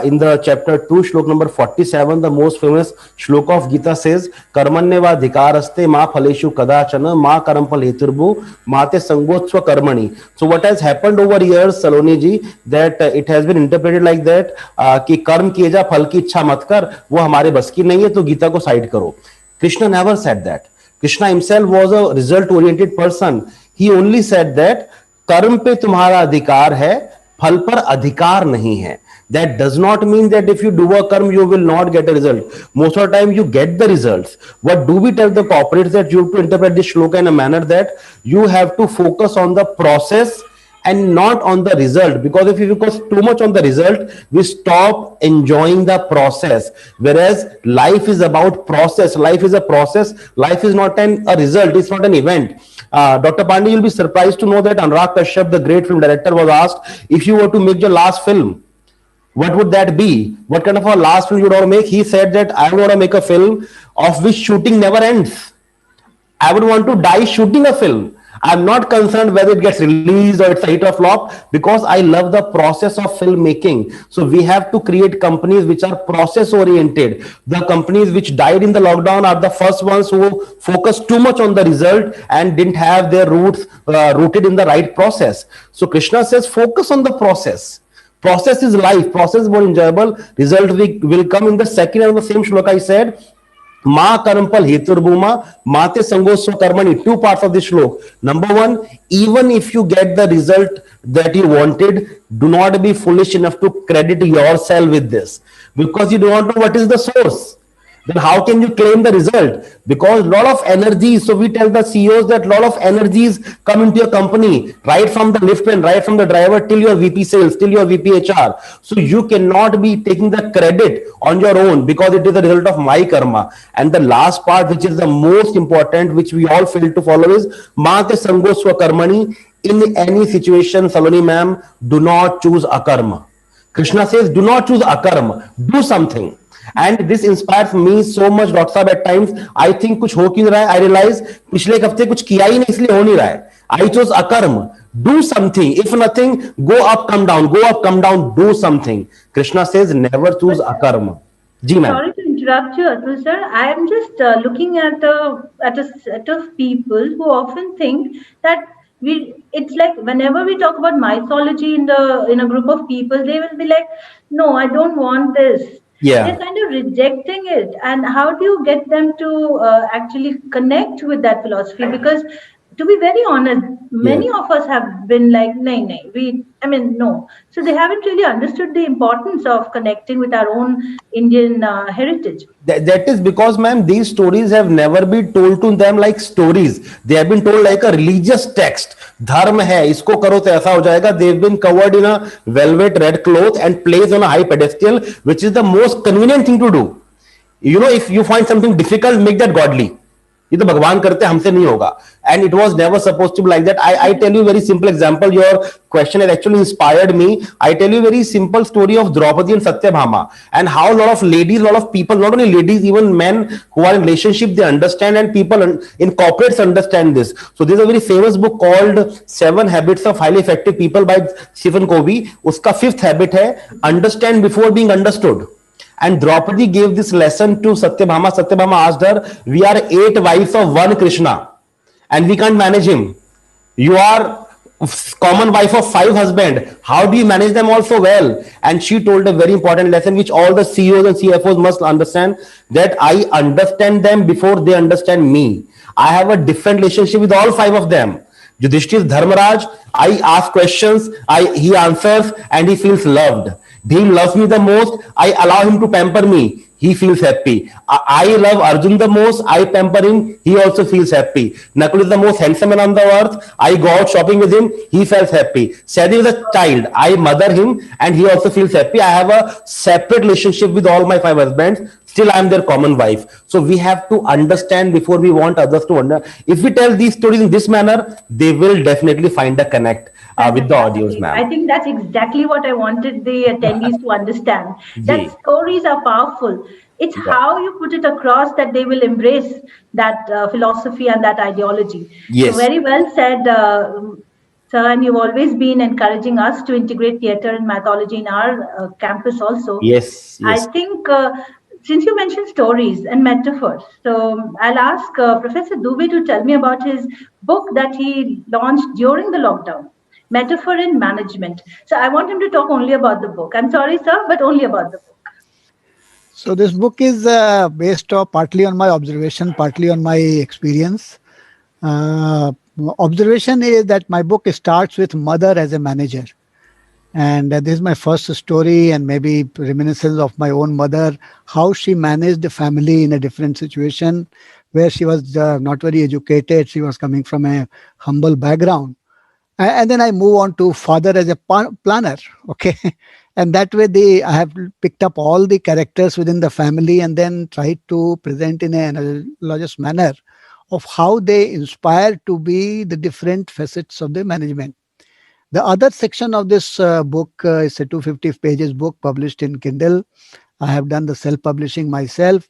S10: In the chapter 2, shlok number 47, the most famous shlok of Gita says, karmanyeva dhikaraste ma phaleshu kadachana ma karampal heturbu mate sangotsva karmani. So what has happened over years, Saloni ji, that it has been interpreted like that, कि कर्म किए जा फल की इच्छा मत कर, वो हमारे बस की नहीं है, तो गीता को साइड करो. Krishna never said that. Krishna himself was a result oriented person. He only said that कर्म पे तुम्हारा अधिकार है, फल पर अधिकार नहीं है. That does not mean that if you do a karma, you will not get a result. Most of the time, you get the results. What do we tell the corporates? That you have to interpret this shloka in a manner that you have to focus on the process and not on the result, because if you focus too much on the result, we stop enjoying the process. Whereas life is about process. Life is a process. Life is not a result. It's not an event. Dr. Pandey, you'll be surprised to know that Anurag Kashyap, the great film director, was asked, if you were to make your last film, what would that be? What kind of a last film you would want to make? He said that I would want to make a film of which shooting never ends. I would want to die shooting a film. I'm not concerned whether it gets released or it's a hit or flop, because I love the process of filmmaking. So we have to create companies which are process oriented. The companies which died in the lockdown are the first ones who focused too much on the result and didn't have their roots rooted in the right process. So Krishna says, focus on the process. Process is life. Process is more enjoyable. Result will come in the second and the same shloka. I said, Ma karampal heturbhuma mate sangosva karmani. 2 parts of this shlok. Number 1, even if you get the result that you wanted, do not be foolish enough to credit yourself with this, because you do not know what is the source. then how can you claim the result? Because lot of energies, so we tell the CEOs that lot of energies come into your company, right from the liftman, right from the driver till your VP sales, till your VP HR. So you cannot be taking the credit on your own because it is the result of my karma. And the last part, which is the most important, which we all fail to follow, is Mate Sango Swakarmani. In any situation, Saloni ma'am, do not choose akarma. Krishna says, do not choose akarma. Do something. And this inspires me so much, Dr. Saab, at times. I think कुछ हो क्यों नहीं रहा है. I realize पिछले एक हफ्ते कुछ किया ही नहीं इसलिए हो नहीं रहा है. I chose akarma. Do something. If nothing, go up, come down. Go up, come down. Do something. Krishna says, never choose akarma. Ji ma'am.
S1: Sorry to interrupt you, Atul sir. I am just looking at a set of people who often think that it's like whenever we talk about mythology in a group of people, they will be like, no, I don't want this.
S10: Yeah.
S1: They're kind of rejecting it. And how do you get them to actually connect with that philosophy? Because to be very honest, many of us have been like, nay, no. So they haven't really understood the importance of connecting with our own Indian heritage.
S10: That is because, ma'am, these stories have never been told to them like stories. They have been told like a religious text. Dharma hai, isko karo to aisa ho jayega. They've been covered in a velvet red cloth and placed on a high pedestal, which is the most convenient thing to do. You know, if you find something difficult, make that godly. ये तो भगवान करते हमसे नहीं होगा. And it was never supposed to be like that. I tell you a very simple example. Your question has actually inspired me. I tell you a very simple story of Draupadi and Satyabhama, and how a lot of ladies, a lot of people, not only ladies, even men who are in relationship, they understand, and people in corporates understand this. So there's a very famous book called 7 Habits of Highly Effective People by Stephen Covey. Uska 5th habit hai, understand before being understood. And Draupadi gave this lesson to Satyabhama. Satyabhama asked her, we are 8 wives of one Krishna and we can't manage him. You are common wife of 5 husbands. How do you manage them all so well? And she told a very important lesson which all the CEOs and CFOs must understand, that I understand them before they understand me. I have a different relationship with all 5 of them. Yudhishthir Dharmaraj, I ask questions, he answers, and he feels loved. Bhim loves me the most, I allow him to pamper me, he feels happy. I love Arjun the most, I pamper him, he also feels happy. Nakul is the most handsome man on the earth, I go out shopping with him, he feels happy. Sadi is a child, I mother him and he also feels happy. I have a separate relationship with all my 5 husbands, still I am their common wife. So we have to understand before we want others to understand. If we tell these stories in this manner, they will definitely find a connect with the audience, ma'am.
S1: I think that's exactly what I wanted the attendees to understand. That stories are powerful. It's how you put it across that they will embrace that philosophy and that ideology.
S10: Yes.
S1: So very well said, sir, and you've always been encouraging us to integrate theatre and mythology in our campus also.
S10: Yes.
S1: I think since you mentioned stories and metaphors, so I'll ask Professor Dubey to tell me about his book that he launched during the lockdown, Metaphor in Management. So I want him to talk only about the book. I'm sorry, sir, but only about the book.
S11: So this book is based partly on my observation, partly on my experience. Observation is that my book starts with mother as a manager. And this is my first story and maybe reminiscence of my own mother, how she managed the family in a different situation where she was not very educated. She was coming from a humble background. And then I move on to father as a planner. Okay. And that way I have picked up all the characters within the family and then tried to present in an analogous manner of how they inspire to be the different facets of the management. The other section of this book is a 250 pages book published in Kindle. I have done the self-publishing myself.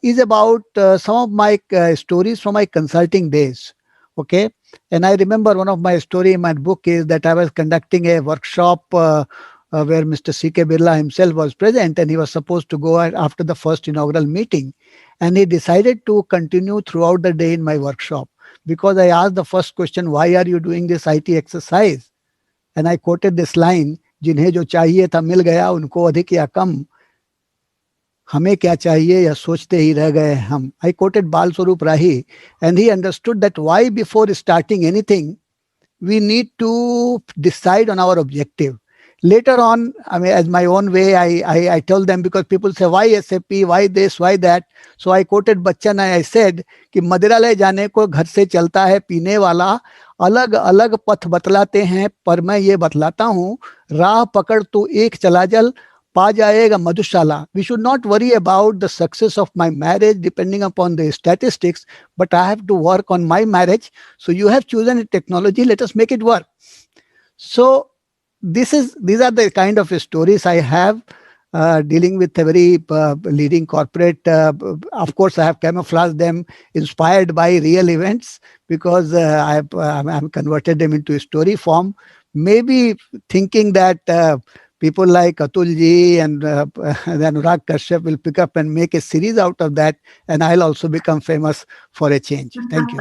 S11: Is about some of my stories from my consulting days. Okay. And I remember one of my story in my book is that I was conducting a workshop where Mr. C.K. Birla himself was present, and he was supposed to go after the first inaugural meeting. And he decided to continue throughout the day in my workshop because I asked the first question, why are you doing this IT exercise? And I quoted this line, जिन्हें जो चाहिए था मिल गया उनको अधिक या कम, हमें क्या चाहिए या सोचते ही रह गए हम. I quoted Bal Swarup Rahi, and he understood that why before starting anything, we need to decide on our objective. Later on, I mean, as my own way, I told them, because people say, why SAP, why this, why that? So I quoted Bachchan and I said कि मदिरालय जाने को घर से चलता है पीने वाला, अलग अलग पथ बतलाते हैं पर मैं ये बतलाता हूँ, राह पकड़ तू एक चला जल, पा जाएगा मधुशाला. We should not worry about the success of my marriage depending upon the statistics, but I have to work on my marriage. So you have chosen a technology, let us make it work. So these are the kind of stories I have dealing with a very leading corporate. Of course, I have camouflaged them, inspired by real events, because I'm converted them into story form. Maybe thinking that people like Atul ji and Anurag Kashyap will pick up and make a series out of that, and I'll also become famous for a change. Thank you.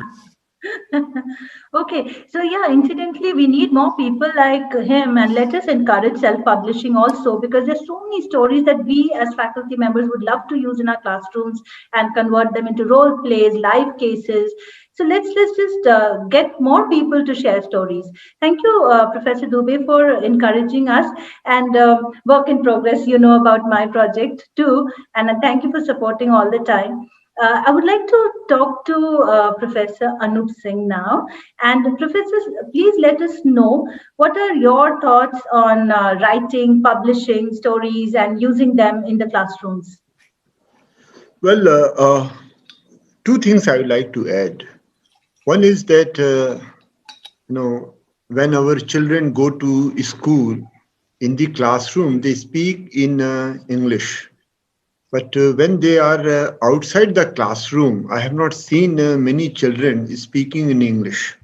S1: Okay, so yeah, incidentally, we need more people like him, and let us encourage self-publishing also, because there's so many stories that we as faculty members would love to use in our classrooms and convert them into role plays, live cases. So let's just get more people to share stories. Thank you, Professor Dubey, for encouraging us, and work in progress. You know about my project too, and thank you for supporting all the time. I would like to talk to Professor Anup Singh now. And Professor, please let us know what are your thoughts on writing, publishing stories, and using them in the classrooms.
S8: Well, two things I would like to add. One is that when our children go to school, in the classroom they speak in English. But when they are outside the classroom, I have not seen many children speaking in English.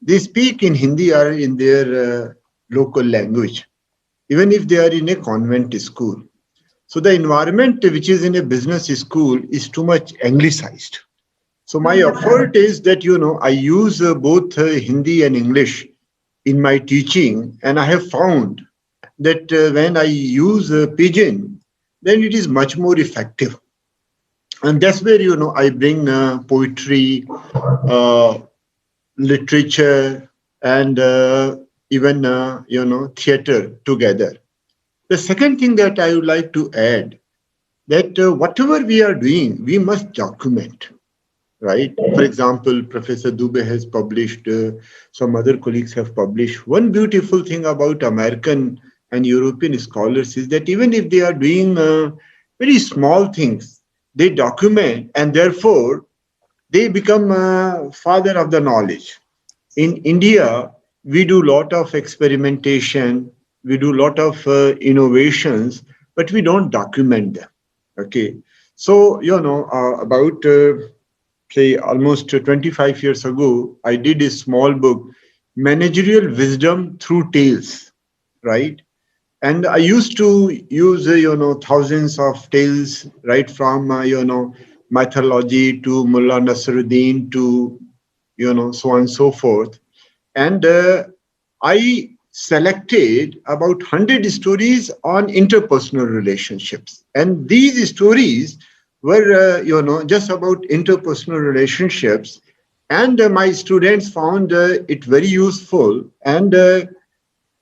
S8: They speak in Hindi or in their local language, even if they are in a convent school. So the environment which is in a business school is too much anglicized. So my effort is that, I use both Hindi and English in my teaching, and I have found that when I use Pidgin, then it is much more effective. And that's where, I bring poetry, literature, and even, theater together. The second thing that I would like to add, that whatever we are doing, we must document, right? For example, Professor Dubey has published, some other colleagues have published. One beautiful thing about American and European scholars is that even if they are doing very small things, they document, and therefore they become father of the knowledge. In India, we do a lot of experimentation, we do a lot of innovations, but we don't document them. Okay, so about say almost 25 years ago, I did a small book, Managerial Wisdom Through Tales, right? And I used to use, thousands of tales, right from, mythology to Mullah Nasruddin to, so on and so forth. And I selected about 100 stories on interpersonal relationships. And these stories were, just about interpersonal relationships. And my students found it very useful. And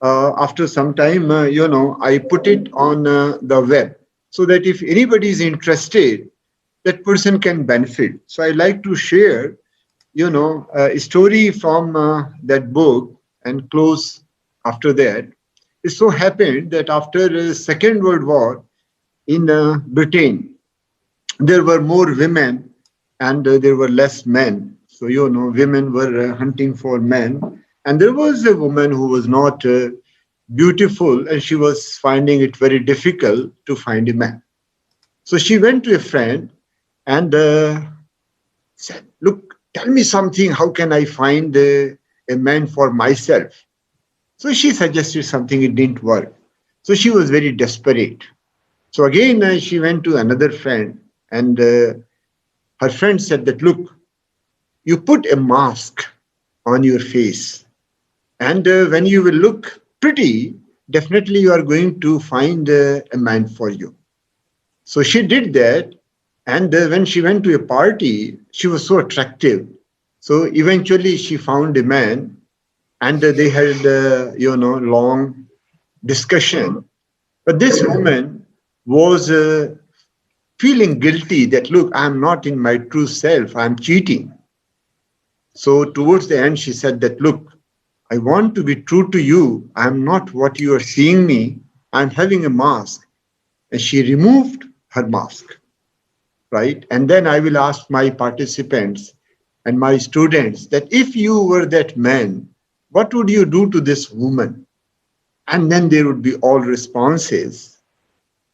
S8: after some time, I put it on the web so that if anybody is interested, that person can benefit. So I like to share, a story from that book and close after that. It so happened that after the Second World War in Britain, there were more women and there were less men. So, women were hunting for men. And there was a woman who was not beautiful, and she was finding it very difficult to find a man. So she went to a friend and said, look, tell me something, how can I find a man for myself? So she suggested something, it didn't work. So she was very desperate. So again, she went to another friend, and her friend said that, look, you put a mask on your face, and when you will look pretty, definitely you are going to find a man for you. So she did that, and when she went to a party, she was so attractive. So eventually she found a man, and they had, long discussion. But this woman was feeling guilty that, look, I'm not in my true self, I'm cheating. So towards the end, she said that, look, I want to be true to you. I'm not what you are seeing me. I'm having a mask. And she removed her mask, right? And then I will ask my participants and my students that if you were that man, what would you do to this woman? And then there would be all responses,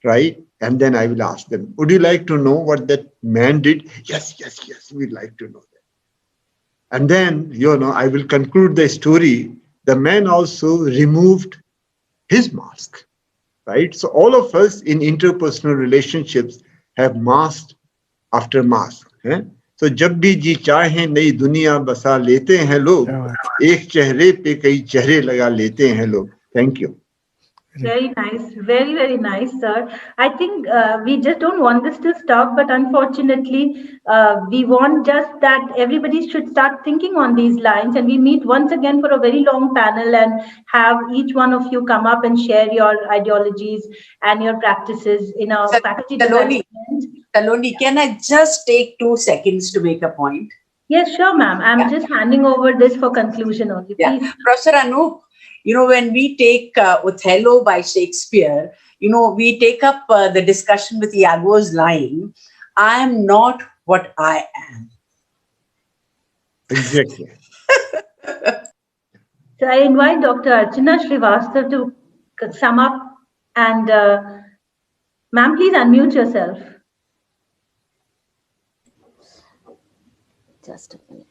S8: right? And then I will ask them, would you like to know what that man did? Yes, yes, yes, we'd like to know that. And then, I will conclude the story. The man also removed his mask, right? So all of us in interpersonal relationships have mask after mask. So जब भी जी चाहे नई दुनिया बसा लेते हैं लोग, एक चेहरे पे कई चेहरे लगा लेते हैं लोग. Thank you.
S1: Very nice. Very, very nice, sir. I think we just don't want this to stop, but unfortunately, we want just that everybody should start thinking on these lines. And we meet once again for a very long panel and have each one of you come up and share your ideologies and your practices in our faculty development.
S9: Taloni, can I just take 2 seconds to make a point?
S1: Yes, sure, ma'am. I'm just handing over this for conclusion only. Please.
S9: Professor Anup, when we take Othello by Shakespeare, we take up the discussion with Iago's line, I am not what I am.
S8: Exactly.
S1: So I invite Dr. Archana Srivastav to sum up and ma'am, please unmute yourself.
S12: Just a minute.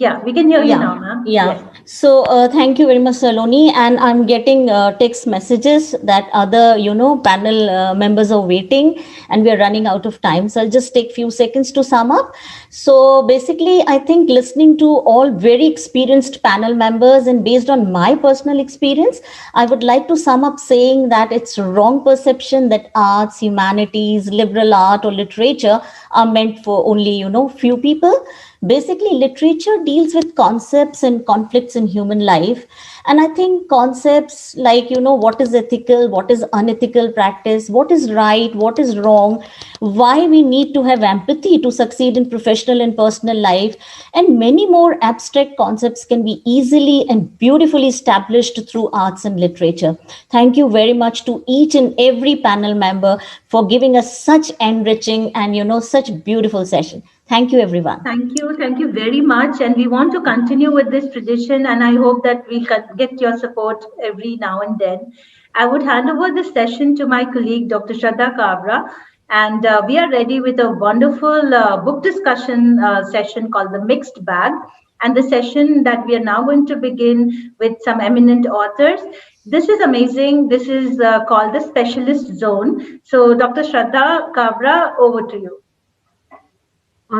S1: Yeah, we can hear you now, ma'am.
S12: Yeah.
S1: Yes.
S12: So thank you very much, Saloni. And I'm getting text messages that other, panel members are waiting and we are running out of time. So I'll just take a few seconds to sum up. So basically, I think listening to all very experienced panel members and based on my personal experience, I would like to sum up saying that it's wrong perception that arts, humanities, liberal art or literature are meant for only, few people. Basically, literature deals with concepts and conflicts in human life. And I think concepts like, what is ethical, what is unethical practice, what is right, what is wrong, why we need to have empathy to succeed in professional and personal life, and many more abstract concepts can be easily and beautifully established through arts and literature. Thank you very much to each and every panel member for giving us such enriching and, such beautiful session. Thank you, everyone.
S1: Thank you. Thank you very much. And we want to continue with this tradition. And I hope that we can get your support every now and then. I would hand over this session to my colleague, Dr. Shraddha Kabra. And we are ready with a wonderful book discussion session called The Mixed Bag. And the session that we are now going to begin with some eminent authors. This is amazing. This is called the Specialist Zone. So Dr. Shraddha Kabra, over to you.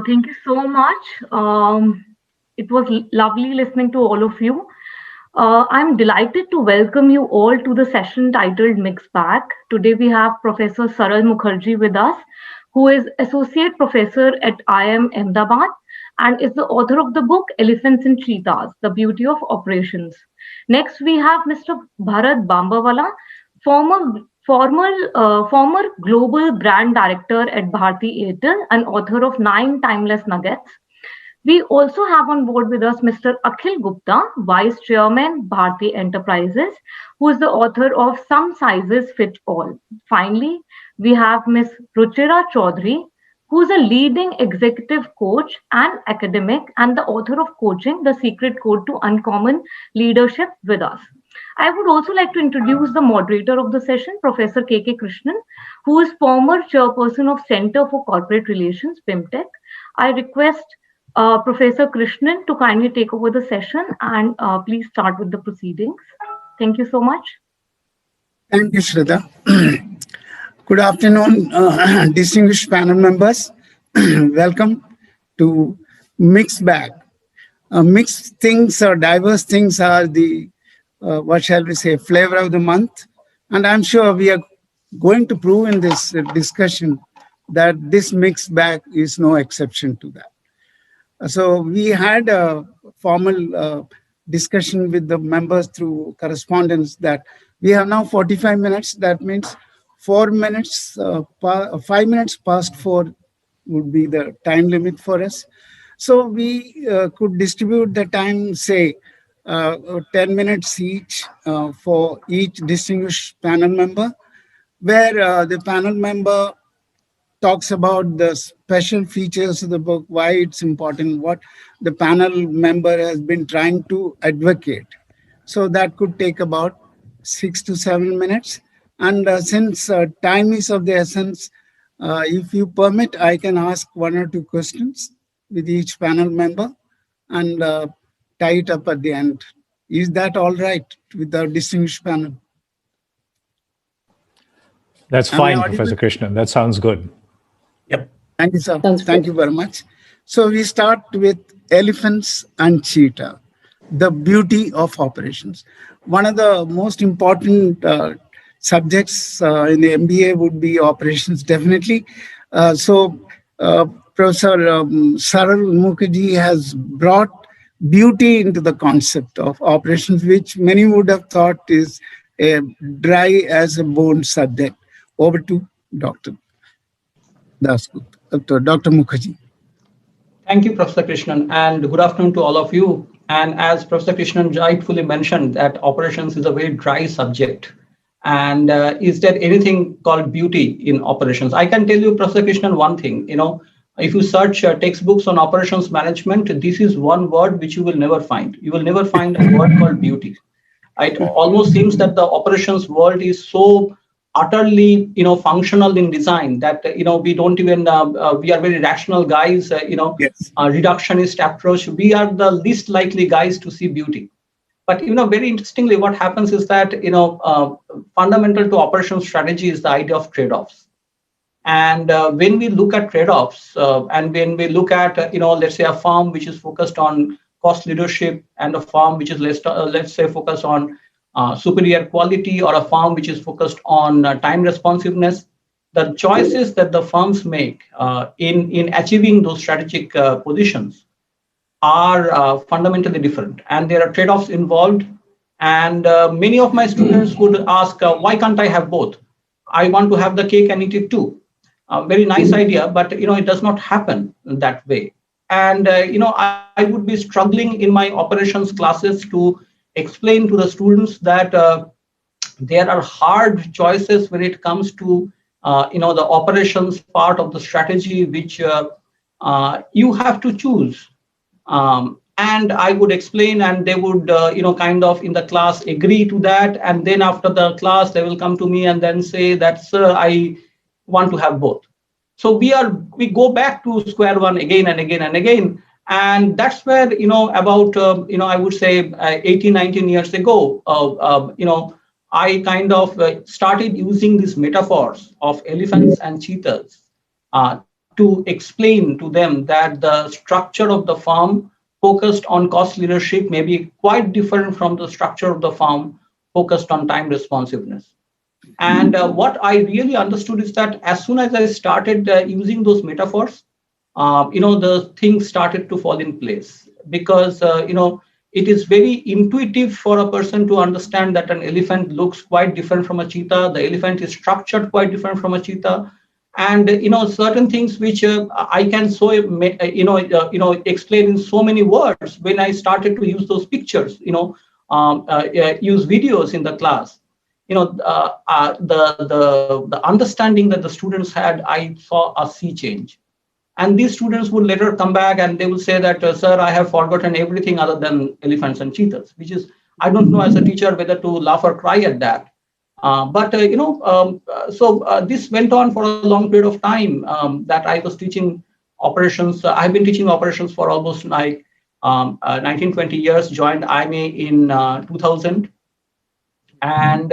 S2: Thank you so much. It was lovely listening to all of you. I'm delighted to welcome you all to the session titled Mixed Bag. Today we have Professor Saral Mukherjee with us, who is Associate Professor at IIM Ahmedabad and is the author of the book Elephants and Cheetahs, The Beauty of Operations. Next we have Mr. Bharat Bambawala, former global brand director at Bharti Airtel and author of 9 Timeless Nuggets. We also have on board with us Mr. Akhil Gupta, Vice Chairman, Bharti Enterprises, who is the author of Some Sizes Fit All. Finally, we have Ms. Ruchira Chaudhary, who is a leading executive coach and academic and the author of Coaching, The Secret Code to Uncommon Leadership with us. I would also like to introduce the moderator of the session, Professor K.K. Krishnan, who is former chairperson of Center for Corporate Relations, BIMTECH. I request Professor Krishnan to kindly take over the session and please start with the proceedings. Thank you so much.
S11: Thank you, Shraddha. Good afternoon, distinguished panel members. Welcome to Mixed Bag. Mixed things or diverse things are the what shall we say, flavor of the month. And I'm sure we are going to prove in this discussion that this mixed bag is no exception to that. So we had a formal discussion with the members through correspondence that we have now 45 minutes. That means 5 minutes past 4 would be the time limit for us. So we could distribute the time, say, 10 minutes each for each distinguished panel member, where the panel member talks about the special features of the book, why it's important, what the panel member has been trying to advocate. So that could take about 6 to 7 minutes. And since time is of the essence, if you permit, I can ask one or two questions with each panel member and tie it up at the end. Is that all right with the distinguished panel?
S3: That's
S11: Am I
S3: fine,
S11: audible?
S3: Professor Krishnan. That sounds good.
S11: Thank you, sir. Thank you very much. So we start with elephants and cheetah, the beauty of operations. One of the most important subjects in the MBA would be operations, definitely. Professor Saral Mukherjee has brought beauty into the concept of operations, which many would have thought is a dry as a bone subject. Over to Dr. Dr. Mukherjee.
S13: Thank you, Professor Krishnan, and good afternoon to all of you. And as Professor Krishnan rightfully mentioned, that operations is a very dry subject. And is there anything called beauty in operations? I can tell you, Professor Krishnan, one thing. If you search textbooks on operations management, this is one word which you will never find. You will never find a word called beauty. It almost seems that the operations world is so utterly functional in design that we don't even we are very rational guys, reductionist approach. We are the least likely guys to see beauty. But very interestingly, what happens is that fundamental to operations strategy is the idea of trade-offs. And when we look at trade-offs, and when we look at let's say a firm which is focused on cost leadership and a firm which is let's say focused on superior quality, or a firm which is focused on time responsiveness, the choices that the firms make in achieving those strategic positions are fundamentally different, and there are trade-offs involved. And many of my students would ask, why can't I have both? I want to have the cake and eat it too. Very nice idea, but it does not happen that way. And I would be struggling in my operations classes to explain to the students that there are hard choices when it comes to the operations part of the strategy, which you have to choose. And I would explain, and they would kind of in the class agree to that, and then after the class they will come to me and then say that, sir, I want to have both. So we go back to square one again and again and again. And that's where, about, I would say 18, 19 years ago, I kind of started using these metaphors of elephants and cheetahs to explain to them that the structure of the firm focused on cost leadership may be quite different from the structure of the firm focused on time responsiveness. And what I really understood is that as soon as I started using those metaphors, the things started to fall in place, because it is very intuitive for a person to understand that an elephant looks quite different from a cheetah. The elephant is structured quite different from a cheetah, and certain things which I can explain in so many words. When I started to use those pictures, use videos in the class, the understanding that the students had, I saw a sea change. And these students would later come back and they will say that, sir, I have forgotten everything other than elephants and cheetahs, which is, I don't know as a teacher whether to laugh or cry at that. This went on for a long period of time that I was teaching operations. I've been teaching operations for almost 19, 20 years, joined IMA in 2000. And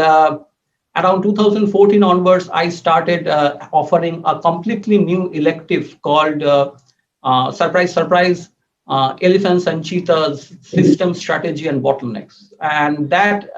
S13: around 2014 onwards, I started offering a completely new elective called Surprise, Surprise, Elephants and Cheetahs, System Strategy and Bottlenecks. And that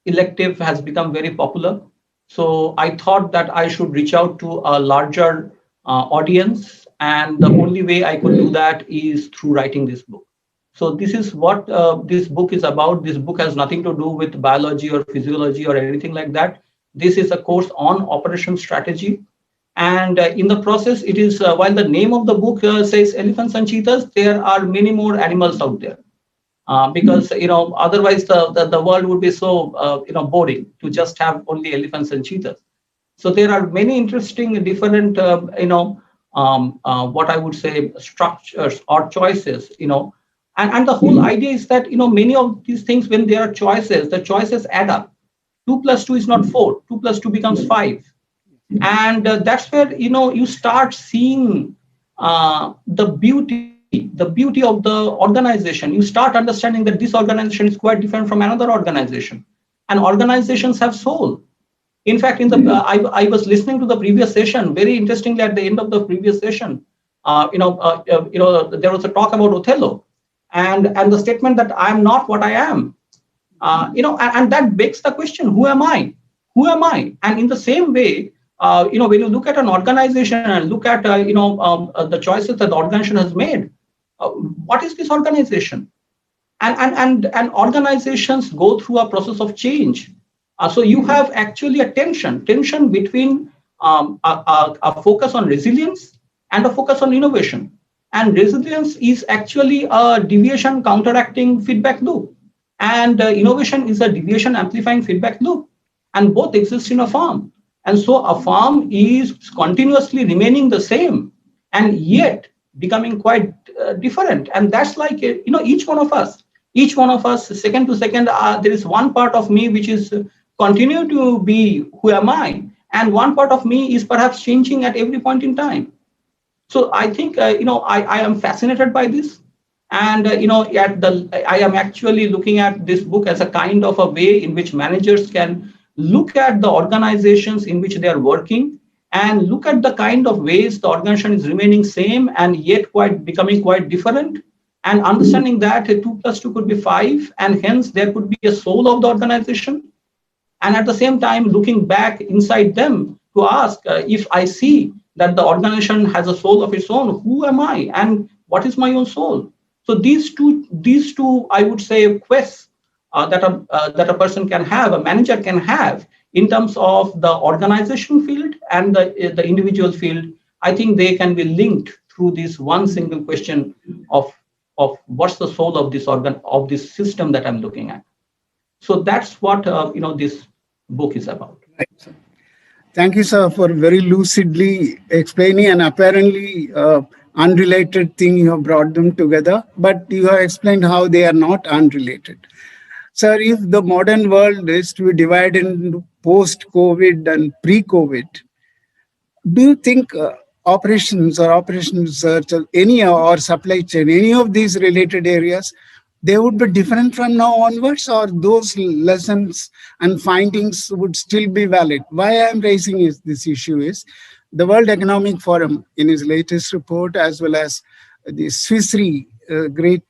S13: elective has become very popular. So I thought that I should reach out to a larger audience. And the only way I could do that is through writing this book. So this is what this book is about. This book has nothing to do with biology or physiology or anything like that. This is a course on operation strategy. And in the process, it is while the name of the book says elephants and cheetahs, there are many more animals out there. Because otherwise the world would be so boring to just have only elephants and cheetahs. So there are many interesting different what I would say structures or choices, and the whole idea is that many of these things, when there are choices, the choices add up. 2 plus 2 is not 4. 2 plus 2 becomes 5. And that's where you start seeing the beauty of the organization. You start understanding that this organization is quite different from another organization, and organizations have soul. In fact, in the I was listening to the previous session. Very interestingly, at the end of the previous session, there was a talk about Othello, and the statement that I am not what I am. And that begs the question: Who am I? Who am I? And in the same way, when you look at an organization and look at the choices that the organization has made, what is this organization? And organizations go through a process of change. So you have actually a tension between a focus on resilience and a focus on innovation. And resilience is actually a deviation counteracting feedback loop. And innovation is a deviation amplifying feedback loop. And both exist in a farm. And so a farm is continuously remaining the same and yet becoming quite different. And that's like, each one of us, second to second, there is one part of me which is continue to be who am I, and one part of me is perhaps changing at every point in time. So I think I am fascinated by this, and I am actually looking at this book as a kind of a way in which managers can look at the organizations in which they are working and look at the kind of ways the organization is remaining same and yet becoming quite different, and understanding that 2 plus 2 could be 5, and hence there could be a soul of the organization. And at the same time, looking back inside them to ask if I see that the organization has a soul of its own, who am I and what is my own soul? So these two, I would say, quests that a person can have, a manager can have, in terms of the organization field and the individual field, I think they can be linked through this one single question of what's the soul of this system that I'm looking at. So that's what this book is about.
S4: Right. Thank you, sir, for very lucidly explaining an apparently unrelated thing. You have brought them together, but you have explained how they are not unrelated. Sir, if the modern world is to be divided into post-COVID and pre-COVID, do you think operations or operations research or supply chain, any of these related areas, they would be different from now onwards, or those lessons and findings would still be valid? Why I am raising this issue is the World Economic Forum, in its latest report, as well as the Swiss Re, great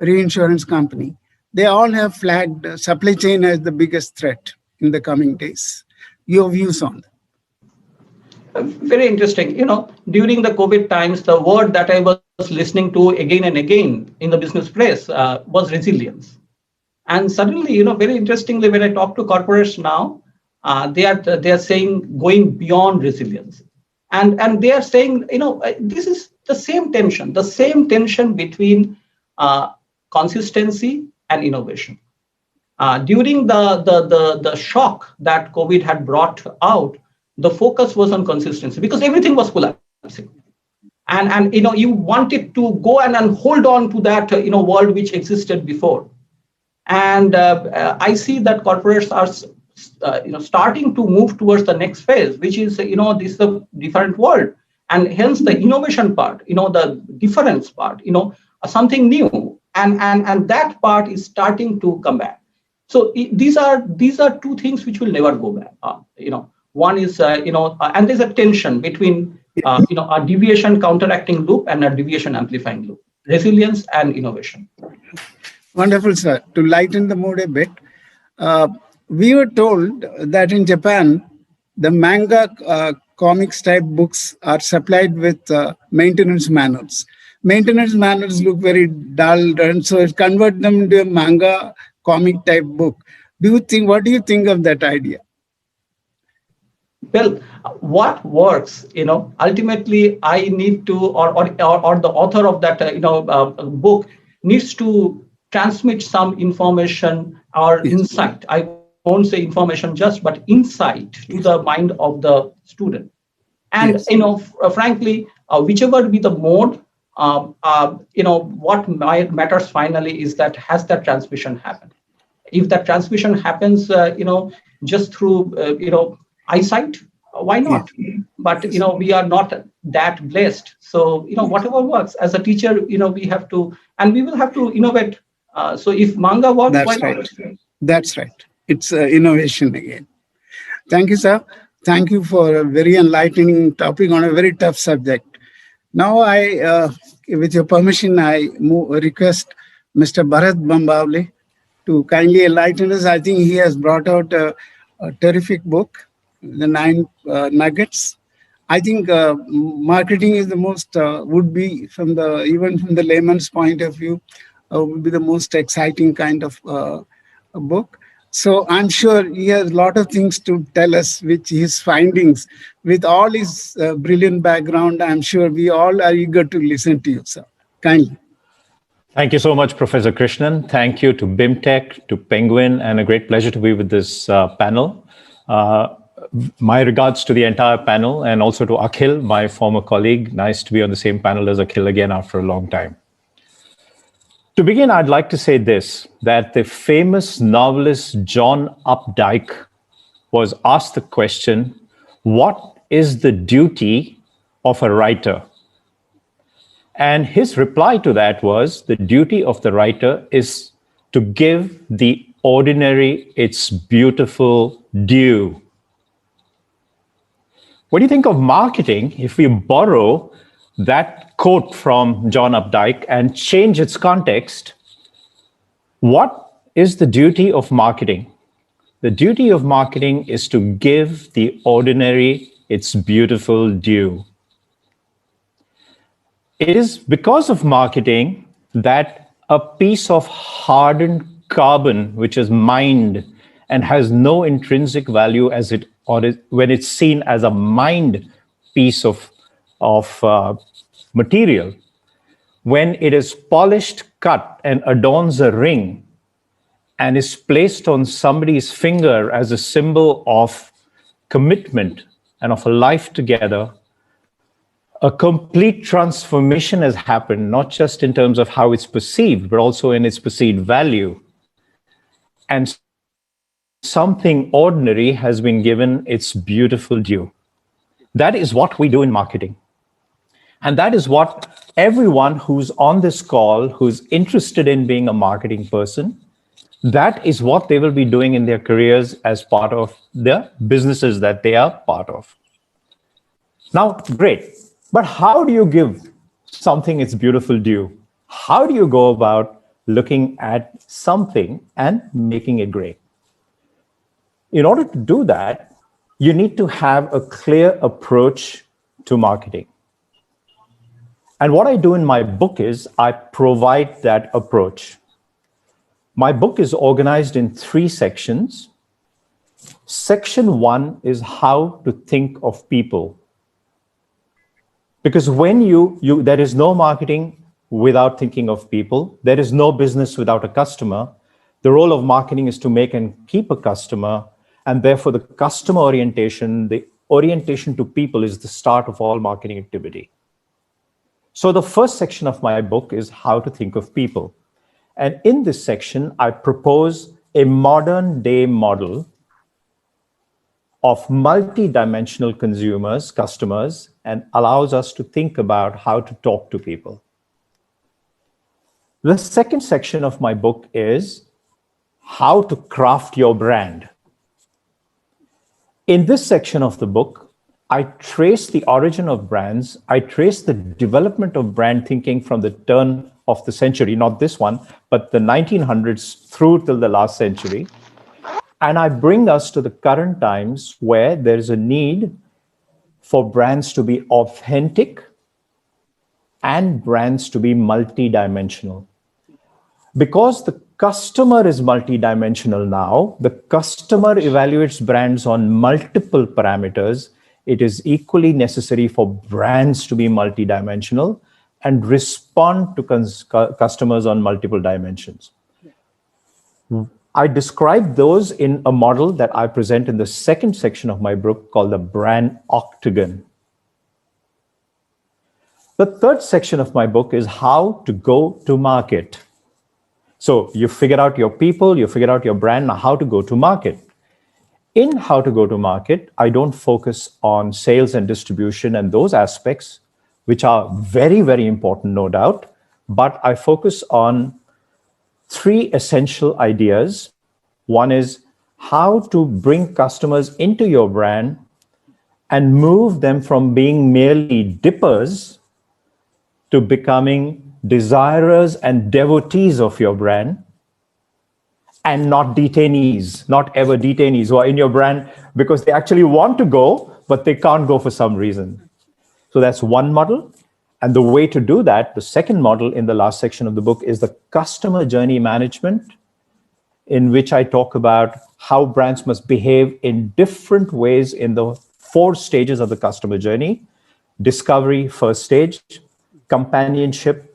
S4: reinsurance company, they all have flagged supply chain as the biggest threat in the coming days. Your views on that?
S13: Very interesting. During the COVID times, the word that I was listening to again and again in the business press was resilience. And suddenly, very interestingly, when I talk to corporates now, they are saying going beyond resilience, and they are saying, this is the same tension between consistency and innovation. During the shock that COVID had brought out, the focus was on consistency because everything was collapsing, and you wanted to go and hold on to that world which existed before. And I see that corporates are starting to move towards the next phase, which is this is a different world, and hence the innovation part, the difference part, something new, and that part is starting to come back. So these are two things which will never go back. One is and there's a tension between a deviation counteracting loop and a deviation amplifying loop, resilience and innovation.
S4: Wonderful, sir. To lighten the mood a bit, we were told that in Japan, the manga comics type books are supplied with maintenance manuals, maintenance manuals look very dull, and so it convert them into a manga comic type book. What do you think of that idea?
S13: Well, what works, ultimately I need to, or the author of that, book needs to transmit some information or insight. I won't say information just, but insight to the mind of the student. And, frankly, whichever be the mode, what matters finally is that has that transmission happened. If that transmission happens, just through, eyesight, why not? But, we are not that blessed. So, whatever works as a teacher, we have to, and we will have to innovate. So if manga works, why not?
S4: That's right. It's innovation again. Thank you, sir. Thank you for a very enlightening topic on a very tough subject. Now, with your permission, I request Mr. Bharat Bambavli to kindly enlighten us. I think he has brought out a terrific book, The 9 Nuggets. I think marketing is the most, would be even from the layman's point of view, would be the most exciting kind of book. So I'm sure he has a lot of things to tell us, which his findings, with all his brilliant background, I'm sure we all are eager to listen to you, sir. Kindly.
S3: Thank you so much, Professor Krishnan. Thank you to BIMTECH, to Penguin, and a great pleasure to be with this panel. My regards to the entire panel, and also to Akhil, my former colleague. Nice to be on the same panel as Akhil again after a long time. To begin, I'd like to say this, that the famous novelist John Updike was asked the question, what is the duty of a writer? And his reply to that was, the duty of the writer is to give the ordinary its beautiful due. What do you think of marketing if we borrow that quote from John Updike and change its context? What is the duty of marketing? The duty of marketing is to give the ordinary its beautiful due. It is because of marketing that a piece of hardened carbon, which is mined and has no intrinsic value when it's seen as a mined piece of material, when it is polished, cut, and adorns a ring, and is placed on somebody's finger as a symbol of commitment and of a life together, a complete transformation has happened, not just in terms of how it's perceived, but also in its perceived value. And something ordinary has been given its beautiful due. That is what we do in marketing. And that is what everyone who's on this call, who's interested in being a marketing person, that is what they will be doing in their careers as part of the businesses that they are part of. Now, great. But how do you give something its beautiful due? How do you go about looking at something and making it great? In order to do that, you need to have a clear approach to marketing. And what I do in my book is I provide that approach. My book is organized in 3 sections. Section 1 is how to think of people. Because when there is no marketing without thinking of people. There is no business without a customer. The role of marketing is to make and keep a customer. And therefore, the customer orientation, the orientation to people is the start of all marketing activity. So the first section of my book is how to think of people. And in this section, I propose a modern day model of multi-dimensional customers, and allows us to think about how to talk to people. The second section of my book is how to craft your brand. In this section of the book, I trace the origin of brands. I trace the development of brand thinking from the turn of the century, not this one, but the 1900s through till the last century. And I bring us to the current times where there is a need for brands to be authentic and brands to be multidimensional. Because the customer is multidimensional now, the customer evaluates brands on multiple parameters. It is equally necessary for brands to be multidimensional and respond to customers on multiple dimensions. I describe those in a model that I present in the second section of my book called the brand octagon. The third section of my book is how to go to market. So you figure out your people, you figure out your brand, now how to go to market. In how to go to market, I don't focus on sales and distribution and those aspects, which are very, very important, no doubt, but I focus on three essential ideas. One is how to bring customers into your brand and move them from being merely dippers to becoming desirers and devotees of your brand, and not detainees, not ever detainees who are in your brand because they actually want to go, but they can't go for some reason. So that's one model. And the way to do that, the second model in the last section of the book, is the customer journey management, in which I talk about how brands must behave in different ways in the 4 stages of the customer journey: discovery, first stage; companionship,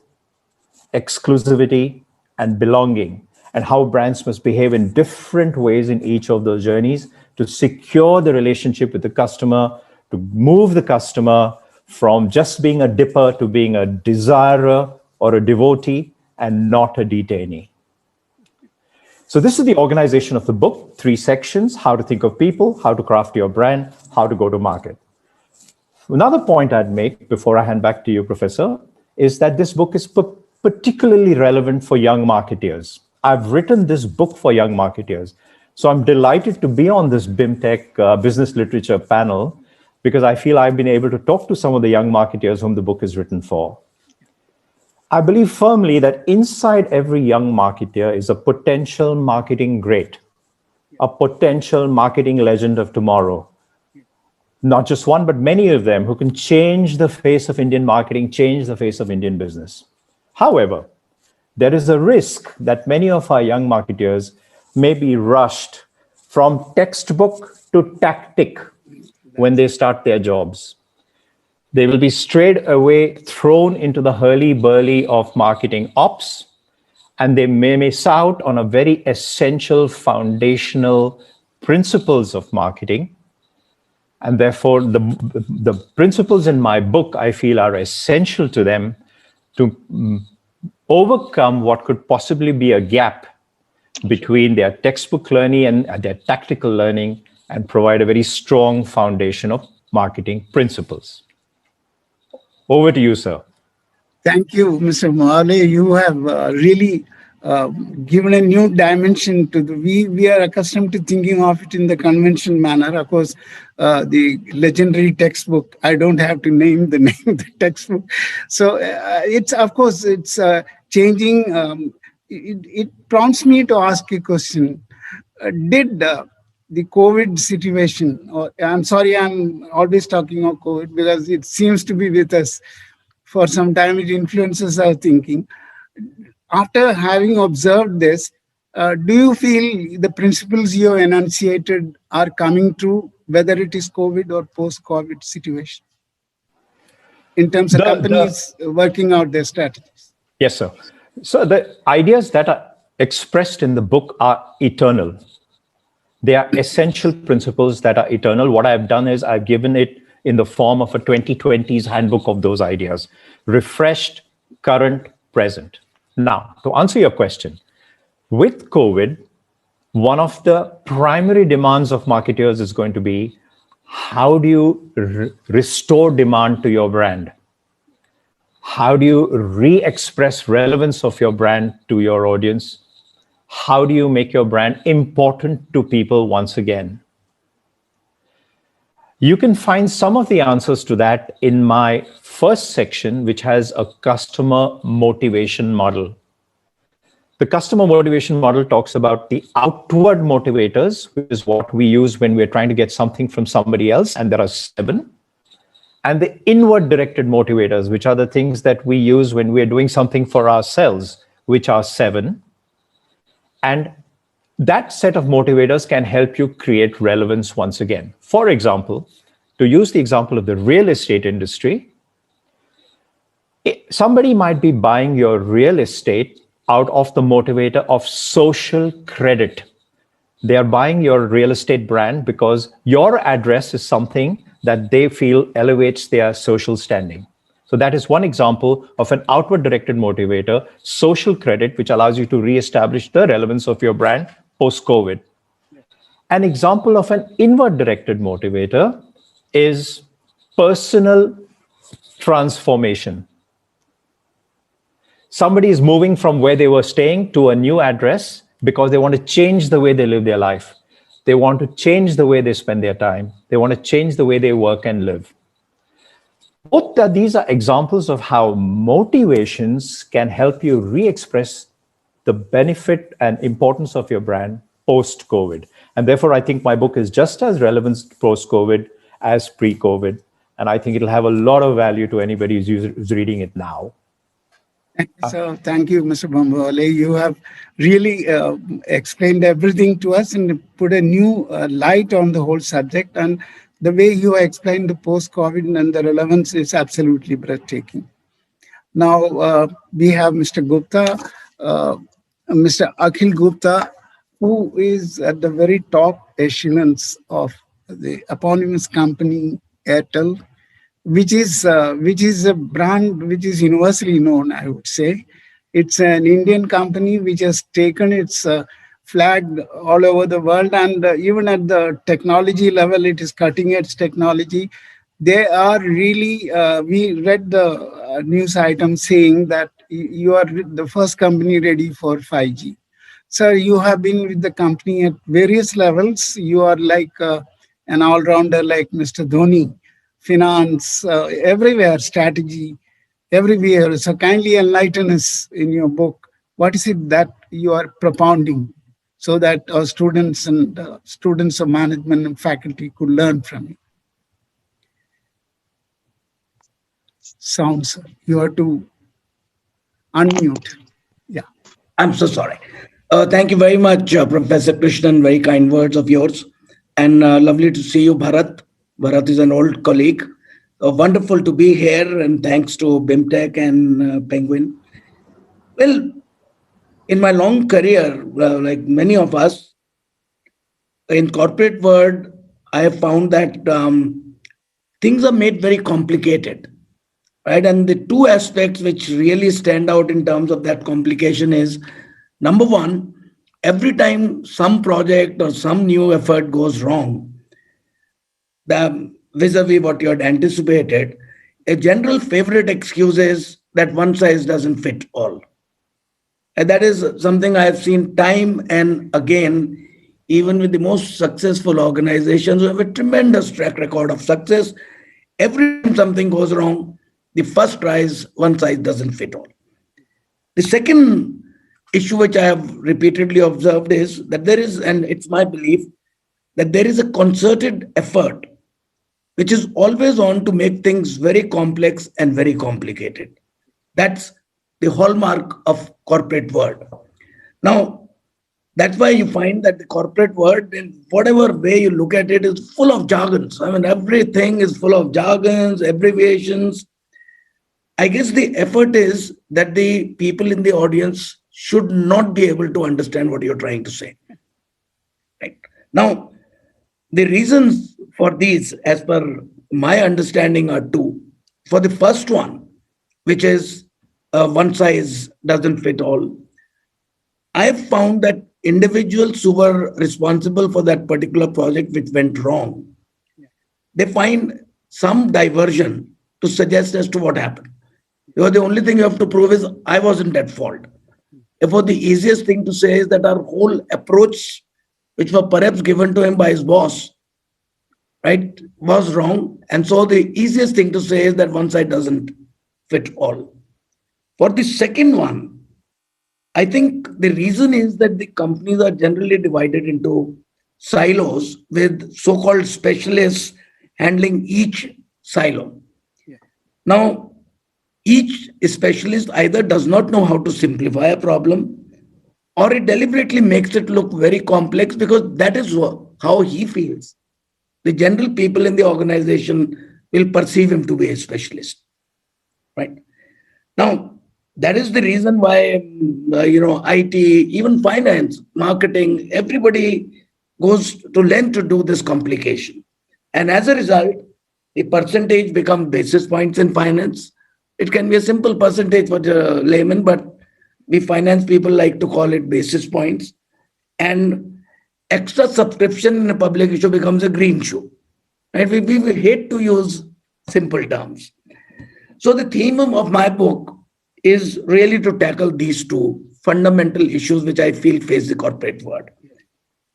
S3: exclusivity, and belonging, and how brands must behave in different ways in each of those journeys to secure the relationship with the customer, to move the customer from just being a dipper to being a desirer or a devotee and not a detainee. So this is the organization of the book, 3 sections: how to think of people, how to craft your brand, how to go to market. Another point I'd make before I hand back to you, Professor, is that this book is particularly relevant for young marketeers. I've written this book for young marketeers. So I'm delighted to be on this BIMTECH business literature panel, because I feel I've been able to talk to some of the young marketeers whom the book is written for. I believe firmly that inside every young marketeer is a potential marketing great, a potential marketing legend of tomorrow. Not just one, but many of them who can change the face of Indian marketing, change the face of Indian business. However, there is a risk that many of our young marketeers may be rushed from textbook to tactic when they start their jobs. They will be straight away thrown into the hurly-burly of marketing ops, and they may miss out on a very essential foundational principles of marketing. And therefore, the principles in my book, I feel, are essential to them to overcome what could possibly be a gap between their textbook learning and their tactical learning, and provide a very strong foundation of marketing principles. Over to you, sir.
S4: Thank you, Mr. Mohale. You have really given a new dimension to we are accustomed to thinking of it in the conventional manner. Of course, the legendary textbook, I don't have to name the name of the textbook. So it's, of course, it's changing. It prompts me to ask a question. Did the COVID situation, or I'm sorry, I'm always talking of COVID because it seems to be with us for some time. It influences our thinking. After having observed this, do you feel the principles you enunciated are coming true, whether it is COVID or post-COVID situation, in terms of companies working out their strategies?
S3: Yes, sir. So the ideas that are expressed in the book are eternal. They are essential principles that are eternal. What I've done is I've given it in the form of a 2020s handbook of those ideas, refreshed, current, present. Now, to answer your question, with COVID, one of the primary demands of marketers is going to be, how do you restore demand to your brand? How do you re-express relevance of your brand to your audience? How do you make your brand important to people once again? You can find some of the answers to that in my first section, which has a customer motivation model. The customer motivation model talks about the outward motivators, which is what we use when we're trying to get something from somebody else, and there are 7. and the inward directed motivators, which are the things that we use when we're doing something for ourselves, which are 7. And that set of motivators can help you create relevance once again. For example, to use the example of the real estate industry, somebody might be buying your real estate out of the motivator of social credit. They are buying your real estate brand because your address is something that they feel elevates their social standing. So that is one example of an outward directed motivator, social credit, which allows you to reestablish the relevance of your brand post-COVID. An example of an inward directed motivator is personal transformation. Somebody is moving from where they were staying to a new address because they want to change the way they live their life. They want to change the way they spend their time. They want to change the way they work and live. These are examples of how motivations can help you re-express the benefit and importance of your brand post-COVID. And therefore, I think my book is just as relevant post-COVID as pre-COVID. And I think it'll have a lot of value to anybody who's reading it now.
S4: So thank you, Mr. Bambawale. You have really explained everything to us and put a new light on the whole subject. And the way you explained the post-COVID and the relevance is absolutely breathtaking. Now we have Mr. Gupta, Mr. Akhil Gupta, who is at the very top echelons of the eponymous company Airtel, which is a brand which is universally known, I would say. It's an Indian company which has taken its flag all over the world, and even at the technology level, it is cutting edge technology. They are really, we read the news item saying that you are the first company ready for 5G. So you have been with the company at various levels. You are like an all-rounder like Mr. Dhoni. Finance, everywhere, strategy, everywhere. So kindly enlighten us in your book. What is it that you are propounding so that our students and students of management and faculty could learn from you? Sound, sir. You have to unmute. Yeah.
S14: I'm so sorry. Thank you very much, Professor Krishnan. Very kind words of yours. And lovely to see you, Bharat. Bharat is an old colleague. Wonderful to be here, and thanks to BIMTECH and Penguin. Well, in my long career, like many of us, in corporate world, I have found that things are made very complicated, right? And the two aspects which really stand out in terms of that complication is, number one, every time some project or some new effort goes wrong, vis-a-vis what you had anticipated, a general favorite excuse is that one size doesn't fit all. And that is something I have seen time and again, even with the most successful organizations who have a tremendous track record of success. Every time something goes wrong, the first try is one size doesn't fit all. The second issue which I have repeatedly observed is that there is, and it's my belief, that there is a concerted effort which is always on to make things very complex and very complicated. That's the hallmark of corporate world. Now, that's why you find that the corporate world, in whatever way you look at it, is full of jargons. I mean, everything is full of jargons, abbreviations. I guess the effort is that the people in the audience should not be able to understand what you're trying to say. Right? Now, the reasons for these, as per my understanding, are two. For the first one, which is one size doesn't fit all, I have found that individuals who were responsible for that particular project which went wrong, they find some diversion to suggest as to what happened. Because the only thing you have to prove is I wasn't at fault. Therefore, the easiest thing to say is that our whole approach, which was perhaps given to him by his boss, right, was wrong. And so the easiest thing to say is that one side doesn't fit all. For the second one, I think the reason is that the companies are generally divided into silos with so-called specialists handling each silo. Now, each specialist either does not know how to simplify a problem, or it deliberately makes it look very complex because that is how he feels. The general people in the organization will perceive him to be a specialist, right? Now, that is the reason why, IT, even finance, marketing, everybody goes to length to do this complication. And as a result, the percentage becomes basis points in finance. It can be a simple percentage for the layman, but we finance people like to call it basis points. And extra subscription in a public issue becomes a green shoe. Right? We hate to use simple terms. So the theme of my book is really to tackle these two fundamental issues which I feel face the corporate world.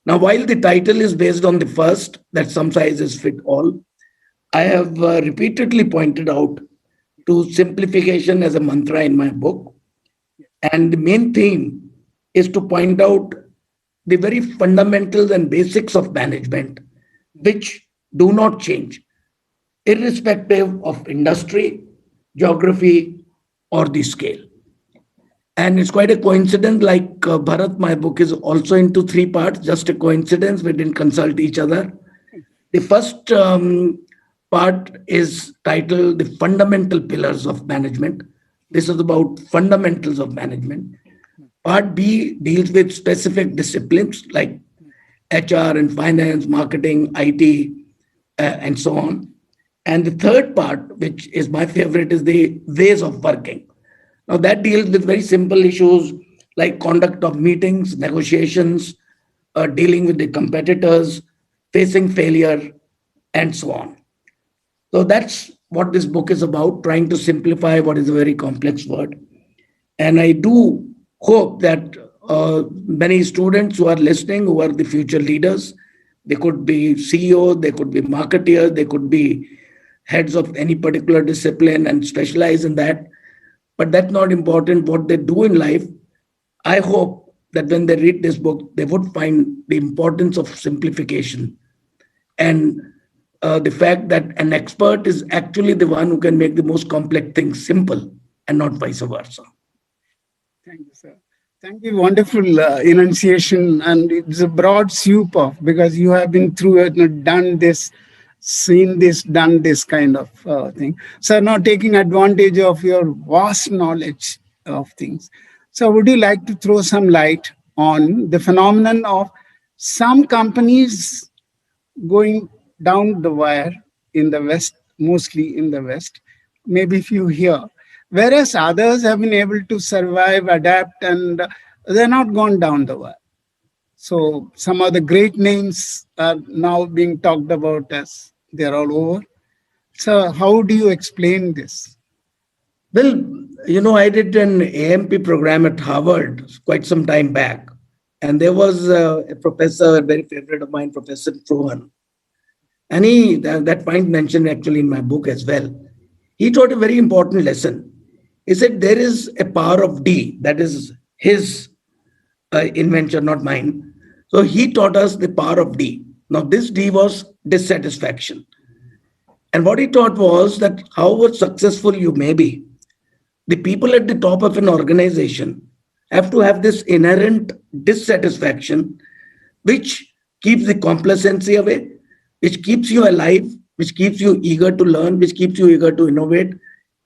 S14: Now, while the title is based on the first, that some sizes fit all, I have repeatedly pointed out to simplification as a mantra in my book. And the main theme is to point out the very fundamentals and basics of management, which do not change, irrespective of industry, geography, or the scale. And it's quite a coincidence, like Bharat, my book is also into three parts, just a coincidence. We didn't consult each other. The first part is titled The Fundamental Pillars of Management. This is about fundamentals of management. Part B deals with specific disciplines like HR and finance, marketing, IT, and so on. And the third part, which is my favorite, is the ways of working. Now, that deals with very simple issues like conduct of meetings, negotiations, dealing with the competitors, facing failure, and so on. So that's what this book is about, trying to simplify what is a very complex word. And I do hope that many students who are listening, who are the future leaders, they could be CEOs, they could be marketeers, they could be heads of any particular discipline and specialize in that. But that's not important what they do in life. I hope that when they read this book, they would find the importance of simplification and the fact that an expert is actually the one who can make the most complex things simple and not vice versa.
S4: Thank you, sir. Thank you. Wonderful enunciation. And it's a broad sweep of, because you have been through it and done this, seen this, done this kind of thing. So now taking advantage of your vast knowledge of things. So would you like to throw some light on the phenomenon of some companies going down the wire in the West, mostly in the West, maybe few here, whereas others have been able to survive, adapt, and they're not gone down the wire. So some of the great names are now being talked about as they're all over. So how do you explain this?
S14: Well, I did an AMP program at Harvard quite some time back. And there was a professor, a very favorite of mine, Professor Trohan. And that point mentioned actually in my book as well. He taught a very important lesson. He said there is a power of D, that is his invention, not mine. So he taught us the power of D. Now this D was dissatisfaction. And what he taught was that however successful you may be, the people at the top of an organization have to have this inherent dissatisfaction, which keeps the complacency away, which keeps you alive, which keeps you eager to learn, which keeps you eager to innovate.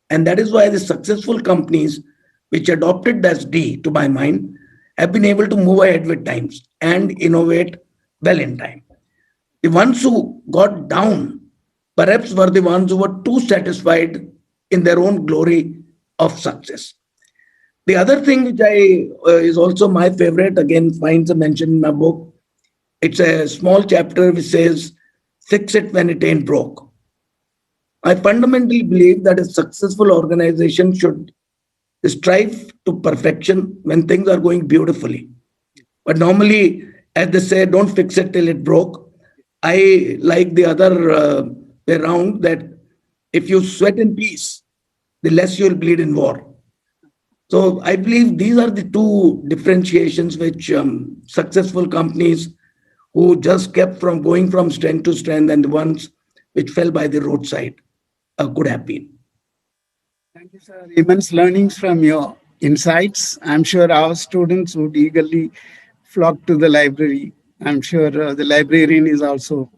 S14: And that is why the successful companies which adopted that D, to my mind, have been able to move ahead with times and innovate well in time. The ones who got down perhaps were the ones who were too satisfied in their own glory of success. The other thing which is also my favorite, again, finds a mention in my book. It's a small chapter which says, fix it when it ain't broke. I fundamentally believe that a successful organization should strive to perfection when things are going beautifully. But normally, as they say, don't fix it till it broke. I like the other way around, that if you sweat in peace, the less you'll bleed in war. So I believe these are the two differentiations which successful companies who just kept from going from strength to strength and the ones which fell by the roadside could have been.
S4: Thank you, sir. Immense learnings from your insights. I'm sure our students would eagerly flock to the library. I'm sure the librarian is also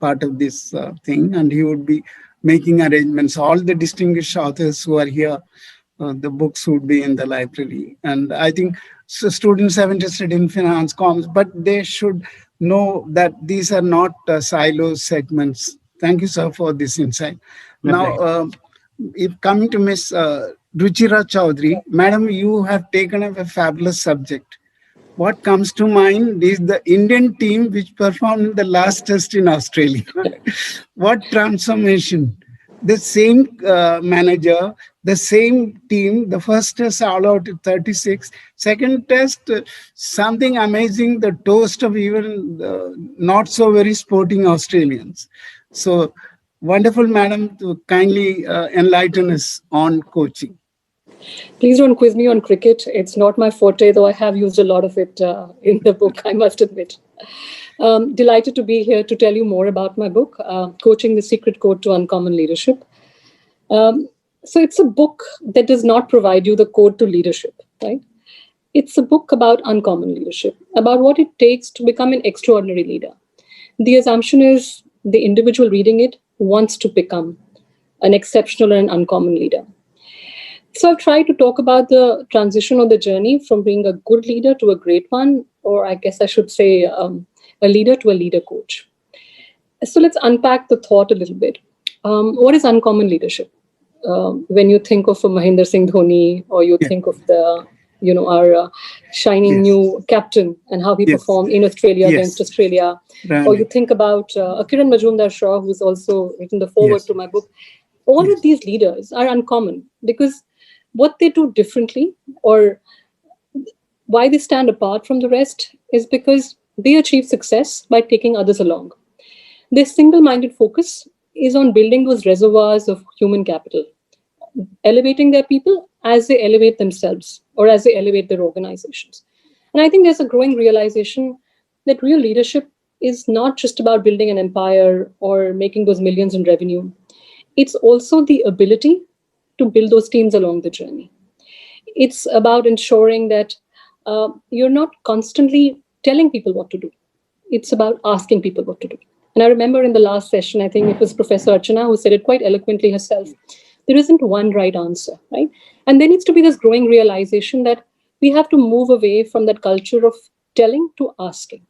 S4: part of this thing, and he would be making arrangements. All the distinguished authors who are here, the books would be in the library. And I think so students are interested in finance, comms, but they should know that these are not silo segments. Thank you, sir, for this insight. Now, if coming to Miss Ruchira Chaudhary, Madam, you have taken up a fabulous subject. What comes to mind is the Indian team which performed the last test in Australia. What transformation! The same manager, the same team, the first test all out at 36, second test, something amazing, the toast of even not so very sporting Australians. So, wonderful, madam, to kindly enlighten us on coaching.
S15: Please don't quiz me on cricket. It's not my forte, though I have used a lot of it in the book, I must admit. Delighted to be here to tell you more about my book, Coaching the Secret Code to Uncommon Leadership. So it's a book that does not provide you the code to leadership, right? It's a book about uncommon leadership, about what it takes to become an extraordinary leader. The assumption is the individual reading it wants to become an exceptional and uncommon leader. So I've tried to talk about the transition or the journey from being a good leader to a great one, or I guess I should say a leader to a leader coach. So let's unpack the thought a little bit. What is uncommon leadership? When you think of a Mahendra Singh Dhoni, or you think of the, our shining new captain and how he performed in Australia against Australia, or you think about Kiran Majumdar-Shaw, who's also written the foreword to my book. All of these leaders are uncommon because what they do differently, or why they stand apart from the rest, is because they achieve success by taking others along. Their single-minded focus is on building those reservoirs of human capital, elevating their people as they elevate themselves or as they elevate their organizations. And I think there's a growing realization that real leadership is not just about building an empire or making those millions in revenue. It's also the ability to build those teams along the journey. It's about ensuring that you're not constantly telling people what to do. It's about asking people what to do. And I remember in the last session, I think it was Professor Archana who said it quite eloquently herself. There isn't one right answer, right? And there needs to be this growing realization that we have to move away from that culture of telling to asking,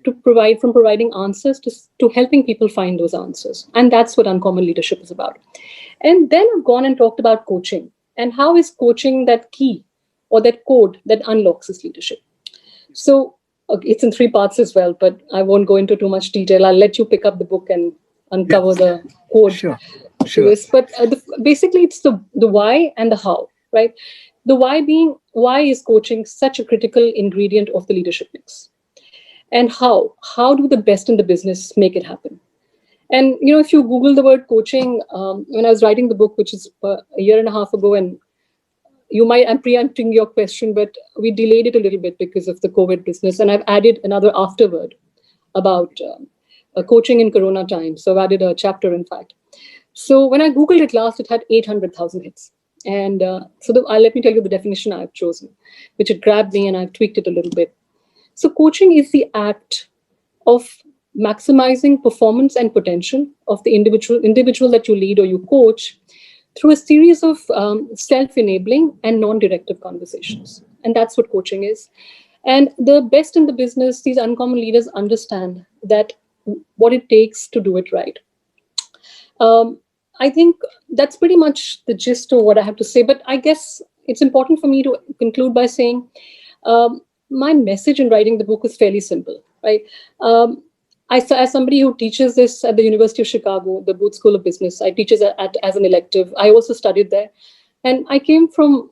S15: to provide, from providing answers to helping people find those answers. And that's what uncommon leadership is about. And then I've gone and talked about coaching and how is coaching that key or that code that unlocks this leadership. So it's in 3 parts as well, but I won't go into too much detail. I'll let you pick up the book and uncover the code.
S4: Sure.
S15: But basically, it's the why and the how, right? The why being, why is coaching such a critical ingredient of the leadership mix? And how do the best in the business make it happen? And, if you Google the word coaching, when I was writing the book, which is a year and a half ago, and I'm preempting your question, but we delayed it a little bit because of the COVID business. And I've added another afterword about coaching in Corona times. So I've added a chapter, in fact. So when I Googled it last, it had 800,000 hits. And let me tell you the definition I've chosen, which it grabbed me and I've tweaked it a little bit. So coaching is the act of maximizing performance and potential of the individual that you lead or you coach through a series of self-enabling and non-directive conversations. And that's what coaching is. And the best in the business, these uncommon leaders understand that what it takes to do it right. I think that's pretty much the gist of what I have to say. But I guess it's important for me to conclude by saying my message in writing the book was fairly simple, right? As somebody who teaches this at the University of Chicago, the Booth School of Business, I teach it as an elective. I also studied there. And I came from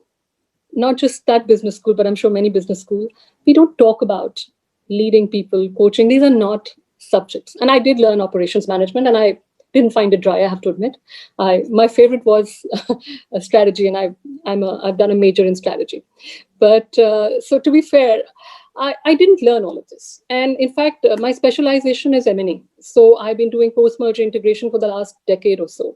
S15: not just that business school, but I'm sure many business schools. We don't talk about leading people, coaching. These are not subjects. And I did learn operations management, and I didn't find it dry, I have to admit. My favorite was a strategy, and I've done a major in strategy. But so to be fair, I didn't learn all of this. And in fact, my specialization is M&A. So I've been doing post-merger integration for the last decade or so.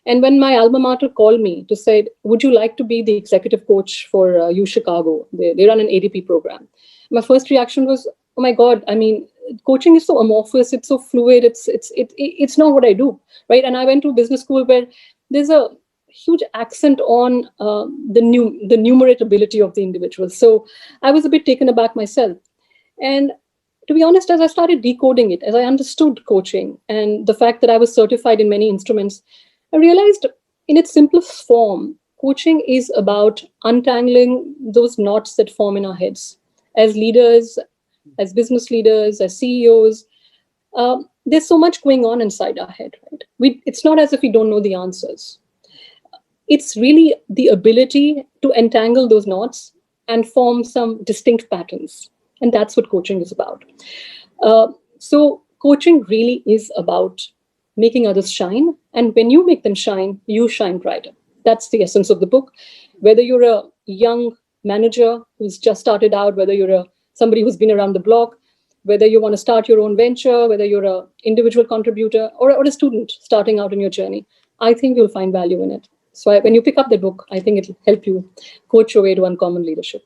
S15: And when my alma mater called me to say, would you like to be the executive coach for U Chicago? They run an ADP program. My first reaction was, oh my God, I mean, coaching is so amorphous, it's so fluid, it's not what I do, right? And I went to business school where there's a huge accent on the numerate ability of the individual. So I was a bit taken aback myself. And to be honest, as I started decoding it, as I understood coaching and the fact that I was certified in many instruments, I realized in its simplest form, coaching is about untangling those knots that form in our heads. As leaders, as business leaders, as CEOs, there's so much going on inside our head, right? It's not as if we don't know the answers. It's really the ability to entangle those knots and form some distinct patterns. And that's what coaching is about. So coaching really is about making others shine. And when you make them shine, you shine brighter. That's the essence of the book. Whether you're a young manager who's just started out, whether you're somebody who's been around the block, whether you want to start your own venture, whether you're an individual contributor or a student starting out in your journey, I think you'll find value in it. So when you pick up the book, I think it'll help you coach your way to uncommon leadership.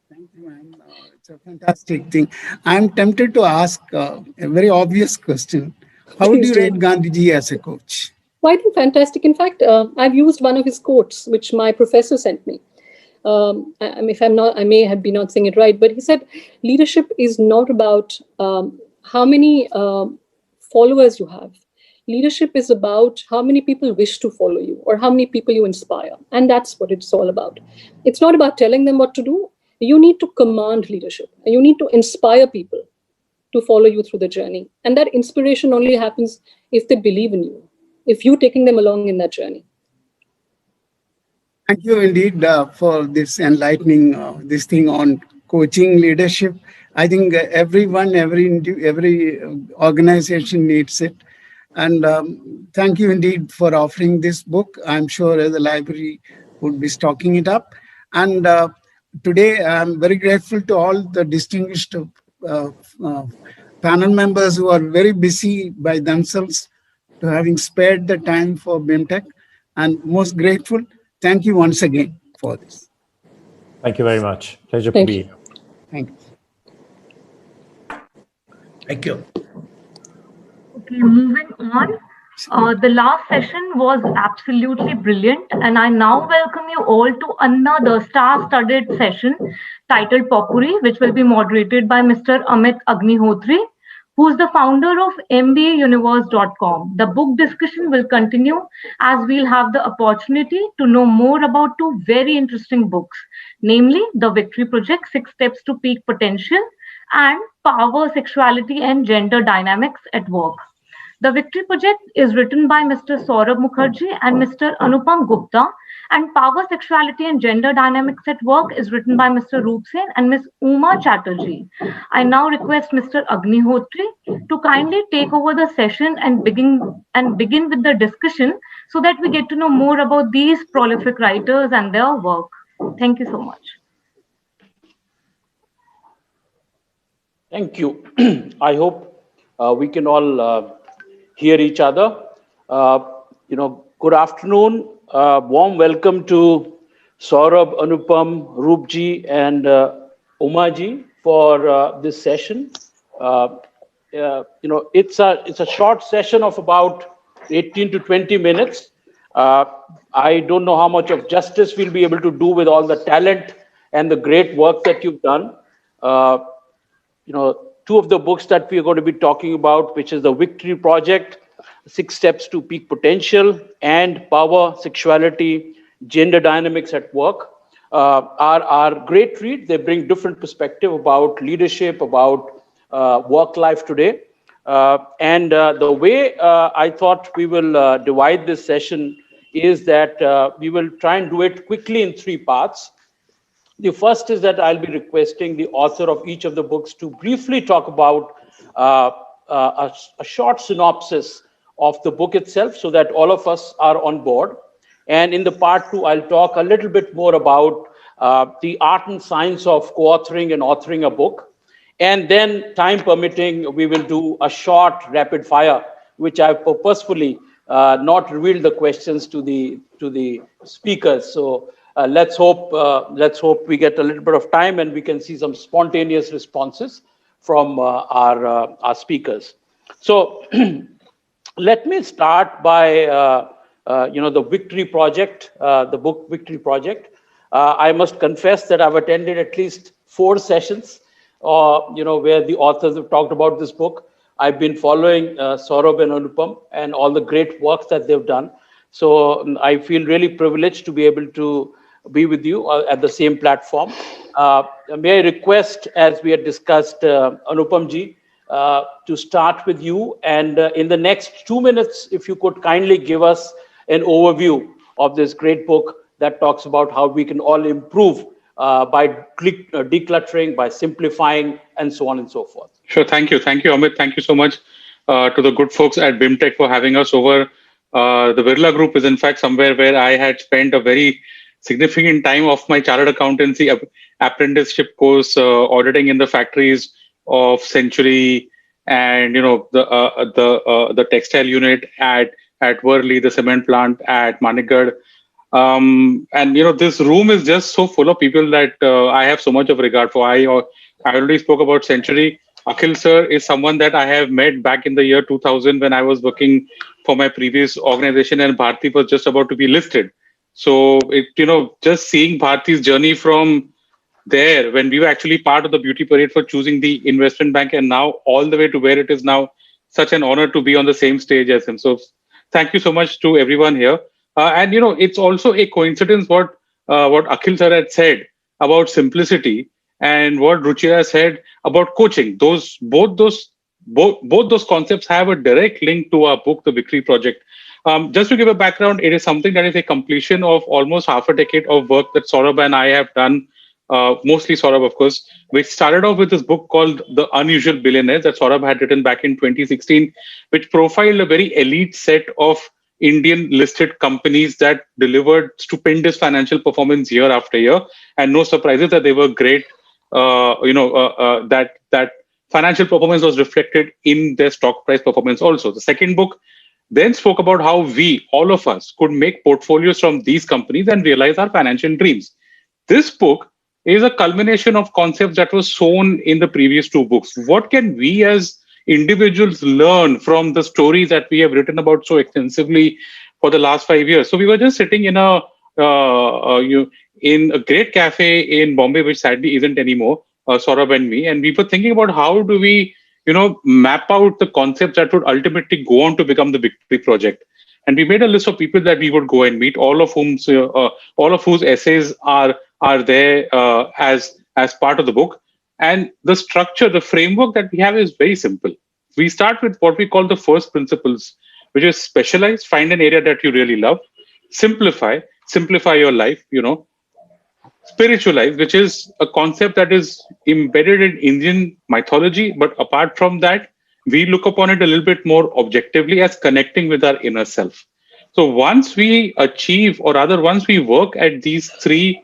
S4: Thank you, ma'am. It's a fantastic thing. I'm tempted to ask a very obvious question. How would you rate Gandhiji as a coach?
S15: Well, I think fantastic. In fact, I've used one of his quotes, which my professor sent me. If I'm not, I may have been not saying it right, but he said, leadership is not about how many followers you have. Leadership is about how many people wish to follow you or how many people you inspire. And that's what it's all about. It's not about telling them what to do. You need to command leadership and you need to inspire people to follow you through the journey. And that inspiration only happens if they believe in you, if you're taking them along in that journey.
S4: Thank you indeed for this enlightening this thing on coaching leadership. I think everyone, every organization needs it. And thank you indeed for offering this book. I'm sure the library would be stocking it up. And today, I'm very grateful to all the distinguished panel members who are very busy by themselves to having spared the time for BIMTECH. And most grateful. Thank you once again for this.
S3: Thank you very much. Pleasure to be here.
S4: Thank you.
S14: Thank you.
S2: Okay, moving on. The last session was absolutely brilliant, and I now welcome you all to another star-studded session titled Popuri, which will be moderated by Mr. Amit Agnihotri, who is the founder of MBAuniverse.com. The book discussion will continue as we'll have the opportunity to know more about two very interesting books, namely The Victory Project, 6 Steps to Peak Potential, and Power, Sexuality and Gender Dynamics at Work. The Victory Project is written by Mr. Saurabh Mukherjee and Mr. Anupam Gupta, and Power, Sexuality and Gender Dynamics at Work is written by Mr. Roop Sen and Ms. Uma Chatterjee. I now request Mr. Agnihotri to kindly take over the session and begin with the discussion so that we get to know more about these prolific writers and their work. Thank you so much.
S16: Thank you. I hope we can all hear each other. Good afternoon. Warm welcome to Saurabh, Anupam, Roopji, and Umaji for this session. It's a short session of about 18 to 20 minutes. I don't know how much of justice we'll be able to do with all the talent and the great work that you've done. Two of the books that we are going to be talking about, which is The Victory Project, 6 Steps to Peak Potential, and Power, Sexuality, Gender Dynamics at Work, are great reads. They bring different perspective about leadership, about work life today. And the way I thought we will divide this session is that we will try and do it quickly in 3 parts. The first is that I'll be requesting the author of each of the books to briefly talk about a short synopsis of the book itself so that all of us are on board. And in the part 2, I'll talk a little bit more about the art and science of co-authoring and authoring a book. And then, time permitting, we will do a short rapid fire, which I've purposefully not revealed the questions to the speakers. So let's hope we get a little bit of time and we can see some spontaneous responses from our speakers. So let me start by the Victory Project, the book Victory Project. I must confess that I've attended at least 4 sessions, where the authors have talked about this book. I've been following Saurabh and Anupam and all the great works that they've done. So I feel really privileged to be able to be with you at the same platform. May I request, as we had discussed, Anupam ji, to start with you, and in the next 2 minutes, if you could kindly give us an overview of this great book that talks about how we can all improve by decluttering, by simplifying, and so on and so forth.
S17: Sure. Thank you, Amit. Thank you so much to the good folks at BIMTECH for having us over. The Birla Group is in fact somewhere where I had spent a very significant time of my chartered accountancy apprenticeship course, auditing in the factories of Century, and the textile unit at Worli, the cement plant at Manikgarh. And this room is just so full of people that I have so much of regard for. I already spoke about Century. Akhil sir is someone that I have met back in the year 2000 when I was working for my previous organization, and Bharti was just about to be listed. So just seeing Bharti's journey from there, when we were actually part of the beauty parade for choosing the investment bank, and now all the way to where it is now, such an honor to be on the same stage as him. So thank you so much to everyone here. And it's also a coincidence what Akhil sir had said about simplicity and what Ruchira said about coaching. Both those concepts have a direct link to our book, The Victory Project. Just to give a background, it is something that is a completion of almost half a decade of work that Saurabh and I have done. Mostly Saurabh, of course, which started off with this book called The Unusual Billionaires that Saurabh had written back in 2016, which profiled a very elite set of Indian listed companies that delivered stupendous financial performance year after year, and no surprises that they were great. That financial performance was reflected in their stock price performance also. The second book then spoke about how we, all of us, could make portfolios from these companies and realize our financial dreams. This book is a culmination of concepts that were sown in the previous 2 books. What can we as individuals learn from the stories that we have written about so extensively for the last 5 years? So we were just sitting in a great cafe in Bombay, which sadly isn't anymore, Saurabh and me, and we were thinking about how do we, map out the concepts that would ultimately go on to become the Victory Project. And we made a list of people that we would go and meet, all of whose essays are there as part of the book. And the structure, the framework that we have is very simple. We start with what we call the first principles, which is specialize, find an area that you really love, simplify your life, spiritualize, which is a concept that is embedded in Indian mythology. But apart from that, we look upon it a little bit more objectively as connecting with our inner self. So once we achieve, or rather once we work at these 3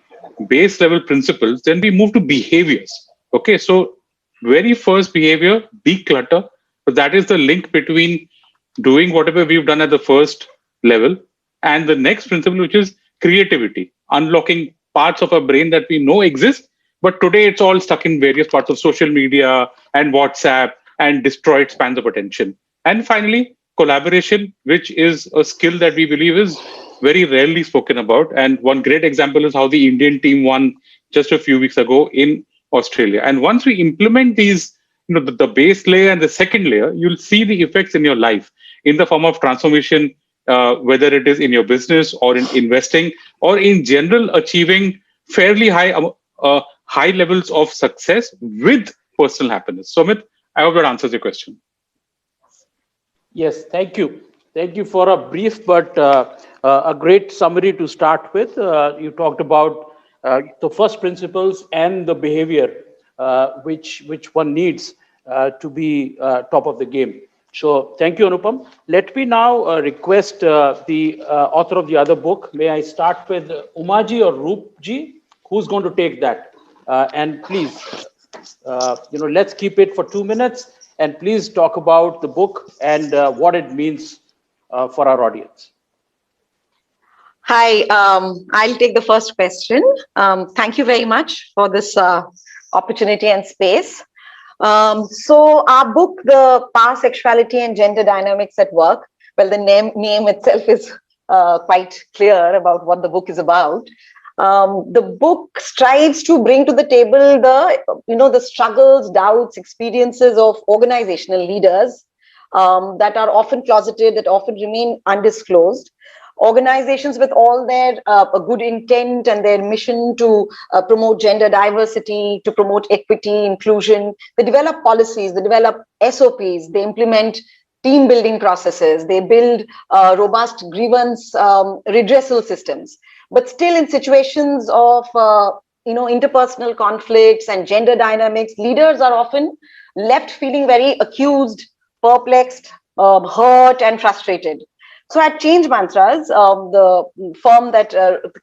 S17: base level principles, then we move to behaviors. Okay, so very first behavior, declutter. So that is the link between doing whatever we've done at the first level and the next principle, which is creativity, unlocking parts of our brain that we know exist, but today it's all stuck in various parts of social media and WhatsApp and destroyed spans of attention. And finally, collaboration, which is a skill that we believe is very rarely spoken about. And one great example is how the Indian team won just a few weeks ago in Australia. And once we implement these, the base layer and the second layer, you'll see the effects in your life in the form of transformation, whether it is in your business or in investing or in general achieving fairly high levels of success with personal happiness. So, Amit, I hope that answers your question.
S16: Yes, thank you. Thank you for a brief but a great summary to start with. You talked about the first principles and the behavior which one needs to be top of the game. So thank you, Anupam. Let me now request the author of the other book. May I start with Umaji or Roopji? Who's going to take that? And please, let's keep it for 2 minutes. And please talk about the book and what it means for our audience?
S19: Hi, I'll take the first question. Thank you very much for this opportunity and space. So our book, The Power, Sexuality and Gender Dynamics at Work, well, the name itself is quite clear about what the book is about. The book strives to bring to the table the struggles, doubts, experiences of organizational leaders that are often closeted, that often remain undisclosed. Organizations with all their good intent and their mission to promote gender diversity, to promote equity, inclusion, they develop policies, they develop SOPs, they implement team building processes, they build robust grievance redressal systems. But still, in situations of interpersonal conflicts and gender dynamics, leaders are often left feeling very accused, perplexed, hurt, and frustrated. So at Change Mantras, the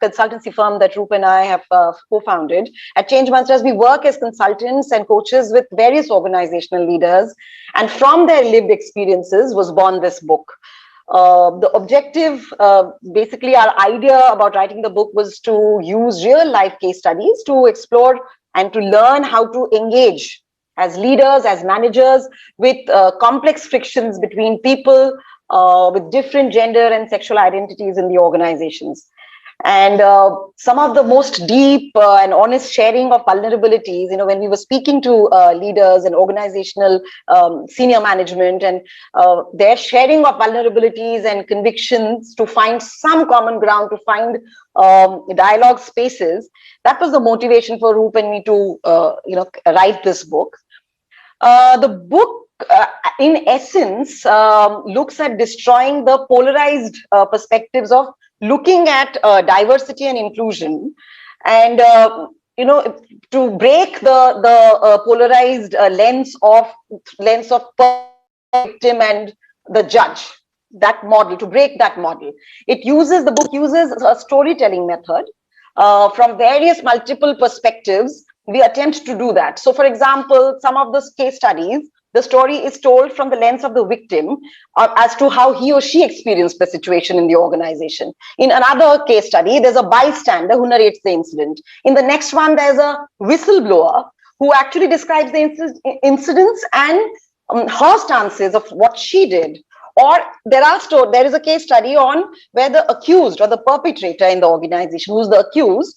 S19: consultancy firm that Roop and I have co-founded, at Change Mantras, we work as consultants and coaches with various organizational leaders. And from their lived experiences was born this book. The objective, basically our idea about writing the book was to use real life case studies to explore and to learn how to engage as leaders, as managers with complex frictions between people, with different gender and sexual identities in the organizations. And some of the most deep and honest sharing of vulnerabilities, when we were speaking to leaders and organizational senior management, and their sharing of vulnerabilities and convictions to find some common ground, to find dialogue spaces, that was the motivation for Roop and me to write this book. The book, in essence, looks at destroying the polarized perspectives of looking at diversity and inclusion, and to break the polarized lens of victim and the judge. That model, to break that model, the book uses a storytelling method from various multiple perspectives. We attempt to do that. So, for example, some of the case studies, the story is told from the lens of the victim as to how he or she experienced the situation in the organization. In another case study, there's a bystander who narrates the incident. In the next one, there's a whistleblower who actually describes the incidents and her stances of what she did. Or there is a case study on where the accused or the perpetrator in the organization, who's the accused,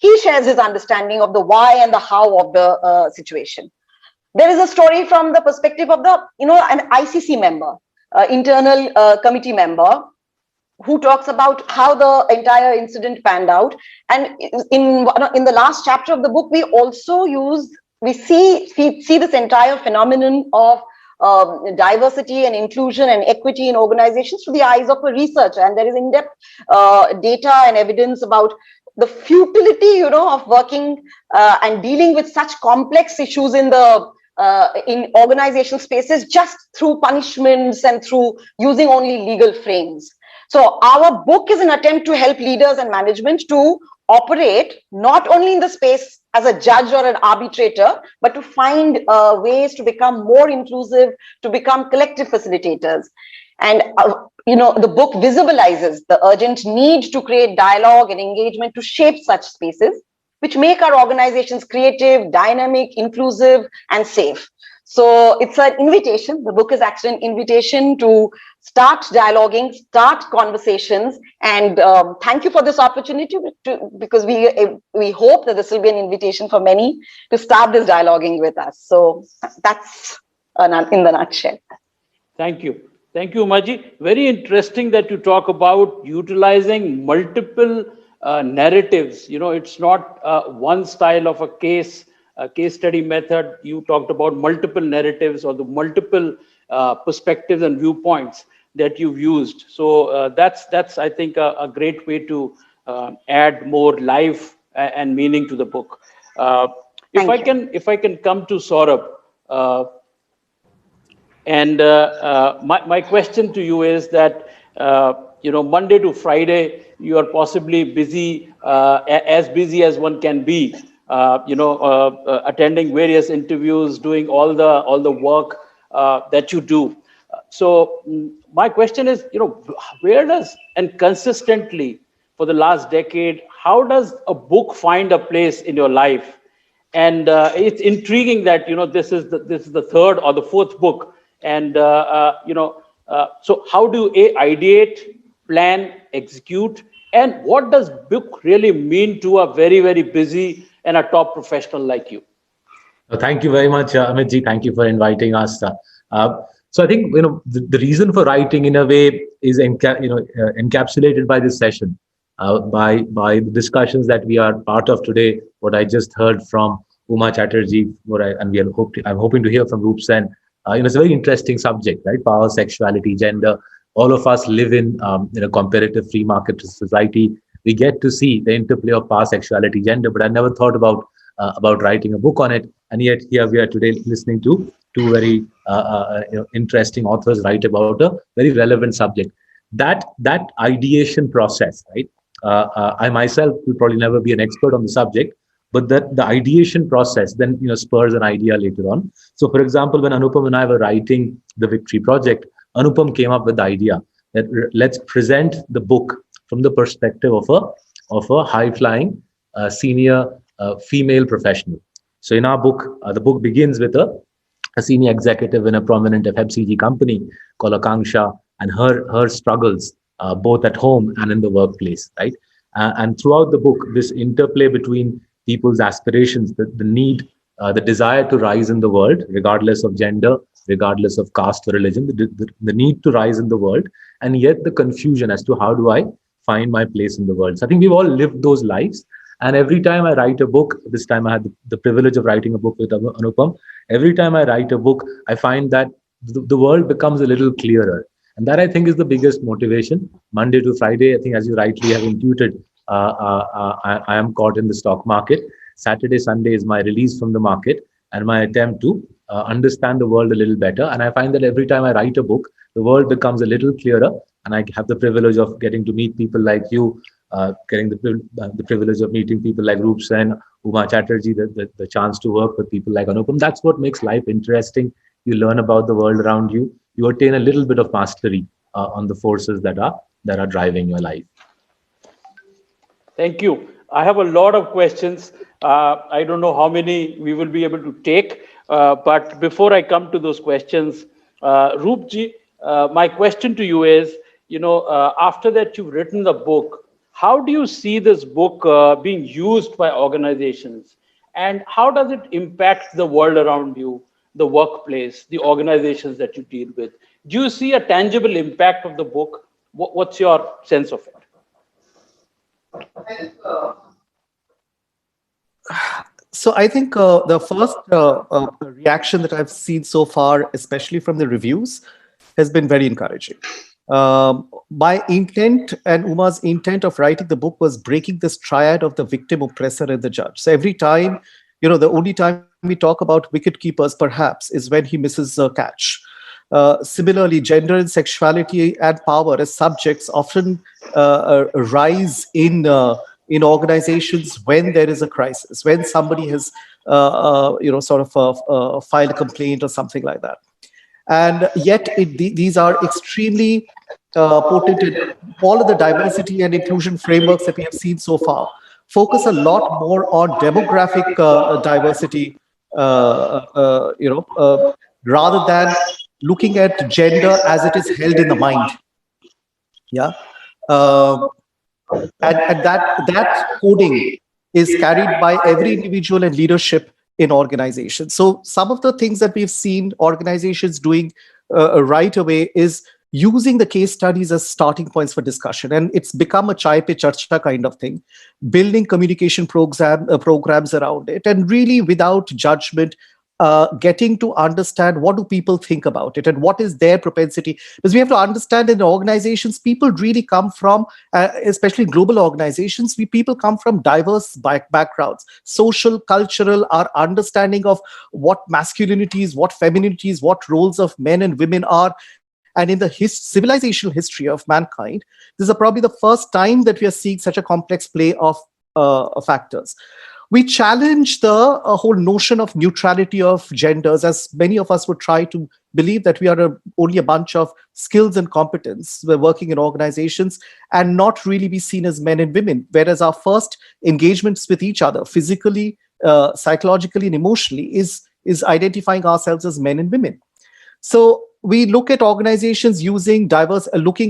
S19: he shares his understanding of the why and the how of the situation. There is a story from the perspective of an ICC member, internal committee member, who talks about how the entire incident panned out. And in the last chapter of the book, we also see this entire phenomenon of diversity and inclusion and equity in organizations through the eyes of a researcher. And there is in-depth data and evidence about the futility, of working and dealing with such complex issues in organizational spaces just through punishments and through using only legal frames. So our book is an attempt to help leaders and management to operate not only in the space as a judge or an arbitrator, but to find ways to become more inclusive, to become collective facilitators. And the book visualizes the urgent need to create dialogue and engagement to shape such spaces, which make our organizations creative, dynamic, inclusive, and safe. So it's an invitation. The book is actually an invitation to start dialoguing, start conversations, and thank you for this opportunity because we hope that this will be an invitation for many to start this dialoguing with us. So that's in the nutshell.
S16: Thank you. Thank you, Umaji. Very interesting that you talk about utilizing multiple narratives. It's not one style of a case study method. You talked about multiple narratives or the multiple perspectives and viewpoints that you've used. So that's I think a great way to add more life and meaning to the book. If I can come to Saurabh. And my question to you is that, Monday to Friday, you are possibly busy, as busy as one can be, attending various interviews, doing all the work that you do. So my question is, where does, and consistently for the last decade, how does a book find a place in your life? And it's intriguing that this is the third or the fourth book, and so how do you ideate, plan, execute, and what does book really mean to a very, very busy and a top professional like you?
S6: Thank you very much, Amitji. Thank you for inviting us. So I think the reason for writing in a way is encapsulated by this session, by the discussions that we are part of today. What I just heard from Uma Chatterjee, I'm hoping to hear from Roop Sen. It's a very interesting subject, right? Power, sexuality, gender. All of us live in a comparative free market society. We get to see the interplay of power, sexuality, gender, but I never thought about writing a book on it. And yet here we are today listening to two very interesting authors write about a very relevant subject. That ideation process, right? I myself will probably never be an expert on the subject, but the ideation process then spurs an idea later on. So, for example, when Anupam and I were writing the Victory Project, Anupam came up with the idea that let's present the book from the perspective of a high-flying senior female professional. So in our book, the book begins with a senior executive in a prominent FMCG company called Akanksha, and her struggles both at home and in the workplace, right? And throughout the book, this interplay between people's aspirations, the need, the desire to rise in the world, regardless of gender, regardless of caste or religion, the need to rise in the world, and yet the confusion as to how do I find my place in the world. So I think we've all lived those lives. And every time I write a book, this time I had the privilege of writing a book with Anupam. Every time I write a book, I find that the world becomes a little clearer. And that I think is the biggest motivation. Monday to Friday, I think as you rightly have intuited, I am caught in the stock market. Saturday, Sunday is my release from the market and my attempt to understand the world a little better. And I find that every time I write a book, the world becomes a little clearer. And I have the privilege of getting to meet people like you, getting the privilege of meeting people like Roop Sen, Uma Chatterjee, the chance to work with people like Anupam. That's what makes life interesting. You learn about the world around you. You attain a little bit of mastery on the forces that are driving your life.
S16: Thank you. I have a lot of questions. I don't know how many we will be able to take, but before I come to those questions, Roopji, my question to you is, after that you've written the book, how do you see this book being used by organizations? And how does it impact the world around you, the workplace, the organizations that you deal with? Do you see a tangible impact of the book? What's your sense of it?
S20: So I think the first reaction that I've seen so far, especially from the reviews, has been very encouraging. My intent and Uma's intent of writing the book was breaking this triad of the victim, oppressor, and the judge. So every time, the only time we talk about wicket keepers, perhaps, is when he misses a catch. Similarly, gender and sexuality and power as subjects often rise in organizations when there is a crisis, when somebody has, filed a complaint or something like that. And yet, these are extremely potent. All of the diversity and inclusion frameworks that we have seen so far focus a lot more on demographic diversity, rather than looking at gender as it is held in the mind. Yeah, and that coding is carried by every individual and leadership in organizations. So some of the things that we've seen organizations doing right away is using the case studies as starting points for discussion. And it's become a chai pe charcha kind of thing, building communication programs around it, and really without judgment, getting to understand what do people think about it and what is their propensity. Because we have to understand in organizations, people really come from, especially global organizations, people come from diverse backgrounds, social, cultural, our understanding of what masculinities, what femininities, what roles of men and women are. And in the civilizational history of mankind, this is probably the first time that we are seeing such a complex play of factors. We challenge the whole notion of neutrality of genders, as many of us would try to believe that we are only a bunch of skills and competence. We're working in organizations and not really be seen as men and women, whereas our first engagements with each other, physically, psychologically, and emotionally, is identifying ourselves as men and women. So we look at organizations looking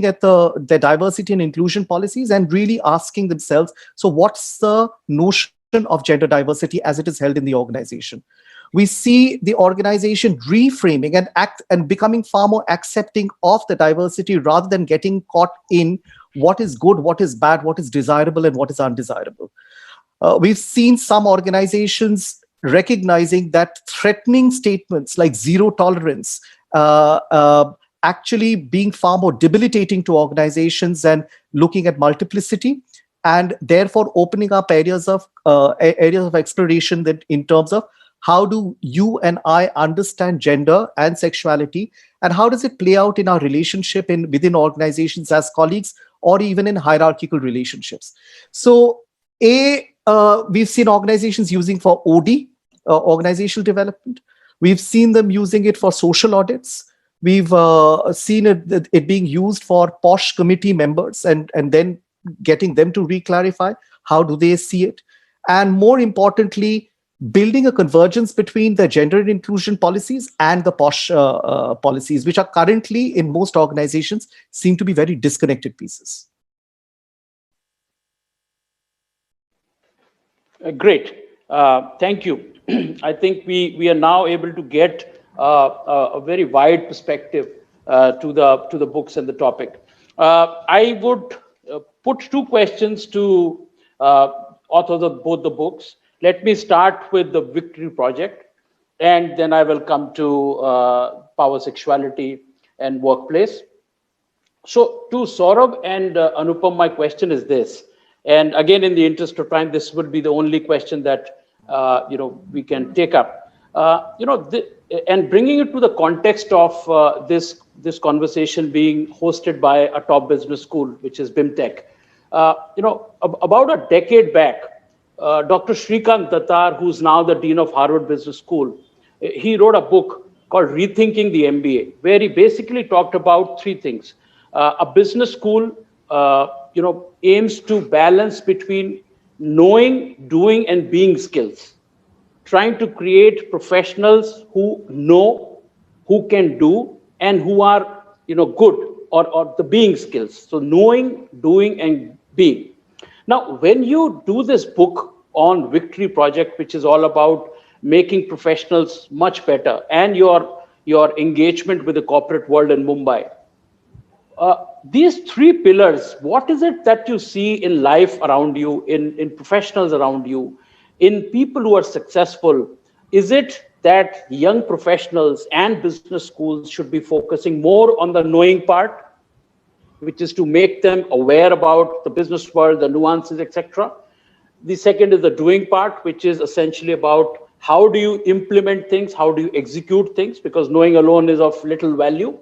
S20: at the diversity and inclusion policies and really asking themselves, so what's the notion of gender diversity as it is held in the organization? We see the organization reframing and becoming far more accepting of the diversity rather than getting caught in what is good, what is bad, what is desirable, and what is undesirable. We've seen some organizations recognizing that threatening statements like zero tolerance actually being far more debilitating to organizations and looking at multiplicity, and therefore opening up areas of exploration that in terms of how do you and I understand gender and sexuality, and how does it play out in our relationship within organizations as colleagues or even in hierarchical relationships. So we've seen organizations using for OD, organizational development. We've seen them using it for social audits. We've seen it being used for POSH committee members and then getting them to re-clarify how do they see it. And more importantly, building a convergence between the gender inclusion policies and the POSH policies, which are currently in most organizations seem to be very disconnected pieces.
S16: Great. Thank you. I think we are now able to get a very wide perspective to the books and the topic. I would put two questions to authors of both the books. Let me start with the Victory Project, and then I will come to power, sexuality, and workplace. So to Saurabh and Anupam, my question is this. And again, in the interest of time, this would be the only question that we can take up. And bringing it to the context of this conversation being hosted by a top business school, which is BIMTECH. About a decade back, Dr. Shrikant Dattar, who's now the Dean of Harvard Business School, he wrote a book called Rethinking the MBA, where he basically talked about three things. A business school, aims to balance between knowing, doing, and being skills, trying to create professionals who know, who can do, and who are, good, or the being skills. So knowing, doing, and being. Now, when you do this book on Victory Project, which is all about making professionals much better, and your engagement with the corporate world in Mumbai, these three pillars, what is it that you see in life around you, in professionals around you, in people who are successful? Is it that young professionals and business schools should be focusing more on the knowing part, which is to make them aware about the business world, the nuances, etc.? The second is the doing part, which is essentially about how do you implement things, how do you execute things, because knowing alone is of little value.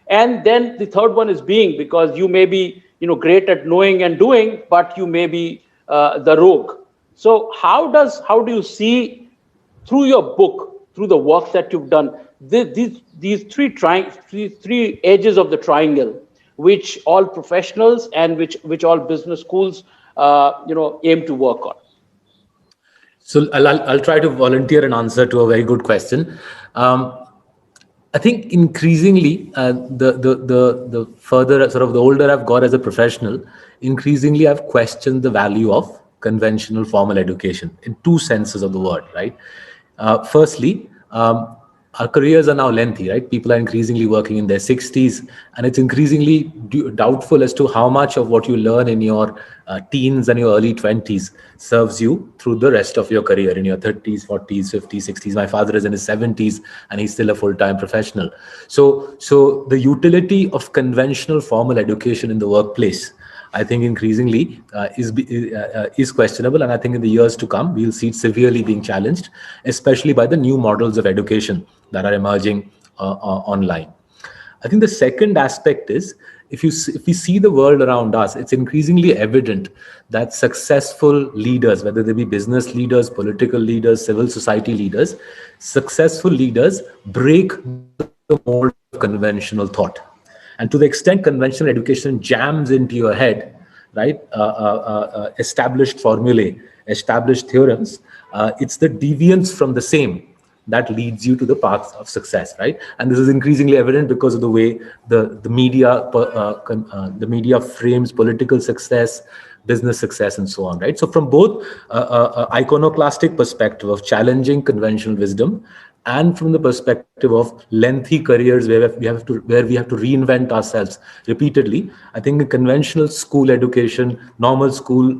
S16: And then the third one is being, because you may be great at knowing and doing, but you may be the rogue. So how do you see through your book, through the work that you've done, these three edges of the triangle, which all professionals and which all business schools aim to work on?
S6: So I'll try to volunteer an answer to a very good question. I think increasingly, the further, sort of the older I've got as a professional, increasingly I've questioned the value of conventional formal education in two senses of the word, right? Firstly, our careers are now lengthy, right? People are increasingly working in their 60s, and it's increasingly doubtful as to how much of what you learn in your teens and your early 20s serves you through the rest of your career in your 30s, 40s, 50s, 60s. My father is in his 70s, and he's still a full-time professional. So the utility of conventional formal education in the workplace, I think increasingly is questionable, and I think in the years to come we'll see it severely being challenged, especially by the new models of education that are emerging online. I think the second aspect is if we see the world around us, it's increasingly evident that successful leaders, whether they be business leaders, political leaders, civil society leaders, successful leaders break the mold of conventional thought. And to the extent conventional education jams into your head, right, established formulae, established theorems, it's the deviance from the same that leads you to the path of success, right? And this is increasingly evident because of the way the media frames political success, business success, and so on, right? So from both iconoclastic perspective of challenging conventional wisdom, and from the perspective of lengthy careers where we have to reinvent ourselves repeatedly, I think a conventional school education, normal school,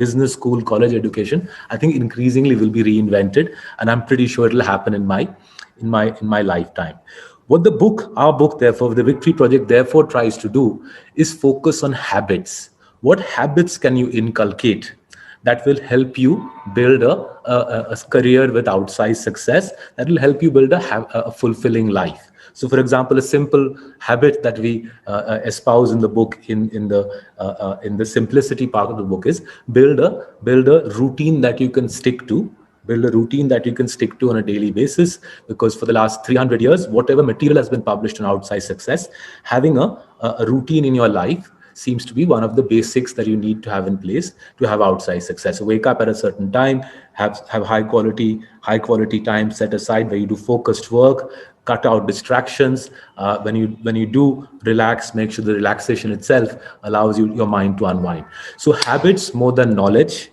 S6: business school, college education, I think increasingly will be reinvented, and I'm pretty sure it'll happen in my lifetime. What our book, therefore, the Victory Project, therefore tries to do is focus on habits. What habits can you inculcate that will help you build a career with outsized success, that will help you build a fulfilling life? So, for example, a simple habit that we espouse in the book, in the simplicity part of the book, is build a routine that you can stick to. Build a routine that you can stick to on a daily basis, because for the last 300 years, whatever material has been published on outside success, having a routine in your life seems to be one of the basics that you need to have in place to have outside success. So wake up at a certain time, have high quality time set aside where you do focused work, cut out distractions. When you do relax, make sure the relaxation itself allows your mind to unwind. So habits more than knowledge,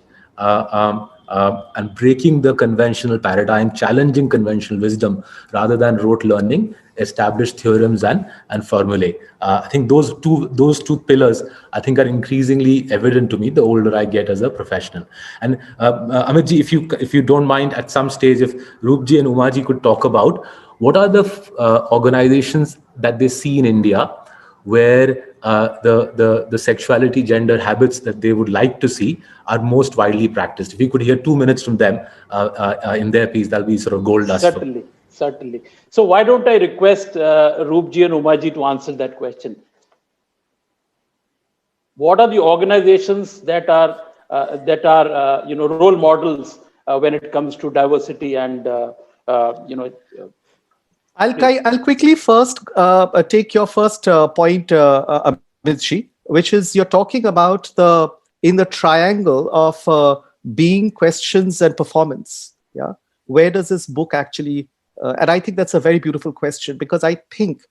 S6: and breaking the conventional paradigm, challenging conventional wisdom rather than rote learning, established theorems and formulae. I think those two pillars, I think, are increasingly evident to me the older I get as a professional. And Amitji, if you don't mind, at some stage, if Roopji and Umaji could talk about what are the organizations that they see in India where the sexuality, gender habits that they would like to see are most widely practiced. If we could hear 2 minutes from them in their piece, that'll be sort of gold dust.
S16: Certainly. So why don't I request Roopji and Umaji to answer that question? What are the organizations that are role models when it comes to diversity and
S20: I'll quickly first take your first point, Amitji, which is you're talking about in the triangle of being, questions, and performance. Yeah, where does this book actually? And I think that's a very beautiful question, because I think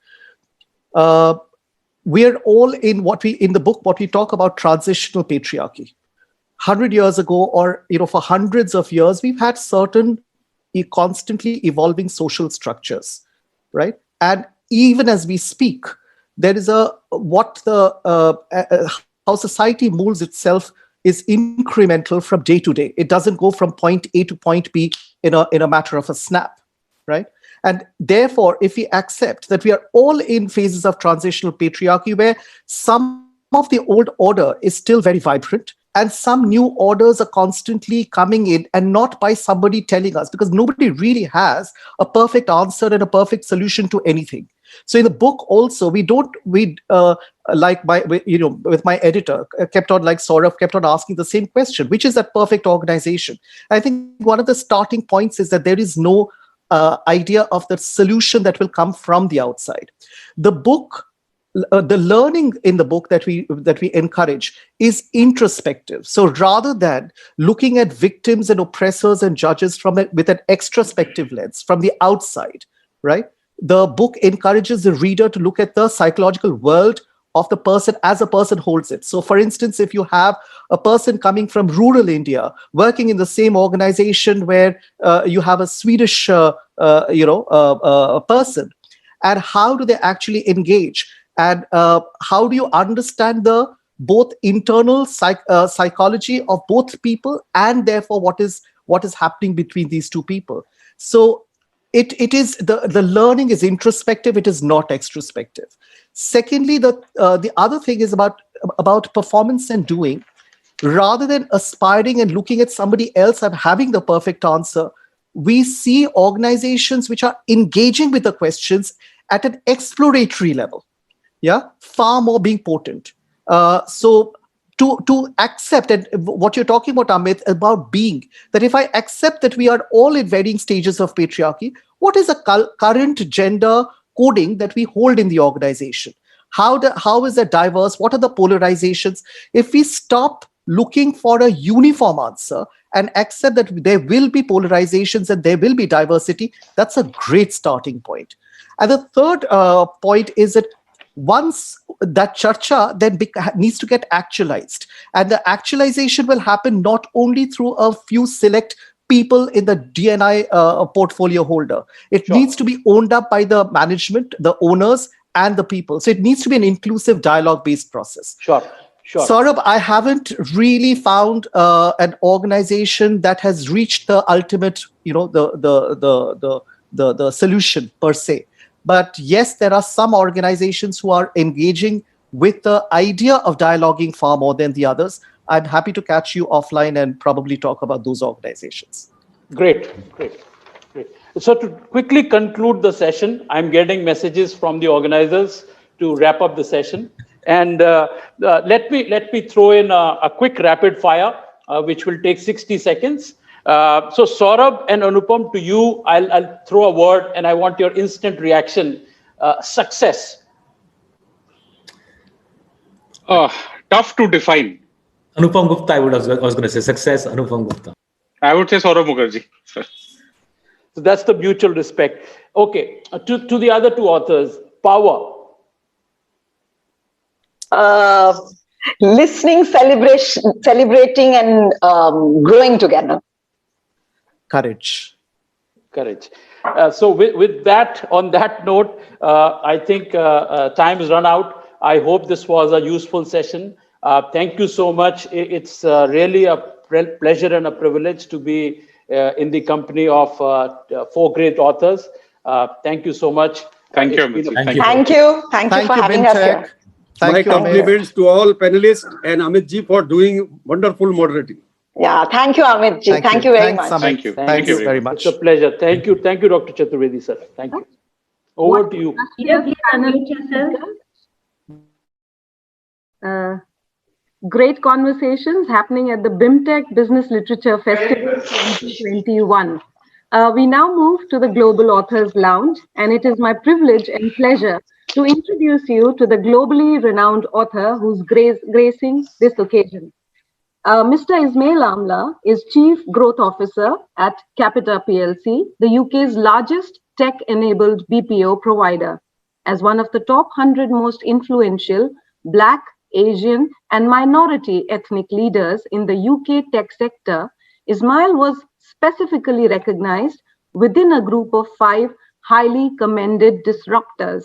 S20: we're all in the book what we talk about transitional patriarchy. 100 years ago, or for hundreds of years, we've had certain constantly evolving social structures. Right, and even as we speak, there is how society molds itself is incremental from day to day. It doesn't go from point A to point B in a matter of a snap, right? And therefore, if we accept that we are all in phases of transitional patriarchy, where some of the old order is still very vibrant, and some new orders are constantly coming in, and not by somebody telling us, because nobody really has a perfect answer and a perfect solution to anything. So in the book also, with my editor, kept on, like Saurav, kept on asking the same question, which is that perfect organization? I think one of the starting points is that there is no idea of the solution that will come from the outside. The book, the learning in the book that we encourage is introspective. So rather than looking at victims and oppressors and judges with an extrospective lens from the outside, right? The book encourages the reader to look at the psychological world of the person as a person holds it. So for instance, if you have a person coming from rural India working in the same organization where you have a Swedish person, and how do they actually engage? And how do you understand the both internal psychology of both people, and therefore what is happening between these two people? So it is the learning is introspective. It is not extrospective. Secondly, the other thing is about performance and doing. Rather than aspiring and looking at somebody else and having the perfect answer, we see organizations which are engaging with the questions at an exploratory level. far more being potent. So to accept, and what you're talking about, Amit, about being, that if I accept that we are all in varying stages of patriarchy, what is the current gender coding that we hold in the organization? How is that diverse? What are the polarizations? If we stop looking for a uniform answer and accept that there will be polarizations and there will be diversity, that's a great starting point. And the third point is that once that charcha then needs to get actualized, and the actualization will happen not only through a few select people in the DNI portfolio holder. It needs to be owned up by the management, the owners, and the people. So it needs to be an inclusive dialogue-based process.
S16: Sure.
S20: Saurabh, I haven't really found an organization that has reached the ultimate, the solution per se. But yes, there are some organizations who are engaging with the idea of dialoguing far more than the others. I'm happy to catch you offline and probably talk about those organizations.
S16: Great. So to quickly conclude the session, I'm getting messages from the organizers to wrap up the session. And let me throw in a quick rapid fire, which will take 60 seconds. So Saurabh and Anupam, to you, I'll throw a word and I want your instant reaction. Success.
S17: Tough to define.
S6: Anupam Gupta, I was going to say success, Anupam Gupta.
S17: I would say Saurabh Mukherjee.
S16: So that's the mutual respect. Okay, to the other two authors, power.
S19: Listening, celebrating, and growing together.
S20: Courage.
S16: So with that, on that note, I think time has run out. I hope this was a useful session. Thank you so much. It's really a pleasure and a privilege to be in the company of 4 great authors. Thank you so much.
S17: Thank you.
S19: Thank you for having us here.
S18: My compliments to all panelists and Amit ji for doing wonderful moderating.
S19: Yeah, thank you, Amit ji. Thank you very much.
S17: Thank you.
S20: Thank you very much.
S16: It's a pleasure. Thank you, Dr. Chaturvedi sir. Thank you. Over to you.
S21: Great conversations happening at the BIMTECH Business Literature Festival 2021. We now move to the Global Authors Lounge, and it is my privilege and pleasure to introduce you to the globally renowned author who's gracing this occasion. Mr. Ismail Amla is Chief Growth Officer at Capita PLC, the UK's largest tech-enabled BPO provider. As one of the top 100 most influential Black, Asian, and minority ethnic leaders in the UK tech sector, Ismail was specifically recognized within a group of 5 highly commended disruptors.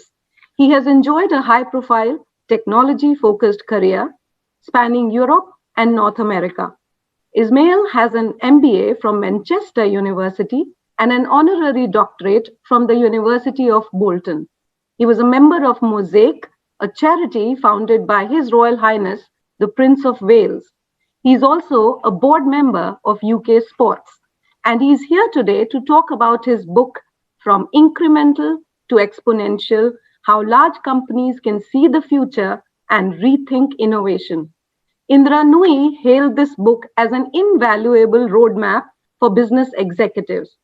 S21: He has enjoyed a high-profile, technology-focused career spanning Europe and North America. Ismail has an MBA from Manchester University and an honorary doctorate from the University of Bolton. He was a member of Mosaic, a charity founded by His Royal Highness, the Prince of Wales. He is also a board member of UK Sports, and he is here today to talk about his book, From Incremental to Exponential, How Large Companies Can See the Future and Rethink Innovation. Indra Nui hailed this book as an invaluable roadmap for business executives.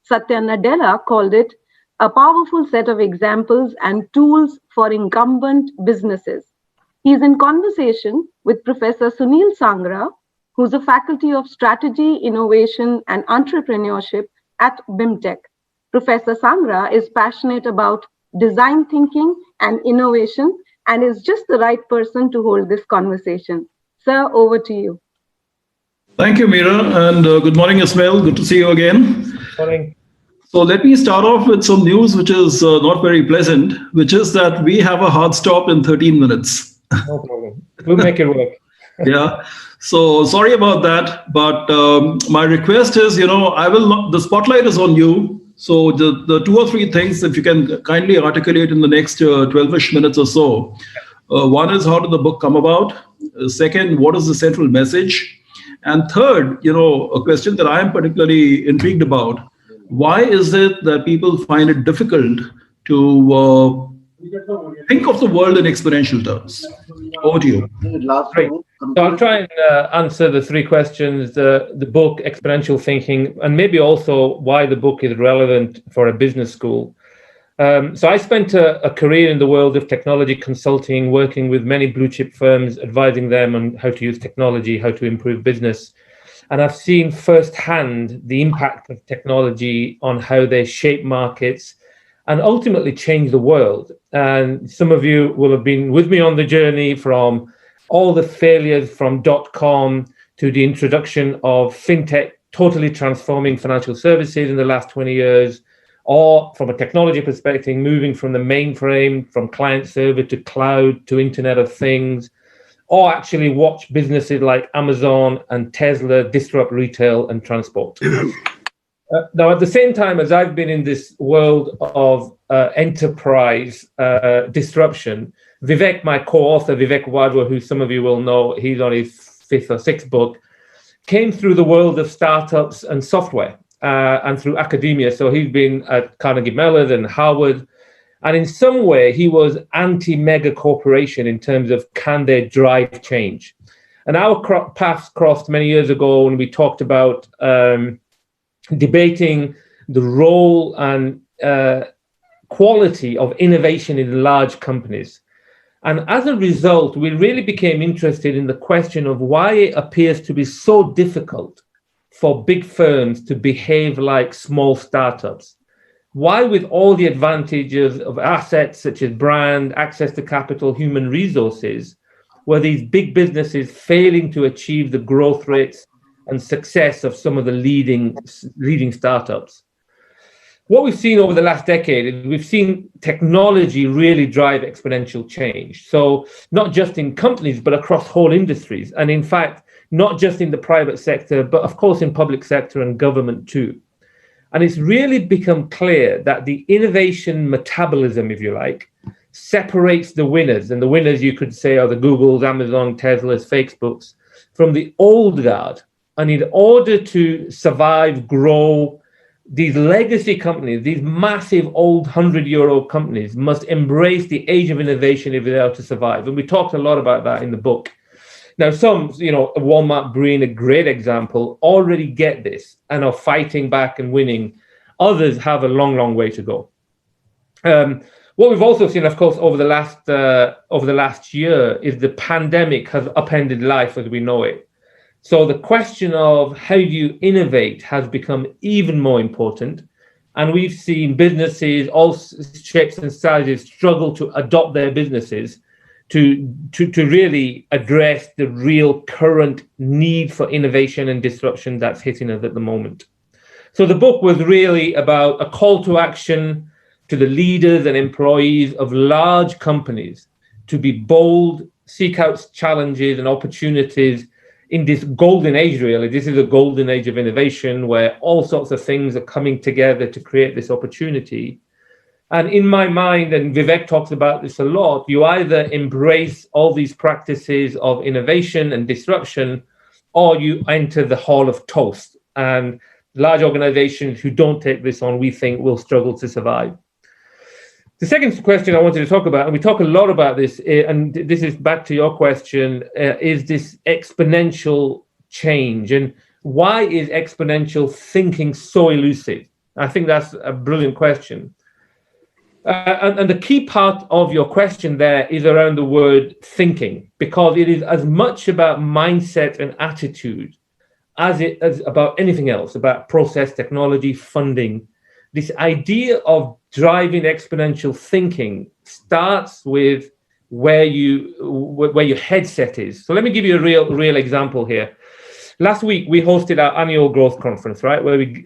S21: Satya Nadella called it a powerful set of examples and tools for incumbent businesses. He is in conversation with Professor Sunil Sangra, who's a faculty of strategy, innovation, and entrepreneurship at BIMTECH. Professor Sangra is passionate about design thinking and innovation and is just the right person to hold this conversation. Sir, over to you.
S22: Thank you, Meera, and good morning, Ismail. Good to see you again.
S3: Morning.
S22: So let me start off with some news which is not very pleasant, which is that we have a hard stop in 13 minutes.
S3: No problem. We'll make it work.
S22: Yeah. So sorry about that, but my request is, I will not, the spotlight is on you. So the 2 or 3 things, if you can kindly articulate in the next 12-ish minutes or so. One is, how did the book come about? Second, what is the central message? And third, a question that I am particularly intrigued about. Why is it that people find it difficult to think of the world in exponential terms. Over to you.
S3: Great. So I'll try and answer the three questions, the book, exponential thinking, and maybe also why the book is relevant for a business school. So I spent a career in the world of technology consulting, working with many blue chip firms, advising them on how to use technology, how to improve business. And I've seen firsthand the impact of technology on how they shape markets and ultimately change the world. And some of you will have been with me on the journey from all the failures from .com to the introduction of fintech, totally transforming financial services in the last 20 years, or from a technology perspective, moving from the mainframe, from client server to cloud to Internet of Things, or actually watch businesses like Amazon and Tesla disrupt retail and transport. Now, at the same time as I've been in this world of enterprise disruption, Vivek, my co-author, Vivek Wadhwa, who some of you will know, he's on his 5th or 6th book, came through the world of startups and software and through academia. So he's been at Carnegie Mellon and Harvard. And in some way, he was anti-mega corporation in terms of can they drive change. And our paths crossed many years ago when we talked about debating the role and quality of innovation in large companies. And as a result, we really became interested in the question of why it appears to be so difficult for big firms to behave like small startups. Why, with all the advantages of assets such as brand, access to capital, human resources, were these big businesses failing to achieve the growth rates and success of some of the leading startups? What we've seen over the last decade is we've seen technology really drive exponential change. So not just in companies, but across whole industries. And in fact, not just in the private sector, but of course in public sector and government too. And it's really become clear that the innovation metabolism, if you like, separates the winners. And the winners, you could say, are the Googles, Amazon, Teslas, Facebooks, from the old guard. And in order to survive, grow, these legacy companies, these massive old 100-year-old companies must embrace the age of innovation if they are to survive. And we talked a lot about that in the book. Now, some, Walmart being a great example, already get this and are fighting back and winning. Others have a long, long way to go. What we've also seen, of course, over the last year is the pandemic has upended life as we know it. So the question of how do you innovate has become even more important. And we've seen businesses, all shapes and sizes, struggle to adopt their businesses to really address the real current need for innovation and disruption that's hitting us at the moment. So the book was really about a call to action to the leaders and employees of large companies to be bold, seek out challenges and opportunities in this golden age, really. This is a golden age of innovation where all sorts of things are coming together to create this opportunity. And in my mind, and Vivek talks about this a lot, you either embrace all these practices of innovation and disruption, or you enter the hall of toast. And large organizations who don't take this on, we think, will struggle to survive. The second question I wanted to talk about, and we talk a lot about this, and this is back to your question, is this exponential change. And why is exponential thinking so elusive? I think that's a brilliant question. And the key part of your question there is around the word thinking, because it is as much about mindset and attitude as it is about anything else, about process, technology, funding. This idea of driving exponential thinking starts with where your headset is. So let me give you a real example here. Last week, we hosted our annual growth conference, right, where we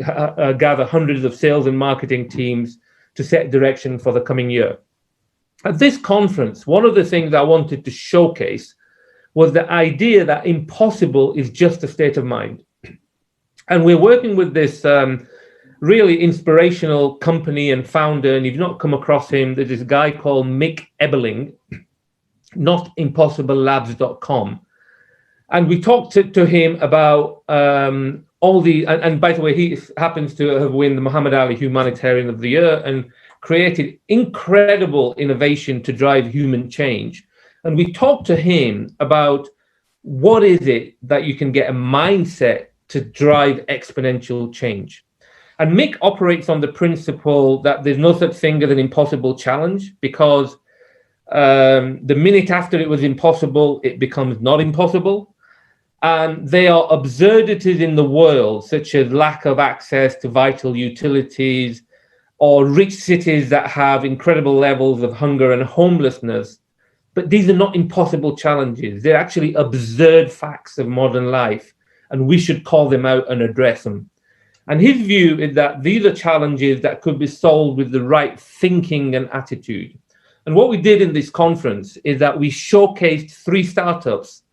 S3: gather hundreds of sales and marketing teams to set direction for the coming year. At this conference, one of the things I wanted to showcase was the idea that impossible is just a state of mind. And we're working with this really inspirational company and founder, and if you've not come across him, there's this guy called Mick Eberling, notimpossiblelabs.com. And we talked to him about all the, and by the way, he happens to have won the Muhammad Ali Humanitarian of the Year and
S5: created incredible innovation to drive human change. And we talked to him about what is it that you can get a mindset to drive exponential change. And Mick operates on the principle that there's no such thing as an impossible challenge, because the minute after it was impossible, it becomes not impossible. And there are absurdities in the world, such as lack of access to vital utilities, or rich cities that have incredible levels of hunger and homelessness. But these are not impossible challenges. They're actually absurd facts of modern life, and we should call them out and address them. And his view is that these are challenges that could be solved with the right thinking and attitude. And what we did in this conference is that we showcased 3 startups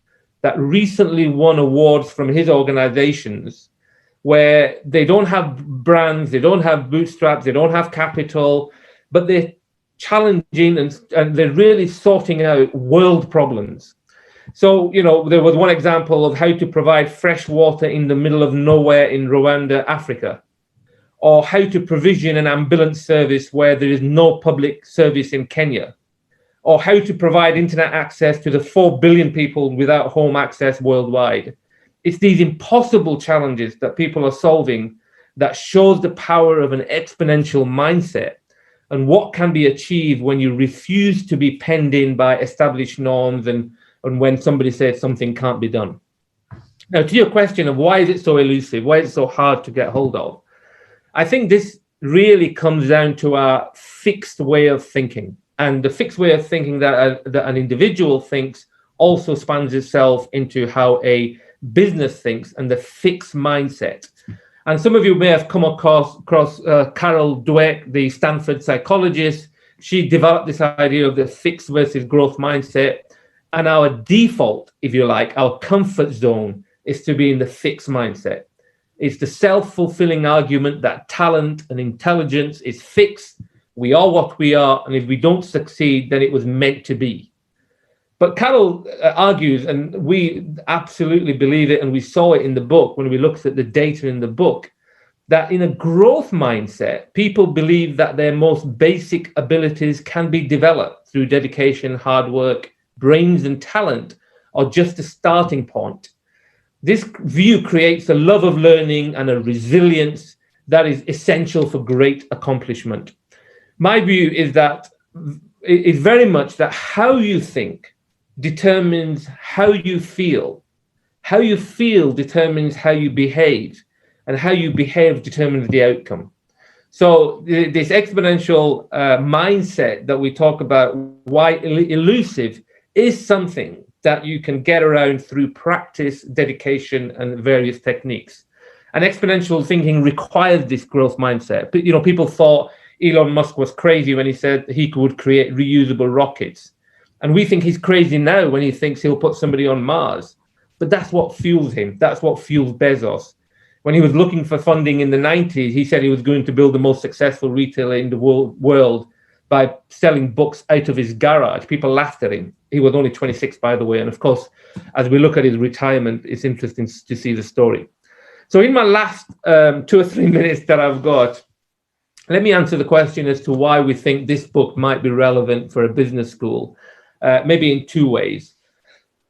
S5: that recently won awards from his organizations, where they don't have brands, they don't have bootstraps, they don't have capital, but they're challenging and they're really sorting out world problems. So, there was one example of how to provide fresh water in the middle of nowhere in Rwanda, Africa, or how to provision an ambulance service where there is no public service in Kenya, or how to provide internet access to the 4 billion people without home access worldwide. It's these impossible challenges that people are solving that shows the power of an exponential mindset and what can be achieved when you refuse to be penned in by established norms and when somebody says something can't be done. Now, to your question of why is it so elusive, why is it so hard to get hold of, I think this really comes down to our fixed way of thinking. And the fixed way of thinking that an individual thinks also spans itself into how a business thinks, and the fixed mindset. And some of you may have come across Carol Dweck, the Stanford psychologist. She developed this idea of the fixed versus growth mindset. And our default, if you like, our comfort zone is to be in the fixed mindset. It's the self-fulfilling argument that talent and intelligence is fixed. We are what we are, and if we don't succeed, then it was meant to be. But Carol argues, and we absolutely believe it, and we saw it in the book when we looked at the data in the book, that in a growth mindset, people believe that their most basic abilities can be developed through dedication, hard work, brains and talent are just a starting point. This view creates a love of learning and a resilience that is essential for great accomplishment. My view is that it is very much that how you think determines how you feel. How you feel determines how you behave, and how you behave determines the outcome. So this exponential mindset that we talk about, why elusive, is something that you can get around through practice, dedication, and various techniques. And exponential thinking requires this growth mindset. But, people thought Elon Musk was crazy when he said he could create reusable rockets. And we think he's crazy now when he thinks he'll put somebody on Mars. But that's what fuels him. That's what fuels Bezos. When he was looking for funding in the 90s, he said he was going to build the most successful retailer in the world by selling books out of his garage. People laughed at him. He was only 26, by the way. And of course, as we look at his retirement, it's interesting to see the story. So in my last 2 or 3 minutes that I've got, let me answer the question as to why we think this book might be relevant for a business school, maybe in 2 ways.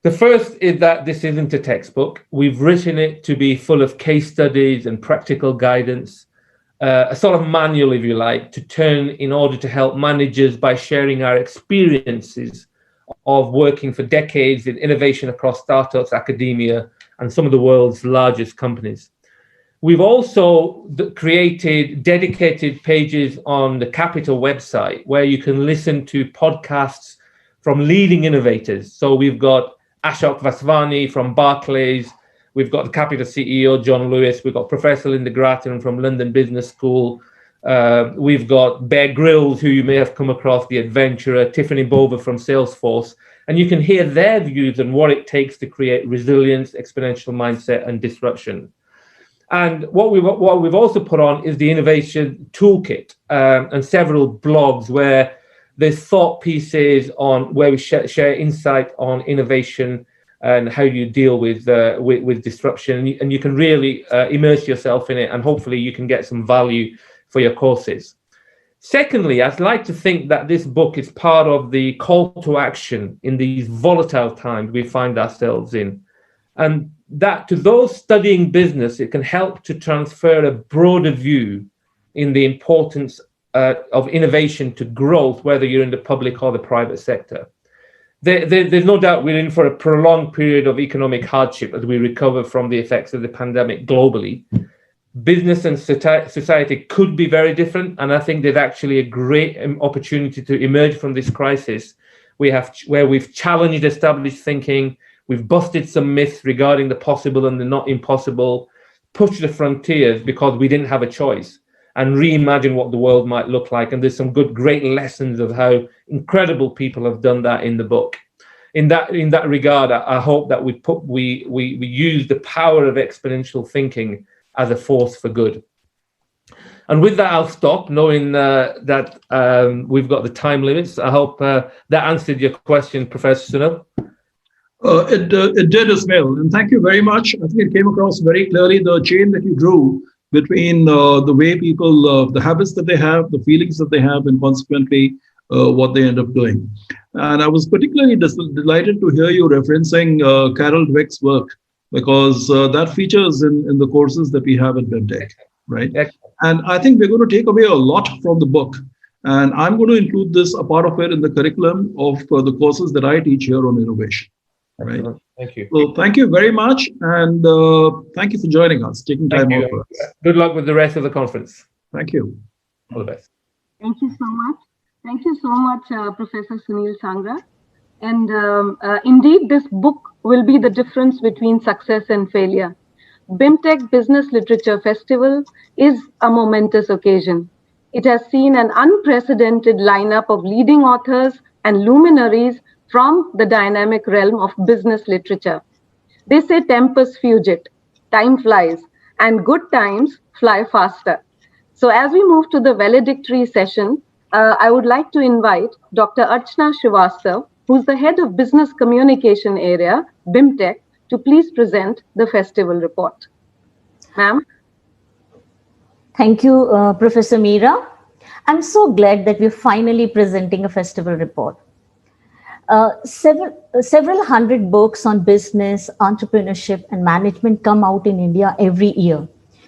S5: The first is that this isn't a textbook. We've written it to be full of case studies and practical guidance, a sort of manual, if you like, to turn in order to help managers by sharing our experiences of working for decades in innovation across startups, academia, and some of the world's largest companies. We've also created dedicated pages on the Capital website where you can listen to podcasts from leading innovators. So we've got Ashok Vaswani from Barclays, we've got the Capital CEO, John Lewis, we've got Professor Linda Grattan from London Business School, we've got Bear Grylls, who you may have come across, the adventurer, Tiffany Bova from Salesforce, and you can hear their views on what it takes to create resilience, exponential mindset, and disruption. And what we've also put on is the innovation toolkit and several blogs where there's thought pieces on where we share insight on innovation and how you deal with disruption, and you can really immerse yourself in it, and hopefully you can get some value for your courses. Secondly, I'd like to think that this book is part of the call to action in these volatile times we find ourselves in. And that to those studying business, it can help to transfer a broader view in the importance of innovation to growth, whether you're in the public or the private sector. There's no doubt we're in for a prolonged period of economic hardship as we recover from the effects of the pandemic globally. Business and society could be very different, and I think there's actually a great opportunity to emerge from this crisis where we've challenged established thinking, we've busted some myths regarding the possible and the not impossible, pushed the frontiers because we didn't have a choice, and reimagine what the world might look like. And there's some great lessons of how incredible people have done that in the book. In that regard, I hope that we use the power of exponential thinking as a force for good. And with that, I'll stop, knowing that we've got the time limits. I hope that answered your question, Professor Sunil.
S22: It did, Ismail, and thank you very much. I think it came across very clearly the chain that you drew between the way people, the habits that they have, the feelings that they have, and consequently what they end up doing. And I was particularly delighted to hear you referencing Carol Dweck's work, because that features in the courses that we have at BIMTECH, right? And I think we're going to take away a lot from the book. And I'm going to include this, a part of it, in the curriculum of the courses that I teach here on innovation, right?
S5: Thank you.
S22: So thank you very much. And thank you for joining us, taking time out for us.
S5: Good luck with the rest of the conference.
S22: Thank you.
S5: All the best.
S21: Thank you so much. Thank you so much, Professor Sunil Sangra. And indeed, this book will be the difference between success and failure. BIMTECH Business Literature Festival is a momentous occasion. It has seen an unprecedented lineup of leading authors and luminaries from the dynamic realm of business literature. They say tempus fugit, time flies, and good times fly faster. So as we move to the valedictory session, I would like to invite Dr. Archana Srivastav, who's the head of business communication area, BIMTECH, to please present the festival report. Ma'am.
S12: Thank you, Professor Meera. I'm so glad that we're finally presenting a festival report. Several hundred books on business, entrepreneurship, and management come out in India every year.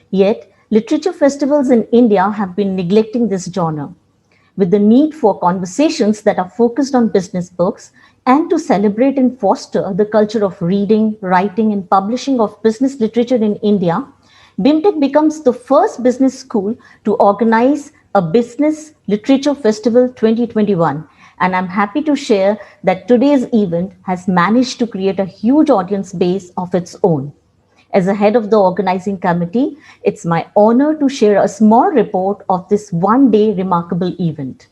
S12: Yet, literature festivals in India have been neglecting this genre. With the need for conversations that are focused on business books and to celebrate and foster the culture of reading, writing, and publishing of business literature in India, BIMTECH becomes the first business school to organize a Business Literature Festival 2021. And I'm happy to share that today's event has managed to create a huge audience base of its own. As a head of the organizing committee, it's my honor to share a small report of this one-day remarkable event.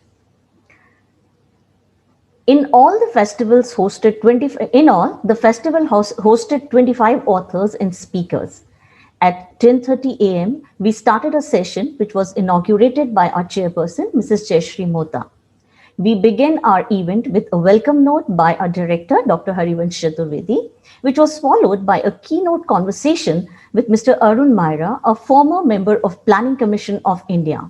S12: The festival hosted 25 authors and speakers. At 10:30 a.m., we started a session which was inaugurated by our chairperson, Mrs. Jayashree Mota. We began our event with a welcome note by our director, Dr. Harivansh Chaturvedi, which was followed by a keynote conversation with Mr. Arun Maira, a former member of Planning Commission of India.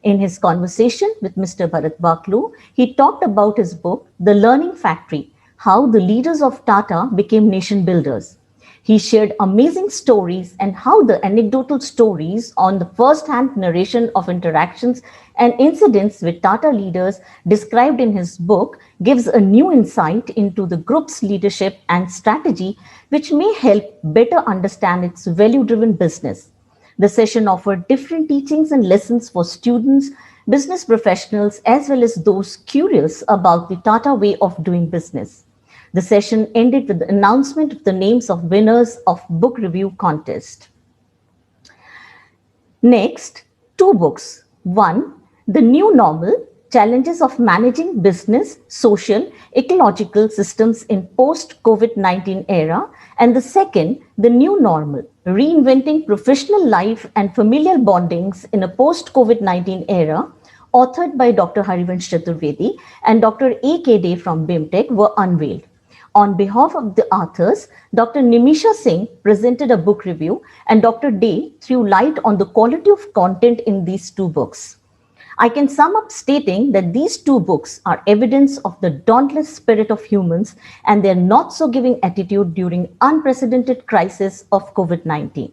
S12: In his conversation with Mr. Bharat Baklu, he talked about his book, The Learning Factory, How the Leaders of Tata Became Nation Builders. He shared amazing stories and how the anecdotal stories on the first-hand narration of interactions and incidents with Tata leaders described in his book gives a new insight into the group's leadership and strategy, which may help better understand its value-driven business. The session offered different teachings and lessons for students, business professionals, as well as those curious about the Tata way of doing business. The session ended with the announcement of the names of winners of book review contest. Next, 2 books. 1, The New Normal, Challenges of Managing Business, Social, Ecological Systems in Post-COVID-19 Era. And the second, The New Normal, Reinventing Professional Life and Familial Bondings in a Post-COVID-19 Era, authored by Dr. Harivansh Chaturvedi and Dr. A.K. Day from BIMTECH, were unveiled. On behalf of the authors, Dr. Nimisha Singh presented a book review and Dr. Day threw light on the quality of content in these 2 books. I can sum up stating that these two books are evidence of the dauntless spirit of humans and their not so giving attitude during unprecedented crisis of COVID-19.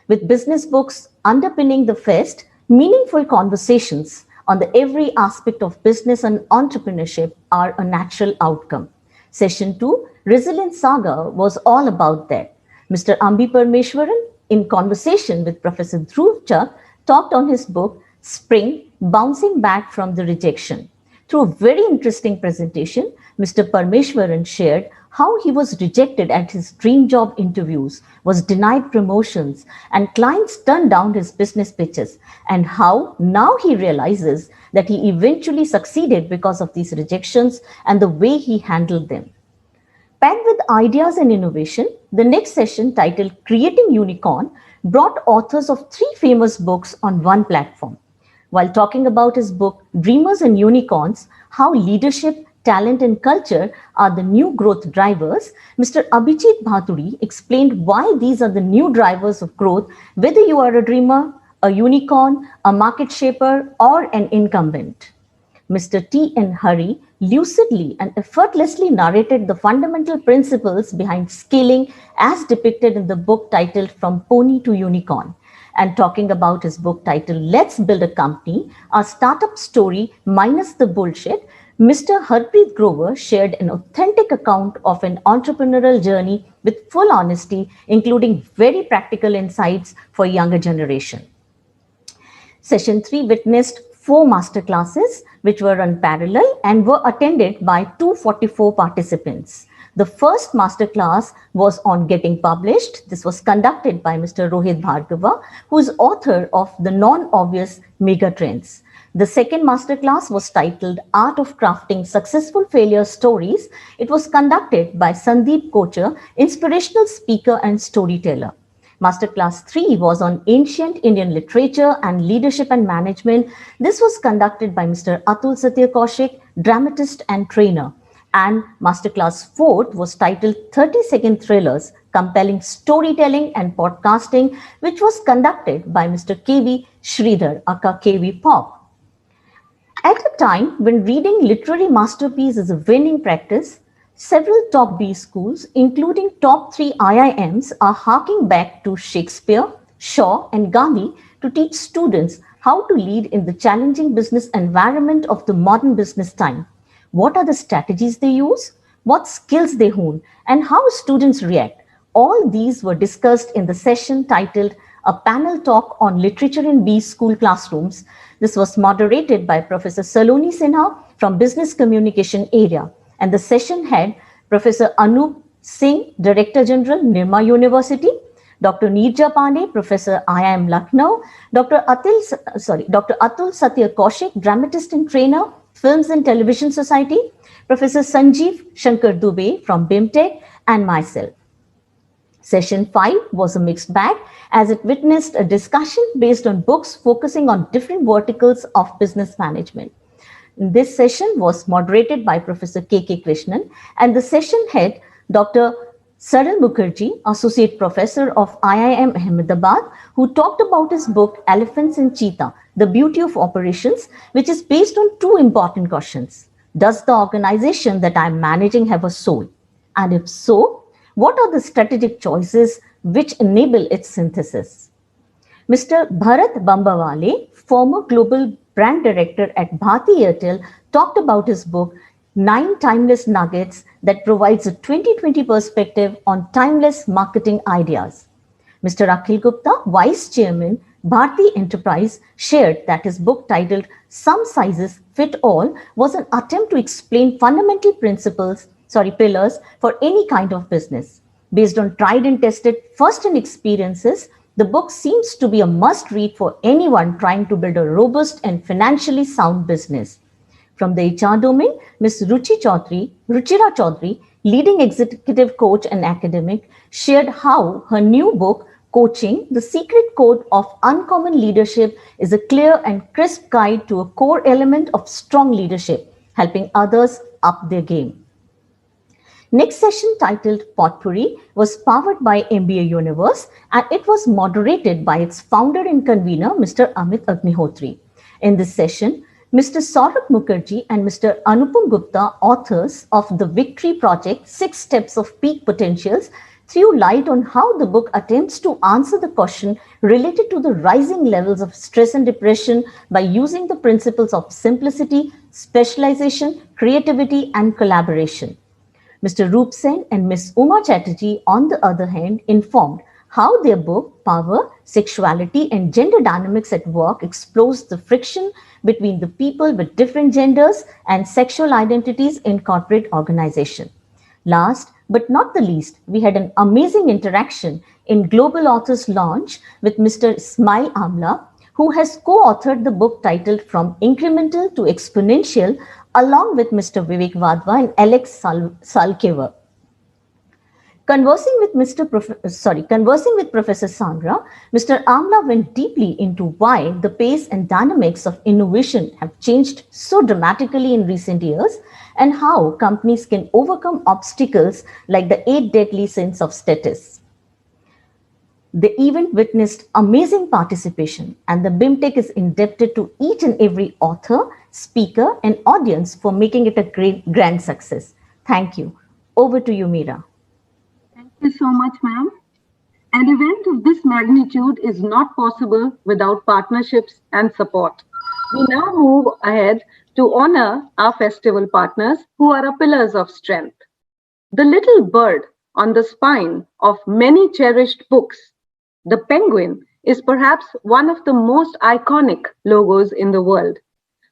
S12: With business books underpinning the fest, meaningful conversations on the every aspect of business and entrepreneurship are a natural outcome. Session 2, Resilience Saga, was all about that. Mr. Ambi Parmeshwaran, in conversation with Professor Dhruv Chak, talked on his book, Spring, Bouncing Back from the Rejection. Through a very interesting presentation, Mr. Parmeshwaran shared how he was rejected at his dream job interviews, was denied promotions, and clients turned down his business pitches, and how now he realizes that he eventually succeeded because of these rejections and the way he handled them. Paired with ideas and innovation, the next session, titled Creating Unicorn, brought authors of 3 famous books on one platform. While talking about his book, Dreamers and Unicorns, How Leadership, Talent and Culture Are the New Growth Drivers, Mr. Abhijit Bhaturi explained why these are the new drivers of growth, whether you are a dreamer, a unicorn, a market shaper, or an incumbent. Mr. T. N. Hari lucidly and effortlessly narrated the fundamental principles behind scaling as depicted in the book titled From Pony to Unicorn. And talking about his book titled Let's Build a Company, a startup story minus the bullshit, Mr. Harpreet Grover shared an authentic account of an entrepreneurial journey with full honesty, including very practical insights for younger generation. Session 3 witnessed 4 masterclasses, which were run parallel and were attended by 244 participants. The first masterclass was on getting published. This was conducted by Mr. Rohit Bhargava, who is author of The Non-Obvious Megatrends. The second masterclass was titled Art of Crafting Successful Failure Stories. It was conducted by Sandeep Kochar, inspirational speaker and storyteller. Masterclass 3 was on Ancient Indian Literature and Leadership and Management. This was conducted by Mr. Atul Satya Kaushik, dramatist and trainer. And Masterclass 4 was titled 30-Second Thrillers, Compelling Storytelling and Podcasting, which was conducted by Mr. K.V. Sridhar, aka K.V. Pop. At a time when reading literary masterpieces is a winning practice, several top B schools, including top 3 IIMs, are harking back to Shakespeare, Shaw, and Gandhi to teach students how to lead in the challenging business environment of the modern business time. What are the strategies they use? What skills they hone? And how students react? All these were discussed in the session titled A Panel Talk on Literature in B School Classrooms. This was moderated by Professor Saloni Sinha from Business Communication Area. And the session had Professor Anup Singh, Director General, Nirma University, Dr. Neerja Pandey, Professor IIM Lucknow, Dr. Atul Satya Kaushik, dramatist and trainer, Films and Television Society, Professor Sanjeev Shankar Dubey from BIMTECH, and myself. Session 5 was a mixed bag as it witnessed a discussion based on books focusing on different verticals of business management. This session was moderated by Professor K.K. Krishnan, and the session head, Dr. Saral Mukherjee, Associate Professor of IIM Ahmedabad, who talked about his book Elephants and Cheetah, The Beauty of Operations, which is based on 2 important questions. Does the organization that I'm managing have a soul? And if so, what are the strategic choices which enable its synthesis? Mr. Bharat Bambawale, former Global Brand Director at Bharti Airtel, talked about his book, 9 Timeless Nuggets, that provides a 2020 perspective on timeless marketing ideas. Mr. Akhil Gupta, Vice Chairman, Bharti Enterprise, shared that his book titled Some Sizes Fit All was an attempt to explain fundamental pillars for any kind of business. Based on tried and tested first-hand experiences, the book seems to be a must-read for anyone trying to build a robust and financially sound business. From the HR domain, Ms. Ruchira Chaudhary, leading executive coach and academic, shared how her new book, Coaching, The Secret Code of Uncommon Leadership, is a clear and crisp guide to a core element of strong leadership, helping others up their game. Next session, titled Potpourri, was powered by MBA Universe, and it was moderated by its founder and convener, Mr. Amit Agnihotri. In this session, Mr. Saurabh Mukherjee and Mr. Anupam Gupta, authors of the Victory Project, 6 Steps of Peak Potentials, threw light on how the book attempts to answer the question related to the rising levels of stress and depression by using the principles of simplicity, specialization, creativity, and collaboration. Mr. Roop Sen and Ms. Uma Chatterjee, on the other hand, informed how their book, Power, Sexuality, and Gender Dynamics at Work, explores the friction between the people with different genders and sexual identities in corporate organization. Last but not the least, we had an amazing interaction in Global Authors Launch with Mr. Ismail Amla, who has co-authored the book titled From Incremental to Exponential, along with Mr. Vivek Vadva and Alex Salkever. Conversing with Professor Sandra, Mr. Amla went deeply into why the pace and dynamics of innovation have changed so dramatically in recent years and how companies can overcome obstacles like the 8 deadly sins of status. The event witnessed amazing participation, and the BIMTECH is indebted to each and every author, speaker, and audience for making it a grand success. Thank you. Over to you, Meera.
S21: Thank you so much, ma'am. An event of this magnitude is not possible without partnerships and support. We now move ahead to honor our festival partners who are our pillars of strength. The little bird on the spine of many cherished books, the penguin, is perhaps one of the most iconic logos in the world.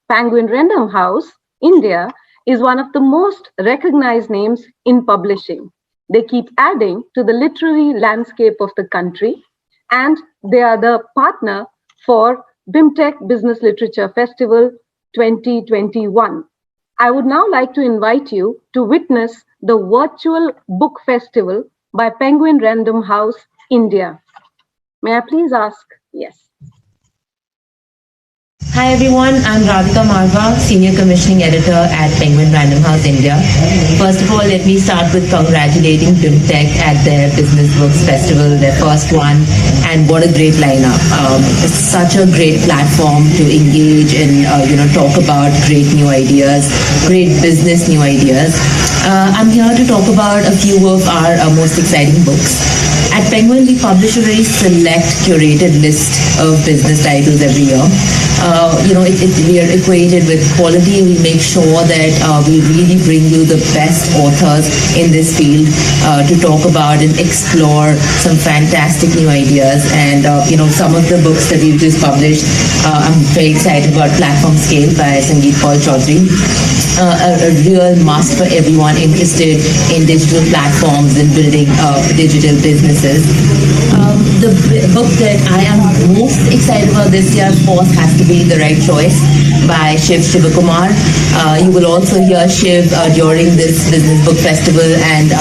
S21: Penguin Random House, India, is one of the most recognized names in publishing. They keep adding to the literary landscape of the country, and they are the partner for BIMTECH Business Literature Festival 2021. I would now like to invite you to witness the virtual book festival by Penguin Random House, India. May I please ask? Yes.
S7: Hi everyone, I'm Radhika Marva, Senior Commissioning Editor at Penguin Random House India. First of all, let me start with congratulating BIMTECH at their Business Books Festival, their first one, and what a great lineup. It's such a great platform to engage and talk about great new ideas, great business new ideas. I'm here to talk about a few of our most exciting books. At Penguin, we publish a very select, curated list of business titles every year. We are equated with quality. We make sure that we really bring you the best authors in this field to talk about and explore some fantastic new ideas. And some of the books that we've just published, I'm very excited about. Platform Scale by Sangeet Paul Chaudhary, a real must for everyone interested in digital platforms and building digital businesses. The book that I am most excited about this year, of course, has to be The Right Choice by Shiv Shivakumar. You will also hear Shiv during this Business Book Festival, and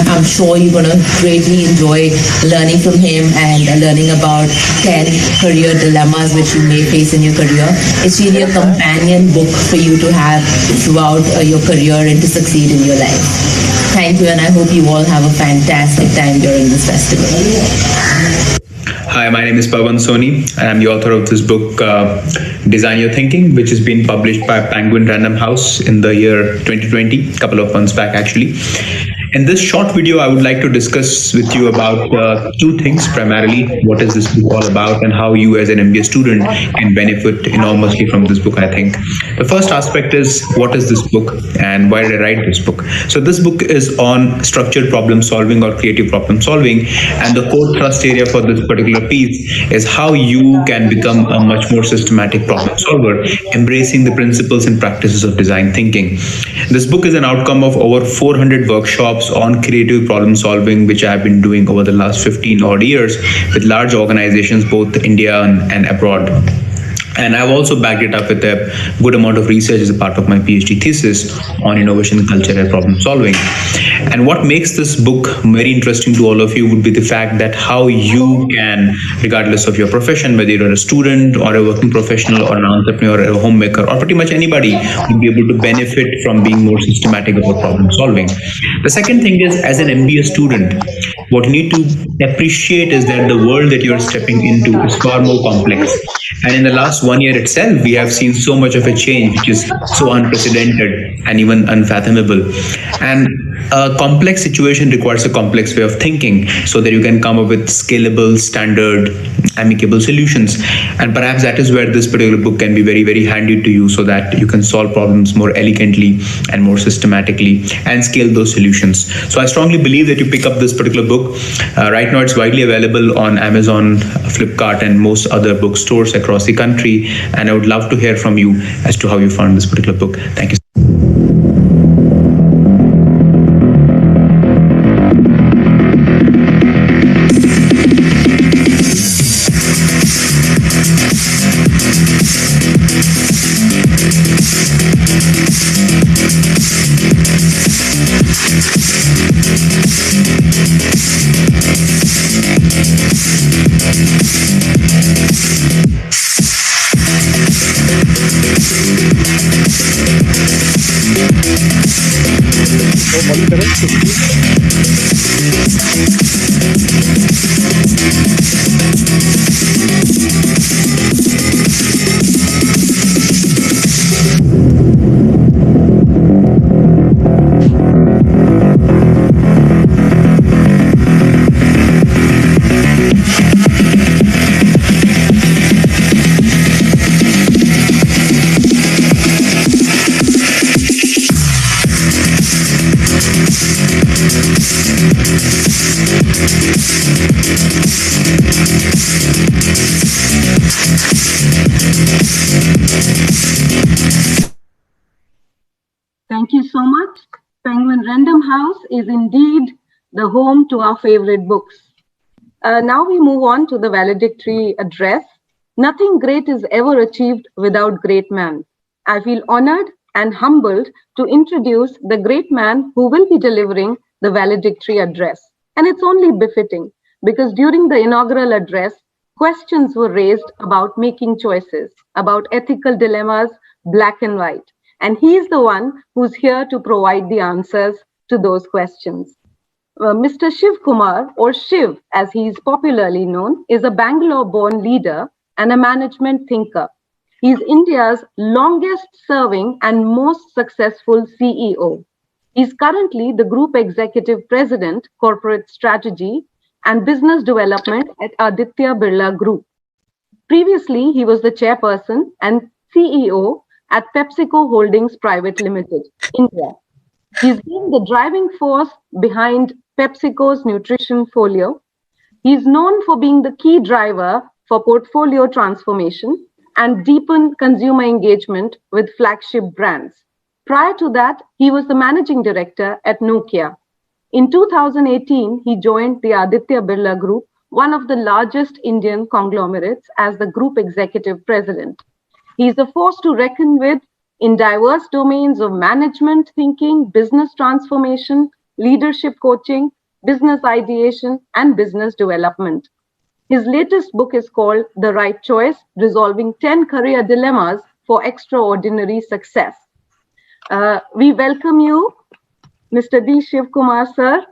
S7: I'm sure you're going to greatly enjoy learning from him and learning about 10 career dilemmas which you may face in your career. It's really a companion book for you to have throughout your career and to succeed in your life. Thank you, and I hope you all have a fantastic time during this festival.
S10: Hi, my name is Pawan Soni, and I'm the author of this book, Design Your Thinking, which has been published by Penguin Random House in the year 2020, a couple of months back actually. In this short video, I would like to discuss with you about two things primarily. What is this book all about and how you as an MBA student can benefit enormously from this book, I think. The first aspect is, what is this book and why did I write this book? So this book is on structured problem solving or creative problem solving, and the core thrust area for this particular piece is how you can become a much more systematic problem solver, embracing the principles and practices of design thinking. This book is an outcome of over 400 workshops on creative problem solving, which I've been doing over the last 15 odd years with large organizations, both India and abroad. And I've also backed it up with a good amount of research as a part of my PhD thesis on innovation, culture, and problem solving. And what makes this book very interesting to all of you would be the fact that how you can, regardless of your profession, whether you're a student or a working professional or an entrepreneur or a homemaker or pretty much anybody, would be able to benefit from being more systematic about problem solving. The second thing is, as an MBA student, what you need to appreciate is that the world that you're stepping into is far more complex. And in the last 1 year itself, we have seen so much of a change, which is so unprecedented and even unfathomable. And a complex situation requires a complex way of thinking so that you can come up with scalable, standard, amicable solutions. And perhaps that is where this particular book can be very, very handy to you so that you can solve problems more elegantly and more systematically and scale those solutions. So I strongly believe that you pick up this particular book. Right now, it's widely available on Amazon, Flipkart, and most other bookstores across the country. And I would love to hear from you as to how you found this particular book. Thank you.
S21: Thank you so much. Penguin Random House is indeed the home to our favorite books. Now we move on to the valedictory address. Nothing great is ever achieved without great man. I feel honored and humbled to introduce the great man who will be delivering the valedictory address. And it's only befitting because during the inaugural address, questions were raised about making choices, about ethical dilemmas, black and white. And he is the one who's here to provide the answers to those questions. Mr. Shiv Kumar, or Shiv as he is popularly known, is a Bangalore-born leader and a management thinker. He is India's longest-serving and most successful CEO. He is currently the Group Executive President, Corporate Strategy and Business Development at Aditya Birla Group. Previously, he was the chairperson and CEO at PepsiCo Holdings Private Limited, India. He's been the driving force behind PepsiCo's nutrition folio. He's known for being the key driver for portfolio transformation and deepen consumer engagement with flagship brands. Prior to that, he was the managing director at Nokia. In 2018, he joined the Aditya Birla Group, one of the largest Indian conglomerates, as the group executive president. He is a force to reckon with in diverse domains of management thinking, business transformation, leadership coaching, business ideation, and business development. His latest book is called The Right Choice, Resolving 10 Career Dilemmas for Extraordinary Success. We welcome you, Mr. D. Shiv Kumar, sir,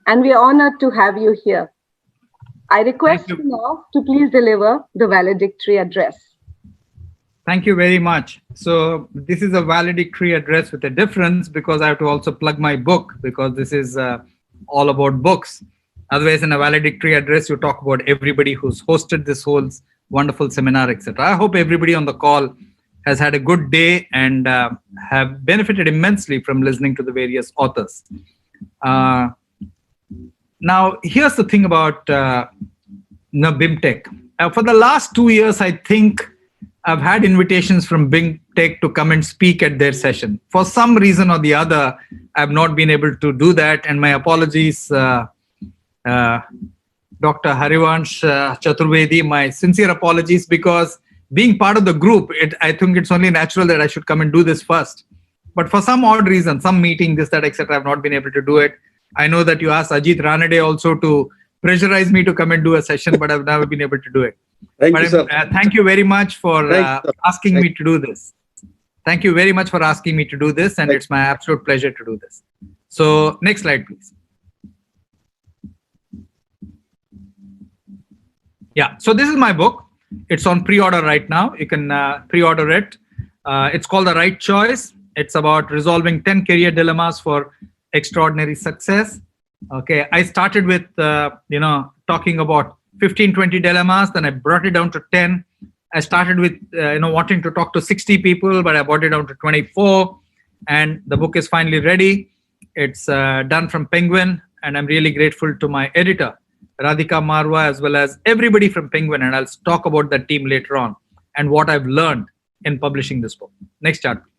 S21: and we are honored to have you here. I request you now to please deliver the valedictory address.
S8: Thank you very much. So this is a valedictory address with a difference because I have to also plug my book because this is all about books. Otherwise, in a valedictory address, you talk about everybody who's hosted this whole wonderful seminar, etc. I hope everybody on the call has had a good day and have benefited immensely from listening to the various authors. Now, here's the thing about BIMTECH. For the last 2 years, I think I've had invitations from BIMTECH to come and speak at their session. For some reason or the other, I've not been able to do that. And my apologies, Dr. Harivansh Chaturvedi, my sincere apologies, because being part of the group, I think it's only natural that I should come and do this first. But for some odd reason, some meeting, this, that, etc., I've not been able to do it. I know that you asked Ajit Ranade also to pressurize me to come and do a session, but I've never been able to do it. Thank you very much for asking me to do this. Thank you very much for asking me to do this, and it's my absolute pleasure to do this. So next slide, please. Yeah, so this is my book. It's on pre-order right now. You can pre-order it. It's called The Right Choice. It's about resolving 10 career dilemmas for extraordinary success. Okay, I started with talking about 15, 20 dilemmas, then I brought it down to 10. I started with wanting to talk to 60 people, but I brought it down to 24, and the book is finally ready. It's done from Penguin, and I'm really grateful to my editor, Radhika Marwa, as well as everybody from Penguin, and I'll talk about that team later on and what I've learned in publishing this book. Next chart, please.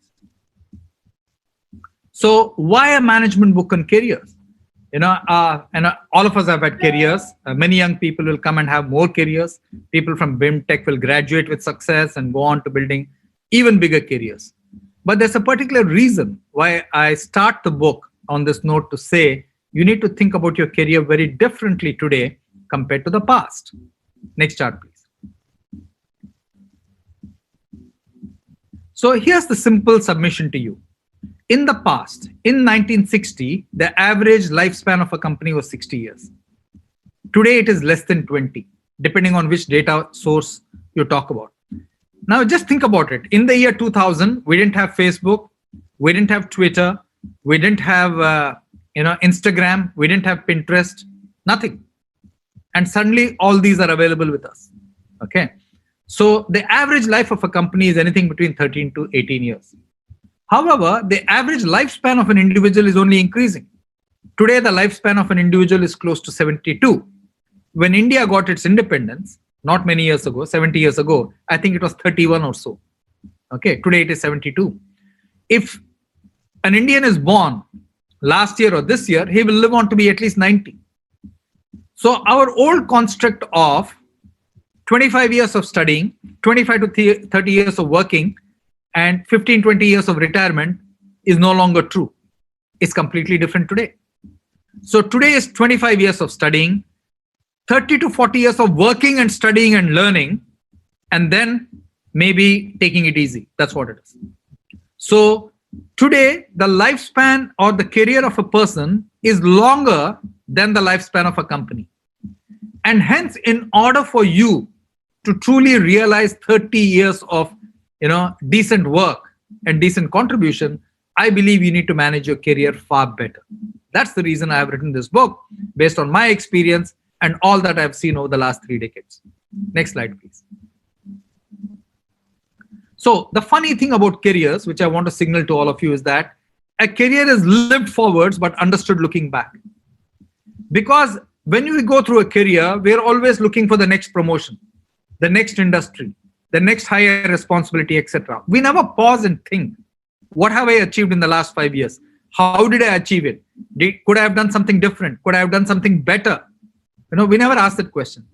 S8: So why a management book on careers? All of us have had careers. Many young people will come and have more careers. People from BIMTECH will graduate with success and go on to building even bigger careers. But there's a particular reason why I start the book on this note to say you need to think about your career very differently today compared to the past. Next chart, please. So here's the simple submission to you. In the past, in 1960, the average lifespan of a company was 60 years. Today, it is less than 20, depending on which data source you talk about. Now, just think about it. In the year 2000, we didn't have Facebook, we didn't have Twitter, we didn't have Instagram, we didn't have Pinterest, nothing. And suddenly, all these are available with us. Okay. So the average life of a company is anything between 13 to 18 years. However, the average lifespan of an individual is only increasing. Today, the lifespan of an individual is close to 72. When India got its independence, not many years ago, 70 years ago, I think it was 31 or so. Okay, today it is 72. If an Indian is born last year or this year, he will live on to be at least 90. So our old construct of 25 years of studying, 25 to 30 years of working, and 15, 20 years of retirement is no longer true. It's completely different today. So today is 25 years of studying, 30 to 40 years of working and studying and learning, and then maybe taking it easy. That's what it is. So today, the lifespan or the career of a person is longer than the lifespan of a company. And hence, in order for you to truly realize 30 years of decent work and decent contribution, I believe you need to manage your career far better. That's the reason I have written this book, based on my experience and all that I've seen over the last 3 decades. Next slide, please. So the funny thing about careers, which I want to signal to all of you, is that a career is lived forwards but understood looking back. Because when we go through a career, we're always looking for the next promotion, the next industry, the next higher responsibility, etc. We never pause and think, what have I achieved in the last 5 years? How did I achieve it? Could I have done something different? Could I have done something better? We never ask that question.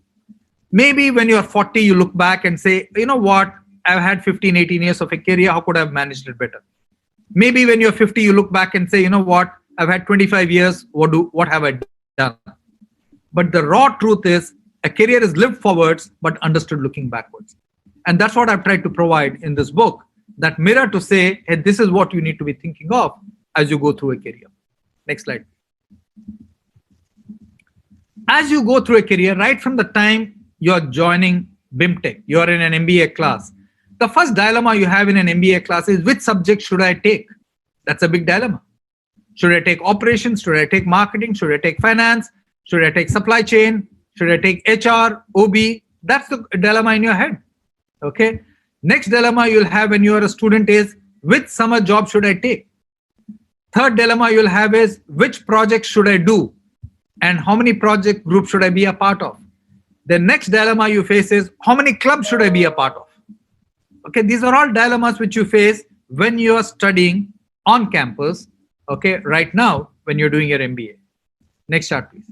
S8: Maybe when you're 40, you look back and say, you know what? I've had 15, 18 years of a career. How could I have managed it better? Maybe when you're 50, you look back and say, you know what? I've had 25 years. What have I done? But the raw truth is, a career is lived forwards, but understood looking backwards. And that's what I've tried to provide in this book, that mirror to say, hey, this is what you need to be thinking of as you go through a career. Next slide. As you go through a career, right from the time you're joining BIMTECH, you're in an MBA class, the first dilemma you have in an MBA class is, which subject should I take? That's a big dilemma. Should I take operations? Should I take marketing? Should I take finance? Should I take supply chain? Should I take HR, OB? That's the dilemma in your head. Okay. Next dilemma you'll have when you are a student is, which summer job should I take? Third dilemma you'll have is, which project should I do? And how many project groups should I be a part of? The next dilemma you face is, how many clubs should I be a part of? Okay, these are all dilemmas which you face when you are studying on campus, okay, right now when you're doing your MBA. Next chart, please.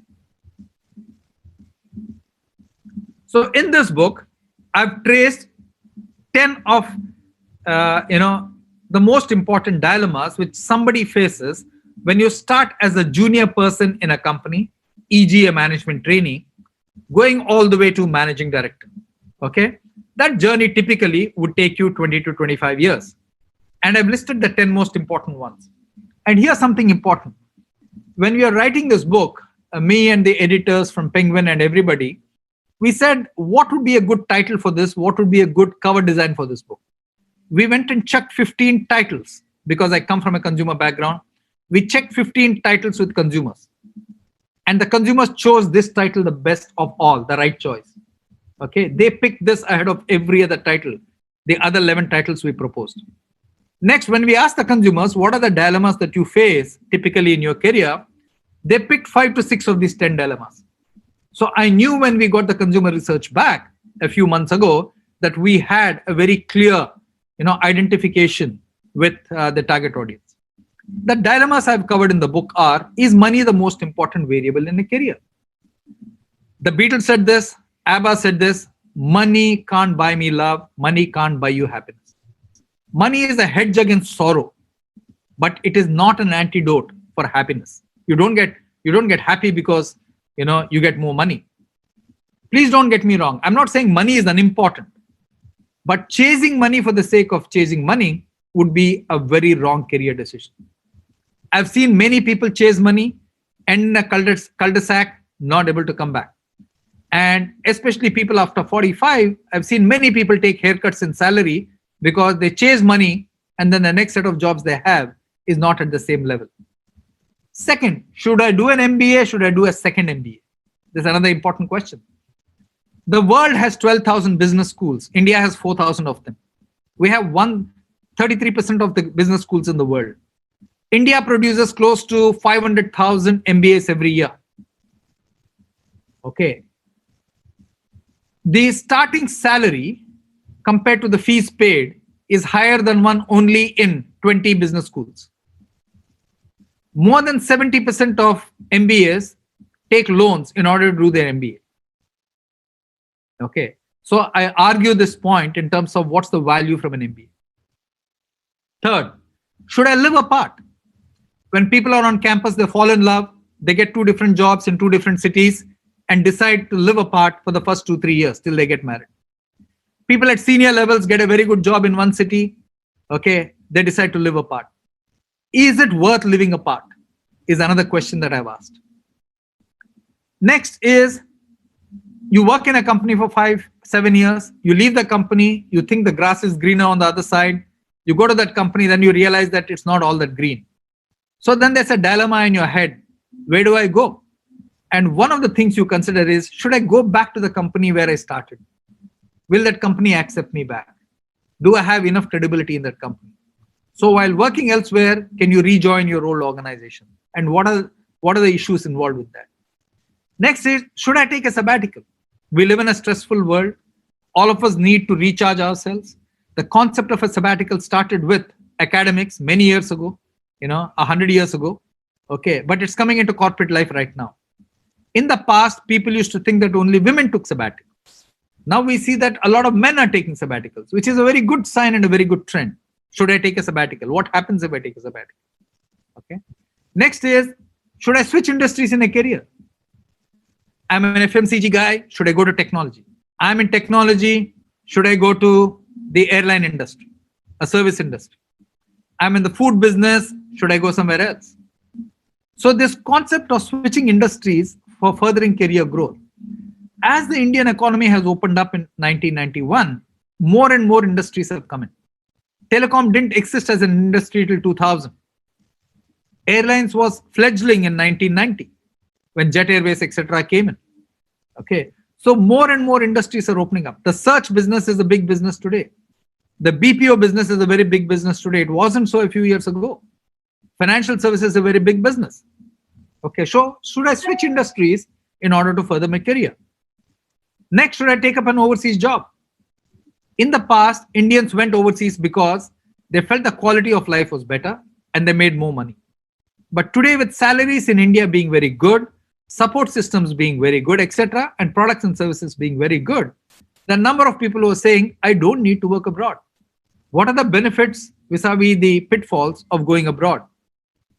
S8: So in this book, I've traced 10 of the most important dilemmas which somebody faces when you start as a junior person in a company, e.g. a management trainee, going all the way to managing director. Okay, that journey typically would take you 20 to 25 years. And I've listed the 10 most important ones. And here's something important. When we are writing this book, me and the editors from Penguin and everybody, we said, what would be a good title for this? What would be a good cover design for this book? We went and checked 15 titles because I come from a consumer background. We checked 15 titles with consumers. And the consumers chose this title the best of all, the right choice. Okay, they picked this ahead of every other title, the other 11 titles we proposed. Next, when we asked the consumers, what are the dilemmas that you face typically in your career? They picked 5 to 6 of these 10 dilemmas. So I knew when we got the consumer research back a few months ago that we had a very clear, identification with the target audience. The dilemmas I've covered in the book are, is money the most important variable in a career? The Beatles said this, ABBA said this, money can't buy me love, money can't buy you happiness. Money is a hedge against sorrow, but it is not an antidote for happiness. You don't get happy because you get more money. Please don't get me wrong. I'm not saying money is unimportant, but chasing money for the sake of chasing money would be a very wrong career decision. I've seen many people chase money, end in a cul-de-sac, not able to come back. And especially people after 45, I've seen many people take haircuts in salary because they chase money and then the next set of jobs they have is not at the same level. Second, should I do an MBA? Should I do a second MBA? There's another important question. The world has 12,000 business schools. India has 4,000 of them. We have 33% of the business schools in the world. India produces close to 500,000 MBAs every year. Okay. The starting salary compared to the fees paid is higher than one only in 20 business schools. More than 70% of MBAs take loans in order to do their MBA. Okay. So I argue this point in terms of what's the value from an MBA. Third, should I live apart? When people are on campus, they fall in love, they get 2 different jobs in 2 different cities and decide to live apart for the first 2-3 years till they get married. People at senior levels get a very good job in one city. Okay, they decide to live apart. Is it worth living apart? Is another question that I've asked. Next is, you work in a company for 5-7 years, you leave the company, you think the grass is greener on the other side, you go to that company, then you realize that it's not all that green. So then there's a dilemma in your head, where do I go? And one of the things you consider is, should I go back to the company where I started? Will that company accept me back? Do I have enough credibility in that company? So while working elsewhere, can you rejoin your old organization? And what are the issues involved with that? Next is, should I take a sabbatical? We live in a stressful world. All of us need to recharge ourselves. The concept of a sabbatical started with academics many years ago, 100 years ago. Okay, but it's coming into corporate life right now. In the past, people used to think that only women took sabbaticals. Now we see that a lot of men are taking sabbaticals, which is a very good sign and a very good trend. Should I take a sabbatical? What happens if I take a sabbatical? Okay. Next is, should I switch industries in a career? I'm an FMCG guy. Should I go to technology? I'm in technology. Should I go to the airline industry, a service industry? I'm in the food business. Should I go somewhere else? So this concept of switching industries for furthering career growth. As the Indian economy has opened up in 1991, more and more industries have come in. Telecom didn't exist as an industry till 2000. Airlines was fledgling in 1990 when Jet Airways, etc. came in. Okay, so more and more industries are opening up. The search business is a big business today. The BPO business is a very big business today. It wasn't so a few years ago. Financial services is a very big business. Okay, so should I switch industries in order to further my career? Next, should I take up an overseas job? In the past, Indians went overseas because they felt the quality of life was better and they made more money. But today, with salaries in India being very good, support systems being very good, etc., and products and services being very good, the number of people who are saying, I don't need to work abroad. What are the benefits vis-a-vis the pitfalls of going abroad?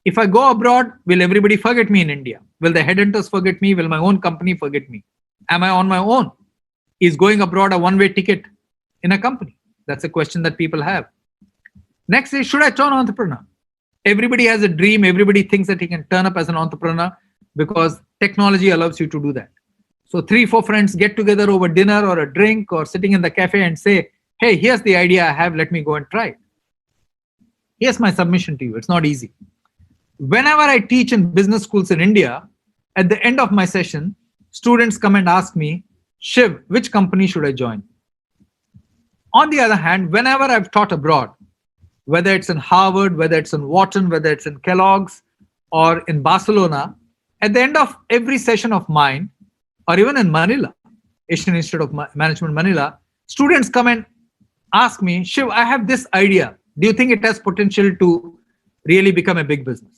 S8: If I go abroad, will everybody forget me in India? Will the headhunters forget me? Will my own company forget me? Am I on my own? Is going abroad a one-way ticket in a company? That's a question that people have. Next is, should I turn entrepreneur? Everybody has a dream. Everybody thinks that he can turn up as an entrepreneur because technology allows you to do that. So 3-4 friends get together over dinner or a drink or sitting in the cafe and say, hey, here's the idea I have, let me go and try it. Here's my submission to you. It's not easy. Whenever I teach in business schools in India, at the end of my session, students come and ask me, Shiv, which company should I join? On the other hand, whenever I've taught abroad, whether it's in Harvard, whether it's in Wharton, whether it's in Kellogg's or in Barcelona, at the end of every session of mine, or even in Manila, Asian Institute of Management Manila, students come and ask me, Shiv, I have this idea. Do you think it has potential to really become a big business?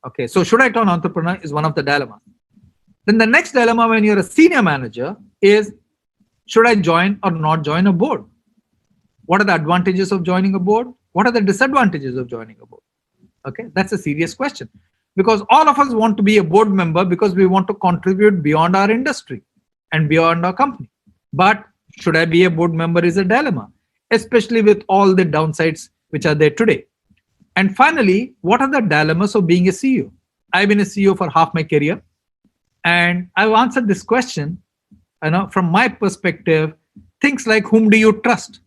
S8: Okay, so should I turn entrepreneur is one of the dilemmas. Then the next dilemma when you're a senior manager is, should I join or not join a board? What are the advantages of joining a board? What are the disadvantages of joining a board? Okay, that's a serious question. Because all of us want to be a board member because we want to contribute beyond our industry and beyond our company. But should I be a board member is a dilemma, especially with all the downsides which are there today. And finally, what are the dilemmas of being a CEO? I've been a CEO for half my career, and I've answered this question. From my perspective, things like whom do you trust?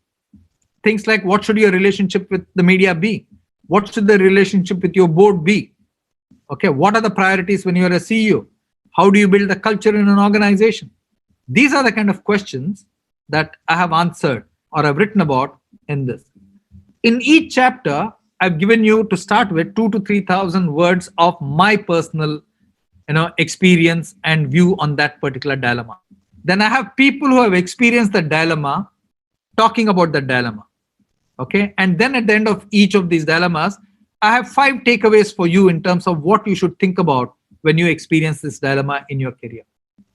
S8: Things like what should your relationship with the media be? What should the relationship with your board be? Okay, what are the priorities when you're a CEO? How do you build a culture in an organization? These are the kind of questions that I have answered or I've written about in this. In each chapter, I've given you to start with 2,000 to 3,000 words of my personal experience and view on that particular dilemma. Then I have people who have experienced the dilemma talking about the dilemma. Okay, and then at the end of each of these dilemmas, I have 5 takeaways for you in terms of what you should think about when you experience this dilemma in your career.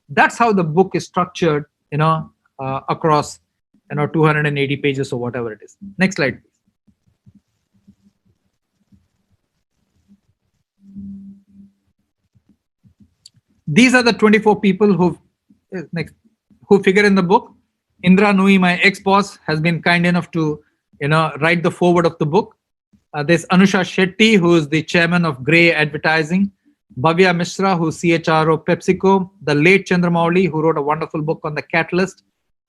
S8: That's how the book is structured, across 280 pages or whatever it is. Next slide, please. These are the 24 people who figure in the book. Indra Nui, my ex-boss, has been kind enough to write the foreword of the book. There's Anusha Shetty, who is the chairman of Grey Advertising. Bhavya Mishra, who's CHRO PepsiCo. The late Chandramouli, who wrote a wonderful book on the catalyst.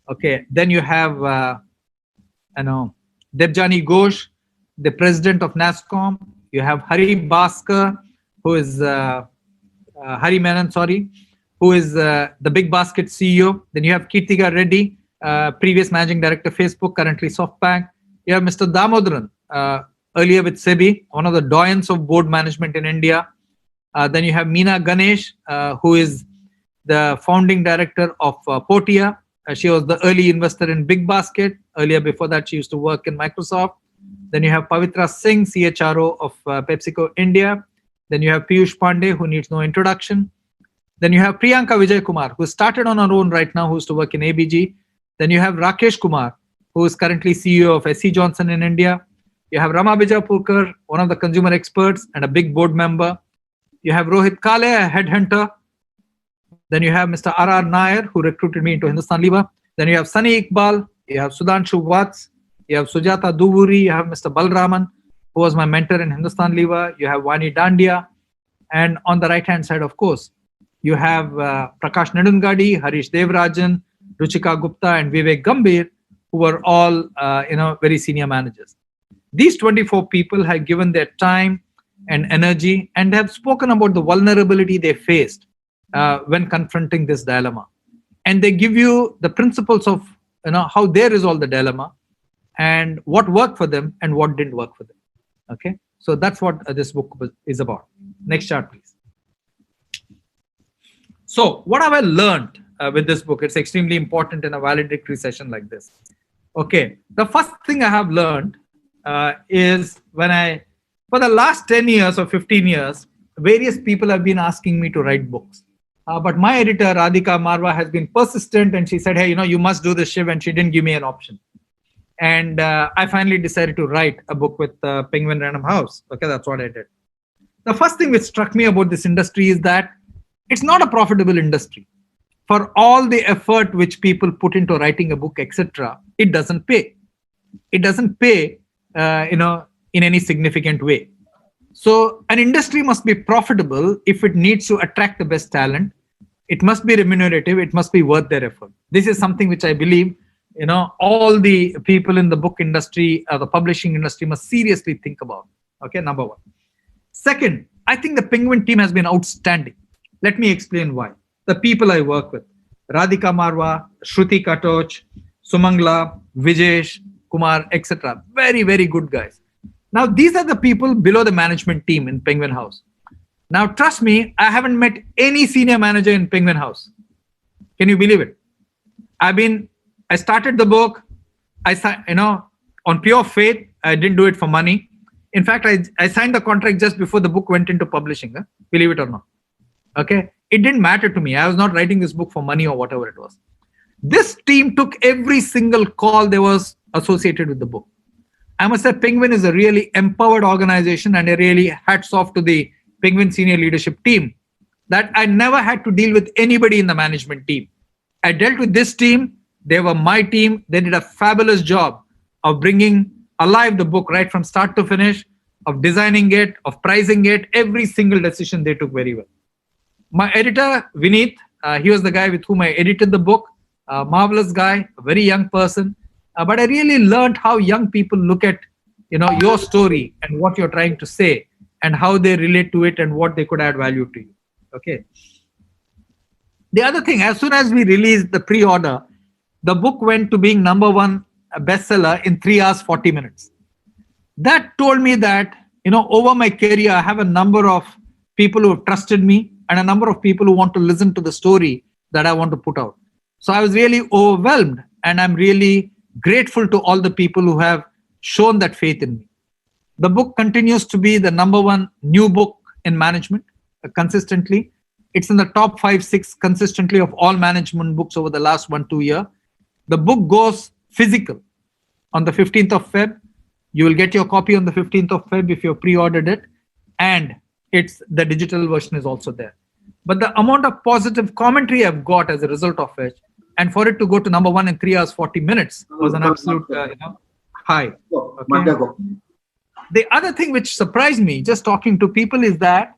S8: Okay, then you have Debjani Ghosh, the president of NASCOM. You have Hari Bhaskar, who is Hari Menon, who is the Big Basket CEO. Then you have Kirtika Reddy, previous managing director Facebook, currently SoftBank. You have Mr. Damodaran, earlier with SEBI, one of the doyens of board management in India. Then you have Meena Ganesh, who is the founding director of Portia. She was the early investor in Big Basket. Earlier, before that, she used to work in Microsoft. Then you have Pavitra Singh, CHRO of PepsiCo India. Then you have Piyush Pandey, who needs no introduction. Then you have Priyanka Vijay Kumar, who started on her own right now, who used to work in ABG. Then you have Rakesh Kumar, who is currently CEO of SC Johnson in India. You have Rama Bijapurkar, one of the consumer experts and a big board member. You have Rohit Kale, a headhunter. Then you have Mr. R.R. Nair, who recruited me into Hindustan Lever. Then you have Sunny Iqbal. You have Sudhanshu Vats. You have Sujata Duvuri. You have Mr. Balraman, who was my mentor in Hindustan Lever. You have Vani Dandia. And on the right-hand side, of course, you have Prakash Nedungadi, Harish Devrajan, Ruchika Gupta, and Vivek Gambhir, who were all, very senior managers. These 24 people have given their time and energy and have spoken about the vulnerability they faced when confronting this dilemma. And they give you the principles of how they resolve the dilemma and what worked for them and what didn't work for them. Okay, so that's what this book is about. Next chart, please. So what have I learned with this book? It's extremely important in a valedictory session like this. Okay, the first thing I have learned is for the last 10 years or 15 years, various people have been asking me to write books. But my editor, Radhika Marwa, has been persistent and she said, hey, you must do this, Shiv, and she didn't give me an option. And I finally decided to write a book with Penguin Random House. Okay, that's what I did. The first thing which struck me about this industry is that it's not a profitable industry. For all the effort which people put into writing a book, etc., it doesn't pay. It doesn't pay, in any significant way. So an industry must be profitable if it needs to attract the best talent. it must be remunerative, it must be worth their effort. This is something which I believe, all the people in the book industry, the publishing industry must seriously think about. Okay, number one. Second, I think the Penguin team has been outstanding. Let me explain why. The people I work with, Radhika Marwa, Shruti Katoch, Sumangla, Vijesh, Kumar, etc. Very, very good guys. Now, these are the people below the management team in Penguin House. Now, trust me, I haven't met any senior manager in Penguin House. Can you believe it? I started the book, on pure faith. I didn't do it for money. In fact, I signed the contract just before the book went into publishing, believe it or not. Okay, it didn't matter to me. I was not writing this book for money or whatever it was. This team took every single call that was associated with the book. I must say, Penguin is a really empowered organization, and I really hats off to the Penguin senior leadership team that I never had to deal with anybody in the management team. I dealt with this team. They were my team. They did a fabulous job of bringing alive the book right from start to finish, of designing it, of pricing it. Every single decision they took very well. My editor, Vineet, he was the guy with whom I edited the book. Marvelous guy, a very young person. But I really learned how young people look at, your story and what you're trying to say and how they relate to it and what they could add value to you. Okay. The other thing, as soon as we released the pre-order, the book went to being #1 bestseller in 3 hours, 40 minutes. That told me that, over my career, I have a number of people who have trusted me and a number of people who want to listen to the story that I want to put out. So I was really overwhelmed, and I'm really grateful to all the people who have shown that faith in me. The book continues to be the #1 new book in management consistently. It's in the top 5, 6 consistently of all management books over the last 1-2 years. The book goes physical on the 15th of Feb. You will get your copy on the 15th of Feb if you've pre-ordered it. And the digital version is also there. But the amount of positive commentary I've got as a result of it, and for it to go to #1 in 3 hours, 40 minutes was an absolute high. Okay? The other thing which surprised me, just talking to people, is that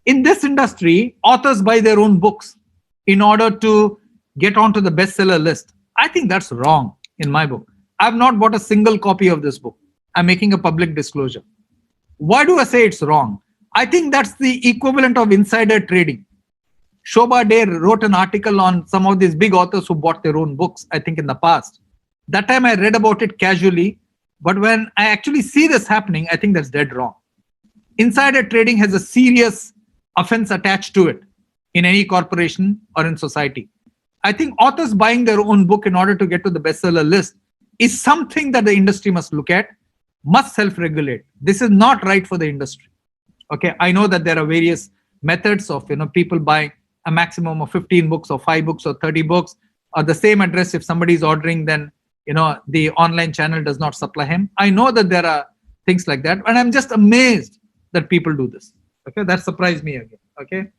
S8: in this industry, authors buy their own books in order to get onto the bestseller list. I think that's wrong in my book. I've not bought a single copy of this book. I'm making a public disclosure. Why do I say it's wrong? I think that's the equivalent of insider trading. Shobha Dey wrote an article on some of these big authors who bought their own books, I think in the past. That time I read about it casually, but when I actually see this happening, I think that's dead wrong. Insider trading has a serious offense attached to it in any corporation or in society. I think authors buying their own book in order to get to the bestseller list is something that the industry must look at, must self-regulate. This is not right for the industry. Okay, I know that there are various methods of people buying a maximum of 15 books or 5 books or 30 books, or the same address. If somebody is ordering, then the online channel does not supply him. I know that there are things like that, and I'm just amazed that people do this. Okay, that surprised me again. Okay,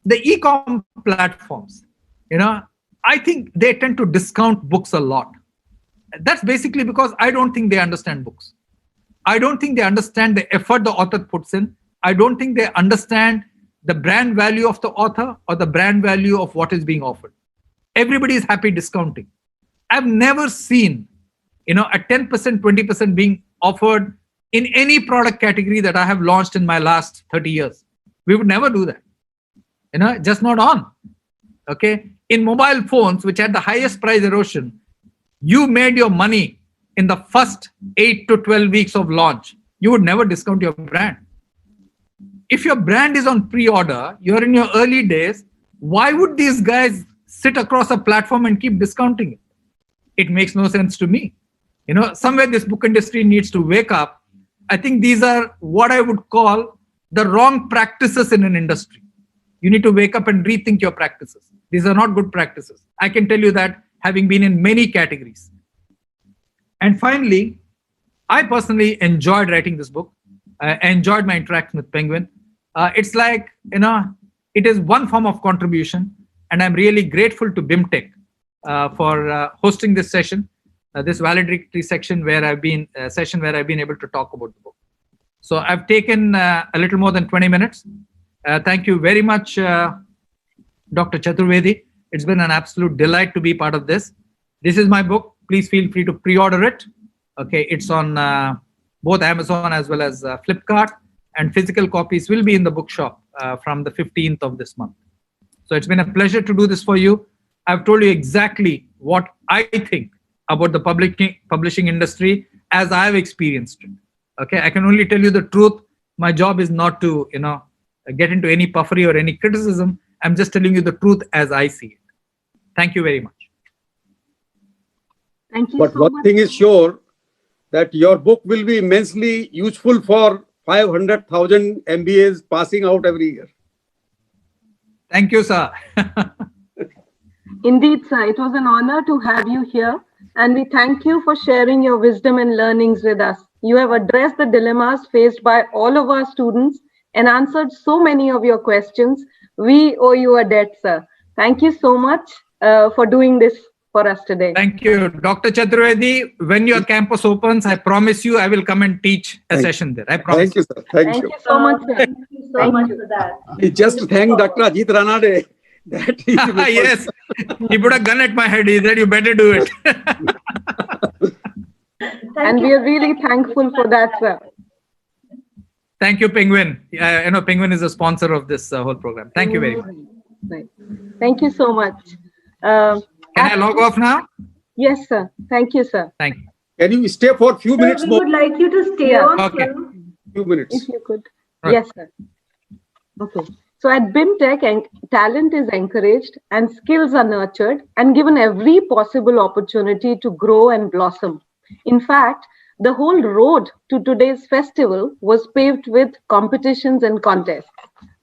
S8: the e-com platforms, I think they tend to discount books a lot. That's basically because I don't think they understand books. I don't think they understand the effort the author puts in. I don't think they understand the brand value of the author or the brand value of what is being offered. Everybody is happy discounting. I've never seen, a 10%, 20% being offered in any product category that I have launched in my last 30 years. We would never do that. Just not on. Okay. In mobile phones, which had the highest price erosion, you made your money in the first 8 to 12 weeks of launch. You would never discount your brand. If your brand is on pre-order, you're in your early days, why would these guys sit across a platform and keep discounting it? It makes no sense to me. Somewhere this book industry needs to wake up. I think these are what I would call the wrong practices in an industry. You need to wake up and rethink your practices. These are not good practices. I can tell you that, having been in many categories. And finally, I personally enjoyed writing this book. I enjoyed my interaction with Penguin. It's like, it is one form of contribution, and I'm really grateful to BIMTECH for hosting this session, this valedictory session where I've been able to talk about the book. So I've taken a little more than 20 minutes. Thank you very much, Dr. Chaturvedi. It's been an absolute delight to be part of this. This is my book. Please feel free to pre-order it. Okay, it's on both Amazon as well as Flipkart, and physical copies will be in the bookshop from the 15th of this month. So it's been a pleasure to do this for you. I've told you exactly what I think about the publishing industry as I've experienced it. Okay, I can only tell you the truth. My job is not to, get into any puffery or any criticism. I'm just telling you the truth as I see it. Thank you very much.
S21: Thank you
S18: But
S21: so
S18: one
S21: much.
S18: thing is sure, that your book will be immensely useful for 500,000 MBAs passing out every year.
S8: Thank you, sir.
S21: Indeed, sir. It was an honor to have you here. And we thank you for sharing your wisdom and learnings with us. You have addressed the dilemmas faced by all of our students and answered so many of your questions. We owe you a debt, sir. Thank you so much for doing this for us today.
S8: Thank you. Dr. Chaturvedi, when your campus opens, I promise you I will come and teach a session there. I promise.
S18: Thank you, sir. Thank you.
S21: So much, sir.
S12: Thank you so much for that.
S18: We just thank Dr. Ajit Ranade that he
S8: Yes, he put a gun at my head. He said, you better do it.
S21: And we are really thankful for that, sir.
S8: Thank you, Penguin. Penguin is a sponsor of this whole program. Thank you very much.
S21: Right. Thank you so much.
S8: Can I log off now?
S21: Yes, sir. Thank you, sir.
S8: Thank you.
S18: Can you stay for a few minutes
S12: We
S18: more?
S12: would like you to stay
S21: Yeah.
S12: on.
S8: Okay.
S12: sir.
S18: Few minutes.
S21: If you could.
S8: Right.
S21: Yes, sir. Okay. So at BIMTECH, talent is encouraged and skills are nurtured and given every possible opportunity to grow and blossom. In fact, the whole road to today's festival was paved with competitions and contests.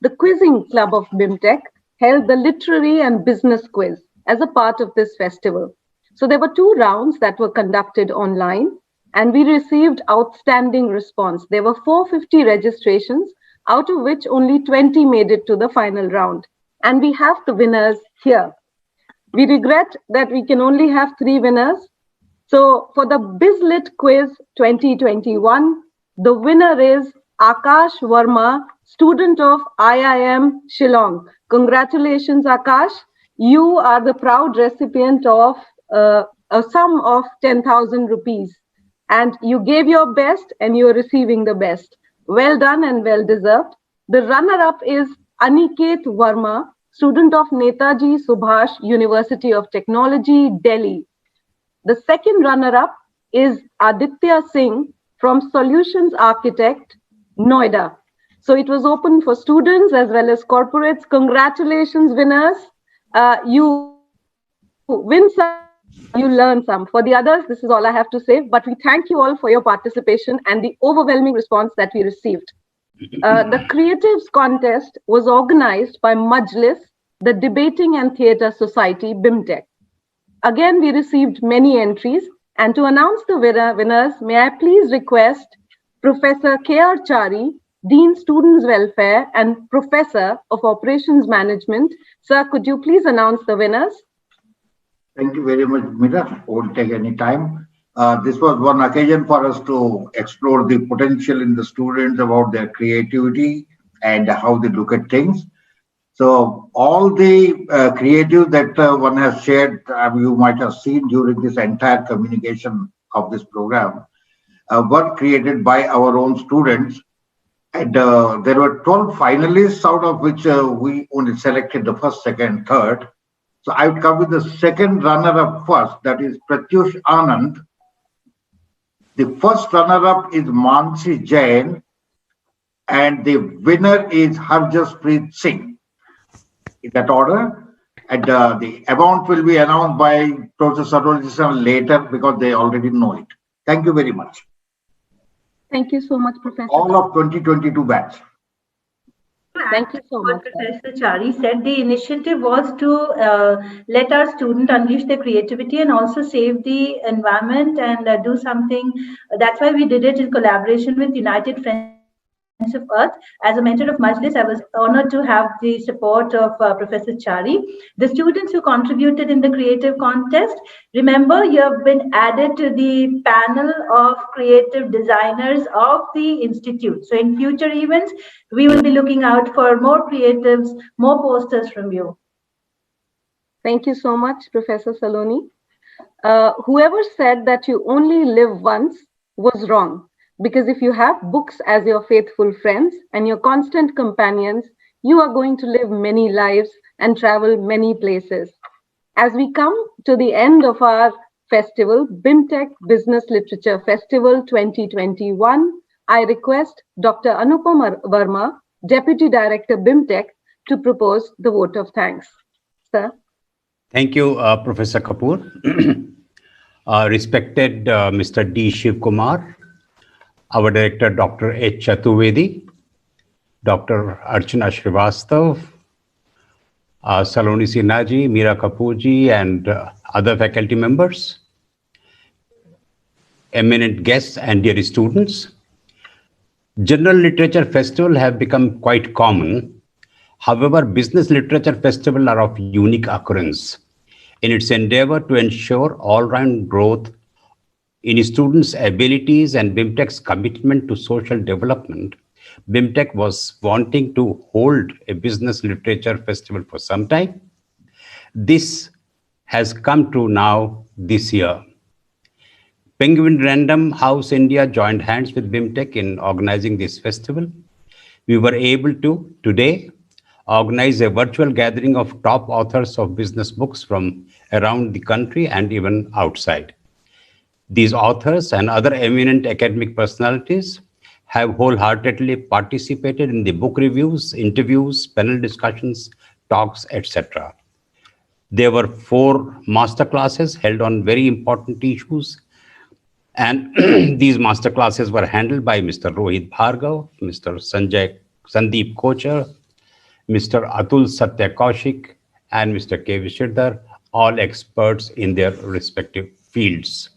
S21: The quizzing club of BIMTECH held the literary and business quiz as a part of this festival. So there were 2 rounds that were conducted online, and we received outstanding response. There were 450 registrations, out of which only 20 made it to the final round. And we have the winners here. We regret that we can only have 3 winners. So for the BizLit Quiz 2021, the winner is Akash Verma, student of IIM Shillong. Congratulations, Akash. You are the proud recipient of a sum of 10,000 rupees. And you gave your best and you're receiving the best. Well done and well deserved. The runner-up is Aniket Verma, student of Netaji Subhash University of Technology, Delhi. The second runner-up is Aditya Singh from Solutions Architect, Noida. So it was open for students as well as corporates. Congratulations, winners. You win some, you learn some. For the others, this is all I have to say. But we thank you all for your participation and the overwhelming response that we received. The Creatives Contest was organized by Majlis, the Debating and Theatre Society, BIMTECH. Again, we received many entries. And to announce the winners, may I please request Professor K.R. Chari, Dean Students Welfare and Professor of Operations Management. Sir, could you please announce the winners?
S1: Thank you very much, Mira. Won't take any time. This was one occasion for us to explore the potential in the students about their creativity and how they look at things. So all the creative that one has shared, you might have seen during this entire communication of this program, were created by our own students. And there were 12 finalists, out of which we only selected the first, second, third. So I would come with the second runner-up first, that is Pratyush Anand. The first runner-up is Mansi Jain, and the winner is Harjaspreet Singh. In that order, and the amount will be announced by Professor Sarojit later because they already know it. Thank you very much.
S21: Thank you so much, Professor.
S1: All of 2022 batch.
S21: Thank you so much.
S12: Professor Chari said the initiative was to let our students unleash their creativity and also save the environment and do something. That's why we did it in collaboration with United Friends of Earth. As a mentor of Majlis, I was honored to have the support of Professor Chari. The students who contributed in the creative contest, remember you have been added to the panel of creative designers of the institute. So in future events, we will be looking out for more creatives, more posters from you.
S21: Thank you so much, Professor Saloni. Whoever said that you only live once was wrong, because if you have books as your faithful friends and your constant companions, you are going to live many lives and travel many places. As we come to the end of our festival, BIMTECH Business Literature Festival 2021, I request Dr. Anupam Verma, Deputy Director BIMTECH, to propose the vote of thanks. Sir.
S9: Thank you, Professor Kapoor. Respected Mr. D. Shiv Kumar, our Director, Dr. H. Chaturvedi, Dr. Archana Srivastav, Saloni Sinhaji, Meera Kapoorji, and other faculty members, eminent guests, and dear students. General Literature Festival have become quite common. However, Business Literature Festival are of unique occurrence in its endeavor to ensure all-round growth in students' abilities and BIMTECH's commitment to social development. BIMTECH was wanting to hold a Business Literature Festival for some time. This has come true now this year. Penguin Random House India joined hands with BIMTECH in organizing this festival. We were able to, today, organize a virtual gathering of top authors of business books from around the country and even outside. These authors and other eminent academic personalities have wholeheartedly participated in the book reviews, interviews, panel discussions, talks, etc. There were 4 master classes held on very important issues, and these master classes were handled by Mr. Rohit Bhargav, Mr. Sandeep Kochar, Mr. Atul Satya Kaushik, and Mr. K. Vishirdhar, all experts in their respective fields.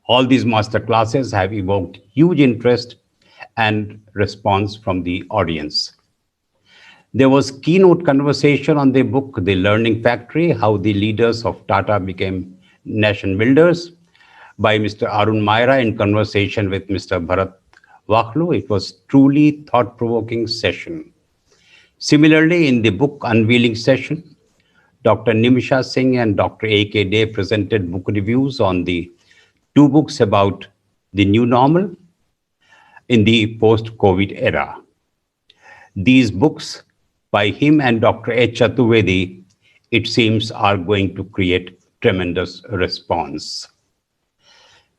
S9: All these master classes have evoked huge interest and response from the audience. There was keynote conversation on the book, The Learning Factory, How the Leaders of Tata Became Nation Builders, by Mr. Arun Maira in conversation with Mr. Bharat Wakhlu. It was truly thought-provoking session. Similarly, in the book unveiling session, Dr. Nimisha Singh and Dr. A.K. Day presented book reviews on the 2 books about the new normal in the post-COVID era. These books by him and Dr. H. Chaturvedi, it seems, are going to create tremendous response.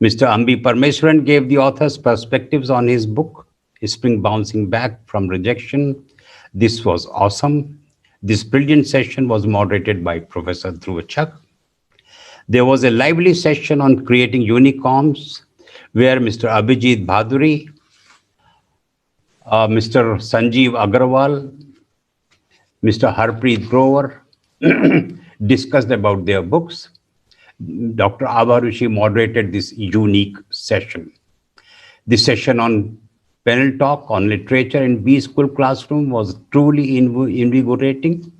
S9: Mr. Ambi Parmeshwaran gave the author's perspectives on his book, Spring Bouncing Back from Rejection. This was awesome. This brilliant session was moderated by Professor Dhruv Chak. There was a lively session on creating unicorns where Mr. Abhijit Bhaduri, Mr. Sanjeev Agarwal, Mr. Harpreet Grover discussed about their books. Dr. Avarushi moderated this unique session. The session on panel talk on literature in B School classroom was truly invigorating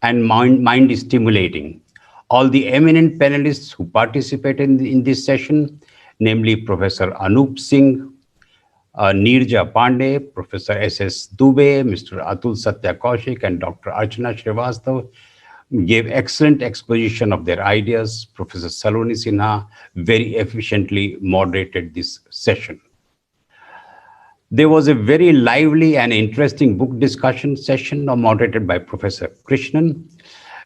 S9: and mind stimulating. All the eminent panelists who participated in this session, namely Professor Anup Singh, Neerja Pandey, Professor S.S. Dubey, Mr. Atul Satya Kaushik, and Dr. Archana Srivastav, gave excellent exposition of their ideas. Professor Saloni Sinha very efficiently moderated this session. There was a very lively and interesting book discussion session moderated by Professor Krishnan,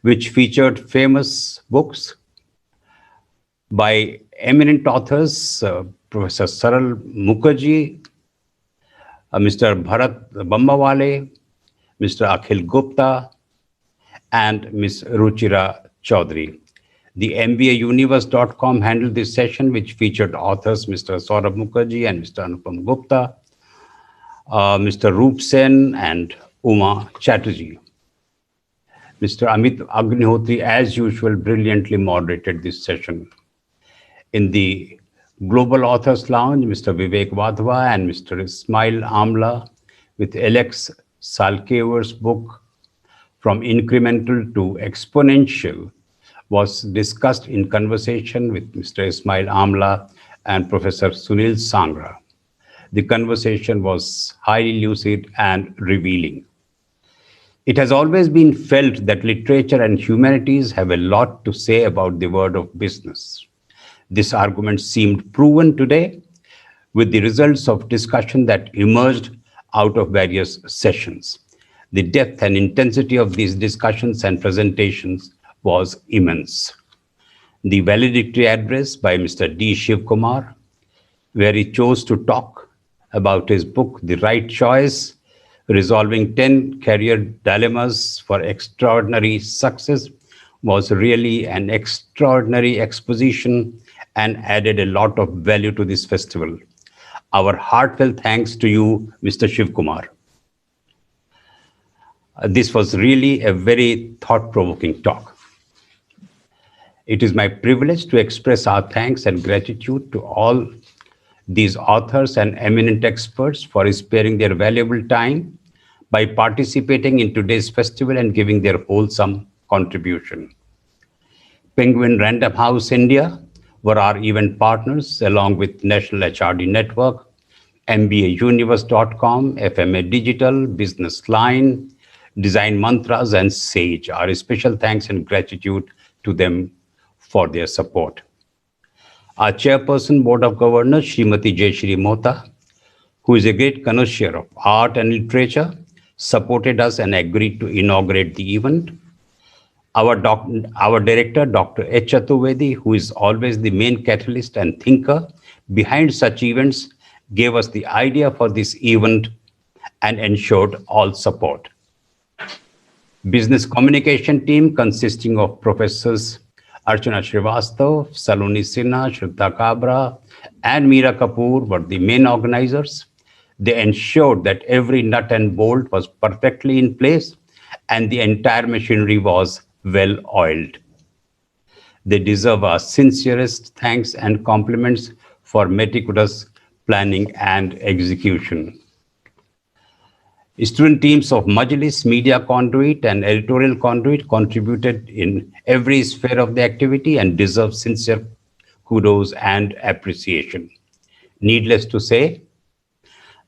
S9: which featured famous books by eminent authors, Professor Saral Mukherjee, Mr. Bharat Bambawale, Mr. Akhil Gupta, and Ms. Ruchira Chaudhary. The MBAuniverse.com handled this session, which featured authors Mr. Saurabh Mukherjee and Mr. Anupam Gupta, Mr. Roop Sen and Uma Chatterjee. Mr. Amit Agnihotri, as usual, brilliantly moderated this session. In the Global Authors Lounge, Mr. Vivek Wadhwa and Mr. Ismail Amla with Alex Salkever's book From Incremental to Exponential was discussed in conversation with Mr. Ismail Amla and Professor Sunil Sangra. The conversation was highly lucid and revealing. It has always been felt that literature and humanities have a lot to say about the world of business. This argument seemed proven today with the results of discussion that emerged out of various sessions. The depth and intensity of these discussions and presentations was immense. The valedictory address by Mr. D. Shivkumar, where he chose to talk about his book, The Right Choice, Resolving 10 Career Dilemmas for Extraordinary Success, was really an extraordinary exposition and added a lot of value to this festival. Our heartfelt thanks to you, Mr. Shivkumar. This was really a very thought-provoking talk. It is my privilege to express our thanks and gratitude to all these authors and eminent experts for sparing their valuable time by participating in today's festival and giving their wholesome contribution. Penguin Random House India were our event partners, along with National HRD Network, MBAUniverse.com, FMA Digital, Business Line, Design Mantras, and Sage. Our special thanks and gratitude to them for their support. Our chairperson, Board of Governors, Srimati Jayashri Mota, who is a great connoisseur of art and literature, supported us and agreed to inaugurate the event. Our director, Dr. H. Chaturvedi, who is always the main catalyst and thinker behind such events, gave us the idea for this event and ensured all support. Business communication team consisting of Professors Archana Srivastav, Saloni Sinha, Shraddha Kabra, and Meera Kapoor were the main organizers. They ensured that every nut and bolt was perfectly in place and the entire machinery was well oiled. They deserve our sincerest thanks and compliments for meticulous planning and execution. Student teams of Majlis, Media Conduit, and Editorial Conduit contributed in every sphere of the activity and deserve sincere kudos and appreciation. Needless to say,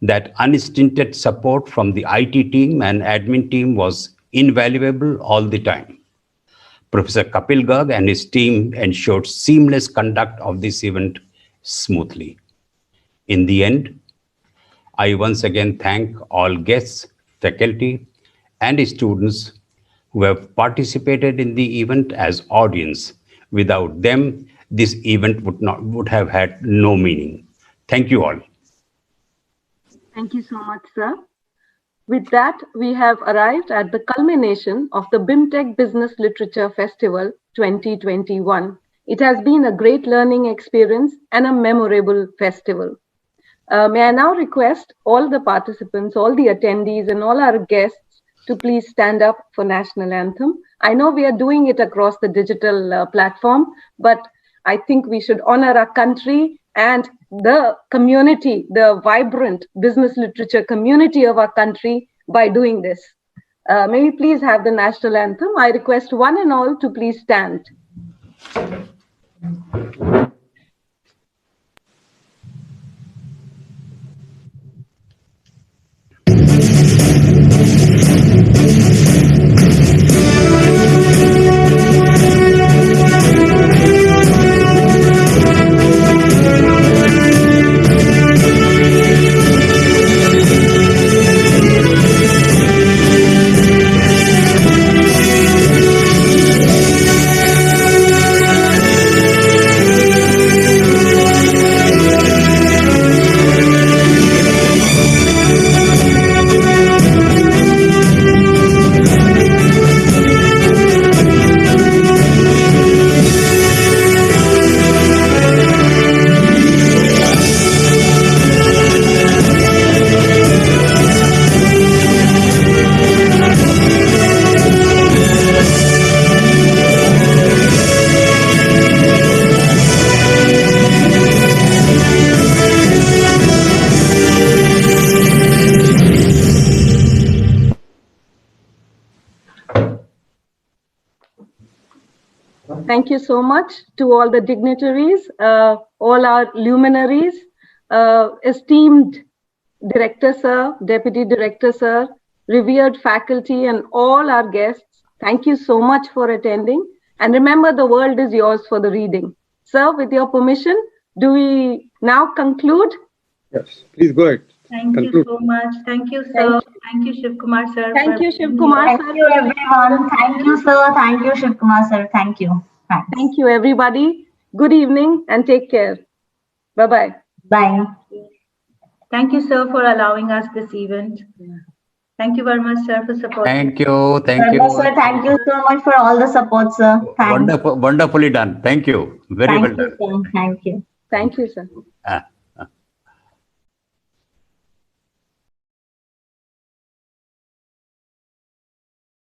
S9: that unstinted support from the IT team and admin team was invaluable all the time. Professor Kapil Garg and his team ensured seamless conduct of this event smoothly. In the end, I once again thank all guests, faculty, and students who have participated in the event as audience. Without them, this event would have had no meaning. Thank you all.
S21: Thank you so much, sir. With that, we have arrived at the culmination of the BIMTECH Business Literature Festival 2021. It has been a great learning experience and a memorable festival. May I now request all the participants, all the attendees, and all our guests to please stand up for National Anthem. I know we are doing it across the digital platform, but I think we should honor our country and the community, the vibrant business literature community of our country by doing this. May we please have the National Anthem? I request one and all to please stand. Thank you so much to all the dignitaries, all our luminaries, esteemed Director Sir, Deputy Director Sir, revered faculty, and all our guests, thank you so much for attending. And remember, the world is yours for the reading. Sir, with your permission, do we now conclude?
S18: Yes, please go ahead.
S11: Thank you so much. Thank you, sir. Thank you, Shiv Kumar, sir.
S21: Thank you, Shiv Kumar, sir.
S12: Thank you, everyone. Thank you, sir. Thank you, Shiv Kumar, sir. Thank you. Thanks.
S21: Thank you, everybody. Good evening and take care. Bye-bye.
S12: Bye.
S11: Thank you, sir, for allowing us this event. Thank you very much, sir, for supporting.
S9: Thank you. Thank you.
S12: Sir, thank you so much for all the support, sir. Thanks.
S9: Wonderfully done. Thank you. Very well done.
S12: Thank you, sir. Thank you.
S21: Thank you, sir.